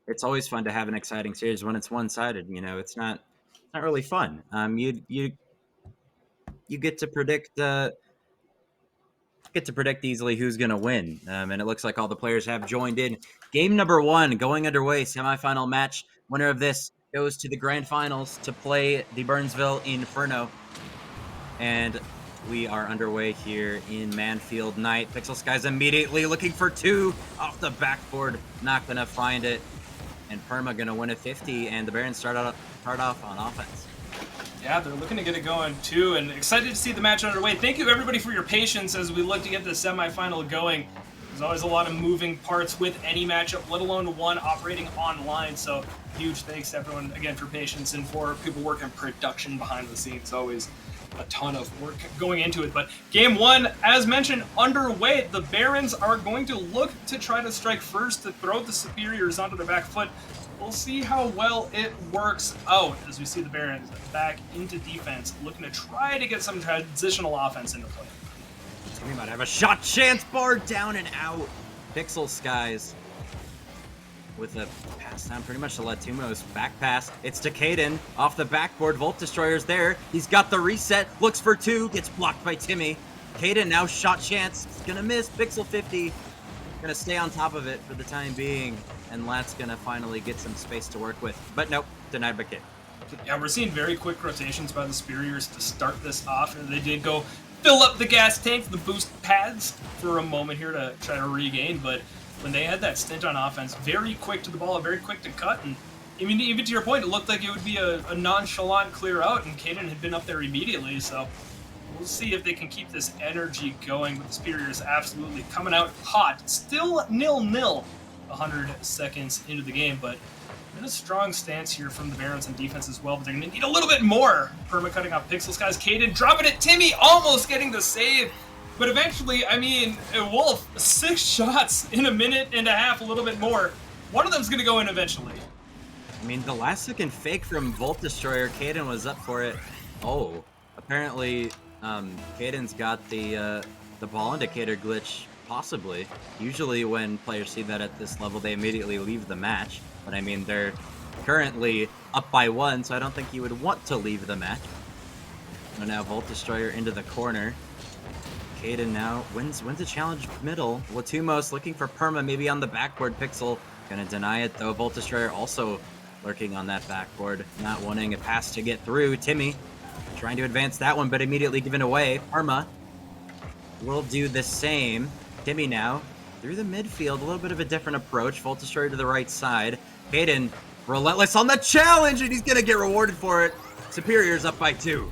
it's always fun to have an exciting series when it's one-sided. You know, it's not really fun. You get to predict easily who's going to win, and it looks like all the players have joined in. Game number 1 going underway. Semifinal match. Winner of this goes to the grand finals to play the Burnsville Inferno, and we are underway here in Manfield Night. Pixel Skies immediately looking for 2 off the backboard. Not going to find it. And Perma going to win a 50, and the Barons start off on offense. Yeah, they're looking to get it going too, and excited to see the match underway. Thank you everybody for your patience as we look to get the semifinal going. There's always a lot of moving parts with any matchup, let alone one operating online. So huge thanks to everyone again for patience and for people working production behind the scenes. Always a ton of work going into it. But game 1, as mentioned, underway. The Barons are going to look to try to strike first to throw the Superiors onto their back foot. We'll see how well it works out as we see the Barons back into defense, looking to try to get some transitional offense into play. We might have a shot chance. Bar down and out. Pixel Skies with a pass down pretty much to Latumos. Back pass. It's to Kaden. Off the backboard. Volt Destroyer's there. He's got the reset. Looks for 2. Gets blocked by Timmy. Kaden now shot chance. He's gonna miss. Pixel 50. Gonna stay on top of it for the time being. And Lat's gonna finally get some space to work with. But nope. Denied by Kid. Yeah, we're seeing very quick rotations by the Superiors to start this off. And they did go fill up the gas tank, the boost pads for a moment here to try to regain. But when they had that stint on offense, very quick to the ball, very quick to cut. And I mean, even to your point, it looked like it would be a nonchalant clear out, and Kaden had been up there immediately. So we'll see if they can keep this energy going. But the Superiors absolutely coming out hot. Still 0-0 100 seconds into the game, but in a strong stance here from the Barons on defense as well, but they're going to need a little bit more. Perma cutting off Pixel Skies. Kaden dropping it. Timmy almost getting the save. But eventually, I mean, Wolf, 6 shots in a minute and a half, a little bit more. One of them's going to go in eventually. I mean, the last second fake from Volt Destroyer, Kaden was up for it. Oh, apparently Kaden's got the ball indicator glitch, possibly. Usually when players see that at this level, they immediately leave the match. But I mean, they're currently up by 1, so I don't think you would want to leave the match. So now Volt Destroyer into the corner. Kaden now wins a challenge middle. Latumos looking for Perma, maybe on the backboard. Pixel Gonna deny it though. Volt Destroyer also lurking on that backboard, not wanting a pass to get through. Timmy trying to advance that one, but immediately given away. Parma will do the same. Timmy now through the midfield, a little bit of a different approach. Volt Destroyer to the right side. Kaden relentless on the challenge, and he's gonna get rewarded for it. Superior's up by 2.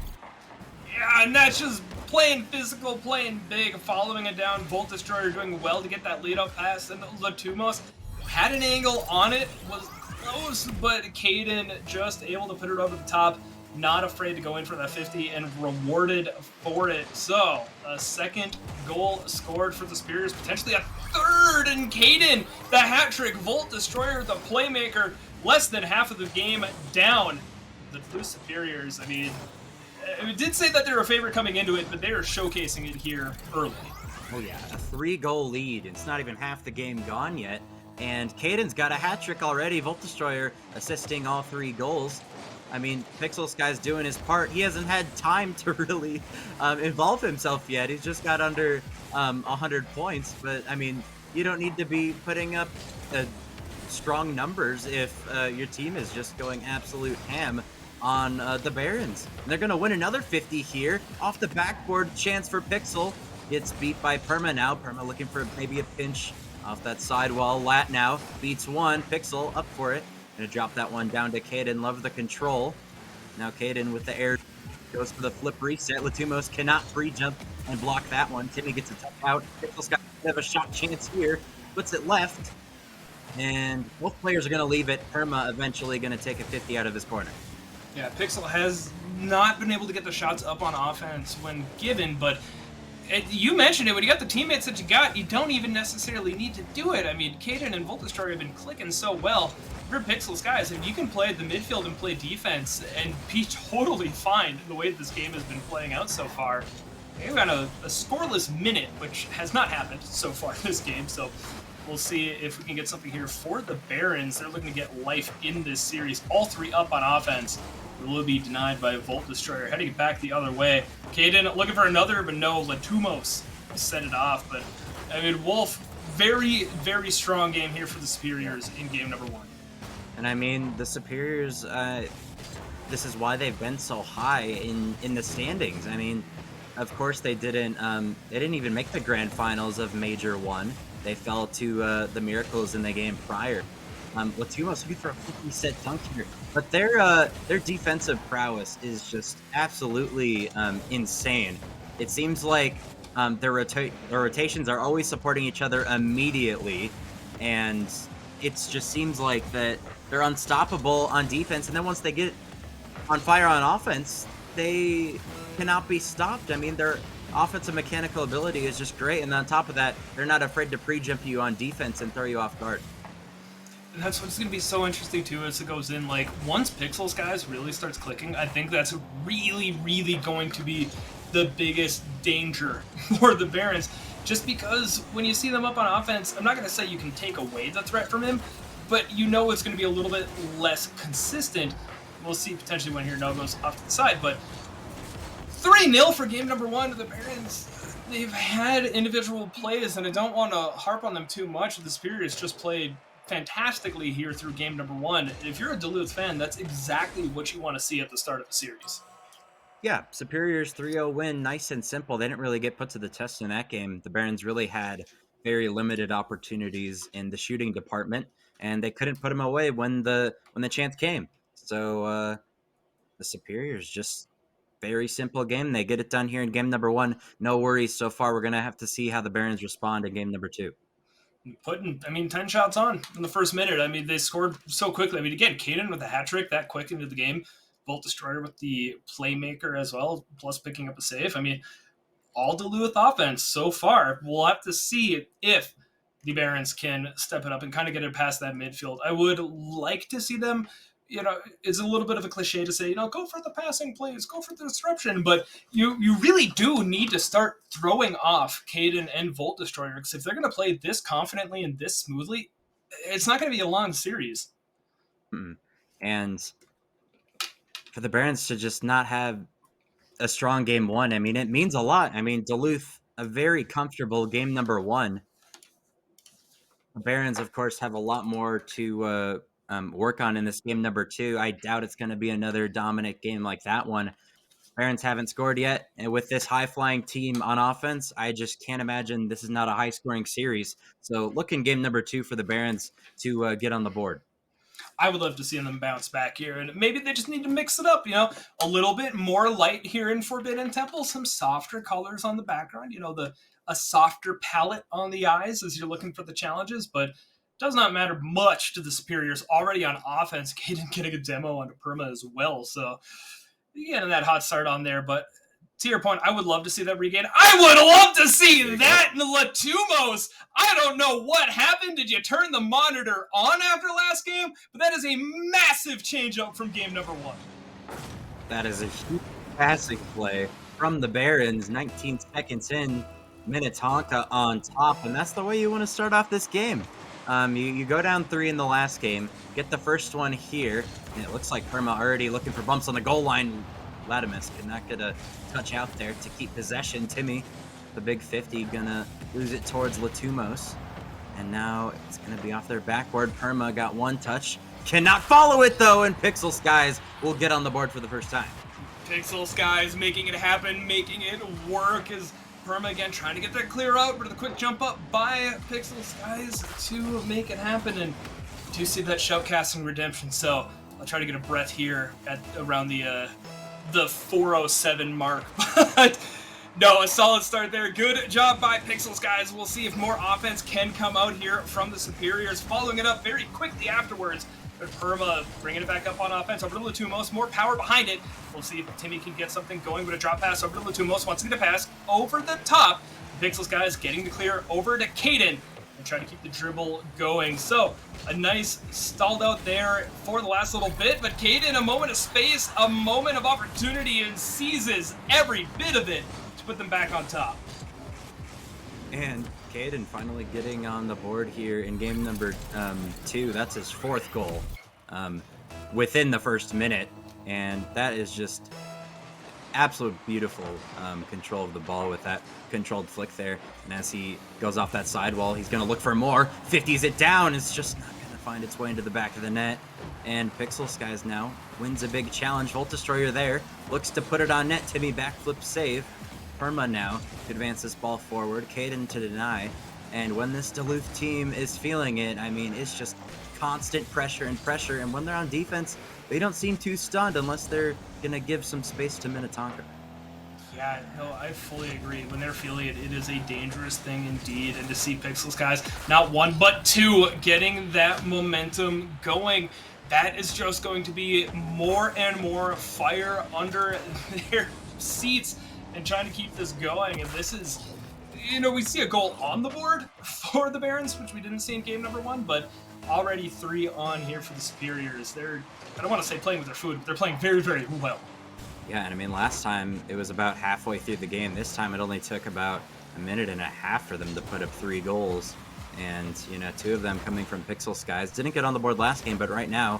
Yeah, and that's just playing physical, playing big, following it down. Volt Destroyer doing well to get that lead-up pass, and Latumos had an angle on it, was close, but Kaden just able to put it over the top, not afraid to go in for that 50, and rewarded for it. So, a second goal scored for the Superiors, potentially a third, and Kaden, the hat trick, Volt Destroyer, the playmaker, less than half of the game down. The Blue Superiors, I mean, it did say that they're a favorite coming into it, but they are showcasing it here early. Oh yeah, a 3-goal lead. It's not even half the game gone yet. And Kaden's got a hat trick already. Volt Destroyer assisting all 3 goals. I mean, Pixel Sky's doing his part. He hasn't had time to really involve himself yet. He's just got under 100 points. But, I mean, you don't need to be putting up strong numbers if your team is just going absolute ham on the Barons. And they're going to win another 50 here. Off the backboard, chance for Pixel. Gets beat by Perma now. Perma looking for maybe a pinch off that sidewall. Lat now beats one. Pixel up for it. Gonna drop that one down to Kaden. Love the control. Now Kaden with the air goes for the flip reset. Latumos cannot free jump and block that one. Timmy gets a touch out. Pixel's got a bit of a shot chance here. Puts it left. And both players are going to leave it. Perma eventually going to take a 50 out of his corner. Yeah, Pixel has not been able to get the shots up on offense when given, but you mentioned it, when you got the teammates that you got, you don't even necessarily need to do it. I mean, Kaden and Volt Destroyer have been clicking so well. For Pixel's guys, if you can play the midfield and play defense and be totally fine the way this game has been playing out so far, they've got a scoreless minute, which has not happened so far in this game, so we'll see if we can get something here for the Barons. They're looking to get life in this series. All 3 up on offense will be denied by Volt Destroyer. Heading back the other way. Kaden looking for another, but no, Latumos set it off. But, I mean, Wolf, very, very strong game here for the Superiors in game number 1. And I mean, the Superiors, this is why they've been so high in the standings. I mean, of course they didn't even make the grand finals of Major 1. They fell to the Miracles in the game prior. Latumos who for a 50-set dunk here, but their defensive prowess is just absolutely insane. It seems like their rotations are always supporting each other immediately, and it just seems like that they're unstoppable on defense, and then once they get on fire on offense, they cannot be stopped. I mean, their offensive mechanical ability is just great, and on top of that, they're not afraid to pre-jump you on defense and throw you off guard. And that's what's going to be so interesting, too, as it goes in. Like, once Pixels, guys, really starts clicking, I think that's really, really going to be the biggest danger for the Barons. Just because when you see them up on offense, I'm not going to say you can take away the threat from him, but you know it's going to be a little bit less consistent. We'll see potentially when here no goes off to the side, but 3-0 for game number 1 to the Barons. They've had individual plays, and I don't want to harp on them too much. The Superiors just played fantastically here through game number 1. If you're a Duluth fan, that's exactly what you want to see at the start of the series. Yeah, Superior's 3-0 win, nice and simple. They didn't really get put to the test in that game. The Barons really had very limited opportunities in the shooting department, and they couldn't put them away when the chance came. So the Superiors just very simple game. They get it done here in game number 1. No worries so far. We're gonna have to see how the Barons respond in game number 2. Putting, 10 shots on in the first minute. I mean, they scored so quickly. I mean, again, Kaden with a hat trick that quick into the game. Volt Destroyer with the playmaker as well, plus picking up a save. I mean, all Duluth offense so far. We'll have to see if the Barons can step it up and kind of get it past that midfield. I would like to see them, it's a little bit of a cliche to say, go for the passing plays, go for the disruption, but you really do need to start throwing off Kaden and Volt Destroyer, because if they're going to play this confidently and this smoothly, it's not going to be a long series. And for the Barons to just not have a strong game 1, I mean, it means a lot. I mean, Duluth, a very comfortable game number 1. The Barons, of course, have a lot more to work on in this game number 2. I doubt it's going to be another dominant game like that one. Barons haven't scored yet, and with this high-flying team on offense, I just can't imagine this is not a high-scoring series. So look in game number 2 for the Barons to get on the board. I would love to see them bounce back here, and maybe they just need to mix it up, a little bit more light here in Forbidden Temple, some softer colors on the background, a softer palette on the eyes as you're looking for the challenges, but does not matter much to the Superiors already on offense. Kaden getting a demo onto Perma as well, so getting that hot start on there, but to your point, I would love to see that regain. I would love to see that in the Latumos. I don't know what happened. Did you turn the monitor on after last game? But that is a massive change up from game number 1. That is a huge passing play from the Barons. 19 seconds in, Minnetonka on top, and that's the way you want to start off this game. You go down 3 in the last game, get the first one here, and it looks like Perma already looking for bumps on the goal line. Latimus could not get a touch out there to keep possession. Timmy, the big 50, gonna lose it towards Latumos. And now it's gonna be off their backboard. Perma got 1 touch. Cannot follow it though, and Pixel Skies will get on the board for the first time. Pixel Skies making it happen, making it work as Perma again trying to get that clear out, but the quick jump up by Pixel Skies to make it happen. And do see that shoutcasting redemption, so I'll try to get a breath here at around the 407 mark. But no, a solid start there. Good job by Pixels, guys. We'll see if more offense can come out here from the Superiors. Following it up very quickly afterwards. But Perma bringing it back up on offense over to Latumos. More power behind it. We'll see if Timmy can get something going. But a drop pass over to Latumos. Wants to get a pass over the top. Pixels, guys, getting the clear over to Kaden. And try to keep the dribble going. So, a nice stalled out there for the last little bit, but Kaden, a moment of space, a moment of opportunity, and seizes every bit of it to put them back on top. And Kaden finally getting on the board here in game number 2. That's his 4th goal within the first minute, and that is just absolute beautiful control of the ball with that controlled flick there. And as he goes off that sidewall, he's going to look for more. 50s it down. It's just not going to find its way into the back of the net. And Pixel Skies now wins a big challenge. Volt Destroyer there. Looks to put it on net. Timmy backflip save. Perma now to advance this ball forward. Kaden to deny. And when this Duluth team is feeling it, I mean, it's just constant pressure and pressure. And when they're on defense, they don't seem too stunned unless they're going to give some space to Minnetonka. Yeah, no, I fully agree. When they're feeling it, it is a dangerous thing indeed. And to see Pixel Skies, not 1, but 2, getting that momentum going, that is just going to be more and more fire under their seats and trying to keep this going. And this is, we see a goal on the board for the Barons, which we didn't see in game number 1, but already 3 on here for the Superiors. They're, I don't want to say playing with their food, but they're playing very, very well. Yeah, and I mean, last time it was about halfway through the game. This time it only took about a minute and a half for them to put up 3 goals. And, 2 of them coming from Pixel Skies. Didn't get on the board last game, but right now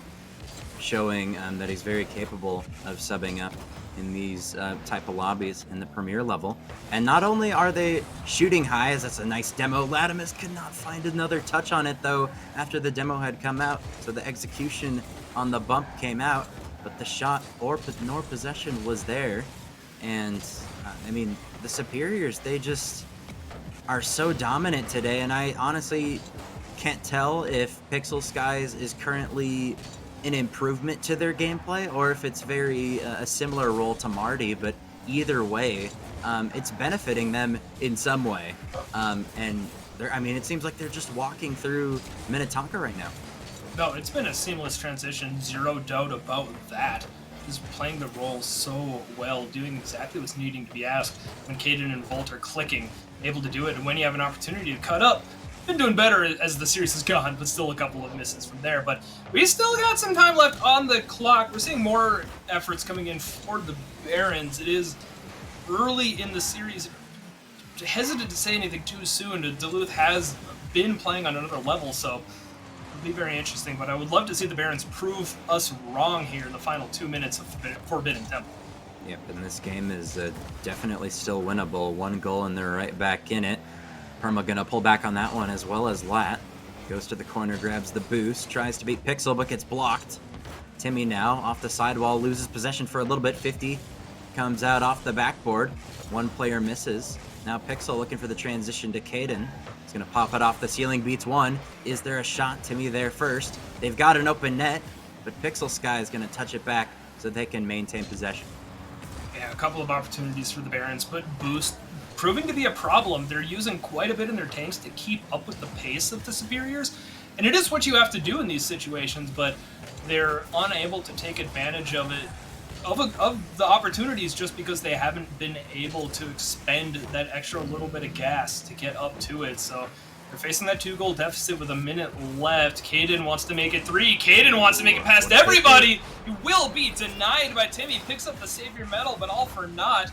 showing that he's very capable of subbing up in these type of lobbies in the Premier level. And not only are they shooting high, as that's a nice demo, Latimus could not find another touch on it, though, after the demo had come out. So the execution on the bump came out. But the shot nor possession was there. And, I mean, the Superiors, they just are so dominant today. And I honestly can't tell if Pixel Skies is currently an improvement to their gameplay or if it's very a similar role to Marty. But either way, it's benefiting them in some way. And it seems like they're just walking through Minnetonka right now. No, it's been a seamless transition, zero doubt about that. He's playing the role so well, doing exactly what's needing to be asked when Kaden and Volt are clicking, able to do it, and when you have an opportunity to cut up, been doing better as the series has gone, but still a couple of misses from there. But we still got some time left on the clock. We're seeing more efforts coming in for the Barons. It is early in the series. Hesitant to say anything too soon. Duluth has been playing on another level, so be very interesting, but I would love to see the Barons prove us wrong here in the final 2 minutes of Forbidden Temple. Yep, and this game is definitely still winnable. 1 goal and they're right back in it. Perma gonna pull back on that one as well as Lat. Goes to the corner, grabs the boost, tries to beat Pixel, but gets blocked. Timmy now off the sidewall, loses possession for a little bit. 50 comes out off the backboard. One player misses. Now Pixel looking for the transition to Caden. He's going to pop it off the ceiling, beats one. Is there a shot? Timmy there first. They've got an open net, but Pixel Sky is going to touch it back so they can maintain possession. Yeah, a couple of opportunities for the Barons, but Boost proving to be a problem. They're using quite a bit in their tanks to keep up with the pace of the Superiors, and it is what you have to do in these situations, but they're unable to take advantage of it, of the opportunities, just because they haven't been able to expend that extra little bit of gas to get up to it. So they're facing that 2-goal deficit with a minute left. Caden wants to make it 3. Caden wants to make it past everybody. He will be denied by Timmy. Picks up the Savior medal, but all for naught.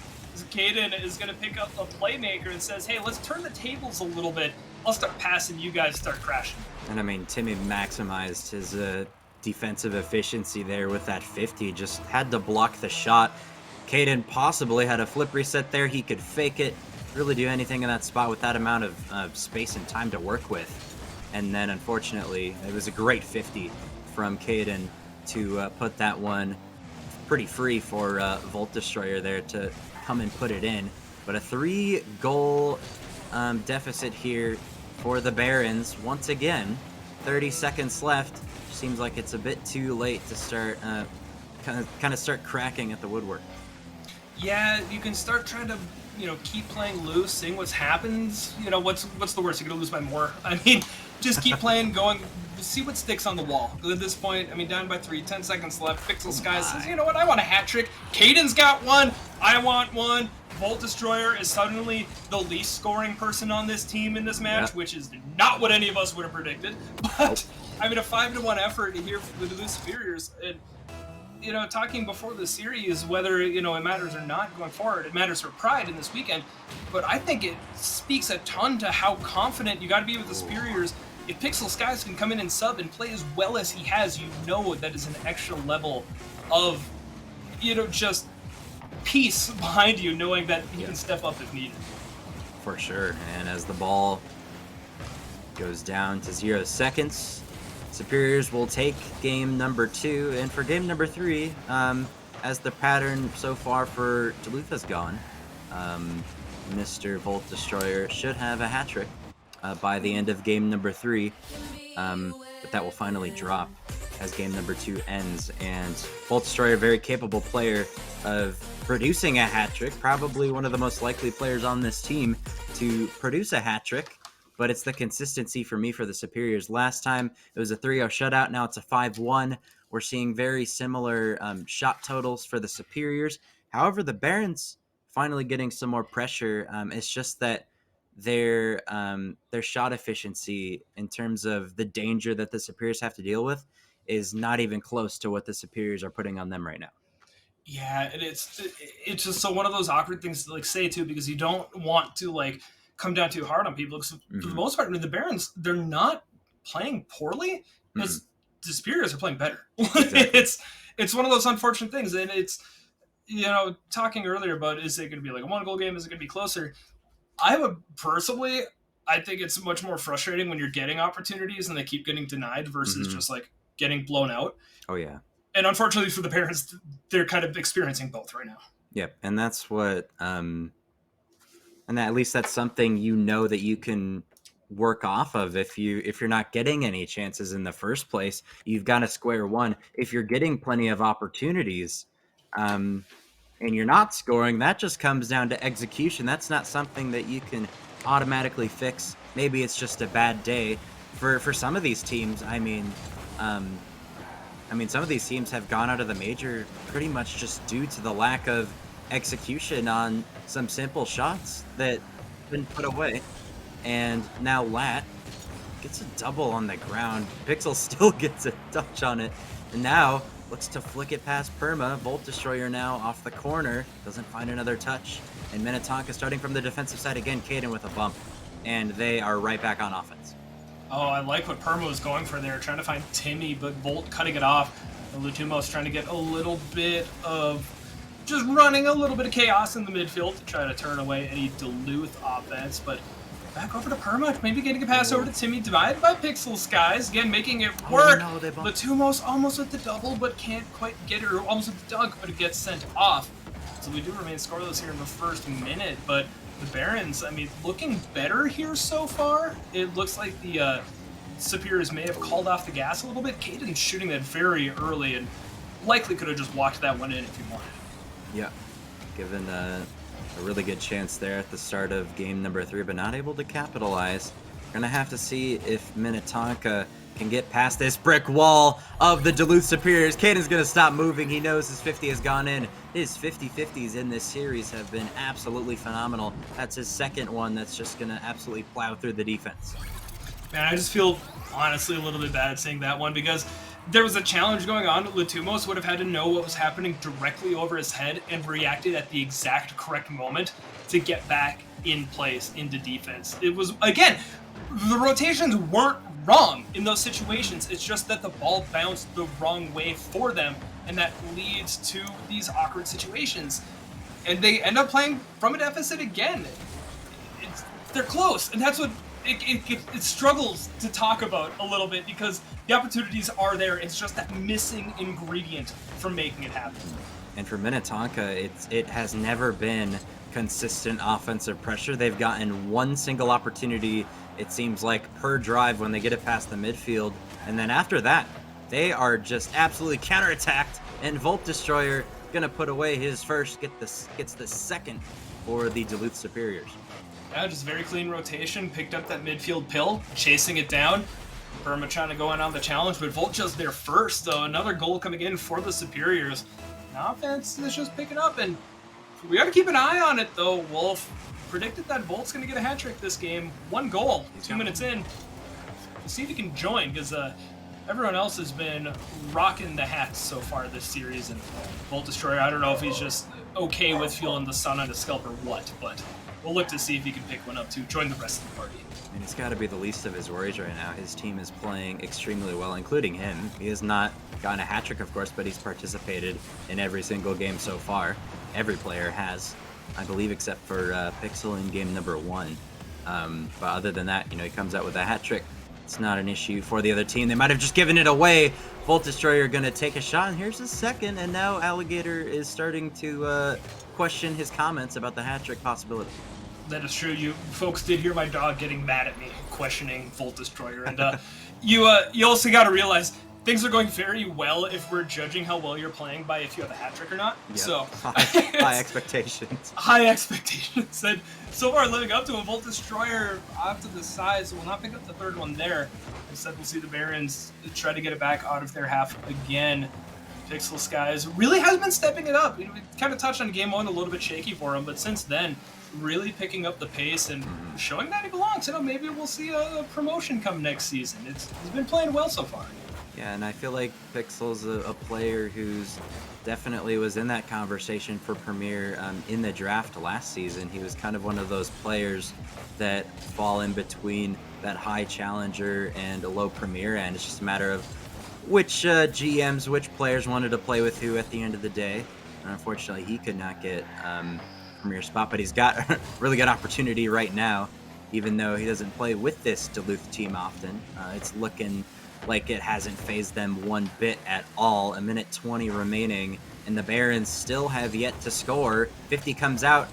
Caden is going to pick up a playmaker and says, hey, let's turn the tables a little bit. I'll start passing, you guys start crashing. And I mean, Timmy maximized his defensive efficiency there with that 50. Just had to block the shot. Caden possibly had a flip reset there. He could fake it, really do anything in that spot with that amount of space and time to work with. And then, unfortunately, it was a great 50 from Caden to put that one pretty free for Volt Destroyer there to come and put it in. But a 3-goal deficit here for the Barons. Once again, 30 seconds left. Seems like it's a bit too late to start kind of start cracking at the woodwork. Yeah, you can start trying to, keep playing loose, seeing what happens. What's the worst? You're gonna lose by more. I mean, just keep playing, going, see what sticks on the wall. At this point, down by 3, 10 seconds left. Pixel Sky says, you know what? I want a hat trick. Caden's got one. I want one. Volt Destroyer is suddenly the least scoring person on this team in this match, which is not what any of us would have predicted. But a 5-1 effort here with the Superiors. And talking before the series, whether it matters or not going forward, it matters for Pride in this weekend. But I think it speaks a ton to how confident you got to be with the Superiors. If Pixel Skies can come in and sub and play as well as he has, that is an extra level of just peace behind you, knowing that he can step up if needed. For sure. And as the ball goes down to 0 seconds, Superiors will take game number 2. And for game number 3, as the pattern so far for Duluth has gone, Mr. Volt Destroyer should have a hat trick by the end of game number 3. But that will finally drop as game number 2 ends. And Volt Destroyer, very capable player of producing a hat trick, probably one of the most likely players on this team to produce a hat trick. But it's the consistency for me for the Superiors. Last time it was a 3-0 shutout. Now it's a 5-1. We're seeing very similar shot totals for the Superiors. However, the Barons finally getting some more pressure. It's just that their shot efficiency in terms of the danger that the Superiors have to deal with is not even close to what the Superiors are putting on them right now. Yeah, and it's just so one of those awkward things to say too, because you don't want to come down too hard on people. Because for the most part, the Barons, they're not playing poorly, because the Superiors are playing better. Exactly. It's one of those unfortunate things, and it's talking earlier about, is it going to be like a 1-goal game? Is it going to be closer? I think it's much more frustrating when you're getting opportunities and they keep getting denied versus just getting blown out. Oh yeah. And unfortunately for the Barons, they're kind of experiencing both right now. Yep, and that's what and at least that's something that you can work off of. If you're not getting any chances in the first place, you've got to square one. If you're getting plenty of opportunities and you're not scoring, that just comes down to execution. That's not something that you can automatically fix. Maybe it's just a bad day for some of these teams. Some of these teams have gone out of the major pretty much just due to the lack of execution on some simple shots that have been put away. And now Lat gets a double on the ground. Pixel still gets a touch on it. And now looks to flick it past Perma. Volt Destroyer now off the corner. Doesn't find another touch. And Minnetonka starting from the defensive side again. Caden with a bump. And they are right back on offense. Oh, I like what Perma was going for there, trying to find Timmy, but Volt cutting it off. And Lutumos trying to get a little bit of, just running a little bit of chaos in the midfield to try to turn away any Duluth offense. But Back over to Perma, maybe getting a pass over to Timmy, divided by Pixel Skies, again making it work. Oh, no, they bumped. Latumos almost with the double, but can't quite get it, or almost with the dunk, but it gets sent off. So we do remain scoreless here in the first minute, but the Barons, I mean, looking better here so far. It looks like the Superiors may have called off the gas a little bit. Caden shooting that very early and likely could have just walked that one in if he wanted. Yeah, given a really good chance there at the start of game number 3, but not able to capitalize. Gonna have to see if Minnetonka can get past this brick wall of the Duluth Superiors. Caden's gonna stop moving. He knows his 50 has gone in. His 50-50s in this series have been absolutely phenomenal. That's his second one that's just gonna absolutely plow through the defense. Man, I just feel honestly a little bit bad saying that one because there was a challenge going on. Latumos would have had to know what was happening directly over his head and reacted at the exact correct moment to get back in place into defense. It was, again, the rotations weren't wrong in those situations. It's just that the ball bounced the wrong way for them, and that leads to these awkward situations. And they end up playing from a deficit again. They're close, and that's what it struggles to talk about a little bit because the opportunities are there. It's just that missing ingredient for making it happen. And for Minnetonka, it has never been consistent offensive pressure. They've gotten one single opportunity, it seems like, per drive when they get it past the midfield. And then after that, they are just absolutely counterattacked. And Volt Destroyer gonna put away his first, gets the second for the Duluth Superiors. Yeah, just very clean rotation, picked up that midfield pill, chasing it down. Burma trying to go in on the challenge, but Volt just there first, so another goal coming in for the Superiors. The offense is just picking up, and we got to keep an eye on it, though. Wolf predicted that Volt's going to get a hat trick this game. 1 goal, 2 minutes in. We'll see if he can join, because everyone else has been rocking the hats so far this series, and Volt Destroyer, I don't know if he's just okay with feeling the sun on his scalp or what, but we'll look to see if he can pick one up to join the rest of the party. And it's got to be the least of his worries right now. His team is playing extremely well, including him. He has not gotten a hat trick, of course, but he's participated in every single game so far. Every player has, I believe, except for Pixel in game number 1. But other than that, he comes out with a hat trick. It's not an issue for the other team. They might have just given it away. Volt Destroyer going to take a shot, and here's his second. And now Alligator is starting to question his comments about the hat trick possibility. That is true. You folks did hear my dog getting mad at me, questioning Volt Destroyer. And you also got to realize things are going very well if we're judging how well you're playing by if you have a hat trick or not. Yep. So high expectations. High expectations. And so far living up to a Volt Destroyer off to the side, so we'll not pick up the third one there. Instead, we'll see the Barons try to get it back out of their half again. Pixel Skies really has been stepping it up. We kind of touched on game 1, a little bit shaky for him, but since then, really picking up the pace and showing that he belongs. Maybe we'll see a promotion come next season. He's been playing well so far. Yeah, and I feel like Pixel's a player who's definitely was in that conversation for Premier in the draft last season. He was kind of one of those players that fall in between that high challenger and a low Premier, and it's just a matter of which GMs, which players wanted to play with who at the end of the day. And unfortunately, he could not get Premier spot, but he's got a really good opportunity right now, even though he doesn't play with this Duluth team often. It's looking like it hasn't phased them one bit at all. 1:20 remaining, and the Barons still have yet to score. 50 comes out.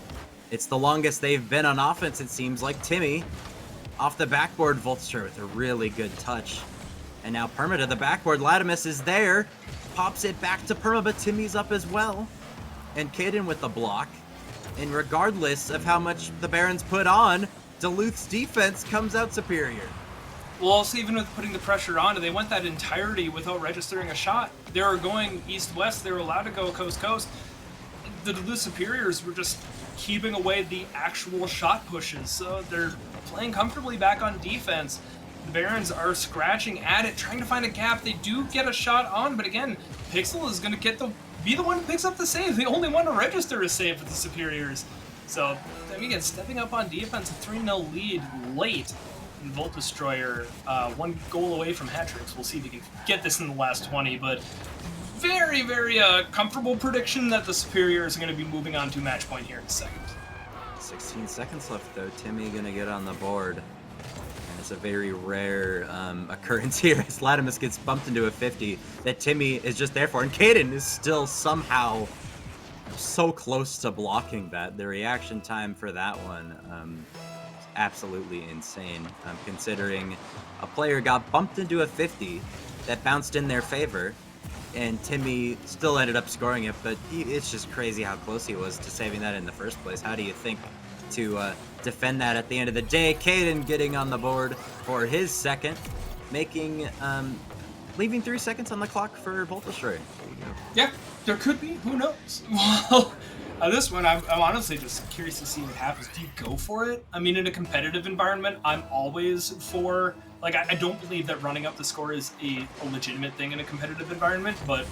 It's the longest they've been on offense, it seems like. Timmy off the backboard, Voltster with a really good touch. And now Perma to the backboard. Latimus is there. Pops it back to Perma, but Timmy's up as well. And Caden with the block. And regardless of how much the Barons put on, Duluth's defense comes out superior. Well, also even with putting the pressure on, they went that entirety without registering a shot. They were going east-west. They were allowed to go coast-coast. The Duluth Superiors were just keeping away the actual shot pushes. So they're playing comfortably back on defense. The Barons are scratching at it, trying to find a gap. They do get a shot on, but again, Pixel is going to be the one who picks up the save. The only one to register a save for the Superiors. So, again, stepping up on defense, a 3-0 lead late. And Volt Destroyer, 1 goal away from hat tricks. We'll see if he can get this in the last 20, but very, very comfortable prediction that the Superiors are going to be moving on to match point here in a second. 16 seconds left though. Timmy gonna get on the board. And it's a very rare occurrence here as Latimus gets bumped into a 50 that Timmy is just there for. And Kaden is still somehow so close to blocking that. The reaction time for that one absolutely insane, considering a player got bumped into a 50 that bounced in their favor, and Timmy still ended up scoring it, but it's just crazy how close he was to saving that in the first place. How do you think to defend that at the end of the day? Kaden getting on the board for his second, making leaving 3 seconds on the clock for Voltestray. There you go. Yeah, there could be. Who knows? Well, this one, I'm honestly just curious to see what happens. Do you go for it? I mean, in a competitive environment, I'm always for... Like, I don't believe that running up the score is a legitimate thing in a competitive environment, but,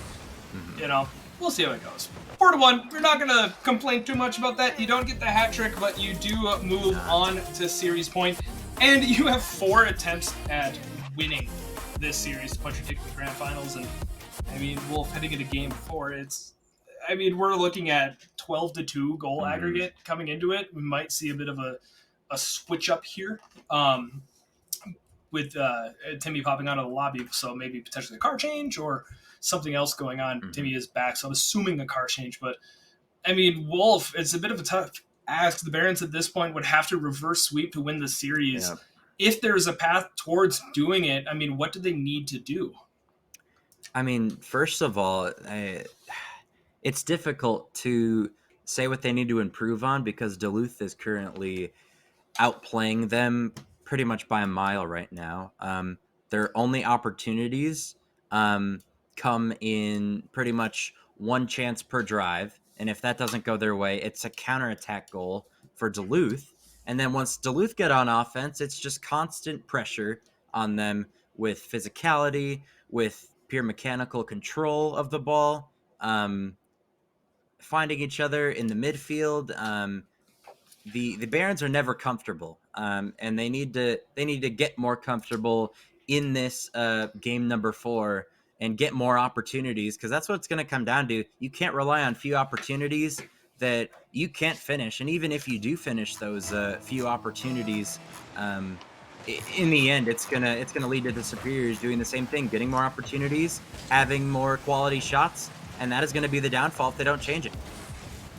you know, we'll see how it goes. 4-1, we're not going to complain too much about that. You don't get the hat trick, but you do move on to series point, and you have 4 attempts at winning this series to punch your ticket to the grand finals. And I mean, Wolf heading into game 4, I mean, we're looking at 12-2 goal aggregate coming into it. We might see a bit of a switch up here with Timmy popping out of the lobby, so maybe potentially a car change or something else going on. Timmy is back, so I'm assuming a car change. But I mean, Wolf, it's a bit of a tough ask. The Barons at this point would have to reverse sweep to win the series. Yep. If there's a path towards doing it, I mean, what do they need to do? I mean, first of all, it's difficult to say what they need to improve on because Duluth is currently outplaying them pretty much by a mile right now. Their only opportunities come in pretty much 1 chance per drive, and if that doesn't go their way, it's a counterattack goal for Duluth. And then once Duluth get on offense, it's just constant pressure on them with physicality, with pure mechanical control of the ball, finding each other in the midfield. The Barons are never comfortable, and they need to get more comfortable in this game number 4 and get more opportunities, because that's what it's going to come down to. You can't rely on few opportunities that you can't finish, and even if you do finish those few opportunities, in the end, it's gonna lead to the Superiors doing the same thing, getting more opportunities, having more quality shots, and that is going to be the downfall if they don't change it.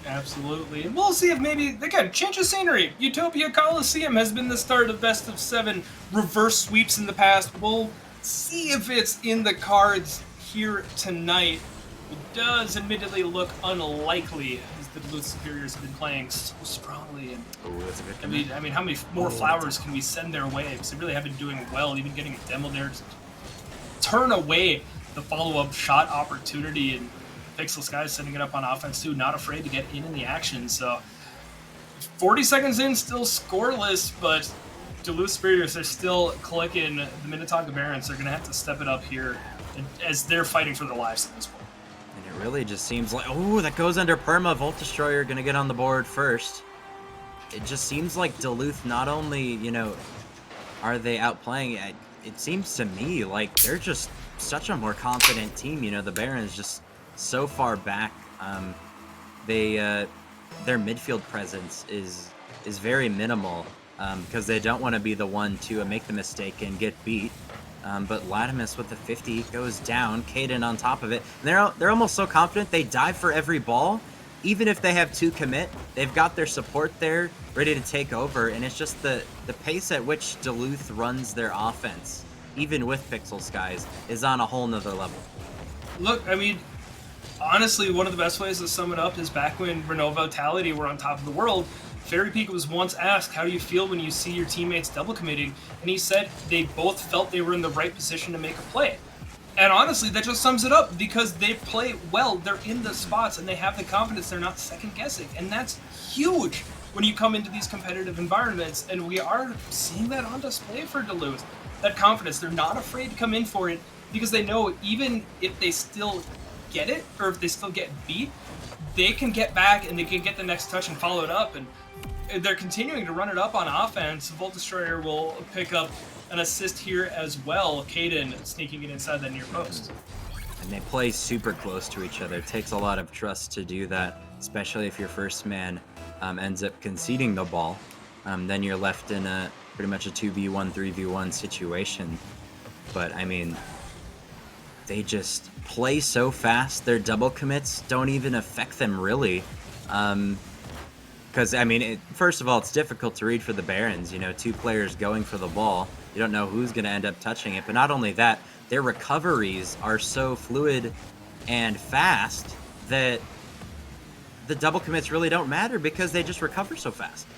Absolutely. And we'll see if maybe, again, change of scenery. Utopia Coliseum has been the start of best of 7 reverse sweeps in the past. We'll see if it's in the cards here tonight. It does admittedly look unlikely, as the Duluth Superiors have been playing so strongly. And that's a good I mean, how many more flowers can we send their way? Because they really have been doing well, even getting a demo there to turn away the follow-up shot opportunity. And Pixel Sky setting it up on offense too, not afraid to get in the action. So 40 seconds in, still scoreless, but Duluth Superiors are still clicking. The Minnetonka Barons are going to have to step it up here as they're fighting for their lives at this point. And it really just seems like, oh, that goes under perma. Volt Destroyer going to get on the board first. It just seems like Duluth, not only, are they outplaying it, it seems to me like they're just such a more confident team. The Barons just so far back. Their midfield presence is very minimal because they don't want to be the one to make the mistake and get beat. But Latimus with the 50 goes down. Kaden on top of it. And they're almost so confident they dive for every ball. Even if they have 2 commit, they've got their support there ready to take over. And it's just the pace at which Duluth runs their offense, even with Pixel Skies, is on a whole nother level. Look, I mean, honestly, one of the best ways to sum it up is back when Renault Vitality were on top of the world. Fairy Peak was once asked, how do you feel when you see your teammates double committing? And he said they both felt they were in the right position to make a play. And honestly, that just sums it up because they play well. They're in the spots and they have the confidence. They're not second guessing. And that's huge when you come into these competitive environments. And we are seeing that on display for Duluth. That confidence. They're not afraid to come in for it because they know even if they still get it or if they still get beat, they can get back and they can get the next touch and follow it up. And they're continuing to run it up on offense. Volt Destroyer will pick up an assist here as well. Kaden sneaking it inside that near post. And they play super close to each other. It takes a lot of trust to do that. especially if your first man ends up conceding the ball. Then you're left in a pretty much a 2v1, 3v1 situation. But I mean, they just play so fast. Their double commits don't even affect them really. Because, I mean, first of all, it's difficult to read for the Barons. You know, 2 players going for the ball. You don't know who's going to end up touching it. But not only that, their recoveries are so fluid and fast that the double commits really don't matter because they just recover so fast.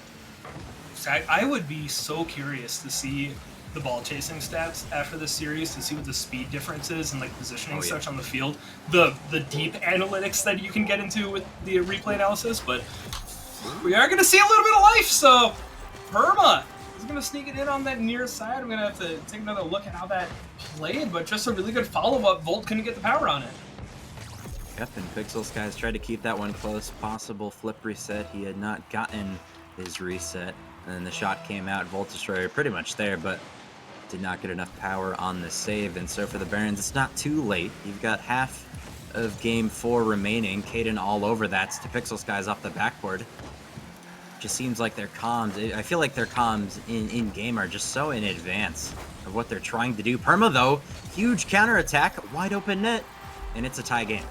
I would be so curious to see the ball chasing stats after this series, to see what the speed difference is and like positioning such on the field. The deep analytics that you can get into with the replay analysis, but we are going to see a little bit of life. So Perma is going to sneak it in on that near side. I'm going to have to take another look at how that played, but just a really good follow-up. Volt couldn't get the power on it. Yep, and Pixel Skies tried to keep that one close. Possible flip reset. He had not gotten his reset. And then the shot came out. Volt Destroyer pretty much there, but did not get enough power on the save. And so for the Barons, it's not too late. You've got half of Game 4 remaining. Kaden all over that to Pixel Skies off the backboard. Just seems like their comms, I feel like their comms in-game are just so in advance of what they're trying to do. Perma, though, huge counterattack, wide open net, and it's a tie game.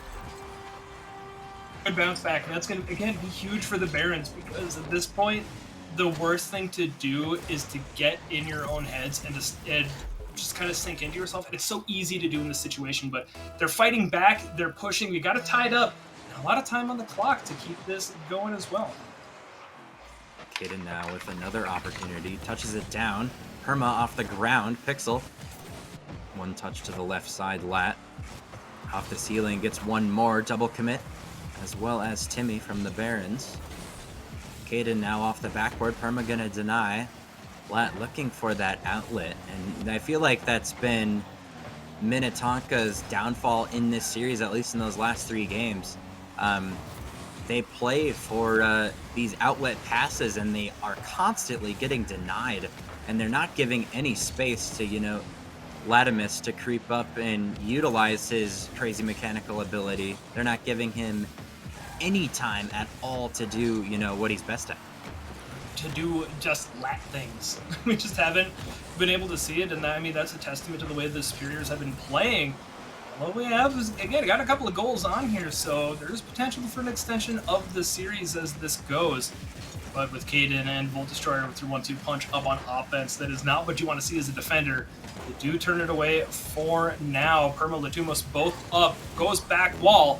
Good bounce back. That's going to, again, be huge for the Barons because at this point, the worst thing to do is to get in your own heads and just kind of sink into yourself. And it's so easy to do in this situation, but they're fighting back, they're pushing, we got it tied up, and a lot of time on the clock to keep this going as well. Kaden now with another opportunity, touches it down. Perma off the ground, Pixel. One touch to the left side, Lat. Off the ceiling, gets one more, double commit, as well as Timmy from the Barons. Kaden now off the backboard, Perma gonna deny. Lat looking for that outlet, and I feel like that's been Minnetonka's downfall in this series, at least in those last 3 games. They play for these outlet passes, and they are constantly getting denied, and they're not giving any space to, you know, Latimus to creep up and utilize his crazy mechanical ability. They're not giving him any time at all to do, you know, what he's best at. To do just Lat things. We just haven't been able to see it, and I mean, that's a testament to the way the Superiors have been playing. What we have is, again, got a couple of goals on here, so there's potential for an extension of the series as this goes. But with Kaden and Volt Destroyer with your 1-2 punch up on offense, that is not what you want to see as a defender. They do turn it away for now. Perma, Latumos both up, goes back wall.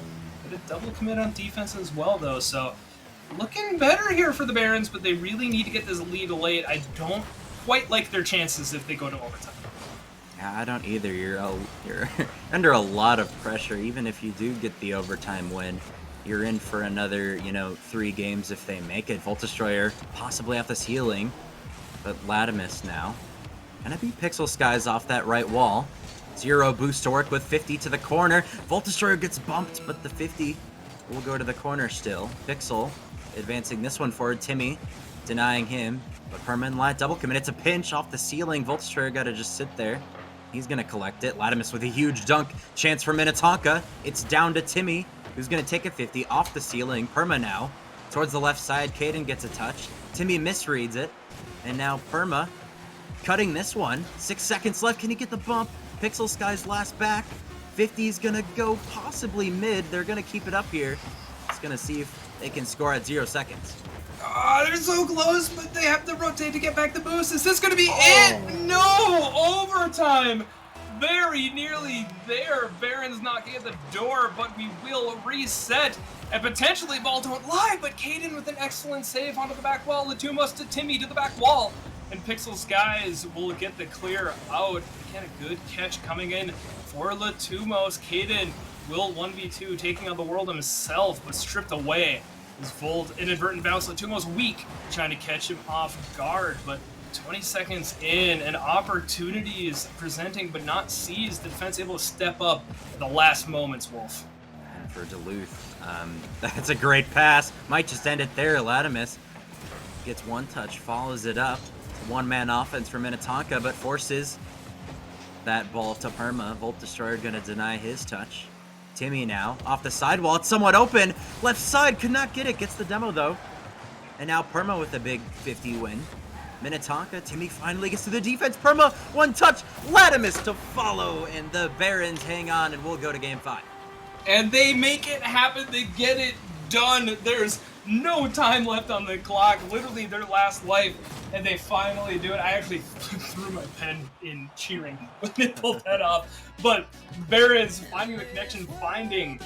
Get a double commit on defense as well, though, so looking better here for the Barons, but they really need to get this lead late. I don't quite like their chances if they go to overtime. Yeah, I don't either. You're under a lot of pressure. Even if you do get the overtime win, you're in for another, you know, 3 games if they make it. Volt Destroyer possibly off the ceiling, but Latimus now. Gonna be Pixel Skies off that right wall. 0 boost to work with, 50 to the corner. Volt Destroyer gets bumped, but the 50 will go to the corner still. Pixel advancing this one forward. Timmy denying him, but Perma and Lat double commit. It's a pinch off the ceiling. Volt Destroyer gotta just sit there. He's gonna collect it. Latimus with a huge dunk. Chance for Minnetonka. It's down to Timmy, who's gonna take a 50 off the ceiling. Perma now towards the left side. Kaden gets a touch. Timmy misreads it, and now Perma cutting this one. 6 seconds left. Can he get the bump? Pixel Skies last back. 50 is gonna go possibly mid. They're gonna keep it up here. It's gonna see if they can score at 0 seconds. Ah, they're so close, but they have to rotate to get back the boost. Is this going to be it? No! Overtime! Very nearly there. Barons knocking at the door, but we will reset. And potentially ball don't lie, but Kaden with an excellent save onto the back wall. Latumos to Timmy to the back wall. And Pixel Skies will get the clear out. Again, a good catch coming in for Latumos. Kaden will 1v2, taking on the world himself, but stripped away. His Volt inadvertent bounce. Latumos weak, trying to catch him off guard, but 20 seconds in, and opportunities presenting but not seized. The defense able to step up at the last moments, Wolf. And for Duluth, that's a great pass. Might just end it there. Latimus gets one touch, follows it up. One-man offense for Minnetonka, but forces that ball to Perma. Volt Destroyer gonna deny his touch. Timmy now off the sidewall. It's somewhat open. Left side could not get it. Gets the demo though. And now Perma with a big 50 win. Minnetonka, Timmy finally gets to the defense. Perma, one touch. Latimus to follow. And the Barons hang on and we'll go to game 5. And they make it happen. They get it done. There's no time left on the clock. Literally their last life. And they finally do it. I actually threw my pen in cheering when they pulled that off. But Barons finding the connection, finding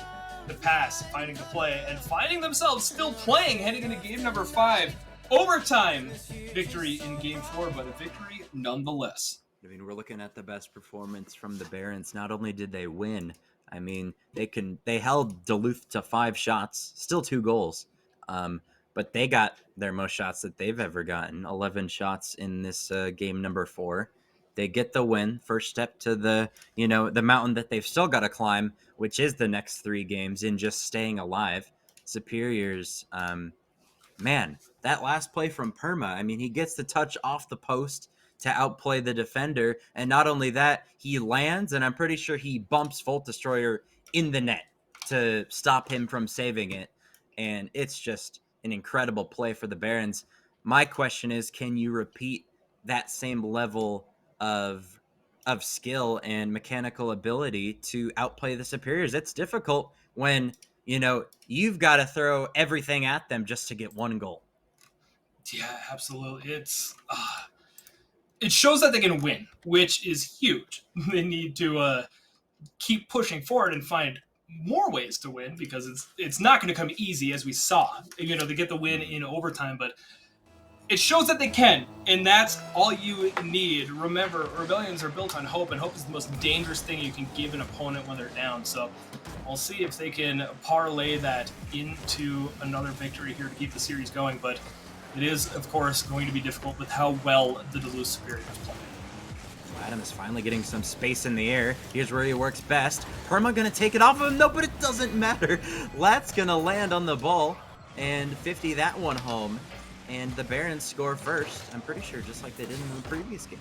the pass, finding the play, and finding themselves still playing heading into game number 5. Overtime victory in game 4, but a victory nonetheless. I mean, we're looking at the best performance from the Barons. Not only did they win, I mean, they held Duluth to 5 shots, still 2 goals. But they got their most shots that they've ever gotten, 11 shots in this game number 4. They get the win, first step to the mountain that they've still got to climb, which is the next 3 games in just staying alive. Superiors, man, that last play from Perma, I mean, he gets the touch off the post to outplay the defender, and not only that, he lands, and I'm pretty sure he bumps Volt Destroyer in the net to stop him from saving it, and it's just an incredible play for the Barons. My question is, can you repeat that same level of skill and mechanical ability to outplay the Superiors? It's difficult when, you've got to throw everything at them just to get 1 goal. Yeah, absolutely. It shows that they can win, which is huge. They need to keep pushing forward and find more ways to win, because it's not going to come easy, as we saw. They get the win in overtime, but it shows that they can, and that's all you need. Remember, rebellions are built on hope, and hope is the most dangerous thing you can give an opponent when they're down. So we'll see if they can parlay that into another victory here to keep the series going, but it is, of course, going to be difficult with how well the Duluth Superiors play. Adam is finally getting some space in the air. Here's where he works best. Perma gonna take it off of him. No, but it doesn't matter. Lat's gonna land on the ball and 50 that one home. And the Barons score first. I'm pretty sure, just like they did in the previous game.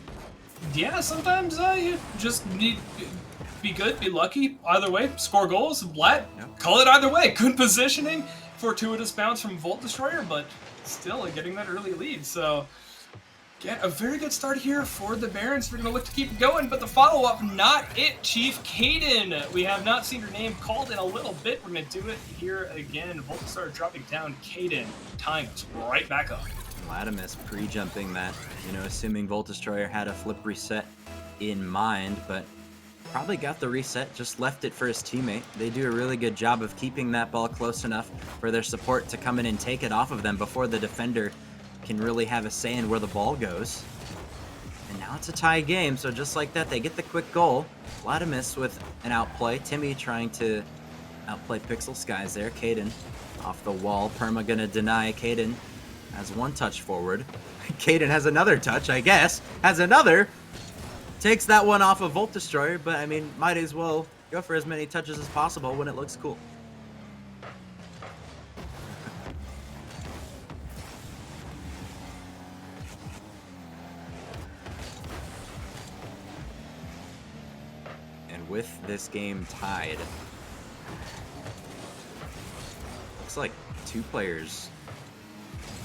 Yeah, sometimes you just need be good, be lucky. Either way, score goals. Lat, call it either way. Good positioning, fortuitous bounce from Volt Destroyer, but still getting that early lead. So, yeah, a very good start here for the Barons. They're going to look to keep it going, but the follow-up, not it, Chief Caden. We have not seen her name called in a little bit. We're going to do it here again. Volt Destroyer dropping down, Caden tying us right back up. Latimus pre-jumping that, assuming Volt Destroyer had a flip reset in mind, but probably got the reset, just left it for his teammate. They do a really good job of keeping that ball close enough for their support to come in and take it off of them before the defender can really have a say in where the ball goes. And now it's a tie game, so just like that, they get the quick goal. Latimus with an outplay. Timmy trying to outplay Pixel Skies there. Caden off the wall. Perma gonna deny. Caden has 1 touch forward. Caden has another touch, I guess. Has another. Takes that one off of Volt Destroyer, but I mean, might as well go for as many touches as possible when it looks cool. And with this game tied, looks like 2 players.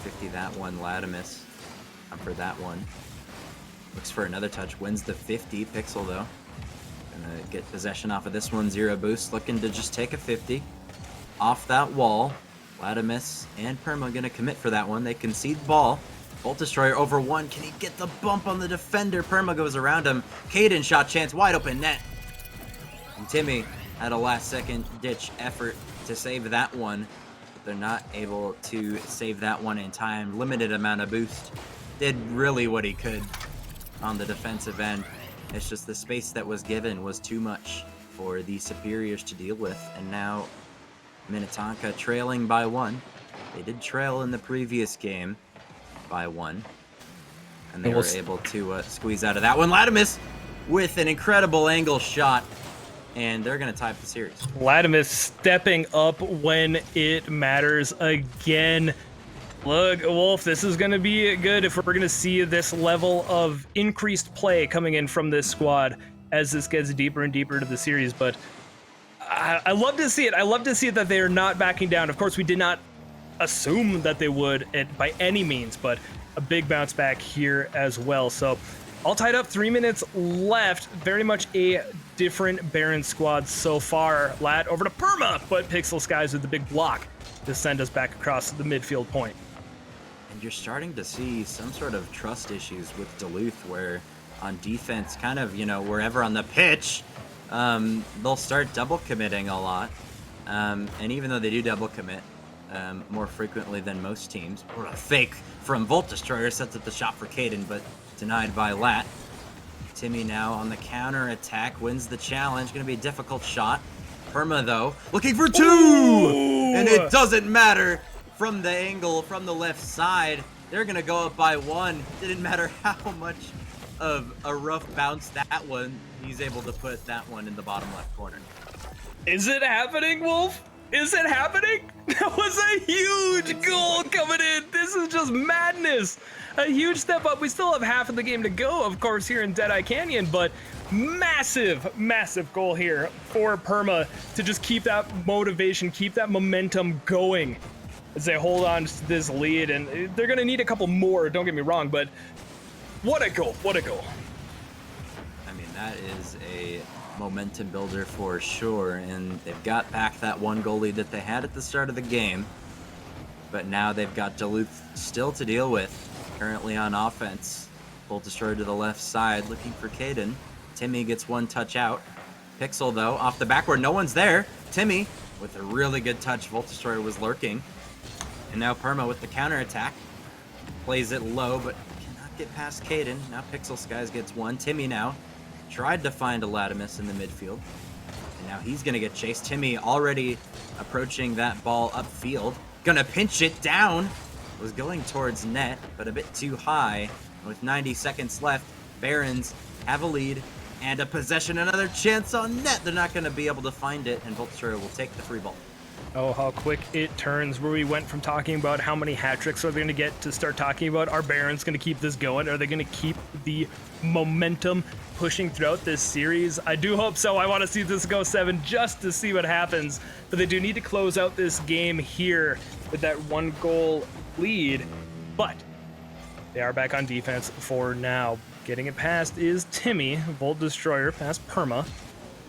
50 that one, Latimus. For that one. Looks for another touch, wins the 50. Pixel, though, gonna get possession off of this one. 0 boost, looking to just take a 50 off that wall. Latimus and Perma gonna commit for that one. They concede ball. Volt Destroyer over 1. Can he get the bump on the defender? Perma goes around him. Caden shot chance, wide open net. And Timmy had a last-second ditch effort to save that one. But they're not able to save that one in time. Limited amount of boost. Did really what he could on the defensive end. It's just the space that was given was too much for the Superiors to deal with. And now Minnetonka trailing by 1. They did trail in the previous game by 1. And they were able to squeeze out of that one. Latimus with an incredible angle shot. And they're going to tie up the series. Latimus stepping up when it matters again. Look, Wolf, this is going to be good if we're going to see this level of increased play coming in from this squad as this gets deeper and deeper into the series. But I love to see it. I love to see it that they are not backing down. Of course, we did not assume that they would by any means, but a big bounce back here as well. So all tied up, 3 minutes left. Very much a different Baron squad so far. Lat over to Perma, but Pixel Skies with the big block to send us back across the midfield point. And you're starting to see some sort of trust issues with Duluth, where on defense, kind of, wherever on the pitch, they'll start double committing a lot. And even though they do double commit more frequently than most teams, or a fake from Volt Destroyer sets up the shot for Kaden, but denied by Lat. Timmy now on the counter attack, wins the challenge. Going to be a difficult shot. Perma, though, looking for 2! Ooh! And it doesn't matter from the angle, from the left side. They're going to go up by 1. Didn't matter how much of a rough bounce that one. He's able to put that one in the bottom left corner. Is it happening, Wolf? Is it happening? That was a huge goal coming in. This is just madness. A huge step up. We still have half of the game to go, of course, here in Deadeye Canyon, but massive, massive goal here for Perma to just keep that motivation, keep that momentum going as they hold on to this lead. And they're going to need a couple more, don't get me wrong, but what a goal. What a goal. I mean, that is a momentum builder for sure, and they've got back that 1 goal lead that they had at the start of the game, but now they've got Duluth still to deal with. Currently on offense, Volt Destroyer to the left side, looking for Kaden. Timmy gets 1 touch out. Pixel, though, off the back where no one's there. Timmy with a really good touch. Volt Destroyer was lurking, and now Perma with the counter attack plays it low, but cannot get past Kaden. Now Pixel Skies gets 1. Timmy now tried to find a Latimus in the midfield, and now he's gonna get chased. Timmy already approaching that ball upfield, gonna pinch it down. Was going towards net, but a bit too high. With 90 seconds left, Barons have a lead and a possession, another chance on net. They're not gonna be able to find it, and Volt Destroyer will take the free ball. Oh, how quick it turns, where we went from talking about how many hat tricks are they going to get to start talking about, are Barons going to keep this going? Are they going to keep the momentum pushing throughout this series? I do hope so. I want to see this go 7 just to see what happens. But they do need to close out this game here with that 1 goal lead. But they are back on defense for now. Getting it past is Timmy. Volt Destroyer past Perma.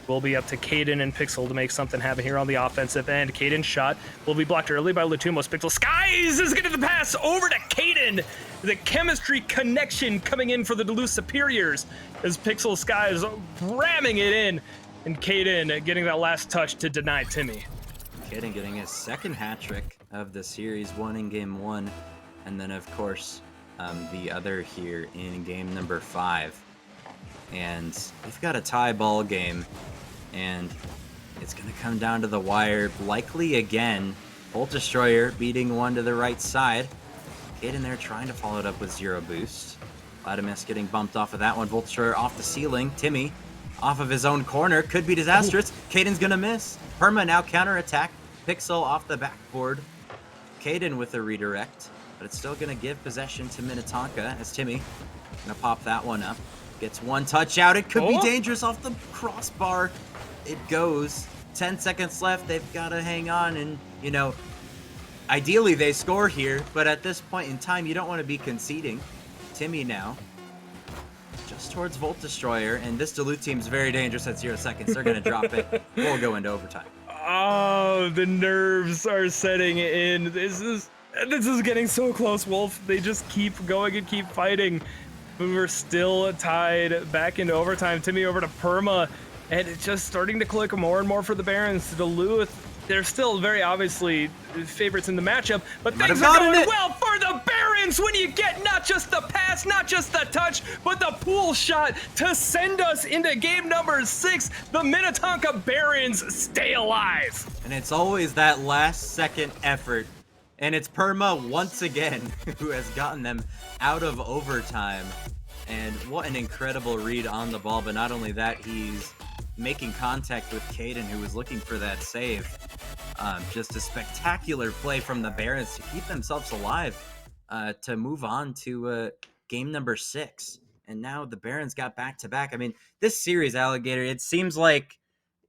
Will be up to Kaden and Pixel to make something happen here on the offensive end. Kaden's shot will be blocked early by Latumos. Pixel Skies is getting the pass over to Kaden. The chemistry connection coming in for the Duluth Superiors as Pixel Skies ramming it in, and Kaden getting that last touch to deny Timmy. Kaden getting his 2nd hat trick of the series, 1 in game 1, and then of course the other here in game number 5. And we've got a tie ball game, and it's going to come down to the wire, likely again. Volt Destroyer beating 1 to the right side. Kaden there trying to follow it up with 0 boost. Latimus getting bumped off of that one. Volt Destroyer off the ceiling. Timmy off of his own corner. Could be disastrous. Kaden's going to miss. Perma now counterattack. Pixel off the backboard. Kaden with a redirect, but it's still going to give possession to Minnetonka as Timmy going to pop that one up. Gets 1 touch out. It could be dangerous off the crossbar. It goes. 10 seconds left. They've got to hang on, and, ideally they score here, but at this point in time, you don't want to be conceding. Timmy now just towards Volt Destroyer, and this Duluth team's very dangerous at 0 seconds. They're going to drop it. We'll go into overtime. Oh, the nerves are setting in. This is getting so close, Wolf. They just keep going and keep fighting. We're still tied back into overtime. Timmy over to Perma, and it's just starting to click more and more for the Barons. Duluth, they're still very obviously favorites in the matchup, but things are going well for the Barons when you get not just the pass, not just the touch, but the pool shot to send us into game number 6. The Minnetonka Barons stay alive. And it's always that last second effort. And it's Perma once again who has gotten them out of overtime. And what an incredible read on the ball. But not only that, he's making contact with Kaden, who was looking for that save. Just a spectacular play from the Barons to keep themselves alive, to move on to game number 6. And now the Barons got back-to-back. I mean, this series, Alligator, it seems like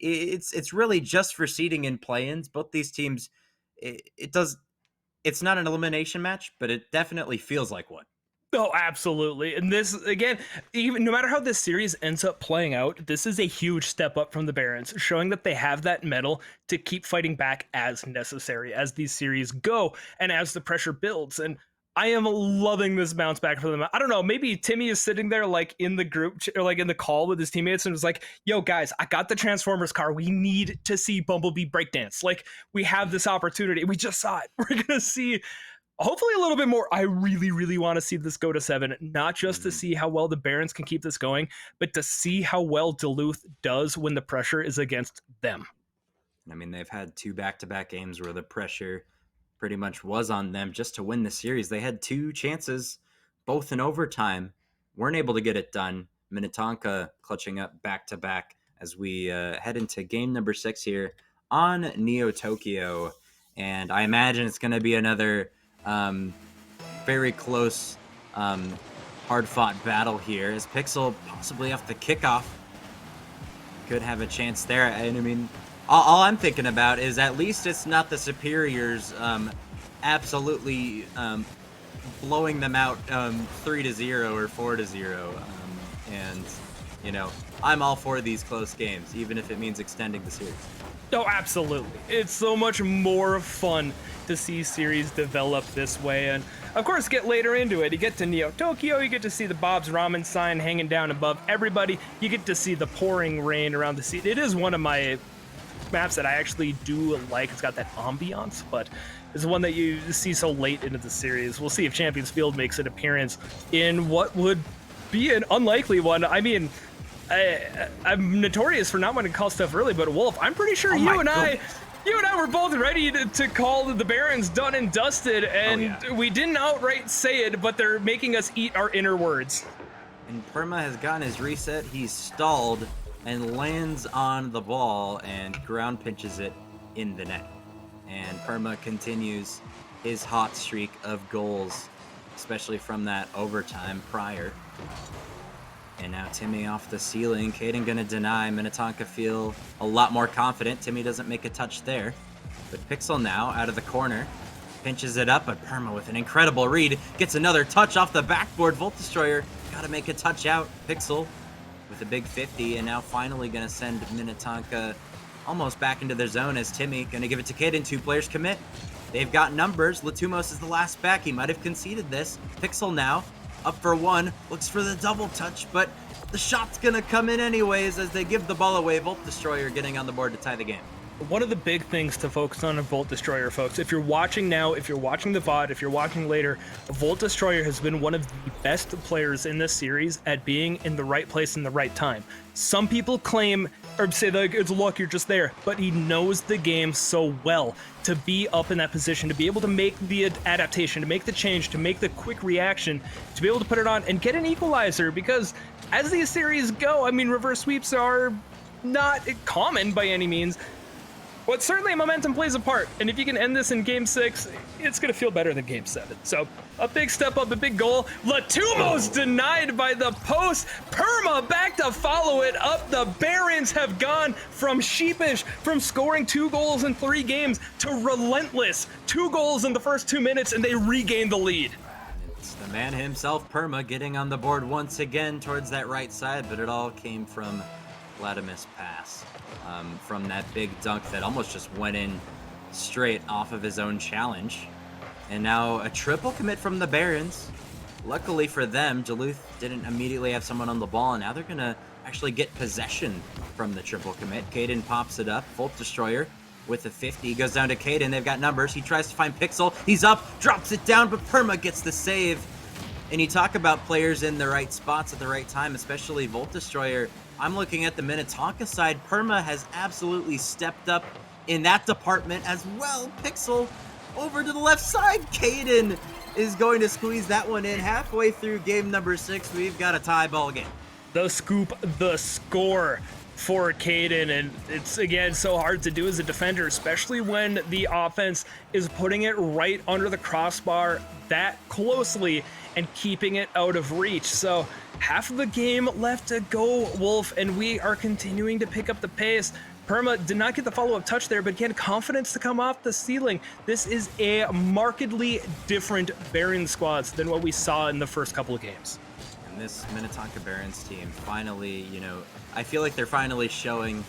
it's really just for seeding in play-ins. Both these teams, it's not an elimination match, but it definitely feels like one. Oh, absolutely. And this, again, even no matter how this series ends up playing out, this is a huge step up from the Barons, showing that they have that mettle to keep fighting back as necessary as these series go and as the pressure builds. And I am loving this bounce back for them. I don't know, maybe Timmy is sitting there like in the group or like in the call with his teammates and was like, yo guys, I got the Transformers car. We need to see Bumblebee breakdance. Like, we have this opportunity. We just saw it. We're going to see hopefully a little bit more. I really, really want to see this go to 7, not just to see how well the Barons can keep this going, but to see how well Duluth does when the pressure is against them. I mean, they've had 2 back-to-back games where the pressure pretty much was on them just to win the series. They had 2 chances, both in overtime, weren't able to get it done. Minnetonka clutching up back-to-back as we head into game number 6 here on Neo Tokyo. And I imagine it's going to be another very close, hard-fought battle here as Pixel possibly off the kickoff could have a chance there. And I mean, all I'm thinking about is at least it's not the Superiors absolutely blowing them out 3-0 or 4-0. And, you know, I'm all for these close games, even if it means extending the series. Oh, absolutely. It's so much more fun to see series develop this way. And of course, get later into it. You get to Neo Tokyo, you get to see the Bob's Ramen sign hanging down above everybody. You get to see the pouring rain around the sea. It is one of my maps that I actually do like. It's got that ambiance, but it's one that you see so late into the series. We'll see if Champions Field makes an appearance in what would be an unlikely one. I mean, I'm notorious for not wanting to call stuff early, but Wolf, I'm pretty sure you and I were both ready to call the Barons done and dusted, and we didn't outright say it, but they're making us eat our inner words. And Perma has gotten his reset. He's stalled and lands on the ball and ground pinches it in the net. And Perma continues his hot streak of goals, especially from that overtime prior. And now Timmy off the ceiling. Caden gonna deny. Minnetonka feel a lot more confident. Timmy doesn't make a touch there. But Pixel now out of the corner. Pinches it up, but Perma with an incredible read. Gets another touch off the backboard. Volt Destroyer gotta make a touch out. Pixel with a big 50, and now finally gonna send Minnetonka almost back into their zone as Timmy gonna give it to Caden. 2 players commit. They've got numbers. Latumos is the last back. He might have conceded this. Pixel now up for 1, looks for the double touch, but the shot's gonna come in anyways as they give the ball away. Volt Destroyer getting on the board to tie the game. One of the big things to focus on in Volt Destroyer, folks, if you're watching now, if you're watching the VOD, if you're watching later, Volt Destroyer has been one of the best players in this series at being in the right place in the right time. Some people claim or say like it's luck, you're just there, but he knows the game so well to be up in that position, to be able to make the adaptation, to make the change, to make the quick reaction, to be able to put it on and get an equalizer, because as these series go, I mean, reverse sweeps are not common by any means, but certainly momentum plays a part, and if you can end this in Game 6, it's going to feel better than Game 7. So, a big step up, a big goal. Latumos denied by the post. Perma back to follow it up. The Barons have gone from sheepish, from scoring 2 goals in 3 games, to relentless. 2 goals in the first 2 minutes, and they regain the lead. It's the man himself, Perma, getting on the board once again towards that right side, but it all came from Vladimir's pass. From that big dunk that almost just went in straight off of his own challenge. And now a triple commit from the Barons. Luckily for them, Duluth didn't immediately have someone on the ball, and now they're going to actually get possession from the triple commit. Caden pops it up. Volt Destroyer with a 50. He goes down to Caden. They've got numbers. He tries to find Pixel. He's up, drops it down, but Perma gets the save. And you talk about players in the right spots at the right time, especially Volt Destroyer. I'm looking at the Minnetonka side. Perma has absolutely stepped up in that department as well. Pixel over to the left side. Caden is going to squeeze that one in. Halfway through game number 6, we've got a tie ball game. The scoop, the score for Caden, and it's again so hard to do as a defender, especially when the offense is putting it right under the crossbar that closely and keeping it out of reach. So half of the game left to go, Wolf, and we are continuing to pick up the pace. Perma did not get the follow-up touch there, but again, confidence to come off the ceiling. This is a markedly different Baron squads than what we saw in the first couple of games. And this Minnetonka Barons team finally, I feel like they're finally showing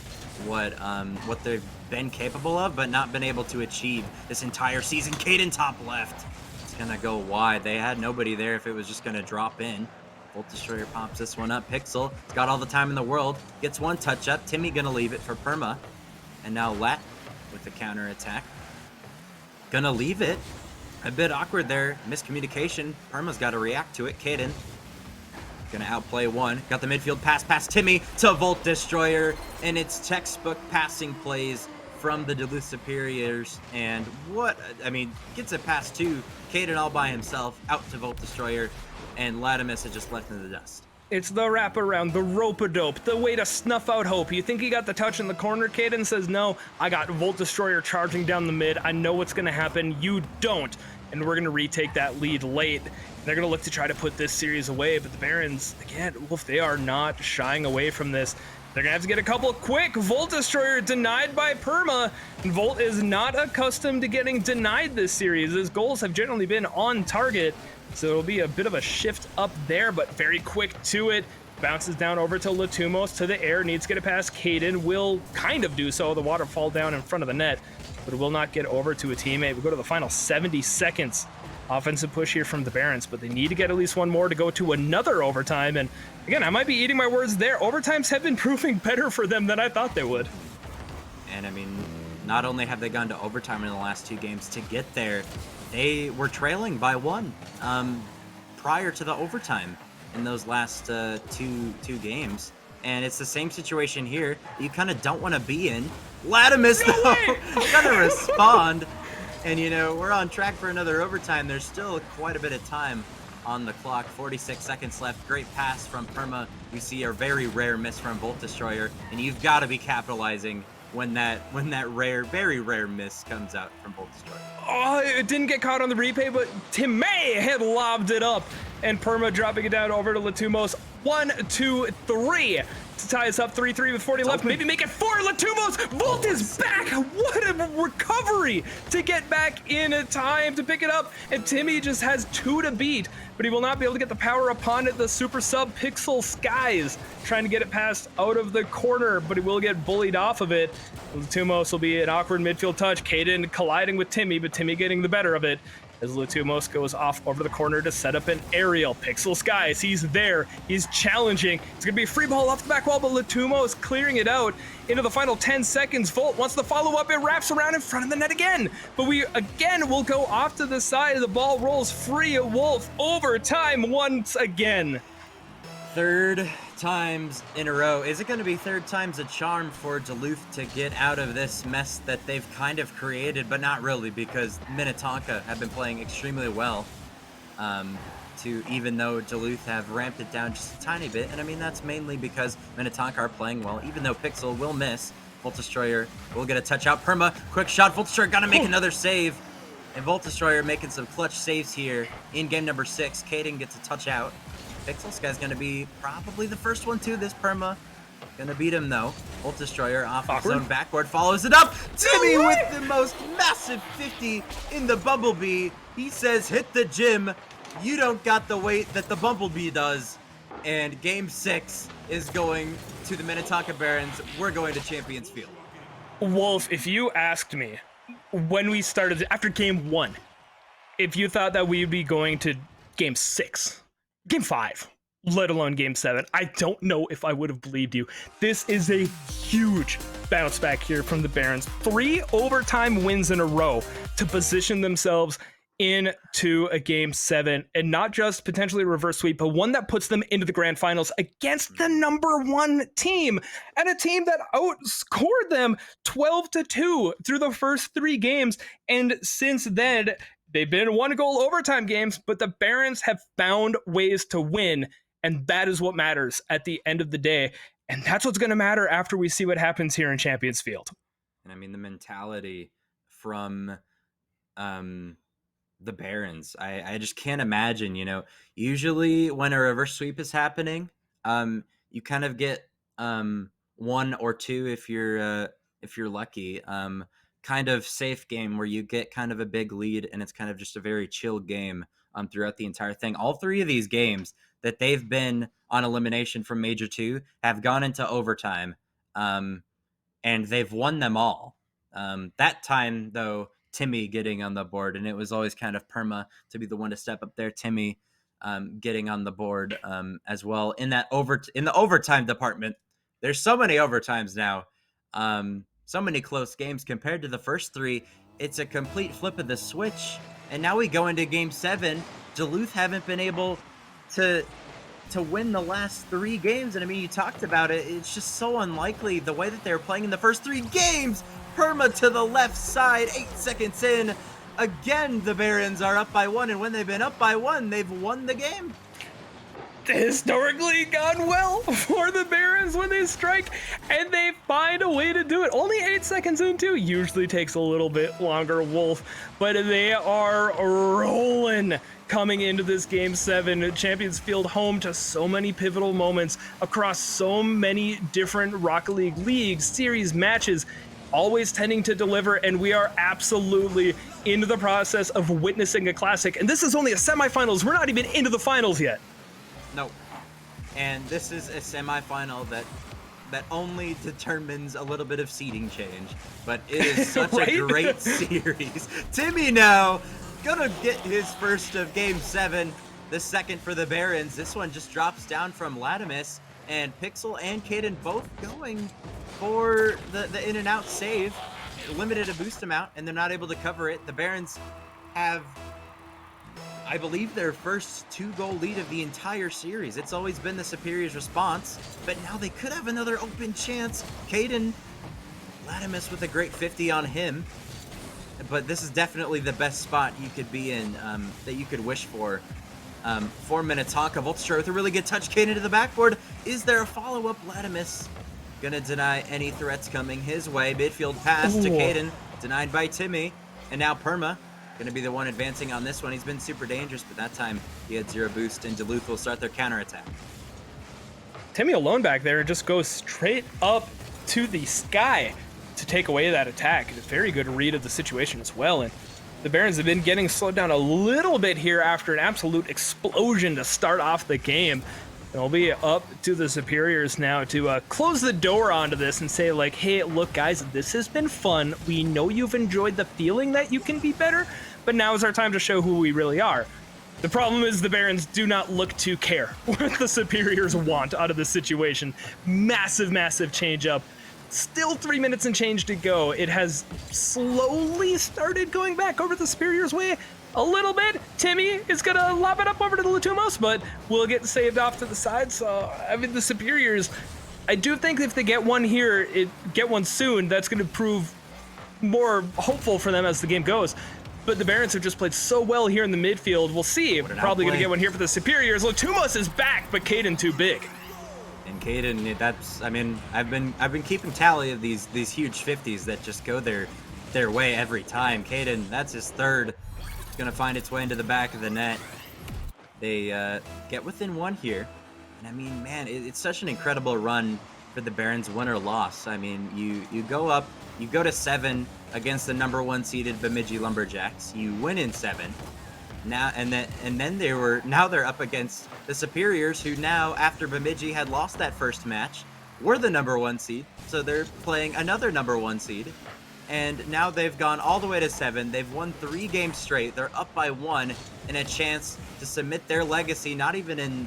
what they've been capable of, but not been able to achieve this entire season. Kaden top left. It's gonna go wide. They had nobody there if it was just gonna drop in. Volt Destroyer pops this one up. Pixel, he's got all the time in the world. Gets one touch up. Timmy gonna leave it for Perma. And now Let with the counter attack. Gonna leave it. A bit awkward there. Miscommunication. Perma's got to react to it. Kaden gonna outplay one. Got the midfield pass past Timmy to Volt Destroyer. And it's textbook passing plays from the Duluth Superiors. And gets it past two. Kaden all by himself out to Volt Destroyer. And Latimus is just left in the dust. It's the wraparound, the rope-a-dope, the way to snuff out hope. You think he got the touch in the corner? Kaden says, no, I got Volt Destroyer charging down the mid. I know what's going to happen. You don't. And we're going to retake that lead late. They're going to look to try to put this series away. But the Barons, again, Wolf, they are not shying away from this. They're going to have to get a couple quick. Volt Destroyer denied by Perma. And Volt is not accustomed to getting denied this series. His goals have generally been on target. So it'll be a bit of a shift up there, but very quick to it. Bounces down over to Latumos to the air. Needs to get it past Kaden. Will kind of do so. The waterfall down in front of the net, but will not get over to a teammate. We go to the final 70 seconds. Offensive push here from the Barons, but they need to get at least one more to go to another overtime. And again, I might be eating my words there. Overtimes have been proving better for them than I thought they would. And not only have they gone to overtime in the last two games, to get there, they were trailing by one prior to the overtime in those last two games. And it's the same situation here. You kind of don't want to be in. Latimus, though, gonna respond. And, we're on track for another overtime. There's still quite a bit of time on the clock. 46 seconds left. Great pass from Perma. We see a very rare miss from Volt Destroyer. And you've got to be capitalizing when that very rare miss comes out from Volt Destroyer. Oh, it didn't get caught on the replay, but Tim May had lobbed it up, and Perma dropping it down over to Latumos. 1, 2, 3 to tie us up 3-3 with 40 left. Maybe make it 4. Latumos, Volt is back. What a recovery to get back in time to pick it up. And Timmy just has 2 to beat, but he will not be able to get the power upon it. The super sub Pixel Skies trying to get it past out of the corner, but he will get bullied off of it. Latumos will be an awkward midfield touch. Kaden colliding with Timmy, but Timmy getting the better of it as Latumos goes off over the corner to set up an aerial. Pixel Skies, he's there, he's challenging. It's gonna be a free ball off the back wall, but Latumos clearing it out into the final 10 seconds. Volt wants the follow-up, it wraps around in front of the net again. But we again will go off to the side, the ball rolls free. Wolf overtime once again. Third times in a row. Is it going to be third time's a charm for Duluth to get out of this mess that they've kind of created, but not really, because Minnetonka have been playing extremely well, even though Duluth have ramped it down just a tiny bit. And that's mainly because Minnetonka are playing well, even though Pixel will miss. Volt Destroyer will get a touch out. Perma, quick shot. Volt Destroyer gonna make another save. And Volt Destroyer making some clutch saves here in game number 6. Kaden gets a touch out. Pixel Sky's gonna be probably the first one to this. Perma gonna beat him though. Volt Destroyer off his own backboard follows it up. Timmy with the most massive 50 in the Bumblebee. He says, hit the gym. You don't got the weight that the Bumblebee does. And game 6 is going to the Minnetonka Barons. We're going to Champions Field. Wolf, if you asked me when we started after game 1, if you thought that we'd be going to game 6, game 5, let alone game 7, I don't know if I would have believed you. This is a huge bounce back here from the Barons. 3 overtime wins in a row to position themselves into a game 7, and not just potentially a reverse sweep, but one that puts them into the grand finals against the number 1 team, and a team that outscored them 12-2 through the first 3 games. And since then, they've been 1-goal overtime games, but the Barons have found ways to win, and that is what matters at the end of the day. And that's what's going to matter after we see what happens here in Champions Field. And the mentality from the Barons, I just can't imagine, usually when a reverse sweep is happening, you kind of get 1 or 2 if you're if you're lucky. Kind of safe game where you get kind of a big lead and it's kind of just a very chill game throughout the entire thing. All 3 of these games that they've been on elimination from Major 2 have gone into overtime, and they've won them all. That time, though, Timmy getting on the board, and it was always kind of Perma to be the one to step up there. Timmy getting on the board as well in the overtime department. There's so many overtimes now. So many close games compared to the first 3. It's a complete flip of the switch. And now we go into game 7. Duluth haven't been able to win the last 3 games. And I mean, you talked about it. It's just so unlikely the way that they were playing in the first 3 games. Perma to the left side, 8 seconds in. Again, the Barons are up by 1. And when they've been up by 1, they've won the game. Historically gone well for the Barons when they strike, and they find a way to do it. Only 8 seconds in, too. Usually takes a little bit longer, Wolf, but they are rolling coming into this game 7. Champions Field home to so many pivotal moments across so many different Rocket League leagues, series, matches, always tending to deliver, and we are absolutely into the process of witnessing a classic. And this is only a semifinals. We're not even into the finals yet. No. And this is a semifinal that only determines a little bit of seeding change. But it is such Right? a great series. Timmy now gonna get his first of game 7. The second for the Barons. This one just drops down from Latimus. And Pixel and Caden both going for the in and out save. Limited a boost amount, and they're not able to cover it. The Barons have, I believe, their first 2-goal lead of the entire series. It's always been the Superior's response, but now they could have another open chance. Caden, Latimus with a great 50 on him, but this is definitely the best spot you could be in, that you could wish for Minnetonka. Voltstro with a really good touch. Caden to the backboard. Is there a follow-up? Latimus gonna deny any threats coming his way. Midfield pass to Caden, denied by Timmy, and now Perma going to be the one advancing on this one. He's been super dangerous, but that time he had 0 boost, and Duluth will start their counterattack. Timmy alone back there just goes straight up to the sky to take away that attack. A very good read of the situation as well. And the Barons have been getting slowed down a little bit here after an absolute explosion to start off the game. It'll be up to the Superiors now to close the door onto this and say, like, hey, look, guys, this has been fun. We know you've enjoyed the feeling that you can be better, but now is our time to show who we really are. The problem is the Barons do not look to care what the Superiors want out of this situation. Massive, massive change up. Still 3 minutes and change to go. It has slowly started going back over the Superiors' way. A little bit. Timmy is going to lob it up over to the Latumos, but will get saved off to the side. So, I mean, the Superiors, I do think if they get one here, get one soon, that's going to prove more hopeful for them as the game goes. But the Barons have just played so well here in the midfield. We'll see. Probably going to get one here for the Superiors. Latumos is back, but Caden too big. And Caden, that's, I mean, I've been keeping tally of these huge 50s that just go their way every time. Caden, that's his third. It's going to find its way into the back of the net. They get within 1 here. And I mean, man, it's such an incredible run for the Barons, win or loss. I mean, you go up, you go to 7 against the number 1 seeded Bemidji Lumberjacks. You win in 7. Now and then they're up against the Superiors, who now, after Bemidji had lost that first match, were the number 1 seed. So they're playing another number 1 seed. And now they've gone all the way to 7. They've won 3 games straight. They're up by 1 and a chance to submit their legacy, not even in,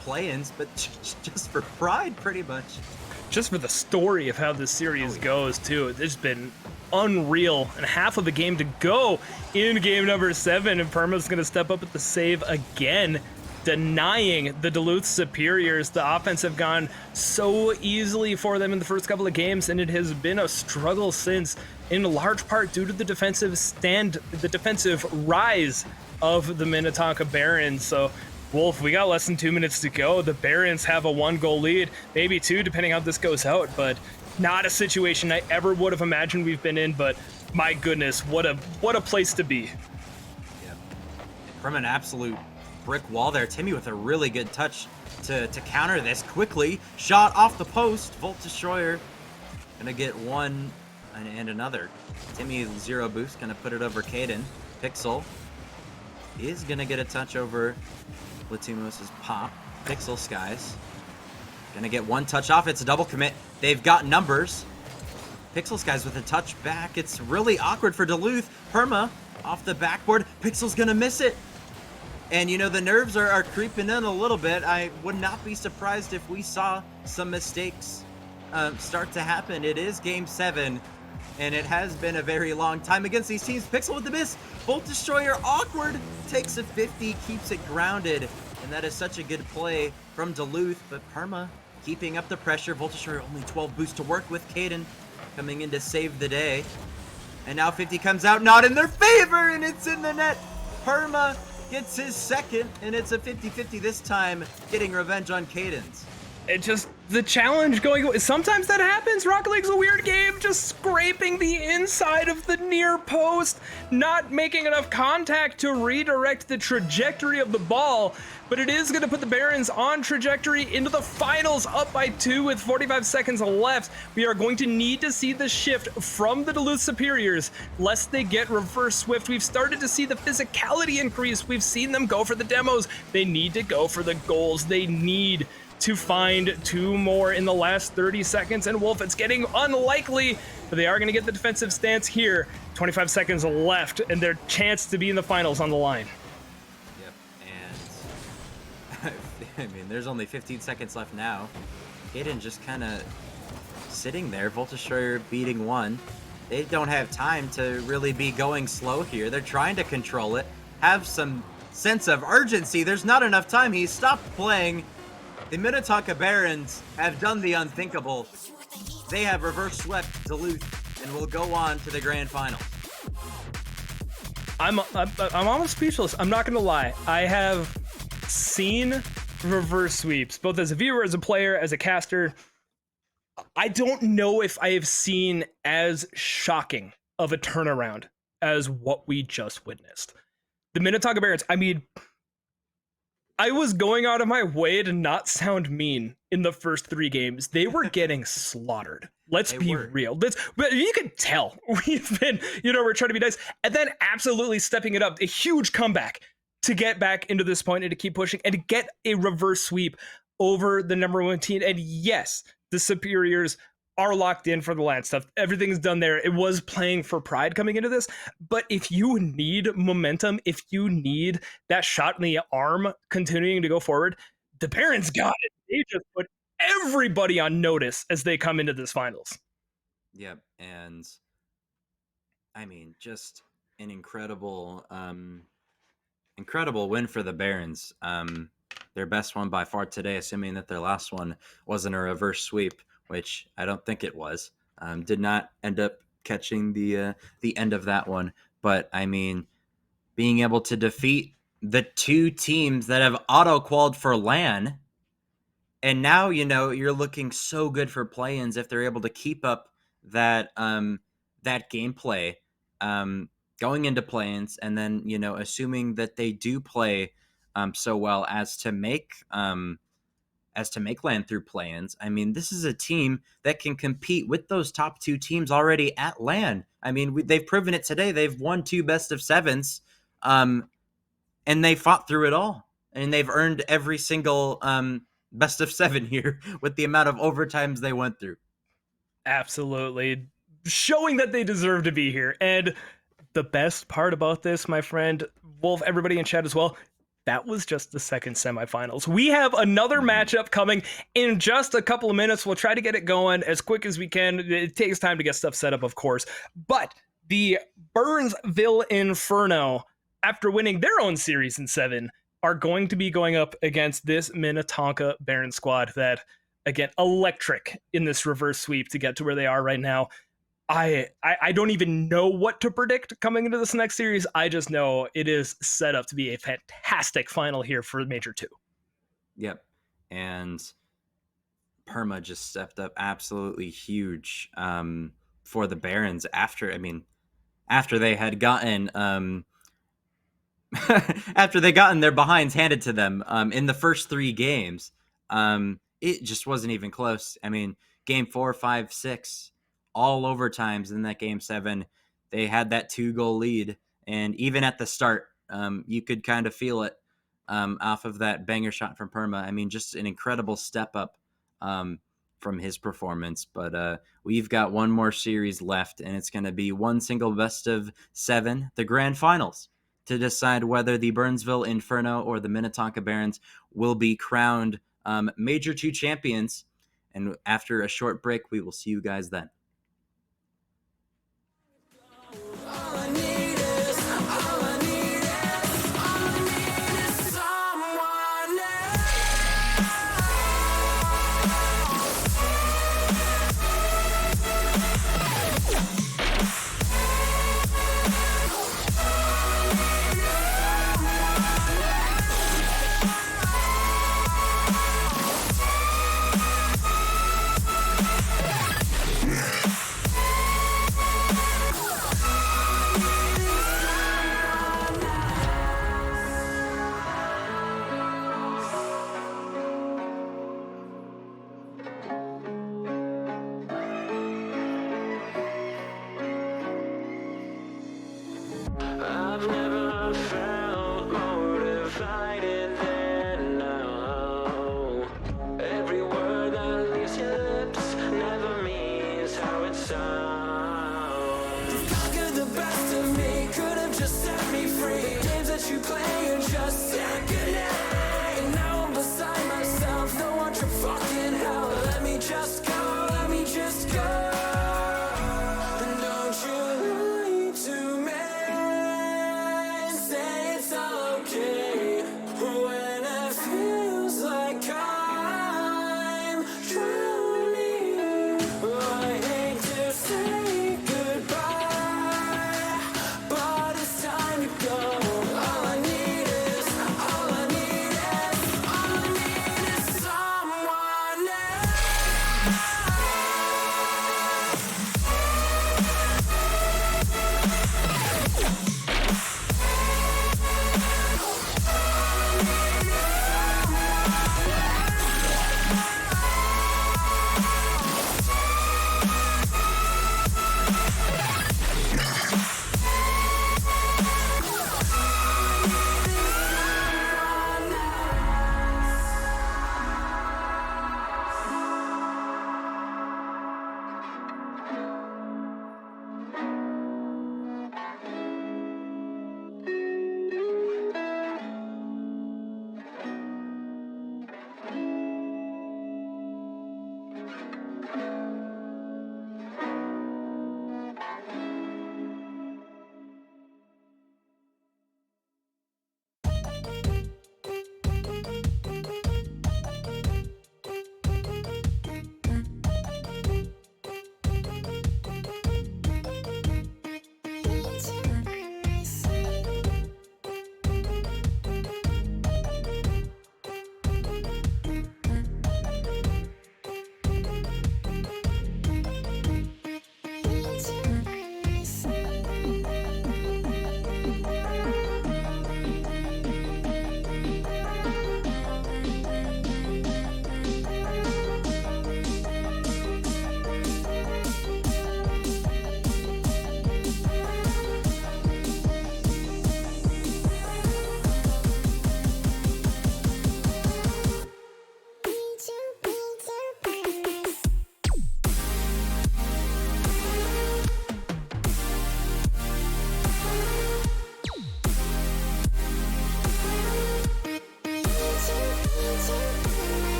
play-ins, but just for pride, pretty much. Just for the story of how this series goes, too. It's been unreal. And half of the game to go in game number 7. And Perma's going to step up at the save again, denying the Duluth Superiors. The offense have gone so easily for them in the first couple of games, and it has been a struggle since, in large part due to the defensive rise of the Minnetonka Barons. So, Wolf, we got less than 2 minutes to go. The Barons have a 1-goal lead, maybe 2, depending how this goes out, but not a situation I ever would have imagined we've been in, but my goodness, what a place to be. Yeah. From an absolute brick wall there. Timmy with a really good touch to counter this quickly. Shot off the post. Volt Destroyer gonna get one and another. Timmy 0 boost, gonna put it over Caden. Pixel is gonna get a touch over Latimos' pop. Pixel Skies gonna get 1 touch off. It's a double commit. They've got numbers. Pixel Skies with a touch back. It's really awkward for Duluth. Perma off the backboard. Pixel's gonna miss it. And, you know, the nerves are creeping in a little bit. I would not be surprised if we saw some mistakes start to happen. It is Game 7, and it has been a very long time against these teams. Pixel with the miss. Bolt Destroyer, awkward. Takes a 50, keeps it grounded. And that is such a good play from Duluth. But Perma keeping up the pressure. Volt Destroyer only 12 boosts to work with. Caden coming in to save the day. And now 50 comes out, not in their favor, and it's in the net. Perma gets his second, and it's a 50-50 this time, getting revenge on Caden's. It just, the challenge going, sometimes that happens. Rocket League's a weird game, just scraping the inside of the near post, not making enough contact to redirect the trajectory of the ball, but it is going to put the Barons on trajectory into the finals, up by 2 with 45 seconds left. We are going to need to see the shift from the Duluth Superiors, lest they get reverse swift. We've started to see the physicality increase. We've seen them go for the demos. They need to go for the goals. They need to find 2 more in the last 30 seconds. And Wolf, it's getting unlikely, but they are going to get the defensive stance here. 25 seconds left, and their chance to be in the finals on the line. Yep, and I mean, there's only 15 seconds left now. Caden just kind of sitting there. Volt Destroyer beating 1. They don't have time to really be going slow here. They're trying to control it, have some sense of urgency. There's not enough time. He stopped playing. The Minnetonka Barons have done the unthinkable. They have reverse swept Duluth and will go on to the grand final. I'm almost speechless. I'm not gonna lie. I have seen reverse sweeps, both as a viewer, as a player, as a caster. I don't know if I have seen as shocking of a turnaround as what we just witnessed. The Minnetonka Barons, I mean, I was going out of my way to not sound mean in the first 3 games. They were getting slaughtered. Let's be real. But you can tell we've been, we're trying to be nice. And then absolutely stepping it up. A huge comeback to get back into this point and to keep pushing and to get a reverse sweep over the number 1 team. And yes, the Superiors are locked in for the land stuff. Everything's done there. It was playing for pride coming into this. But if you need momentum, if you need that shot in the arm continuing to go forward, the Barons got it. They just put everybody on notice as they come into this finals. Yep, and I mean, just an incredible win for the Barons. Their best one by far today, assuming that their last one wasn't a reverse sweep, which I don't think it was. Did not end up catching the end of that one. But, I mean, being able to defeat the 2 teams that have auto-qualified for LAN, and now, you're looking so good for play-ins if they're able to keep up that gameplay going into play-ins, and then, assuming that they do play so well as to make LAN through play-ins. I mean, this is a team that can compete with those top 2 teams already at LAN. I mean, they've proven it today. They've won 2 best of 7s, and they fought through it all. And they've earned every single best of 7 here with the amount of overtimes they went through. Absolutely. Showing that they deserve to be here. And the best part about this, my friend, Wolf, everybody in chat as well, that was just the second semifinals. We have another matchup coming in just a couple of minutes. We'll try to get it going as quick as we can. It takes time to get stuff set up, of course. But the Burnsville Inferno, after winning their own series in 7, are going to be going up against this Minnetonka Baron squad that, again, electric in this reverse sweep to get to where they are right now. I don't even know what to predict coming into this next series. I just know it is set up to be a fantastic final here for Major 2. Yep. And Perma just stepped up absolutely huge for the Barons after they had gotten after they gotten their behinds handed to them in the first 3 games. It just wasn't even close. I mean, game 4, 5, 6, all overtimes in that game 7. They had that 2-goal lead, and even at the start, you could kind of feel it off of that banger shot from Perma. I mean, just an incredible step up from his performance. But we've got one more series left, and it's going to be one single best of 7, the grand finals, to decide whether the Burnsville Inferno or the Minnetonka Barons will be crowned Major 2 champions. And after a short break, we will see you guys then. I've never felt more divided than now. Every word that leaves your lips never means how it sounds. You've conquered the best of me, could have just set me free. Games that you play and just said goodnight. And now I'm beside myself, no one your fucking hell. Let me just go, let me just go. And don't you lie to me. Say it's okay when it feels like I'm drowning. I hate to say goodbye, but it's time to go. All I need is someone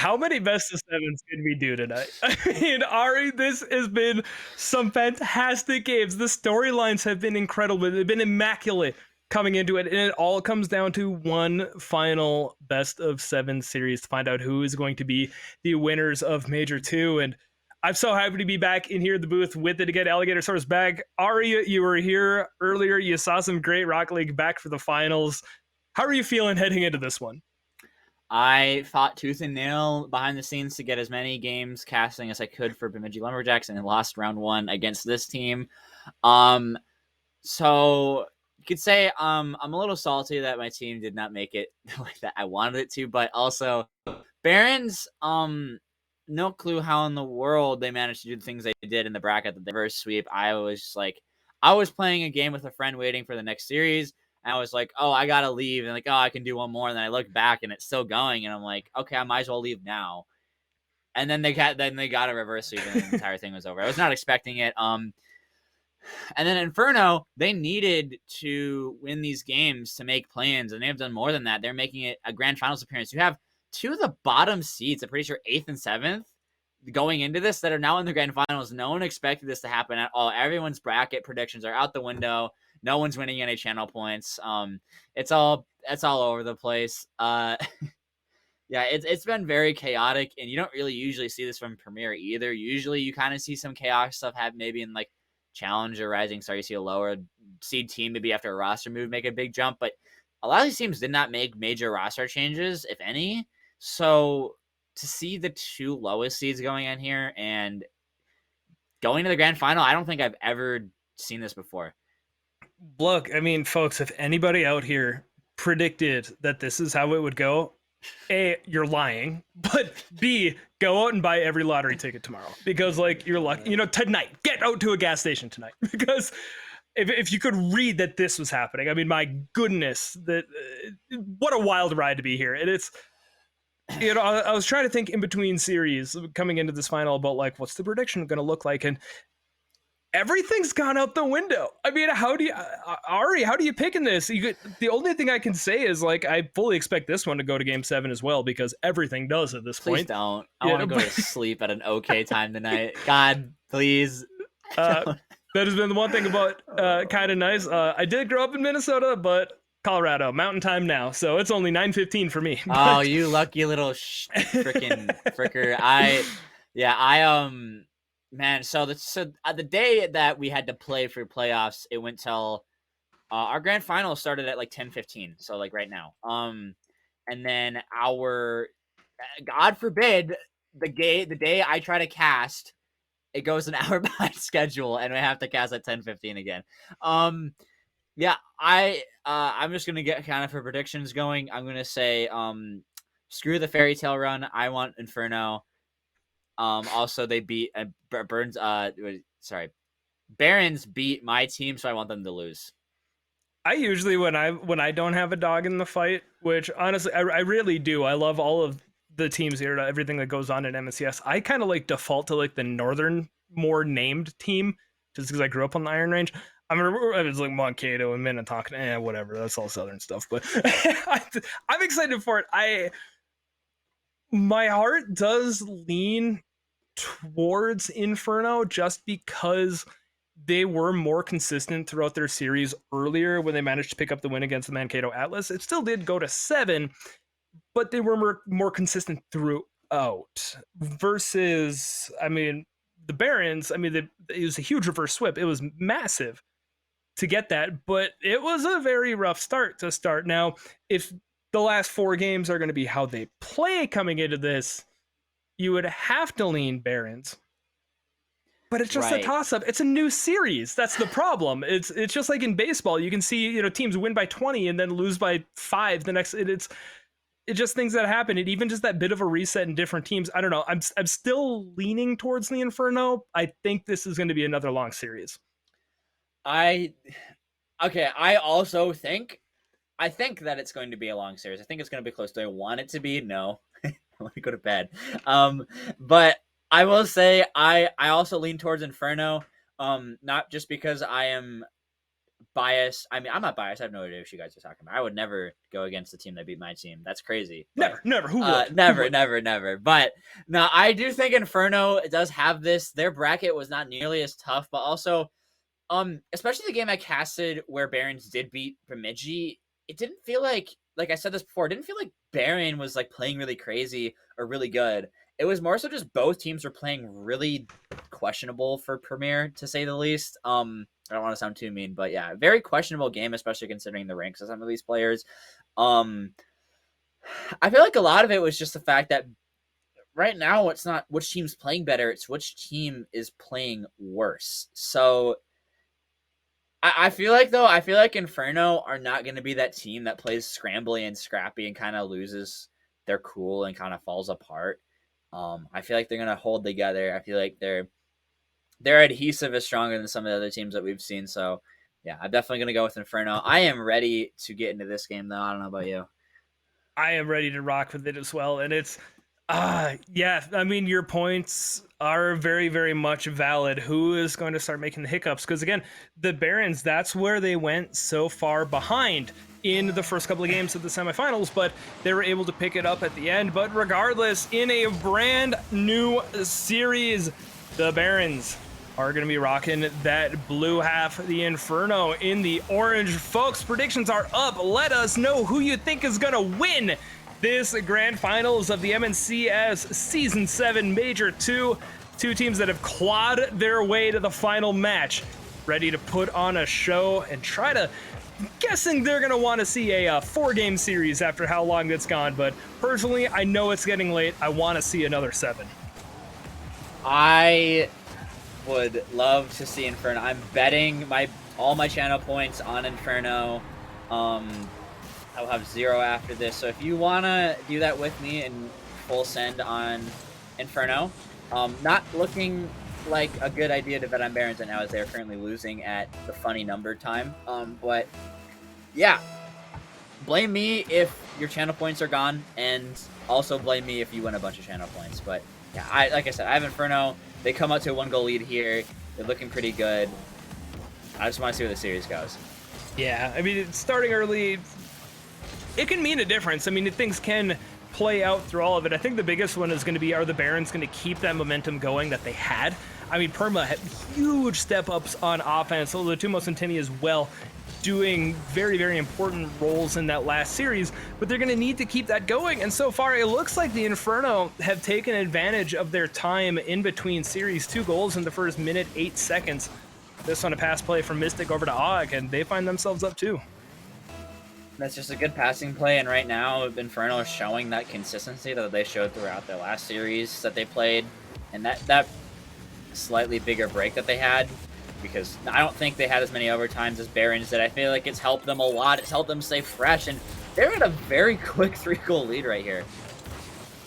how many best of sevens can we do tonight? I mean, Ari, this has been some fantastic games. The storylines have been incredible. They've been immaculate coming into it, and it all comes down to one final best of seven series to find out who is going to be the winners of Major 2. And I'm so happy to be back in here in the booth with it again. Alligator Source back. Ari, you were here earlier. You saw some great Rocket League back for the finals. How are you feeling heading into this one? I fought tooth and nail behind the scenes to get as many games casting as I could for Bemidji Lumberjacks, and lost round 1 against this team. So you could say I'm a little salty that my team did not make it the way that I wanted it to, but also Barons, no clue how in the world they managed to do the things they did in the bracket, the reverse sweep. I was just like, I was playing a game with a friend waiting for the next series, and I was like, oh, I gotta leave, and like, oh, I can do one more, and then I look back and it's still going, and I'm like, okay, I might as well leave now. And then they got a reverse sweep, and the entire thing was over. I was not expecting it. And then Inferno, they needed to win these games to make plans, and they have done more than that. They're making it a grand finals appearance. You have two of the bottom seeds, I'm pretty sure 8th and 7th, going into this that are now in the grand finals. No one expected this to happen at all. Everyone's bracket predictions are out the window. No one's winning any channel points. It's all over the place. Yeah, it's been very chaotic, and you don't really usually see this from Premier either. Usually you kind of see some chaos stuff happen maybe in like Challenge or Rising Star. You see a lower seed team maybe after a roster move make a big jump, but a lot of these teams did not make major roster changes, if any. So to see the two lowest seeds going in here and going to the grand final, I don't think I've ever seen this before. Look, I mean, folks, if anybody out here predicted that this is how it would go, A, you're lying, but B, go out and buy every lottery ticket tomorrow, because like you're lucky, tonight, get out to a gas station tonight, because if you could read that this was happening, I mean, my goodness, that what a wild ride to be here. And it's, I was trying to think in between series coming into this final about like, what's the prediction going to look like? And everything's gone out the window. I mean, Ari, how do you pick in this? The only thing I can say is like, I fully expect this one to go to game 7 as well, because everything does at this point. Please don't. I want to go to sleep at an okay time tonight. God, please. That has been the one thing about kind of nice. I did grow up in Minnesota, but Colorado, mountain time now, so it's only 9:15 for me. Oh, you lucky little freaking fricker. Man, so the day that we had to play for playoffs, it went till our grand final started at like 10:15, so like right now. And then our, God forbid, the day I try to cast, it goes an hour behind schedule, and we have to cast at 10:15 again. Yeah, I'm just gonna get kind of for predictions going. I'm gonna say, screw the fairy tale run. I want Inferno. Also, they beat Barons beat my team, so I want them to lose. I usually, when I don't have a dog in the fight, which honestly I really do. I love all of the teams here, everything that goes on in MSCS. I kind of like default to like the northern, more named team, just because I grew up on the Iron Range. I was like Mankato and Minnetonka, whatever. That's all southern stuff, but I'm excited for it. My heart does lean towards Inferno just because they were more consistent throughout their series earlier when they managed to pick up the win against the Mankato Atlas. It still did go to 7, but they were more consistent throughout. Versus, I mean, the Barons, I mean, it was a huge reverse sweep. It was massive to get that, but it was a very rough start to start. Now, if the last 4 games are going to be how they play coming into this, you would have to lean Barons. But it's just a toss-up. It's a new series. That's the problem. It's just like in baseball. You can see, teams win by 20 and then lose by 5 the next. It's just things that happen. And even just that bit of a reset in different teams. I don't know. I'm still leaning towards the Inferno. I think this is going to be another long series. I also think that it's going to be a long series. I think it's going to be close. Do I want it to be? No. I want to go to bed. But I will say I also lean towards Inferno. Not just because I am biased. I mean, I'm not biased. I have no idea what you guys are talking about. I would never go against the team that beat my team. That's crazy. But, Never. Who would? Never. But no, I do think Inferno does have this. Their bracket was not nearly as tough, but also, especially the game I casted where Barons did beat Bemidji, it didn't feel like I said this before, it didn't feel like Baron was like playing really crazy or really good. It was more so just both teams were playing really questionable for Premier, to say the least. I don't want to sound too mean, but yeah, very questionable game, especially considering the ranks of some of these players. I feel like a lot of it was just the fact that right now it's not which team's playing better, it's which team is playing worse. So I feel like Inferno are not going to be that team that plays scrambly and scrappy and kind of loses their cool and kind of falls apart. I feel like they're going to hold together. I feel like their adhesive is stronger than some of the other teams that we've seen. So, yeah, I'm definitely going to go with Inferno. I am ready to get into this game, though. I don't know about you. I am ready to rock with it as well. And it's, yeah, I mean, your points are very, very much valid. Who is going to start making the hiccups? Because again, the Barons, that's where they went so far behind in the first couple of games of the semifinals, but they were able to pick it up at the end. But regardless, in a brand new series, the Barons are going to be rocking that blue half, the Inferno in the orange. Folks, predictions are up. Let us know who you think is going to win this grand finals of the MNCS Season 7 Major 2. Two teams that have clawed their way to the final match, ready to put on a show and try to, guessing they're going to want to see a 4-game series after how long that's gone. But personally, I know it's getting late. I want to see another 7. I would love to see Inferno. I'm betting all my channel points on Inferno. I'll have 0 after this. So if you want to do that with me and full send on Inferno, not looking like a good idea to bet on Barons right now as they're currently losing at the funny number time. But yeah, blame me if your channel points are gone, and also blame me if you win a bunch of channel points. But yeah, like I said, I have Inferno. They come out to a 1-goal lead here. They're looking pretty good. I just want to see where the series goes. Yeah, I mean, starting early, it can mean a difference. I mean, things can play out through all of it. I think the biggest one is going to be, are the Barons going to keep that momentum going that they had? I mean, Perma had huge step-ups on offense, although Tumo Centini as well, doing very, very important roles in that last series, but they're going to need to keep that going. And so far, it looks like the Inferno have taken advantage of their time in between series. 2 goals in the first minute, 8 seconds. This on a pass play from Mystic over to Og, and they find themselves up 2. That's just a good passing play, and right now Inferno is showing that consistency that they showed throughout their last series that they played, and that slightly bigger break that they had, because I don't think they had as many overtimes as Barons did. I feel like it's helped them a lot. It's helped them stay fresh, and they're in a very quick 3-goal lead right here.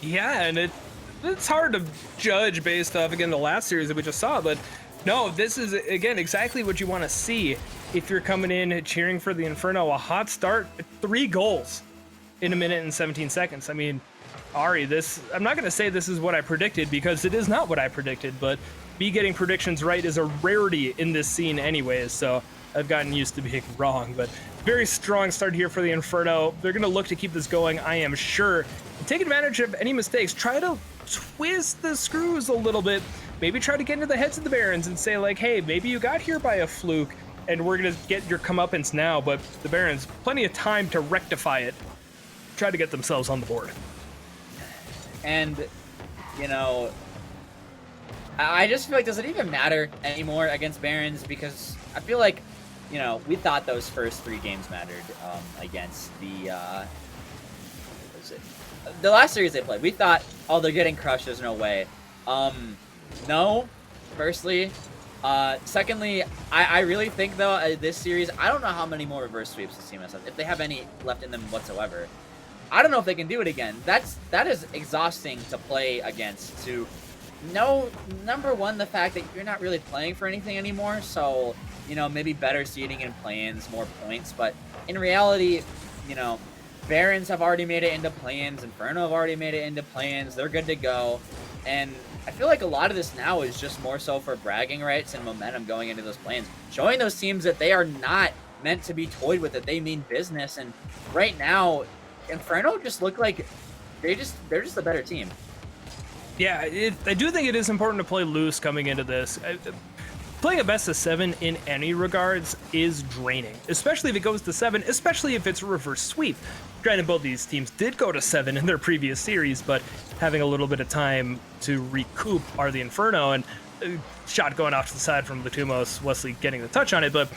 Yeah, and it's hard to judge based off, again, the last series that we just saw, but no, this is, again, exactly what you want to see if you're coming in cheering for the Inferno. A hot start, 3 goals in 1 minute and 17 seconds. I mean, Ari, I'm not going to say this is what I predicted, because it is not what I predicted, but me getting predictions right is a rarity in this scene anyways, so I've gotten used to being wrong. But very strong start here for the Inferno. They're going to look to keep this going, I am sure. Take advantage of any mistakes. Try to twist the screws a little bit. Maybe try to get into the heads of the Barons and say, like, hey, maybe you got here by a fluke, and we're going to get your comeuppance now, but the Barons, plenty of time to rectify it. Try to get themselves on the board. And, you know, I just feel like, does it even matter anymore against Barons? Because I feel like, you know, we thought those first 3 games mattered against the, what was it? The last series they played. We thought, oh, they're getting crushed, there's no way. No, firstly. Secondly, I really think, though, this series, I don't know how many more reverse sweeps this team has, if they have any left in them whatsoever. I don't know if they can do it again. That is exhausting to play against. To know, number one, the fact that you're not really playing for anything anymore, so, you know, maybe better seeding in play-ins, more points, but in reality, you know, Barons have already made it into play-ins, Inferno have already made it into play-ins, they're good to go. And I feel like a lot of this now is just more so for bragging rights and momentum going into those play-ins, showing those teams that they are not meant to be toyed with, that they mean business. And right now, Inferno just look like they're just a better team. Yeah, I do think it is important to play loose coming into this. Playing a best of 7 in any regards is draining, especially if it goes to 7, especially if it's a reverse sweep. Granted, both these teams did go to 7 in their previous series, but having a little bit of time to recoup are the Inferno, and shot going off to the side from Latumos, Wesley getting the touch on it, but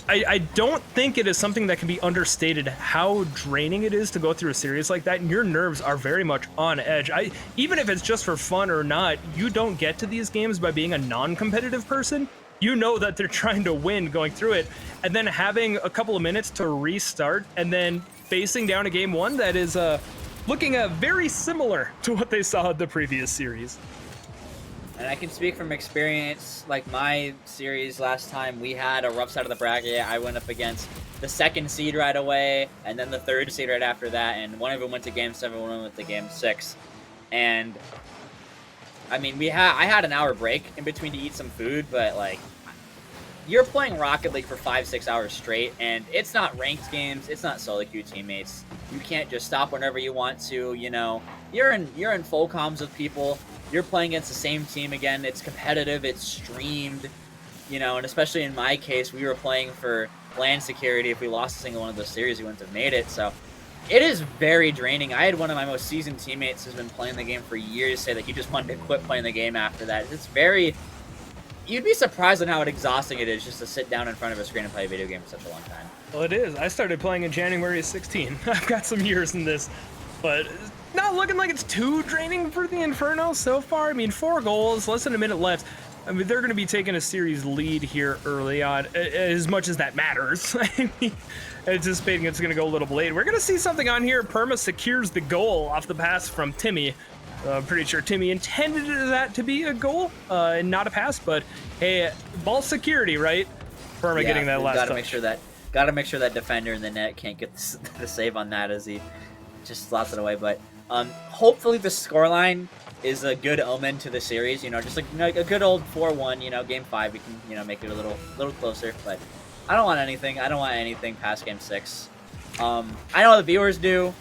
I don't think it is something that can be understated how draining it is to go through a series like that, and your nerves are very much on edge. Even if it's just for fun or not, you don't get to these games by being a non-competitive person. You know that they're trying to win going through it, and then having a couple of minutes to restart, and then facing down a game 1 that is looking very similar to what they saw in the previous series. And I can speak from experience, like my series last time, we had a rough side of the bracket. I went up against the 2nd seed right away, and then the 3rd seed right after that, and one of them went to game 7, one went to game 6. And, I mean, I had an hour break in between to eat some food, but, like, you're playing Rocket League for 5-6 hours straight, and it's not ranked games, it's not solo queue teammates. You can't just stop whenever you want to, you know. You're in full comms with people. You're playing against the same team again. It's competitive. It's streamed, you know, and especially in my case, we were playing for land security. If we lost a single one of those series, we wouldn't have made it. So it is very draining. I had one of my most seasoned teammates who's been playing the game for years say that he just wanted to quit playing the game after that. It's very... You'd be surprised on how exhausting it is just to sit down in front of a screen and play a video game for such a long time. Well, it is. I started playing in January of 16. I've got some years in this, but not looking like it's too draining for the Inferno so far. I mean, 4 goals, less than a minute left. I mean, they're going to be taking a series lead here early on, as much as that matters. I mean, anticipating it's going to go a little late. We're going to see something on here. Perma secures the goal off the pass from Timmy. I'm pretty sure Timmy intended that to be a goal and not a pass, but hey, ball security, right? Perma getting that last touch. Gotta make sure that defender in the net can't get the save on that as he just slots it away. But hopefully the scoreline is a good omen to the series. You know, just like a good old 4-1. You know, game 5 we can make it a little closer. But I don't want anything. I don't want anything past game 6. I know the viewers do.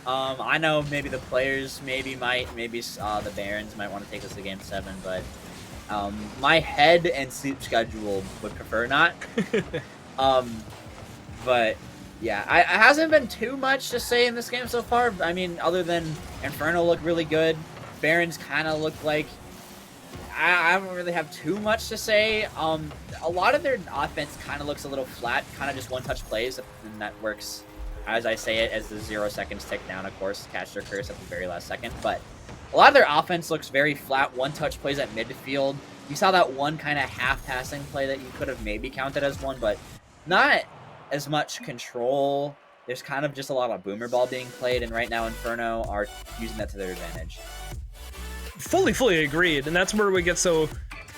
I know maybe the players maybe the Barons might want to take this to game 7, but my head and sleep schedule would prefer not. But yeah, it hasn't been too much to say in this game so far. I mean, other than Inferno look really good, Barons kind of look like I don't really have too much to say. A lot of their offense kind of looks a little flat, kind of just one-touch plays, and that works. As I say it, as the 0 seconds tick down, of course, catch their curse at the very last second. But a lot of their offense looks very flat, one-touch plays at midfield. You saw that one kind of half-passing play that you could have maybe counted as one, but not as much control. There's kind of just a lot of boomer ball being played, and right now Inferno are using that to their advantage. Fully agreed, and that's where we get so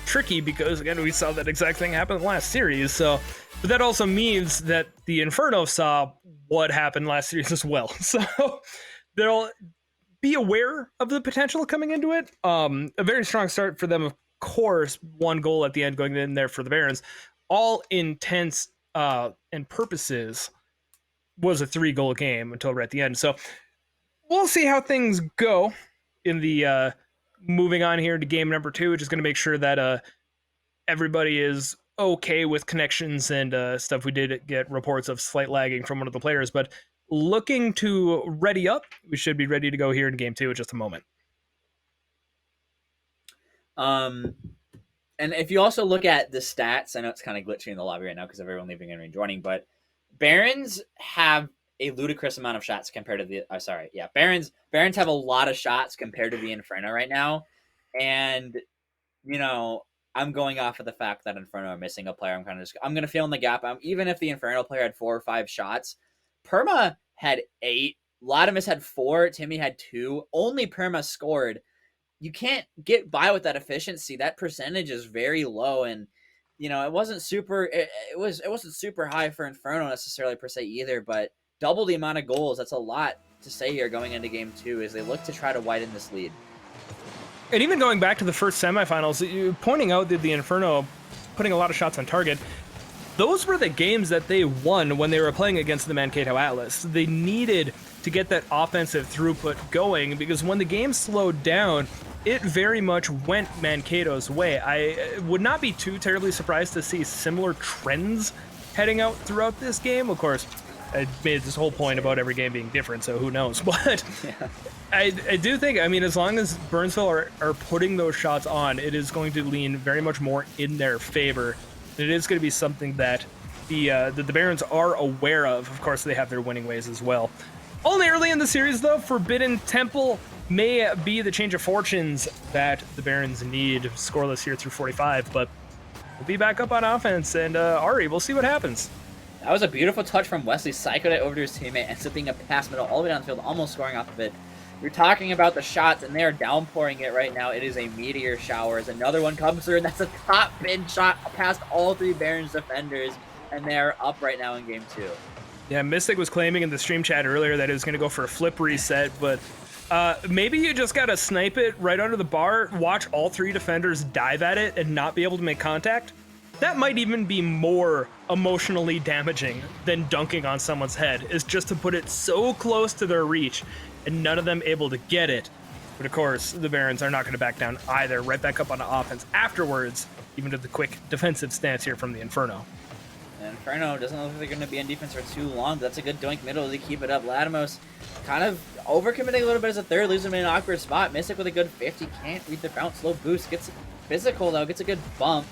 tricky because, again, we saw that exact thing happen in the last series, so... But that also means that the Inferno saw what happened last series as well. So they'll be aware of the potential coming into it. A very strong start for them, of course. 1 goal at the end going in there for the Barons. All intents and purposes was a 3-goal game until right at the end. So we'll see how things go in the moving on here to game number 2, which is going to make sure that everybody is okay with connections and stuff. We did get reports of slight lagging from one of the players, but looking to ready up. We should be ready to go here in game 2 in just a moment. And if you also look at the stats, I know it's kind of glitchy in the lobby right now because of everyone leaving and rejoining, but Barons have a ludicrous amount of shots compared to the Barons have a lot of shots compared to the Inferno right now. And you know, I'm going off of the fact that Inferno are missing a player. I'm going to fill in the gap. Even if the Inferno player had 4 or 5 shots, Perma had 8. Latimus had 4. Timmy had 2. Only Perma scored. You can't get by with that efficiency. That percentage is very low, and you know it wasn't super. It wasn't super high for Inferno necessarily per se either. But double the amount of goals. That's a lot to say here going into game 2 as they look to try to widen this lead. And even going back to the first semifinals, you pointing out that the Inferno putting a lot of shots on target, those were the games that they won when they were playing against the Mankato Atlas. They needed to get that offensive throughput going because when the game slowed down, it very much went Mankato's way. I would not be too terribly surprised to see similar trends heading out throughout this game. Of course, I made this whole point about every game being different, so who knows? But yeah. I do think, I mean, as long as Burnsville are putting those shots on, it is going to lean very much more in their favor. It is going to be something that the Barons are aware of. Of course, they have their winning ways as well. Only early in the series, though, Forbidden Temple may be the change of fortunes that the Barons need. Scoreless here through 45, but we'll be back up on offense. And Ari, we'll see what happens. That was a beautiful touch from Wesley. Cycled it over to his teammate. Ends up being a pass middle all the way down the field, almost scoring off of it. You're talking about the shots, and they are downpouring it right now. It is a meteor shower as another one comes through, and that's a top bin shot past all three Barons defenders, and they're up right now in game 2. Yeah, Mystic was claiming in the stream chat earlier that it was going to go for a flip reset, but maybe you just got to snipe it right under the bar, watch all three defenders dive at it, and not be able to make contact. That might even be more emotionally damaging than dunking on someone's head, is just to put it so close to their reach and none of them able to get it. But of course, the Barons are not going to back down either. Right back up on the offense afterwards, even to the quick defensive stance here from the Inferno. Inferno doesn't look like they're going to be in defense for too long. That's a good doink middle to keep it up. Latimos kind of overcommitting a little bit as a third, losing him in an awkward spot. Mystic with a good 50, can't read the bounce, low boost, gets physical though, gets a good bump.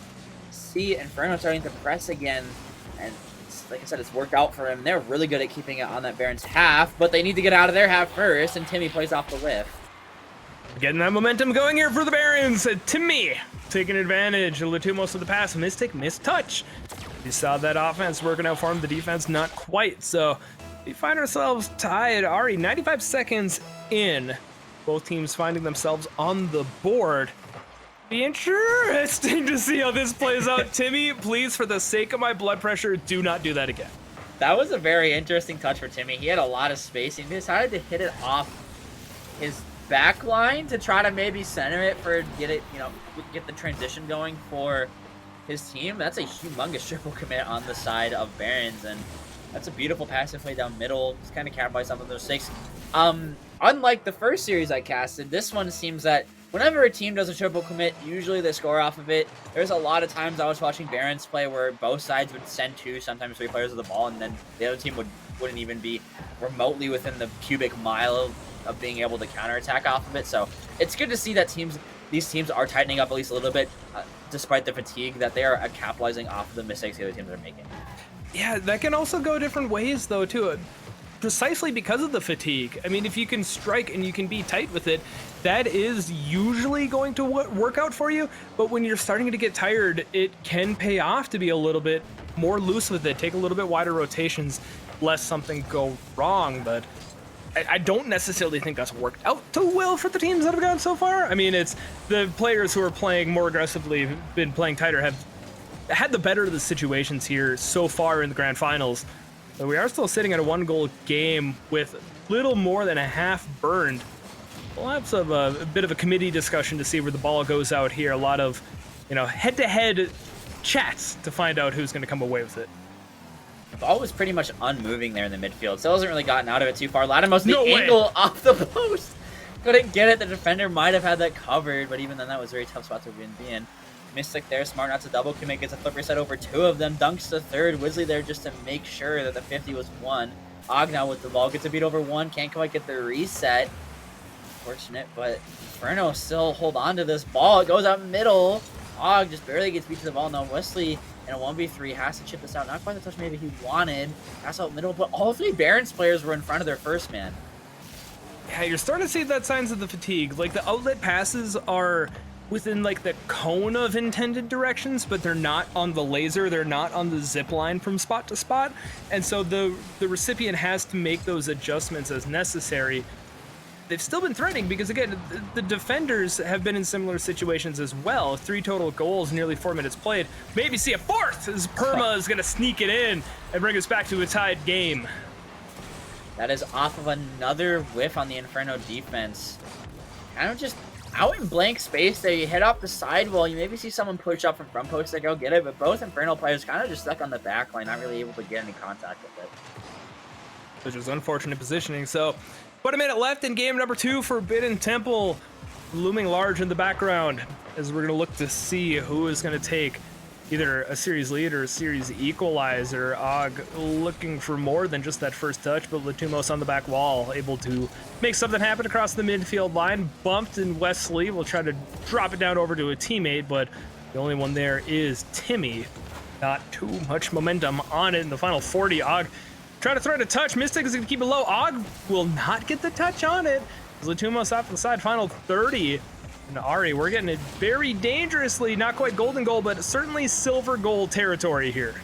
See Inferno starting to press again, and like I said, it's worked out for him. They're really good at keeping it on that Barons half, but they need to get out of their half first, and Timmy plays off the whiff. Getting that momentum going here for the Barons. Timmy taking advantage. A little too most of the pass. Mystic, missed touch. You saw that offense working out for him. The defense, not quite. So we find ourselves tied. Ari, 95 seconds in. Both teams finding themselves on the board. Be interesting to see how this plays out. Timmy, please, for the sake of my blood pressure, do not do that again. That was a very interesting touch for Timmy. He had a lot of space. He decided to hit it off his back line to try to maybe center it for get the transition going for his team. That's a humongous triple commit on the side of Barons, and that's a beautiful passive play down middle. Just kind of capitalized off of those 6. Unlike the first series I casted, this one seems that whenever a team does a triple commit, usually they score off of it. There's a lot of times I was watching Barons play where both sides would send 2, sometimes 3 players of the ball, and then the other team wouldn't even be remotely within the cubic mile of being able to counterattack off of it. So it's good to see that these teams are tightening up at least a little bit, despite the fatigue, that they are capitalizing off of the mistakes the other teams are making. Yeah, that can also go different ways, though, too. Precisely because of the fatigue. I mean, if you can strike and you can be tight with it, that is usually going to work out for you. But when you're starting to get tired, it can pay off to be a little bit more loose with it, take a little bit wider rotations, lest something go wrong. But I don't necessarily think that's worked out too well for the teams that have gone so far. I mean, it's the players who are playing more aggressively, been playing tighter, have had the better of the situations here so far in the grand finals. But we are still sitting at a 1-goal game with little more than a half burned. We'll have a bit of a committee discussion to see where the ball goes out here. A lot of, head-to-head chats to find out who's going to come away with it. The ball was pretty much unmoving there in the midfield. Still hasn't really gotten out of it too far. Latimos, the angle off the post. Couldn't get it. The defender might have had that covered, but even then that was a very tough spot to be in. Mystic there, smart not to double commit, gets a flip reset over 2 of them, dunks the third. Wisley there just to make sure that the 50 was won. Og now with the ball, gets a beat over 1, can't quite get the reset. Fortunate, but Inferno still hold on to this ball. It goes out middle. Og just barely gets beat to the ball. Now Wesley in a 1v3 has to chip this out. Not quite the touch maybe he wanted. Pass out middle, but all 3 Barons players were in front of their first man. Yeah, you're starting to see that signs of the fatigue. Like, the outlet passes are within like the cone of intended directions, but they're not on the laser, they're not on the zip line from spot to spot, and so the recipient has to make those adjustments as necessary. They've still been threatening because, again, the defenders have been in similar situations as well. 3 total goals, nearly 4 minutes played. Maybe see a 4th as Perma is going to sneak it in and bring us back to a tied game. That is off of another whiff on the Inferno defense. Kind of just out in blank space there. You hit off the sidewall. You maybe see someone push up from front post to go get it, but both Inferno players kind of just stuck on the back line, not really able to get any contact with it. Which was unfortunate positioning. So, about a minute left in game number 2. Forbidden Temple looming large in the background as we're going to look to see who is going to take either a series lead or a series equalizer. Og looking for more than just that first touch, but Latumos on the back wall able to make something happen across the midfield line. Bumped, and Wesley will try to drop it down over to a teammate, but the only one there is Timmy. Not too much momentum on it in the final 40. Og try to thread a touch. Mystic is going to keep it low. Og will not get the touch on it. Latumos off to the side, final 30. And Ari, we're getting it very dangerously. Not quite golden goal, but certainly silver goal territory here.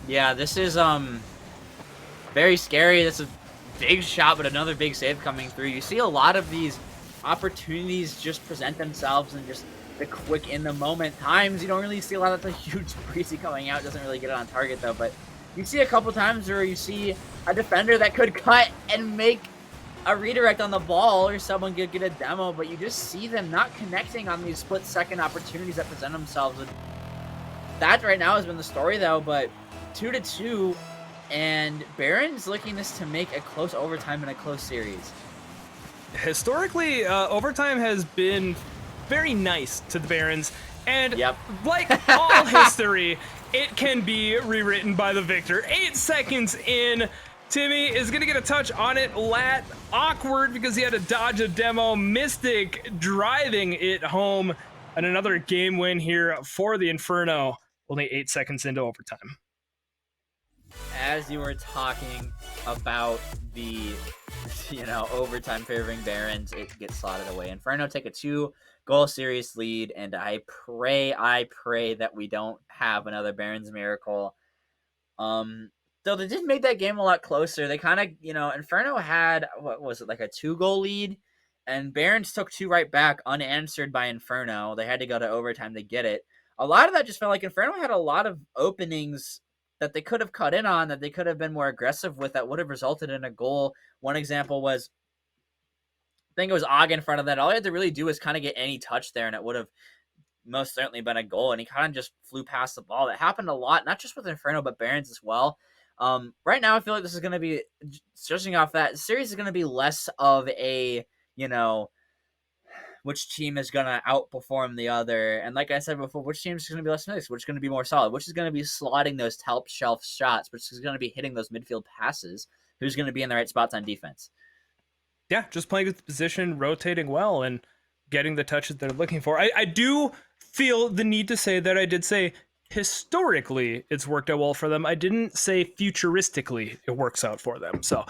Yeah, this is very scary. That's a big shot, but another big save coming through. You see a lot of these opportunities just present themselves and just the quick in the moment times. You don't really see a lot of the huge breezy coming out. Doesn't really get it on target though, but you see a couple times where you see a defender that could cut and make a redirect on the ball, or someone could get a demo, but you just see them not connecting on these split-second opportunities that present themselves. And that right now has been the story though, but 2-2, and Barons looking this to make a close overtime in a close series. Historically, overtime has been very nice to the Barons, and like all history, it can be rewritten by the victor. 8 seconds in, Timmy is going to get a touch on it. Lat, awkward because he had to dodge a demo. Mystic driving it home. And another game win here for the Inferno. Only 8 seconds into overtime. As you were talking about the, overtime favoring Barons, it gets slotted away. Inferno take a 2-goal series lead, and I pray that we don't have another Barons miracle. Though they did make that game a lot closer. They kind of, Inferno had, what was it, like a 2-goal lead? And Barons took 2 right back, unanswered by Inferno. They had to go to overtime to get it. A lot of that just felt like Inferno had a lot of openings that they could have cut in on, that they could have been more aggressive with, that would have resulted in a goal. One example was, I think it was Og in front of that. All he had to really do was kind of get any touch there, and it would have most certainly been a goal. And he kind of just flew past the ball. That happened a lot, not just with Inferno, but Barons as well. Right now, I feel like this is going to be, judging off that, the series is going to be less of a, which team is going to outperform the other. And like I said before, which team is going to be less mixed, which is going to be more solid, which is going to be slotting those top shelf shots, which is going to be hitting those midfield passes, who's going to be in the right spots on defense. Yeah, just playing with position, rotating well, and getting the touches they're looking for. I do feel the need to say that I did say historically it's worked out well for them. I didn't say futuristically it works out for them. So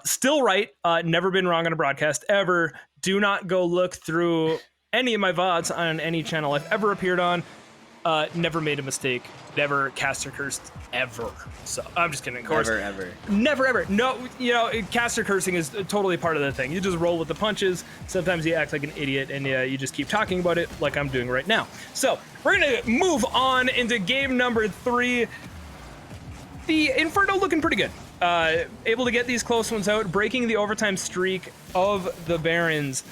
still right. Never been wrong on a broadcast ever. Do not go look through any of my VODs on any channel I've ever appeared on. Never made a mistake. Never caster cursed ever. So I'm just kidding. Of course, never ever. No, caster cursing is totally part of the thing. You just roll with the punches. Sometimes you act like an idiot, and you just keep talking about it like I'm doing right now. So we're gonna move on into game number 3. The Inferno looking pretty good. Able to get these close ones out, breaking the overtime streak of the Barons.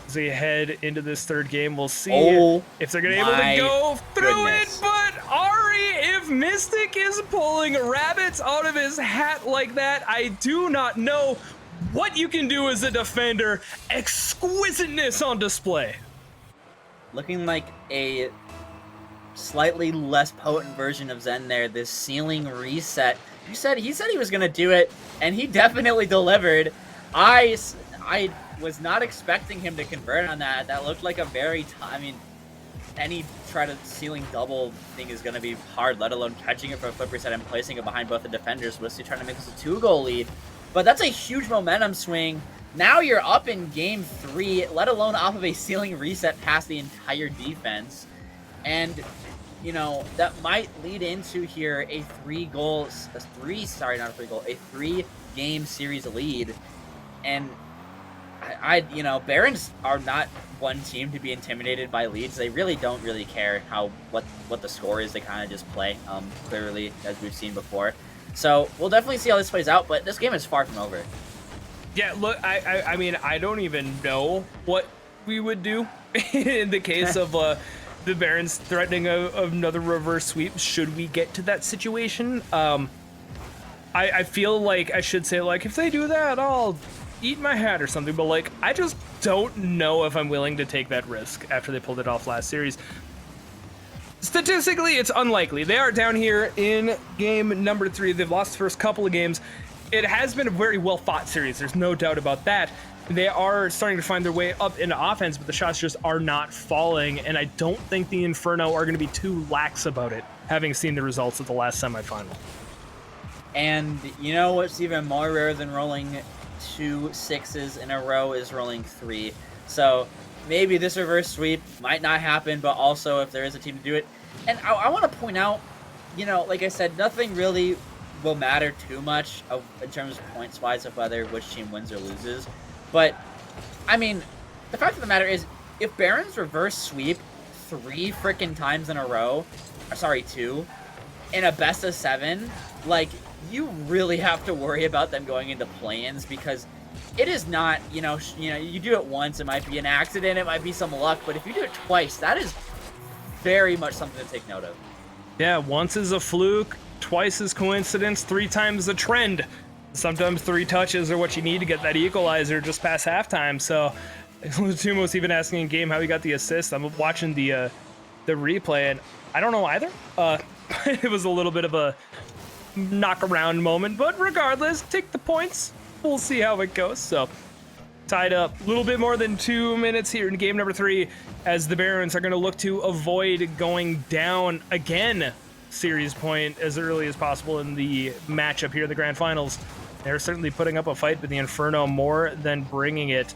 As we head into this third game, we'll see if they're gonna be able to go through it. But Ari, if Mystic is pulling rabbits out of his hat like that, I do not know what you can do as a defender. Exquisiteness on display. Looking like a slightly less potent version of Zen there. This ceiling reset. He said he was gonna do it, and he definitely delivered. I was not expecting him to convert on that. That looked like a very any try to ceiling double thing is going to be hard, let alone catching it for a flip reset and placing it behind both the defenders. Wesley trying to make this a 2-goal lead, but that's a huge momentum swing. Now you're up in game 3, let alone off of a ceiling reset past the entire defense. And that might lead into here a 3-game series lead. And Barons are not one team to be intimidated by leads. They really don't care what the score is. They kind of just play, clearly, as we've seen before. So we'll definitely see how this plays out, but this game is far from over. Yeah, look, I mean, I don't even know what we would do in the case of the Barons threatening another reverse sweep, should we get to that situation. I feel like I should say, like, if they do that, I'll eat my hat or something, but like, I just don't know if I'm willing to take that risk after they pulled it off last series. Statistically, it's unlikely. They are down here in game number 3. They've lost the first couple of games. It has been a very well-fought series. There's no doubt about that. They are starting to find their way up into offense, but the shots just are not falling, and I don't think the Inferno are going to be too lax about it, having seen the results of the last semifinal. And you know what's even more rare than rolling 2 6s in a row is rolling 3. So maybe this reverse sweep might not happen, but also if there is a team to do it. And I want to point out, you know, like I said, nothing really will matter too much in terms of points-wise of whether which team wins or loses. But, I mean, the fact of the matter is, if Barons reverse sweep 3 freaking times in a row, sorry, 2, in a best of 7, like, you really have to worry about them going into play-ins, because it is not, you know, you do it once, it might be an accident, it might be some luck, but if you do it twice, that is very much something to take note of. Yeah, once is a fluke, twice is coincidence, 3 times a trend. Sometimes 3 touches are what you need to get that equalizer just past halftime. So Latumos even asking in game how he got the assist. I'm watching the replay, and I don't know either. It was a little bit of a knock around moment, but regardless, take the points. We'll see how it goes. So tied up a little bit more than 2 minutes here in game number 3, as the Barons are going to look to avoid going down again series point as early as possible in the matchup here in the grand finals. They're certainly putting up a fight, but the Inferno more than bringing it.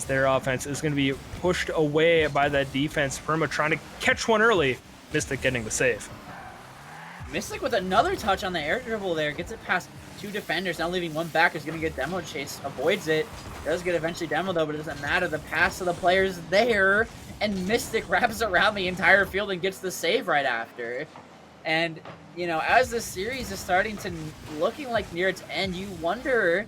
Their offense is going to be pushed away by that defense. Perma trying to catch one early. Mystic getting the save. Mystic with another touch on the air dribble there, gets it past 2 defenders, now leaving 1 back, is going to get demo chased, avoids it, does get eventually demoed though, but it doesn't matter, the pass to the players there, and Mystic wraps around the entire field and gets the save right after. And, you know, as this series is starting to looking like near its end, you wonder,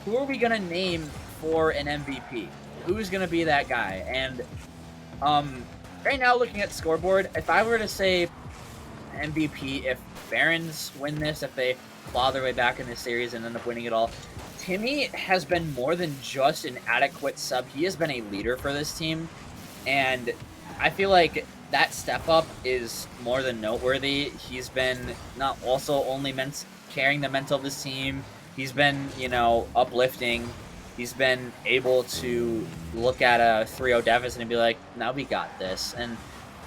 who are we going to name for an MVP? Who's going to be that guy? And right now, looking at the scoreboard, if I were to say MVP, if Barons win this, if they claw their way back in this series and end up winning it all, Timmy has been more than just an adequate sub. He has been a leader for this team, and I feel like that step up is more than noteworthy. He's been not also only carrying the mental of this team, he's been, you know, uplifting. He's been able to look at a 3-0 deficit and be like, now we got this. And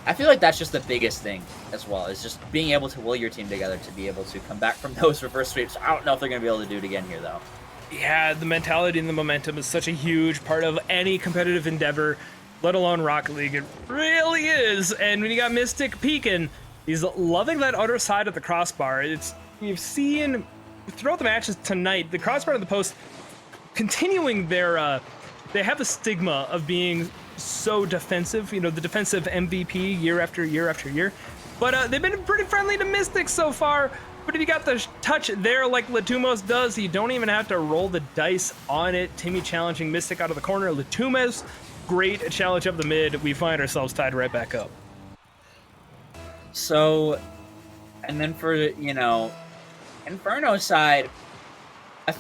I feel like that's just the biggest thing as well, is just being able to will your team together to be able to come back from those reverse sweeps. I don't know if they're going to be able to do it again here, though. Yeah, the mentality and the momentum is such a huge part of any competitive endeavor, let alone Rocket League. It really is. And when you got Mystic peeking, he's loving that outer side of the crossbar. We've seen throughout the matches tonight, the crossbar of the post continuing their, they have a stigma of being so defensive, you know, the defensive MVP year after year after year. But they've been pretty friendly to Mystic so far. But if you got the touch there like Latumos does, you don't even have to roll the dice on it. Timmy challenging Mystic out of the corner. Latumos, great challenge up the mid. We find ourselves tied right back up. So, and then for, you know, Inferno side,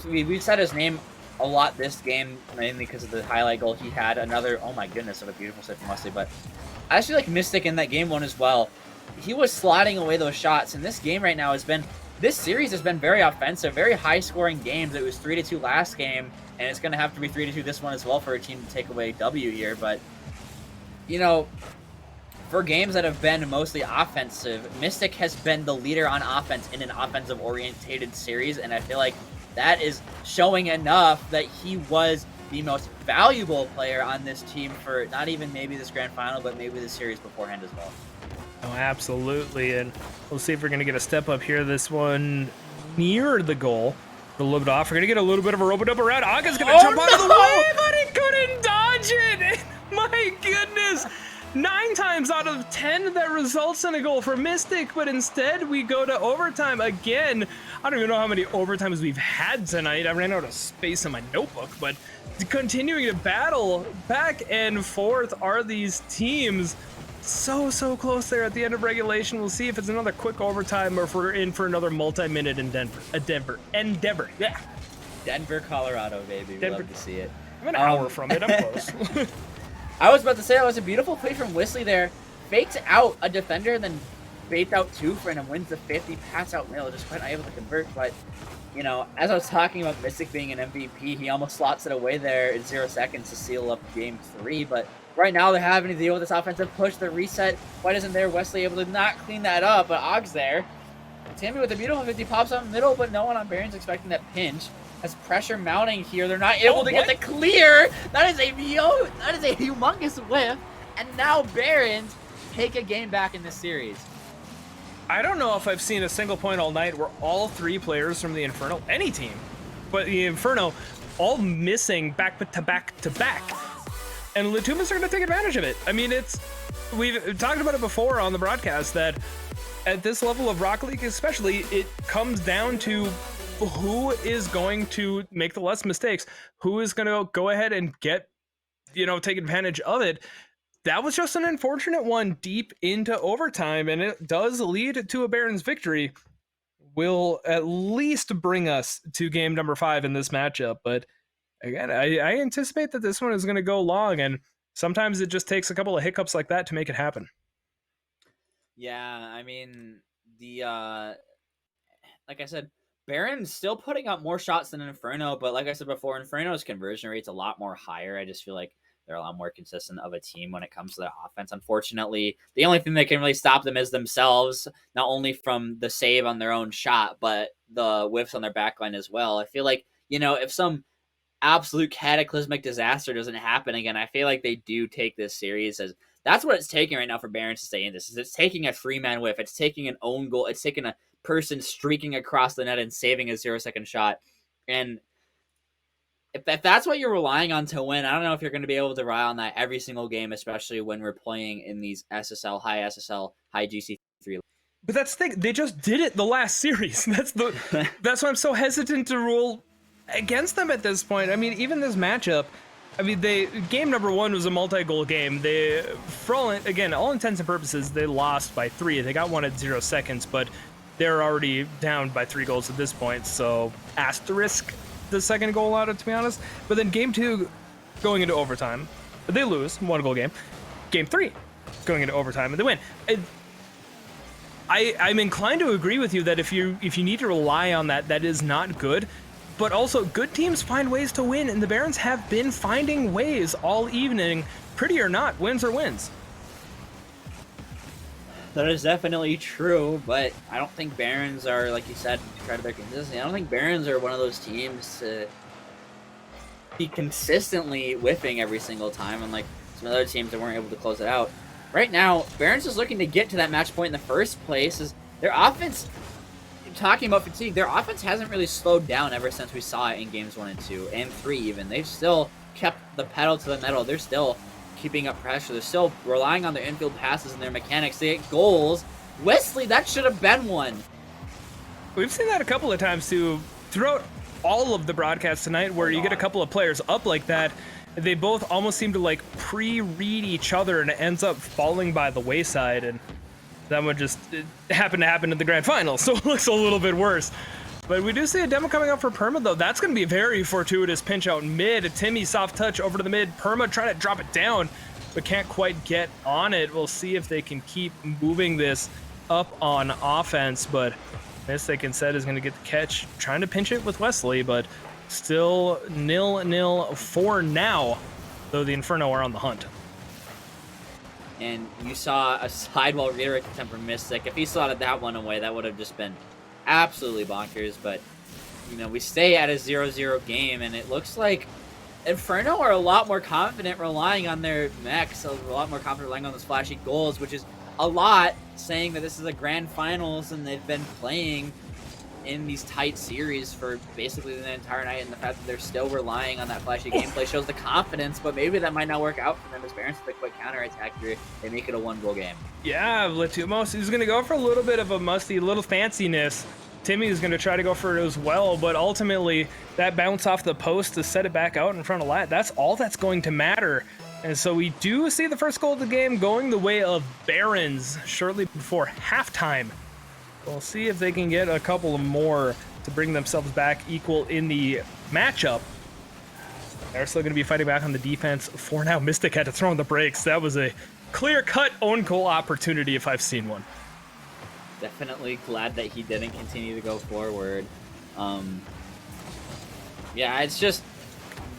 we've said his name a lot this game, mainly because of the highlight goal he had. Another, oh my goodness, what a beautiful save from Wesley. But I actually like Mystic in that game 1 as well. He was slotting away those shots, and this game right now this series has been very offensive, very high-scoring games. It was 3-2 last game, and it's going to have to be 3-2 this one as well for a team to take away W here. But, you know, for games that have been mostly offensive, Mystic has been the leader on offense in an offensive-orientated series, and I feel like that is showing enough that he was the most valuable player on this team for not even maybe this grand final, but maybe the series beforehand as well. Oh, absolutely. And we'll see if we're going to get a step up here. This one near the goal. A little bit off. We're going to get a little bit of a rope-a-dope around. Aga's going to jump out of the way, but he couldn't dodge it. My goodness. 9 times out of 10 that results in a goal for Mystic, but instead we go to overtime again. I don't even know how many overtimes we've had tonight. I ran out of space in my notebook, but continuing to battle back and forth are these teams. So close there at the end of regulation. We'll see if it's another quick overtime or if we're in for another multi-minute endeavor. Yeah. Denver, Colorado, baby. We Denver. love to see it. I'm an hour from it. I'm close. I was about to say that was a beautiful play from Whistly there. Faked out a defender, then baits out two for him and wins the 50. Pass out middle, just quite unable to convert. But, you know, as I was talking about Mystic being an MVP, he almost slots it away there in 0 seconds to seal up game 3. But right now they're having to deal with this offensive push. The reset, why isn't there Wesley able to not clean that up? But Og's there. Timmy with a beautiful 50 pops up middle, but no one on Baron's expecting that pinch. As pressure mounting here, they're not able to get the clear. That is a humongous whiff. And now Barons take a game back in this series. I don't know if I've seen a single point all night where all 3 players from the Inferno, any team, but the Inferno, all missing back to back. And Latumas are going to take advantage of it. I mean, we've talked about it before on the broadcast that at this level of Rocket League especially, it comes down to who is going to make the less mistakes, who is going to go ahead and take advantage of it. That was just an unfortunate one deep into overtime, and it does lead to a Barons victory. Will at least bring us to game number 5 in this matchup. But again, I anticipate that this one is going to go long, and sometimes it just takes a couple of hiccups like that to make it happen. Yeah, I mean, like I said, Baron's still putting up more shots than Inferno, but like I said before, Inferno's conversion rate's a lot more higher. I just feel like they're a lot more consistent of a team when it comes to the offense. Unfortunately, the only thing that can really stop them is themselves, not only from the save on their own shot, but the whiffs on their backline as well. I feel like, if some absolute cataclysmic disaster doesn't happen again, I feel like they do take this series as that's what it's taking right now for Barons to stay in this. Is it's taking a 3-man whiff. It's taking an own goal. It's taking a person streaking across the net and saving a 0-second shot. And if that's what you're relying on to win, I don't know if you're going to be able to rely on that every single game, especially when we're playing in these SSL, high GC3. But that's the thing. They just did it the last series. That's why I'm so hesitant to rule against them at this point. I mean, even this matchup, game number 1 was a multi-goal game. For all intents and purposes, they lost by 3. They got one at 0 seconds, but they're already down by 3 goals at this point. So asterisk the second goal out, to be honest. But then game 2, going into overtime, they lose 1-goal game. Game 3, going into overtime, and they win. I'm inclined to agree with you that if you need to rely on that is not good. But also, good teams find ways to win, and the Barons have been finding ways all evening, pretty or not, wins are wins. That is definitely true, but I don't think Barons are, like you said, to credit their consistency, I don't think Barons are one of those teams to be consistently whiffing every single time, unlike some other teams that weren't able to close it out. Right now, Barons is looking to get to that match point in the first place. Is their offense, talking about fatigue, their offense hasn't really slowed down ever since we saw it in games 1 and 2, and 3 even. They've still kept the pedal to the metal. They're still keeping up pressure. They're still relying on their infield passes and their mechanics. They get goals. Wesley, that should have been one. We've seen that a couple of times too throughout all of the broadcasts tonight, where you get a couple of players up like that. They both almost seem to pre-read each other, and it ends up falling by the wayside. And that one just happened to happen in the grand final, so it looks a little bit worse. But we do see a demo coming up for Perma, though. That's going to be a very fortuitous pinch out mid. Timmy soft touch over to the mid. Perma trying to drop it down, but can't quite get on it. We'll see if they can keep moving this up on offense, but Mystic instead is going to get the catch, trying to pinch it with Wesley, but still 0-0 for now, though the Inferno are on the hunt. And you saw a sidewall redirect attempt from Mystic. If he slotted that one away, that would have just been absolutely bonkers. But, we stay at a 0-0 game, and it looks like Inferno are a lot more confident relying on their mechs, a lot more confident relying on those flashy goals, which is a lot, saying that this is a grand finals and they've been playing in these tight series for basically the entire night, and the fact that they're still relying on that flashy gameplay shows the confidence, but maybe that might not work out for them as Barons with a quick counterattack here. They make it a 1-goal game. Yeah, Latumos is going to go for a little bit of a musty, little fanciness Timmy is going to try to go for it as well, but ultimately that bounce off the post to set it back out in front of Lat, that's all that's going to matter. And so we do see the first goal of the game going the way of Barons shortly before halftime. We'll see if they can get a couple more to bring themselves back equal in the matchup. They're still going to be fighting back on the defense. For now, Mystic had to throw in the brakes. That was a clear-cut own goal opportunity if I've seen one. Definitely glad that he didn't continue to go forward. Yeah, it's just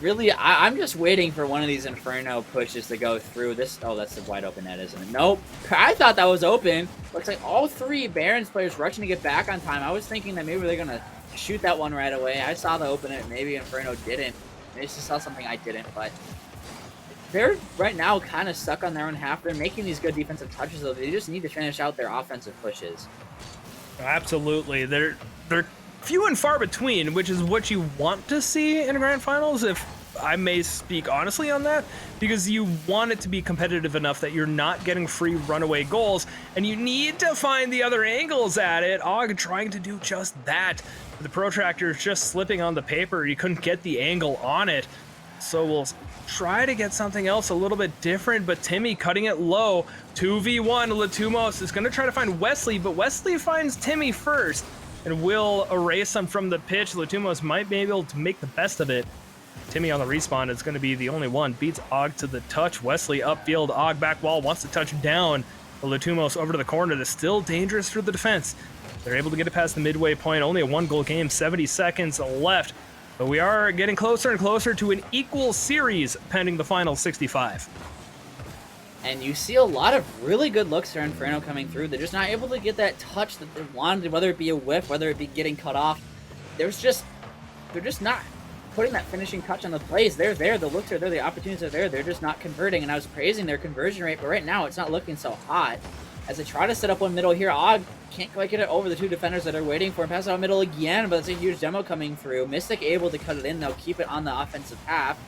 really, I'm just waiting for one of these Inferno pushes to go through. Oh, that's the wide open net, isn't it? Nope. I thought that was open. Looks like all three Barons players rushing to get back on time. I was thinking that maybe they're going to shoot that one right away. I saw the open net. Maybe Inferno didn't. Maybe just saw something I didn't, but they're right now kind of stuck on their own half. They're making these good defensive touches, though. They just need to finish out their offensive pushes. Absolutely. They're few and far between, which is what you want to see in grand finals, if I may speak honestly on that, because you want it to be competitive enough that you're not getting free runaway goals, and you need to find the other angles at it. Og trying to do just that. The protractor is just slipping on the paper. You couldn't get the angle on it. So we'll try to get something else a little bit different, but Timmy cutting it low. 2v1, Latumos is going to try to find Wesley, but Wesley finds Timmy first and will erase him from the pitch. Latumos might be able to make the best of it. Timmy on the respawn is going to be the only one. Beats Og to the touch. Wesley upfield. Og back wall wants to touch down. Latumos over to the corner. That's still dangerous for the defense. They're able to get it past the midway point. Only a 1-goal game. 70 seconds left. But we are getting closer and closer to an equal series pending the final 65. And you see a lot of really good looks for Inferno coming through. They're just not able to get that touch that they wanted, whether it be a whiff, whether it be getting cut off. They're just not putting that finishing touch on the plays. They're there, the looks are there, the opportunities are there. They're just not converting, and I was praising their conversion rate, but right now it's not looking so hot. As they try to set up one middle here, Og can't quite get it over the two defenders that are waiting for him. Pass out middle again, but it's a huge demo coming through. Mystic able to cut it in. They'll keep it on the offensive half.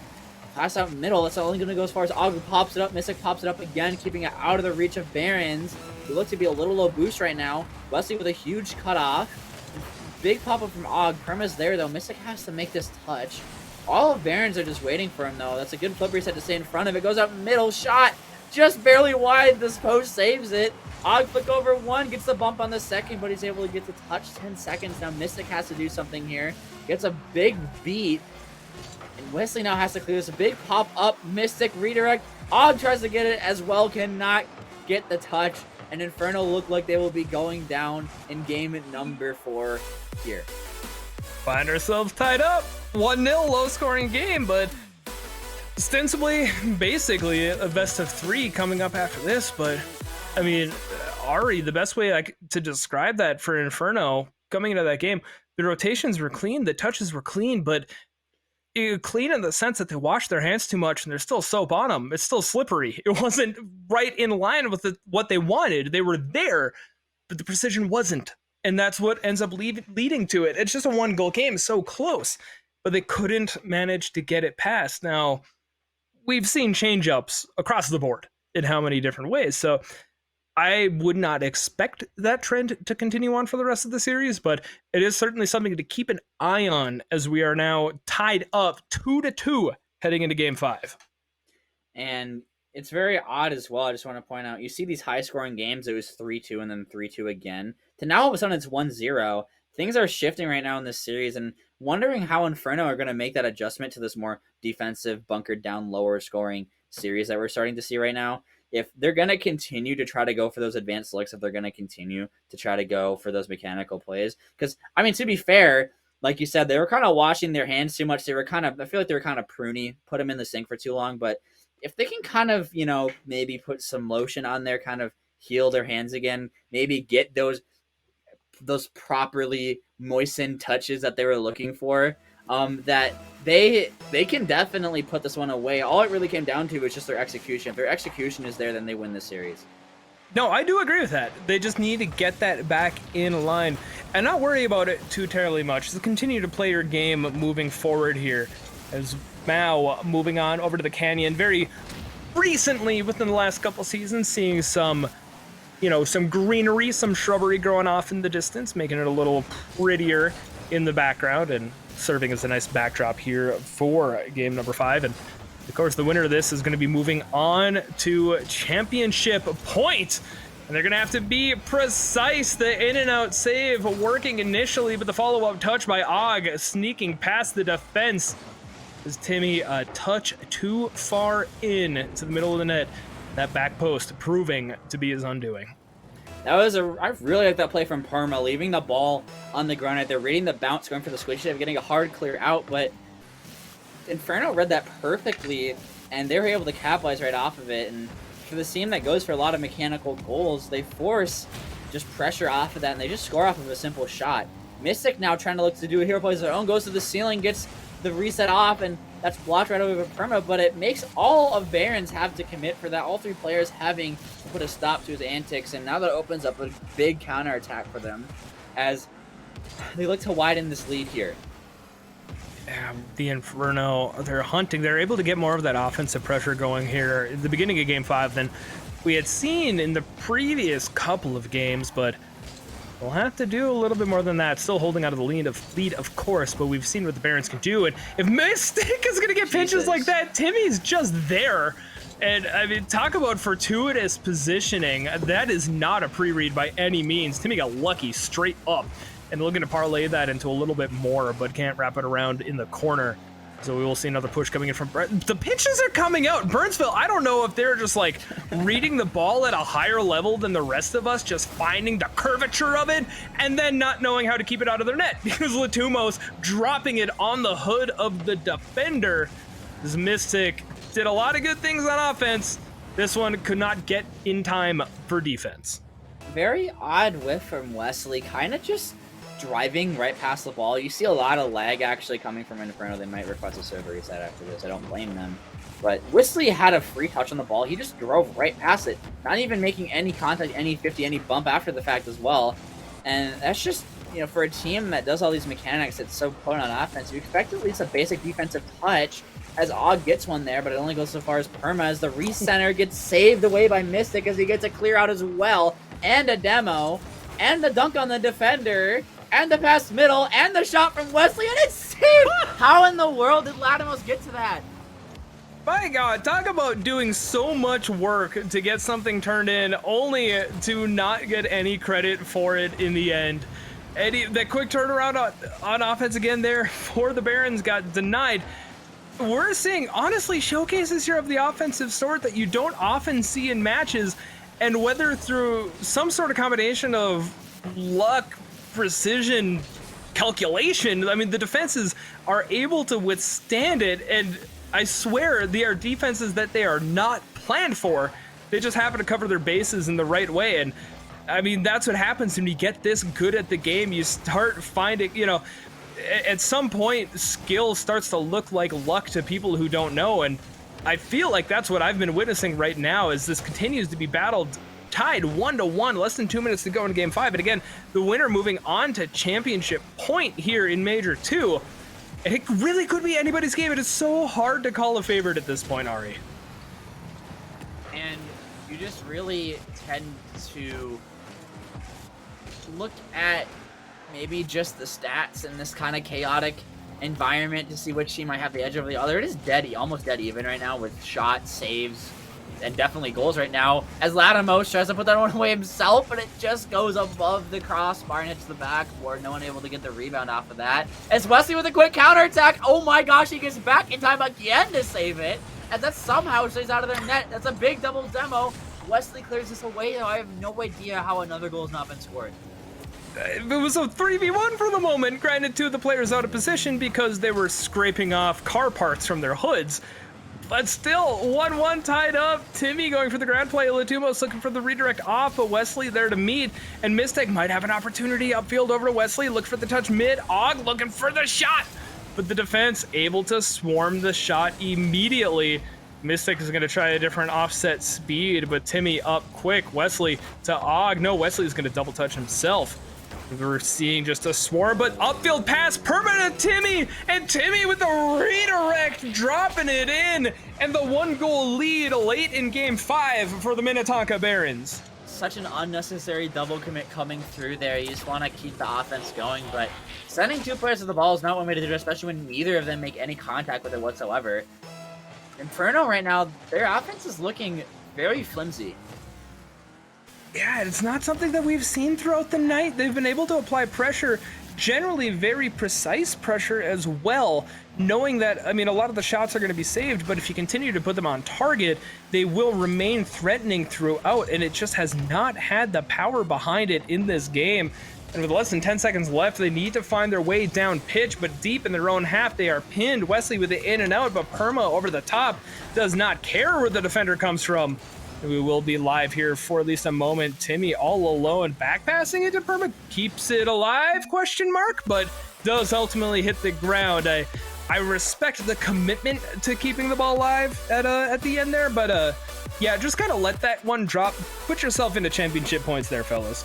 Pass out middle. That's only going to go as far as Og pops it up. Mystic pops it up again, keeping it out of the reach of Barons, who looks to be a little low boost right now. Wesley with a huge cutoff. Big pop-up from Og. Perma's there, though. Mystic has to make this touch. All of Barons are just waiting for him, though. That's a good flip reset to stay in front of it. Goes out middle. Shot just barely wide. This post saves it. Og flick over one. Gets the bump on the second, but he's able to get the touch. 10 seconds. Now Mystic has to do something here. Gets a big beat. And Wesley now has to clear this. A big pop-up. Mystic redirect. Og tries to get it as well. Cannot get the touch. And Inferno look like they will be going down in game number 4 here. Find ourselves tied up. 1-0, low-scoring game, but ostensibly, basically, a best of 3 coming up after this. But, I mean, Ari, the best way to describe that for Inferno coming into that game, the rotations were clean, the touches were clean, but clean in the sense that they washed their hands too much and there's still soap on them. It's still slippery. It wasn't right in line with what they wanted. They were there, but the precision wasn't. And that's what ends up leading to it. It's just a 1-goal game, so close, but they couldn't manage to get it past. Now, we've seen change-ups across the board in how many different ways, so I would not expect that trend to continue on for the rest of the series, but it is certainly something to keep an eye on as we are now tied up 2-2 heading into Game 5. And it's very odd as well. I just want to point out, you see these high-scoring games, it was 3-2 and then 3-2 again. To now all of a sudden it's 1-0. Things are shifting right now in this series, and wondering how Inferno are going to make that adjustment to this more defensive, bunkered down, lower scoring series that we're starting to see right now. If they're going to continue to try to go for those advanced looks, if they're going to continue to try to go for those mechanical plays. Because, I mean, to be fair, like you said, they were kind of washing their hands too much. I feel like they were kind of pruny, put them in the sink for too long. But if they can kind of, maybe put some lotion on there, kind of heal their hands again, maybe get those properly moistened touches that they were looking for, that they can definitely put this one away. All it really came down to was just their execution. If their execution is there, then they win this series. No, I do agree with that. They just need to get that back in line and not worry about it too terribly much. Just continue to play your game moving forward here. As Mao moving on over to the Canyon, very recently within the last couple seasons, seeing some some greenery, some shrubbery growing off in the distance, making it a little prettier in the background and serving as a nice backdrop here for game number 5. And of course, the winner of this is going to be moving on to championship point. And they're going to have to be precise. The in and out save working initially, but the follow-up touch by Og sneaking past the defense is Timmy a touch too far in to the middle of the net. That back post proving to be his undoing. I really like that play from Perma, leaving the ball on the ground right there, reading the bounce, going for the squish save, getting a hard clear out, but Inferno read that perfectly, and they were able to capitalize right off of it. And for the team that goes for a lot of mechanical goals, they force just pressure off of that, and they just score off of a simple shot. Mystic now trying to look to do a hero plays their own, goes to the ceiling, gets the reset off, and that's blocked right over Perma, but it makes all of Barons have to commit for that, all 3 players having to put a stop to his antics, and now that opens up a big counterattack for them as they look to widen this lead here. The Inferno, they're hunting. They're able to get more of that offensive pressure going here at the beginning of Game 5 than we had seen in the previous couple of games, but we'll have to do a little bit more than that. Still holding out of the lead, of course, but we've seen what the Barons can do. And if Mystic is going to get pinches like that, Timmy's just there. And, I mean, talk about fortuitous positioning. That is not a pre-read by any means. Timmy got lucky straight up. And looking to parlay that into a little bit more, but can't wrap it around in the corner. So we will see another push coming in from Brett. The pitches are coming out. Burnsville, I don't know if they're just like reading the ball at a higher level than the rest of us, just finding the curvature of it, and then not knowing how to keep it out of their net. Because Latumos dropping it on the hood of the defender. This Mystic did a lot of good things on offense. This one could not get in time for defense. Very odd whiff from Wesley, kind of just driving right past the ball. You see a lot of lag actually coming from Inferno. They might request a server reset after this. I don't blame them. But Wesley had a free touch on the ball. He just drove right past it, not even making any contact, any 50, any bump after the fact as well. And that's just, for a team that does all these mechanics, it's so potent on offense, you expect at least a basic defensive touch, as Og gets one there, but it only goes so far as Perma, as the recenter gets saved away by Mystic as he gets a clear out as well, and a demo, and the dunk on the defender, and the pass middle, and the shot from Wesley, and it's saved! How in the world did Latimos get to that? My God, talk about doing so much work to get something turned in, only to not get any credit for it in the end. Eddie, that quick turnaround on offense again there for the Barons got denied. We're seeing, honestly, showcases here of the offensive sort that you don't often see in matches, and whether through some sort of combination of luck, precision, calculation, I mean, the defenses are able to withstand it, and I swear they are defenses that they are not planned for. They just happen to cover their bases in the right way, and I mean, that's what happens when you get this good at the game. You start finding, at some point, skill starts to look like luck to people who don't know, and I feel like that's what I've been witnessing right now as this continues to be battled, tied 1-1, less than 2 minutes to go in Game 5. And again, the winner moving on to championship point here in Major 2. And it really could be anybody's game. It is so hard to call a favorite at this point, Ari. And you just really tend to look at maybe just the stats in this kind of chaotic environment to see which team might have the edge over the other. It is dead, almost dead even right now with shots, saves, and definitely goals right now, as Latimos tries to put that one away himself, but it just goes above the crossbar and hits the backboard. No one able to get the rebound off of that. As Wesley with a quick counterattack. Oh my gosh, he gets back in time again to save it, as that somehow stays out of their net. That's a big double demo. Wesley clears this away, though. I have no idea how another goal has not been scored. It was a 3v1 for the moment. Granted, 2 of the players out of position because they were scraping off car parts from their hoods. But still, 1-1 tied up. Timmy going for the ground play. Latumos looking for the redirect off, but Wesley there to meet. And Mystic might have an opportunity upfield over to Wesley. Look for the touch mid. Og looking for the shot. But the defense able to swarm the shot immediately. Mystic is going to try a different offset speed, but Timmy up quick. Wesley to Og. No, Wesley's going to double touch himself. We're seeing just a swarm, but upfield pass, permanent Timmy, and Timmy with the redirect, dropping it in, and the 1-goal lead late in Game 5 for the Minnetonka Barons. such an unnecessary double commit coming through there. You just want to keep the offense going, but sending 2 players to the ball is not one way to do it, especially when neither of them make any contact with it whatsoever. Inferno right now, their offense is looking very flimsy. Yeah, it's not something that we've seen throughout the night. They've been able to apply pressure, generally very precise pressure as well, knowing that, I mean, a lot of the shots are going to be saved, but if you continue to put them on target, they will remain threatening throughout, and it just has not had the power behind it in this game. And with less than 10 seconds left, they need to find their way down pitch, but deep in their own half, they are pinned. Wesley with the in and out, but Perma over the top does not care where the defender comes from. We will be live here for at least a moment. Timmy all alone, back passing it to Perma, keeps it alive, question mark, but does ultimately hit the ground. I respect the commitment to keeping the ball alive at the end there, but yeah, just kind of let that one drop. Put yourself into championship points there, fellas.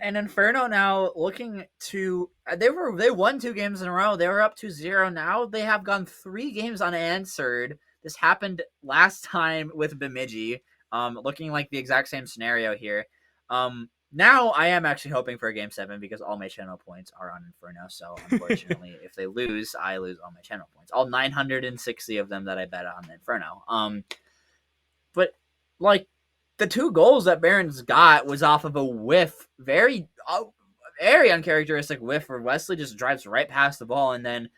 And Inferno now looking to they won 2 games in a row. They were up 2-0. Now they have gone 3 games unanswered. This happened last time with Bemidji, looking like the exact same scenario here. Now I am actually hoping for a Game 7 because all my channel points are on Inferno. So unfortunately, if they lose, I lose all my channel points. All 960 of them that I bet on Inferno. But like the 2 goals that Barons got was off of a whiff, very uncharacteristic whiff where Wesley just drives right past the ball, and then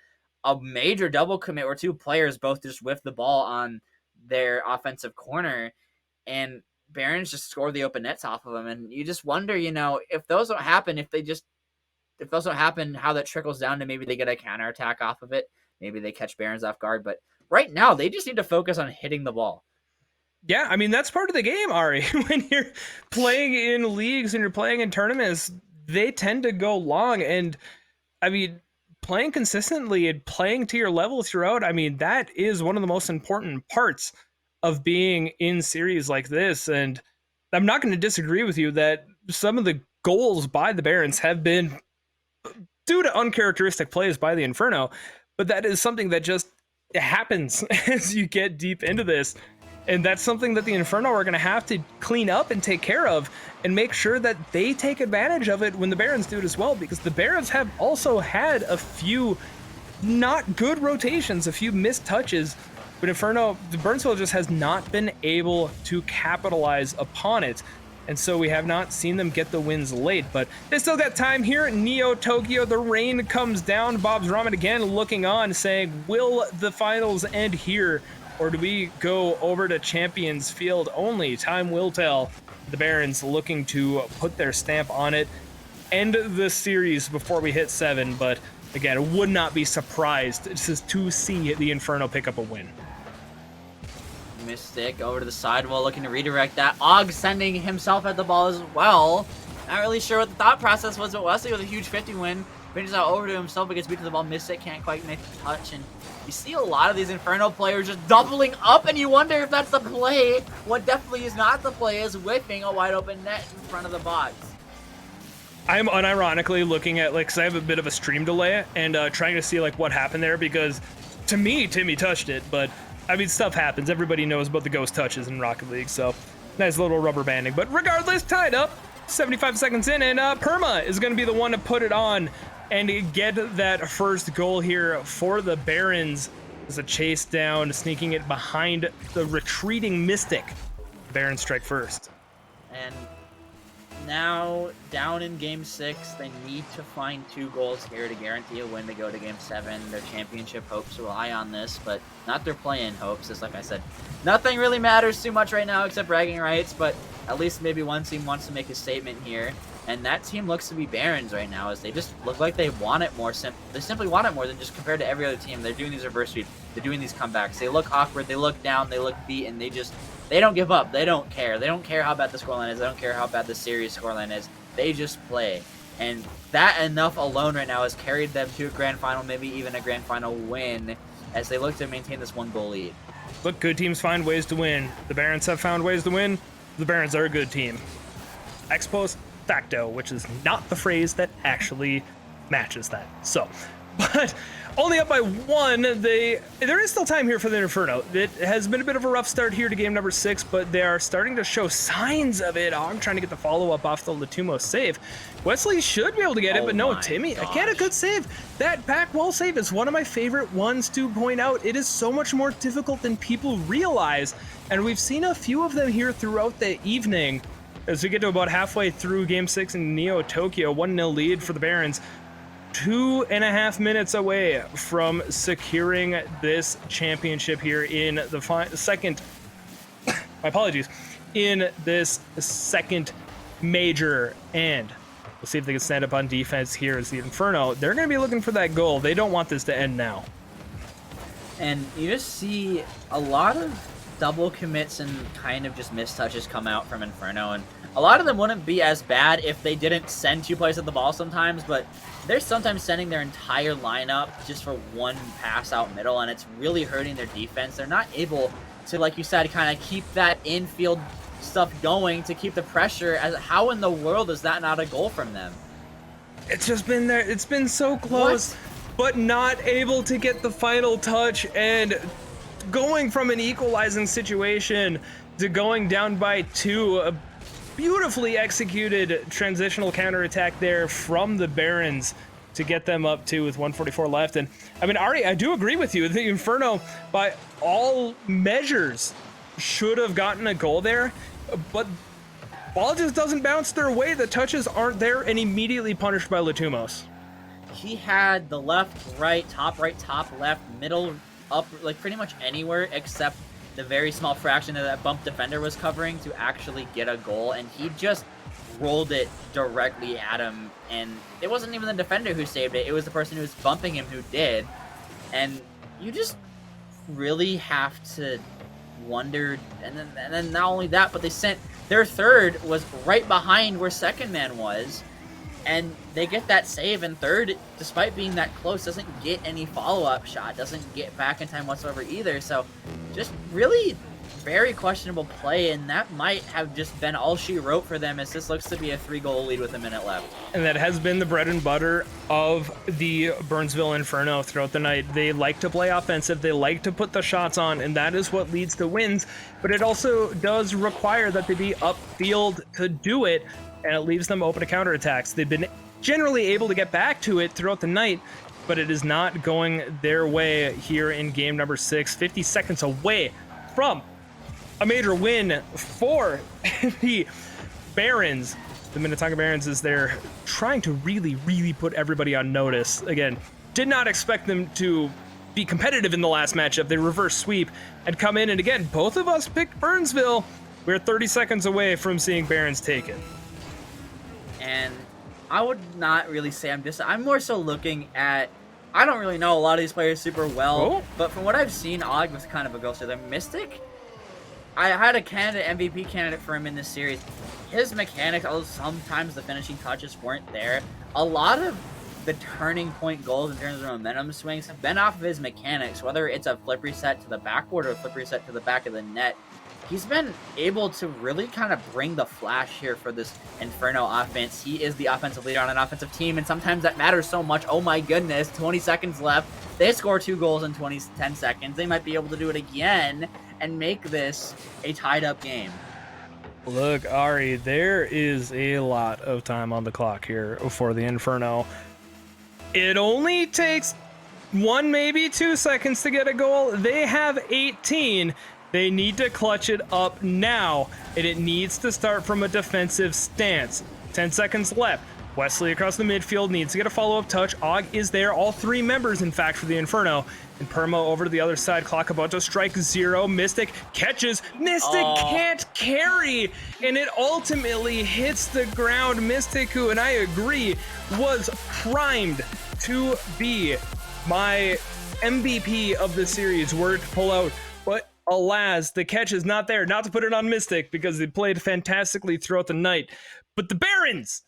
a major double commit where 2 players both just whiff the ball on their offensive corner, and Barons just score the open nets off of them. And you just wonder, you know, if those don't happen, if those don't happen, how that trickles down to maybe they get a counterattack off of it. Maybe they catch Barons off guard. But right now, they just need to focus on hitting the ball. Yeah, I mean, that's part of the game, Ari. When you're playing in leagues and you're playing in tournaments, they tend to go long. And, I mean, playing consistently and playing to your level throughout, I mean, that is one of the most important parts of being in series like this. And I'm not going to disagree with you that some of the goals by the Barons have been due to uncharacteristic plays by the Inferno, but that is something that just happens as you get deep into this. And that's something that the Inferno are going to have to clean up and take care of and make sure that they take advantage of it when the Barons do it as well, because the Barons have also had a few not good rotations, a few missed touches, but Inferno, the Burnsville just has not been able to capitalize upon it. And so we have not seen them get the wins late, but they still got time here. Neo Tokyo, the rain comes down. Bob's Ramen again looking on, saying, will the finals end here? Or do we go over to Champions Field only? Time will tell. The Barons looking to put their stamp on it, end the series before we hit 7. But again, would not be surprised to see the Inferno pick up a win. Mystic over to the sidewall looking to redirect that. Og sending himself at the ball as well. Not really sure what the thought process was, but Wesley with a huge 50 win. Finishes out over to himself, but gets beat to the ball. Mystic can't quite make the touch, and you see a lot of these Inferno players just doubling up, and you wonder if that's the play. What definitely is not the play is whipping a wide open net in front of the box. I'm unironically looking at, like, because I have a bit of a stream delay, and trying to see, like, what happened there, because to me, Timmy touched it, but I mean, stuff happens. Everybody knows about the ghost touches in Rocket League, so nice little rubber banding. But regardless, tied up, 75 seconds in, and Perma is going to be the one to put it on and get that first goal here for the Barons. There's a chase down, sneaking it behind the retreating Mystic. Barons strike first. And now, down in Game 6, they need to find 2 goals here to guarantee a win to go to Game 7. Their championship hopes rely on this, but not their play-in hopes. Just like I said, nothing really matters too much right now except bragging rights, but at least maybe one team wants to make a statement here. And that team looks to be Barons right now, as they just look like they want it more. They simply want it more than just compared to every other team. They're doing these reverse sweeps. They're doing these comebacks. They look awkward. They look down. They look beat, and they don't give up. They don't care. They don't care how bad the scoreline is. They don't care how bad the series scoreline is. They just play. And that enough alone right now has carried them to a grand final, maybe even a grand final win, as they look to maintain this 1-goal lead. Look, good teams find ways to win. The Barons have found ways to win. The Barons are a good team. Ex post facto, which is not the phrase that actually matches that. So, but only up by 1. There is still time here for the Inferno. It has been a bit of a rough start here to game number 6, but they are starting to show signs of it. I'm trying to get the follow-up off the Latumo save. Wesley should be able to get it, but no, Timmy, again, a good save. That back wall save is one of my favorite ones to point out. It is so much more difficult than people realize, and we've seen a few of them here throughout the evening. As we get to about halfway through Game 6 in Neo Tokyo, 1-0 lead for the Barons. 2.5 minutes away from securing this championship here in the second, my apologies, in this second major. And we'll see if they can stand up on defense here as the Inferno. They're going to be looking for that goal. They don't want this to end now. And you just see a lot of double commits and kind of just mistouches come out from Inferno, and a lot of them wouldn't be as bad if they didn't send 2 players at the ball sometimes, but they're sometimes sending their entire lineup just for 1 pass out middle, and it's really hurting their defense. They're not able to, like you said, kind of keep that infield stuff going to keep the pressure. As how in the world is that not a goal from them? It's just been there. It's been so close, but not able to get the final touch, and going from an equalizing situation to going down by 2. A beautifully executed transitional counterattack there from the Barons to get them up 2 with 1:44 left. And I mean, Ari, I do agree with you. The Inferno, by all measures, should have gotten a goal there, but ball just doesn't bounce their way. The touches aren't there, and immediately punished by Latumos. He had the left, right, top, left, middle, up, like pretty much anywhere except the very small fraction that bump defender was covering to actually get a goal, and he just rolled it directly at him, and it wasn't even the defender who saved it, it was the person who was bumping him who did. And you just really have to wonder, and then not only that, but they sent their third was right behind where second man was, and they get that save, and third, despite being that close, doesn't get any follow-up shot, doesn't get back in time whatsoever either. So just really very questionable play, and that might have just been all she wrote for them, as this looks to be a 3-goal lead with a minute left. And that has been the bread and butter of the Burnsville Inferno throughout the night. They like to play offensive, they like to put the shots on, and that is what leads to wins, but it also does require that they be upfield to do it, and it leaves them open to counterattacks. They've been generally able to get back to it throughout the night, but it is not going their way here in game number 6. 50 seconds away from a major win for the Barons. The Minnetonka Barons, is they're trying to really put everybody on notice. Again, did not expect them to be competitive in the last matchup. They reverse sweep and come in, and again, both of us picked Burnsville. We're 30 seconds away from seeing Barons take it. And I would not really say I'm more so looking at, I don't really know a lot of these players super well, but from what I've seen, Og was kind of a ghost. The Mystic, I had a MVP candidate for him in this series. His mechanics, although sometimes the finishing touches weren't there, a lot of the turning point goals in terms of momentum swings have been off of his mechanics, whether it's a flip reset to the backboard or a flip reset to the back of the net. He's been able to really kind of bring the flash here for this Inferno offense. He is the offensive leader on an offensive team, and sometimes that matters so much. Oh my goodness, 20 seconds left. They score 2 goals in 10 seconds. They might be able to do it again and make this a tied-up game. Look, Ari, there is a lot of time on the clock here for the Inferno. It only takes 1, maybe 2 seconds to get a goal. They have 18. They need to clutch it up now, and it needs to start from a defensive stance. 10 seconds left. Wesley across the midfield needs to get a follow-up touch. Og is there. All 3 members, in fact, for the Inferno. And Permo over to the other side. Clock about to strike 0. Mystic catches. Mystic can't carry, and it ultimately hits the ground. Mystic, who, and I agree, was primed to be my MVP of the series, were to pull out. But alas, the catch is not there. Not to put it on Mystic, because they played fantastically throughout the night. But the Barons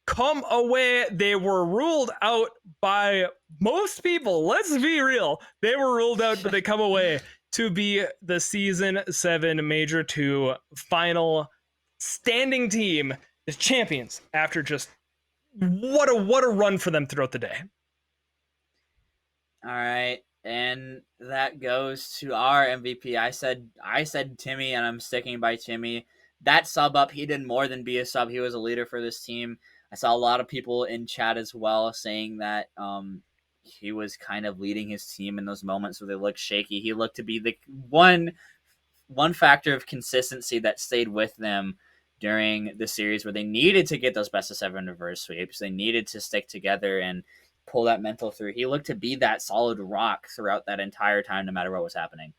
come away. They were ruled out by most people. Let's be real. They were ruled out, but they come away to be the Season 7 Major 2 final standing team, the champions, after just what a run for them throughout the day. All right, and that goes to our MVP. I said Timmy, and I'm sticking by Timmy. That sub up, he did more than be a sub. He was a leader for this team. I saw a lot of people in chat as well saying that he was kind of leading his team in those moments where they looked shaky. He looked to be the one factor of consistency that stayed with them during the series where they needed to get those best of 7 reverse sweeps. They needed to stick together and pull that mental through. He looked to be that solid rock throughout that entire time, no matter what was happening.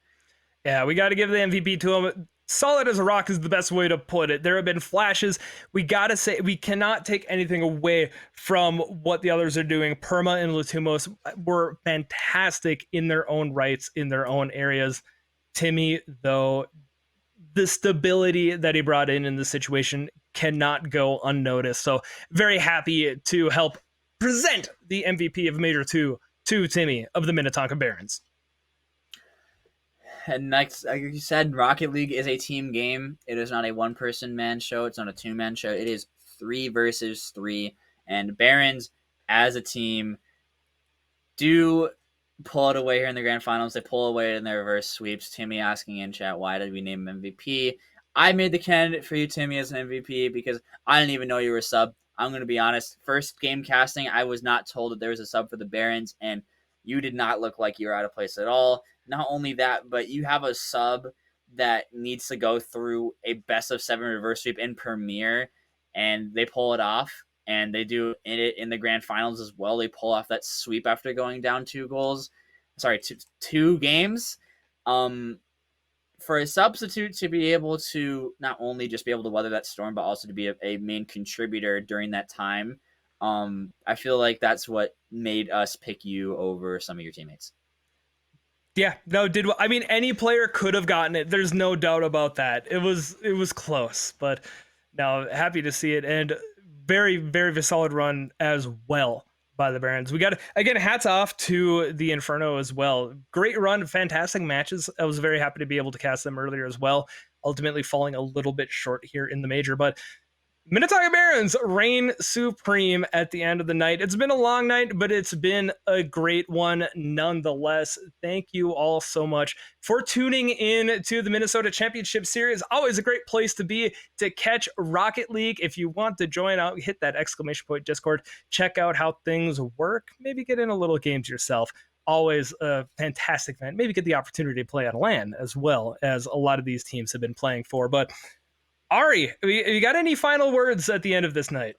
Yeah, we got to give the MVP to him. Solid as a rock is the best way to put it. There have been flashes. We got to say, we cannot take anything away from what the others are doing. Perma and Latumos were fantastic in their own rights, in their own areas. Timmy, though, the stability that he brought in the situation cannot go unnoticed. So very happy to help present the MVP of Major 2 to Timmy of the Minnetonka Barons. And next, like you said, Rocket League is a team game. It is not a one-person man show. It's not a two-man show. It is 3 versus 3. And Barons, as a team, do pull it away here in the grand finals. They pull away in their reverse sweeps. Timmy asking in chat, why did we name him MVP? I made the candidate for you, Timmy, as an MVP because I didn't even know you were a sub. I'm going to be honest. First game casting, I was not told that there was a sub for the Barons, and you did not look like you were out of place at all. Not only that, but you have a sub that needs to go through a best of 7 reverse sweep in Premier, and they pull it off, and they do it in the grand finals as well. They pull off that sweep after going down 2 games. For a substitute to be able to not only just be able to weather that storm, but also to be a main contributor during that time, I feel like that's what made us pick you over some of your teammates. Yeah, no, I mean, any player could have gotten it. There's no doubt about that. It was close, but no, happy to see it. And very, very solid run as well by the Barons. We got, again, hats off to the Inferno as well. Great run, fantastic matches. I was very happy to be able to cast them earlier as well. Ultimately falling a little bit short here in the major, but Minnetonka Barons reign supreme at the end of the night. It's been a long night, but it's been a great one nonetheless. Thank you all so much for tuning in to the Minnesota Championship Series. Always a great place to be to catch Rocket League. If you want to join out, hit that exclamation point Discord. Check out how things work. Maybe get in a little games yourself. Always a fantastic event. Maybe get the opportunity to play on LAN as well, as a lot of these teams have been playing for. But Ari, you got any final words at the end of this night?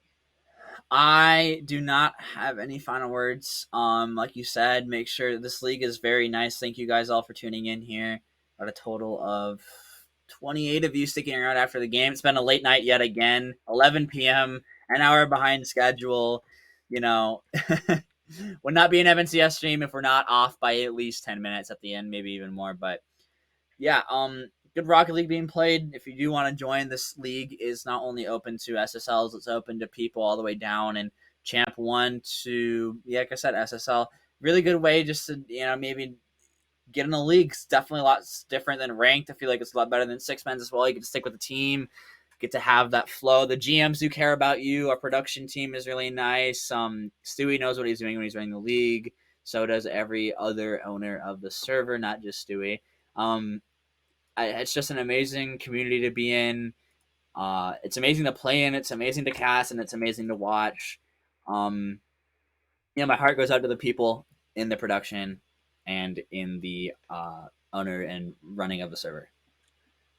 I do not have any final words. Like you said, make sure this league is very nice. Thank you guys all for tuning in here. Got a total of 28 of you sticking around after the game. It's been a late night yet again. 11 p.m., an hour behind schedule. You know, would not be an MNCS stream if we're not off by at least 10 minutes at the end, maybe even more. But yeah, good Rocket League being played. If you do want to join, this league is not only open to SSLs, it's open to people all the way down in Champ 1 to, yeah, like I said, SSL. Really good way just to, maybe get in the league. It's definitely a lot different than ranked. I feel like it's a lot better than 6-men's as well. You get to stick with the team, get to have that flow. The GMs do care about you. Our production team is really nice. Stewie knows what he's doing when he's running the league. So does every other owner of the server, not just Stewie. It's just an amazing community to be in. It's amazing to play in. It's amazing to cast, and it's amazing to watch. My heart goes out to the people in the production and in the owner and running of the server.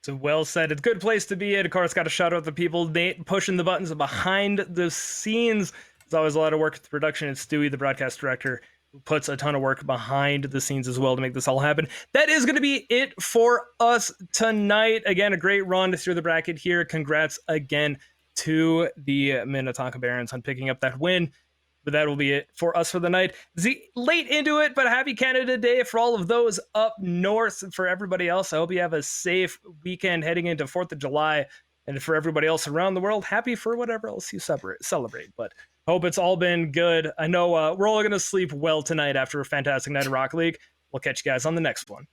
So well said. It's a good place to be at. Of course, got to shout out the people, Nate, pushing the buttons behind the scenes. There's always a lot of work with the production. It's Stewie, the broadcast director, who puts a ton of work behind the scenes as well to make this all happen. That is going to be it for us tonight. Again, a great run through the bracket here. Congrats again to the Minnetonka Barons on picking up that win. But that will be it for us for the night. Late into it, but a happy Canada Day for all of those up north. For everybody else, I hope you have a safe weekend heading into 4th of July. And for everybody else around the world, happy for whatever else you celebrate. But hope it's all been good. I know we're all going to sleep well tonight after a fantastic night of Rocket League. We'll catch you guys on the next one.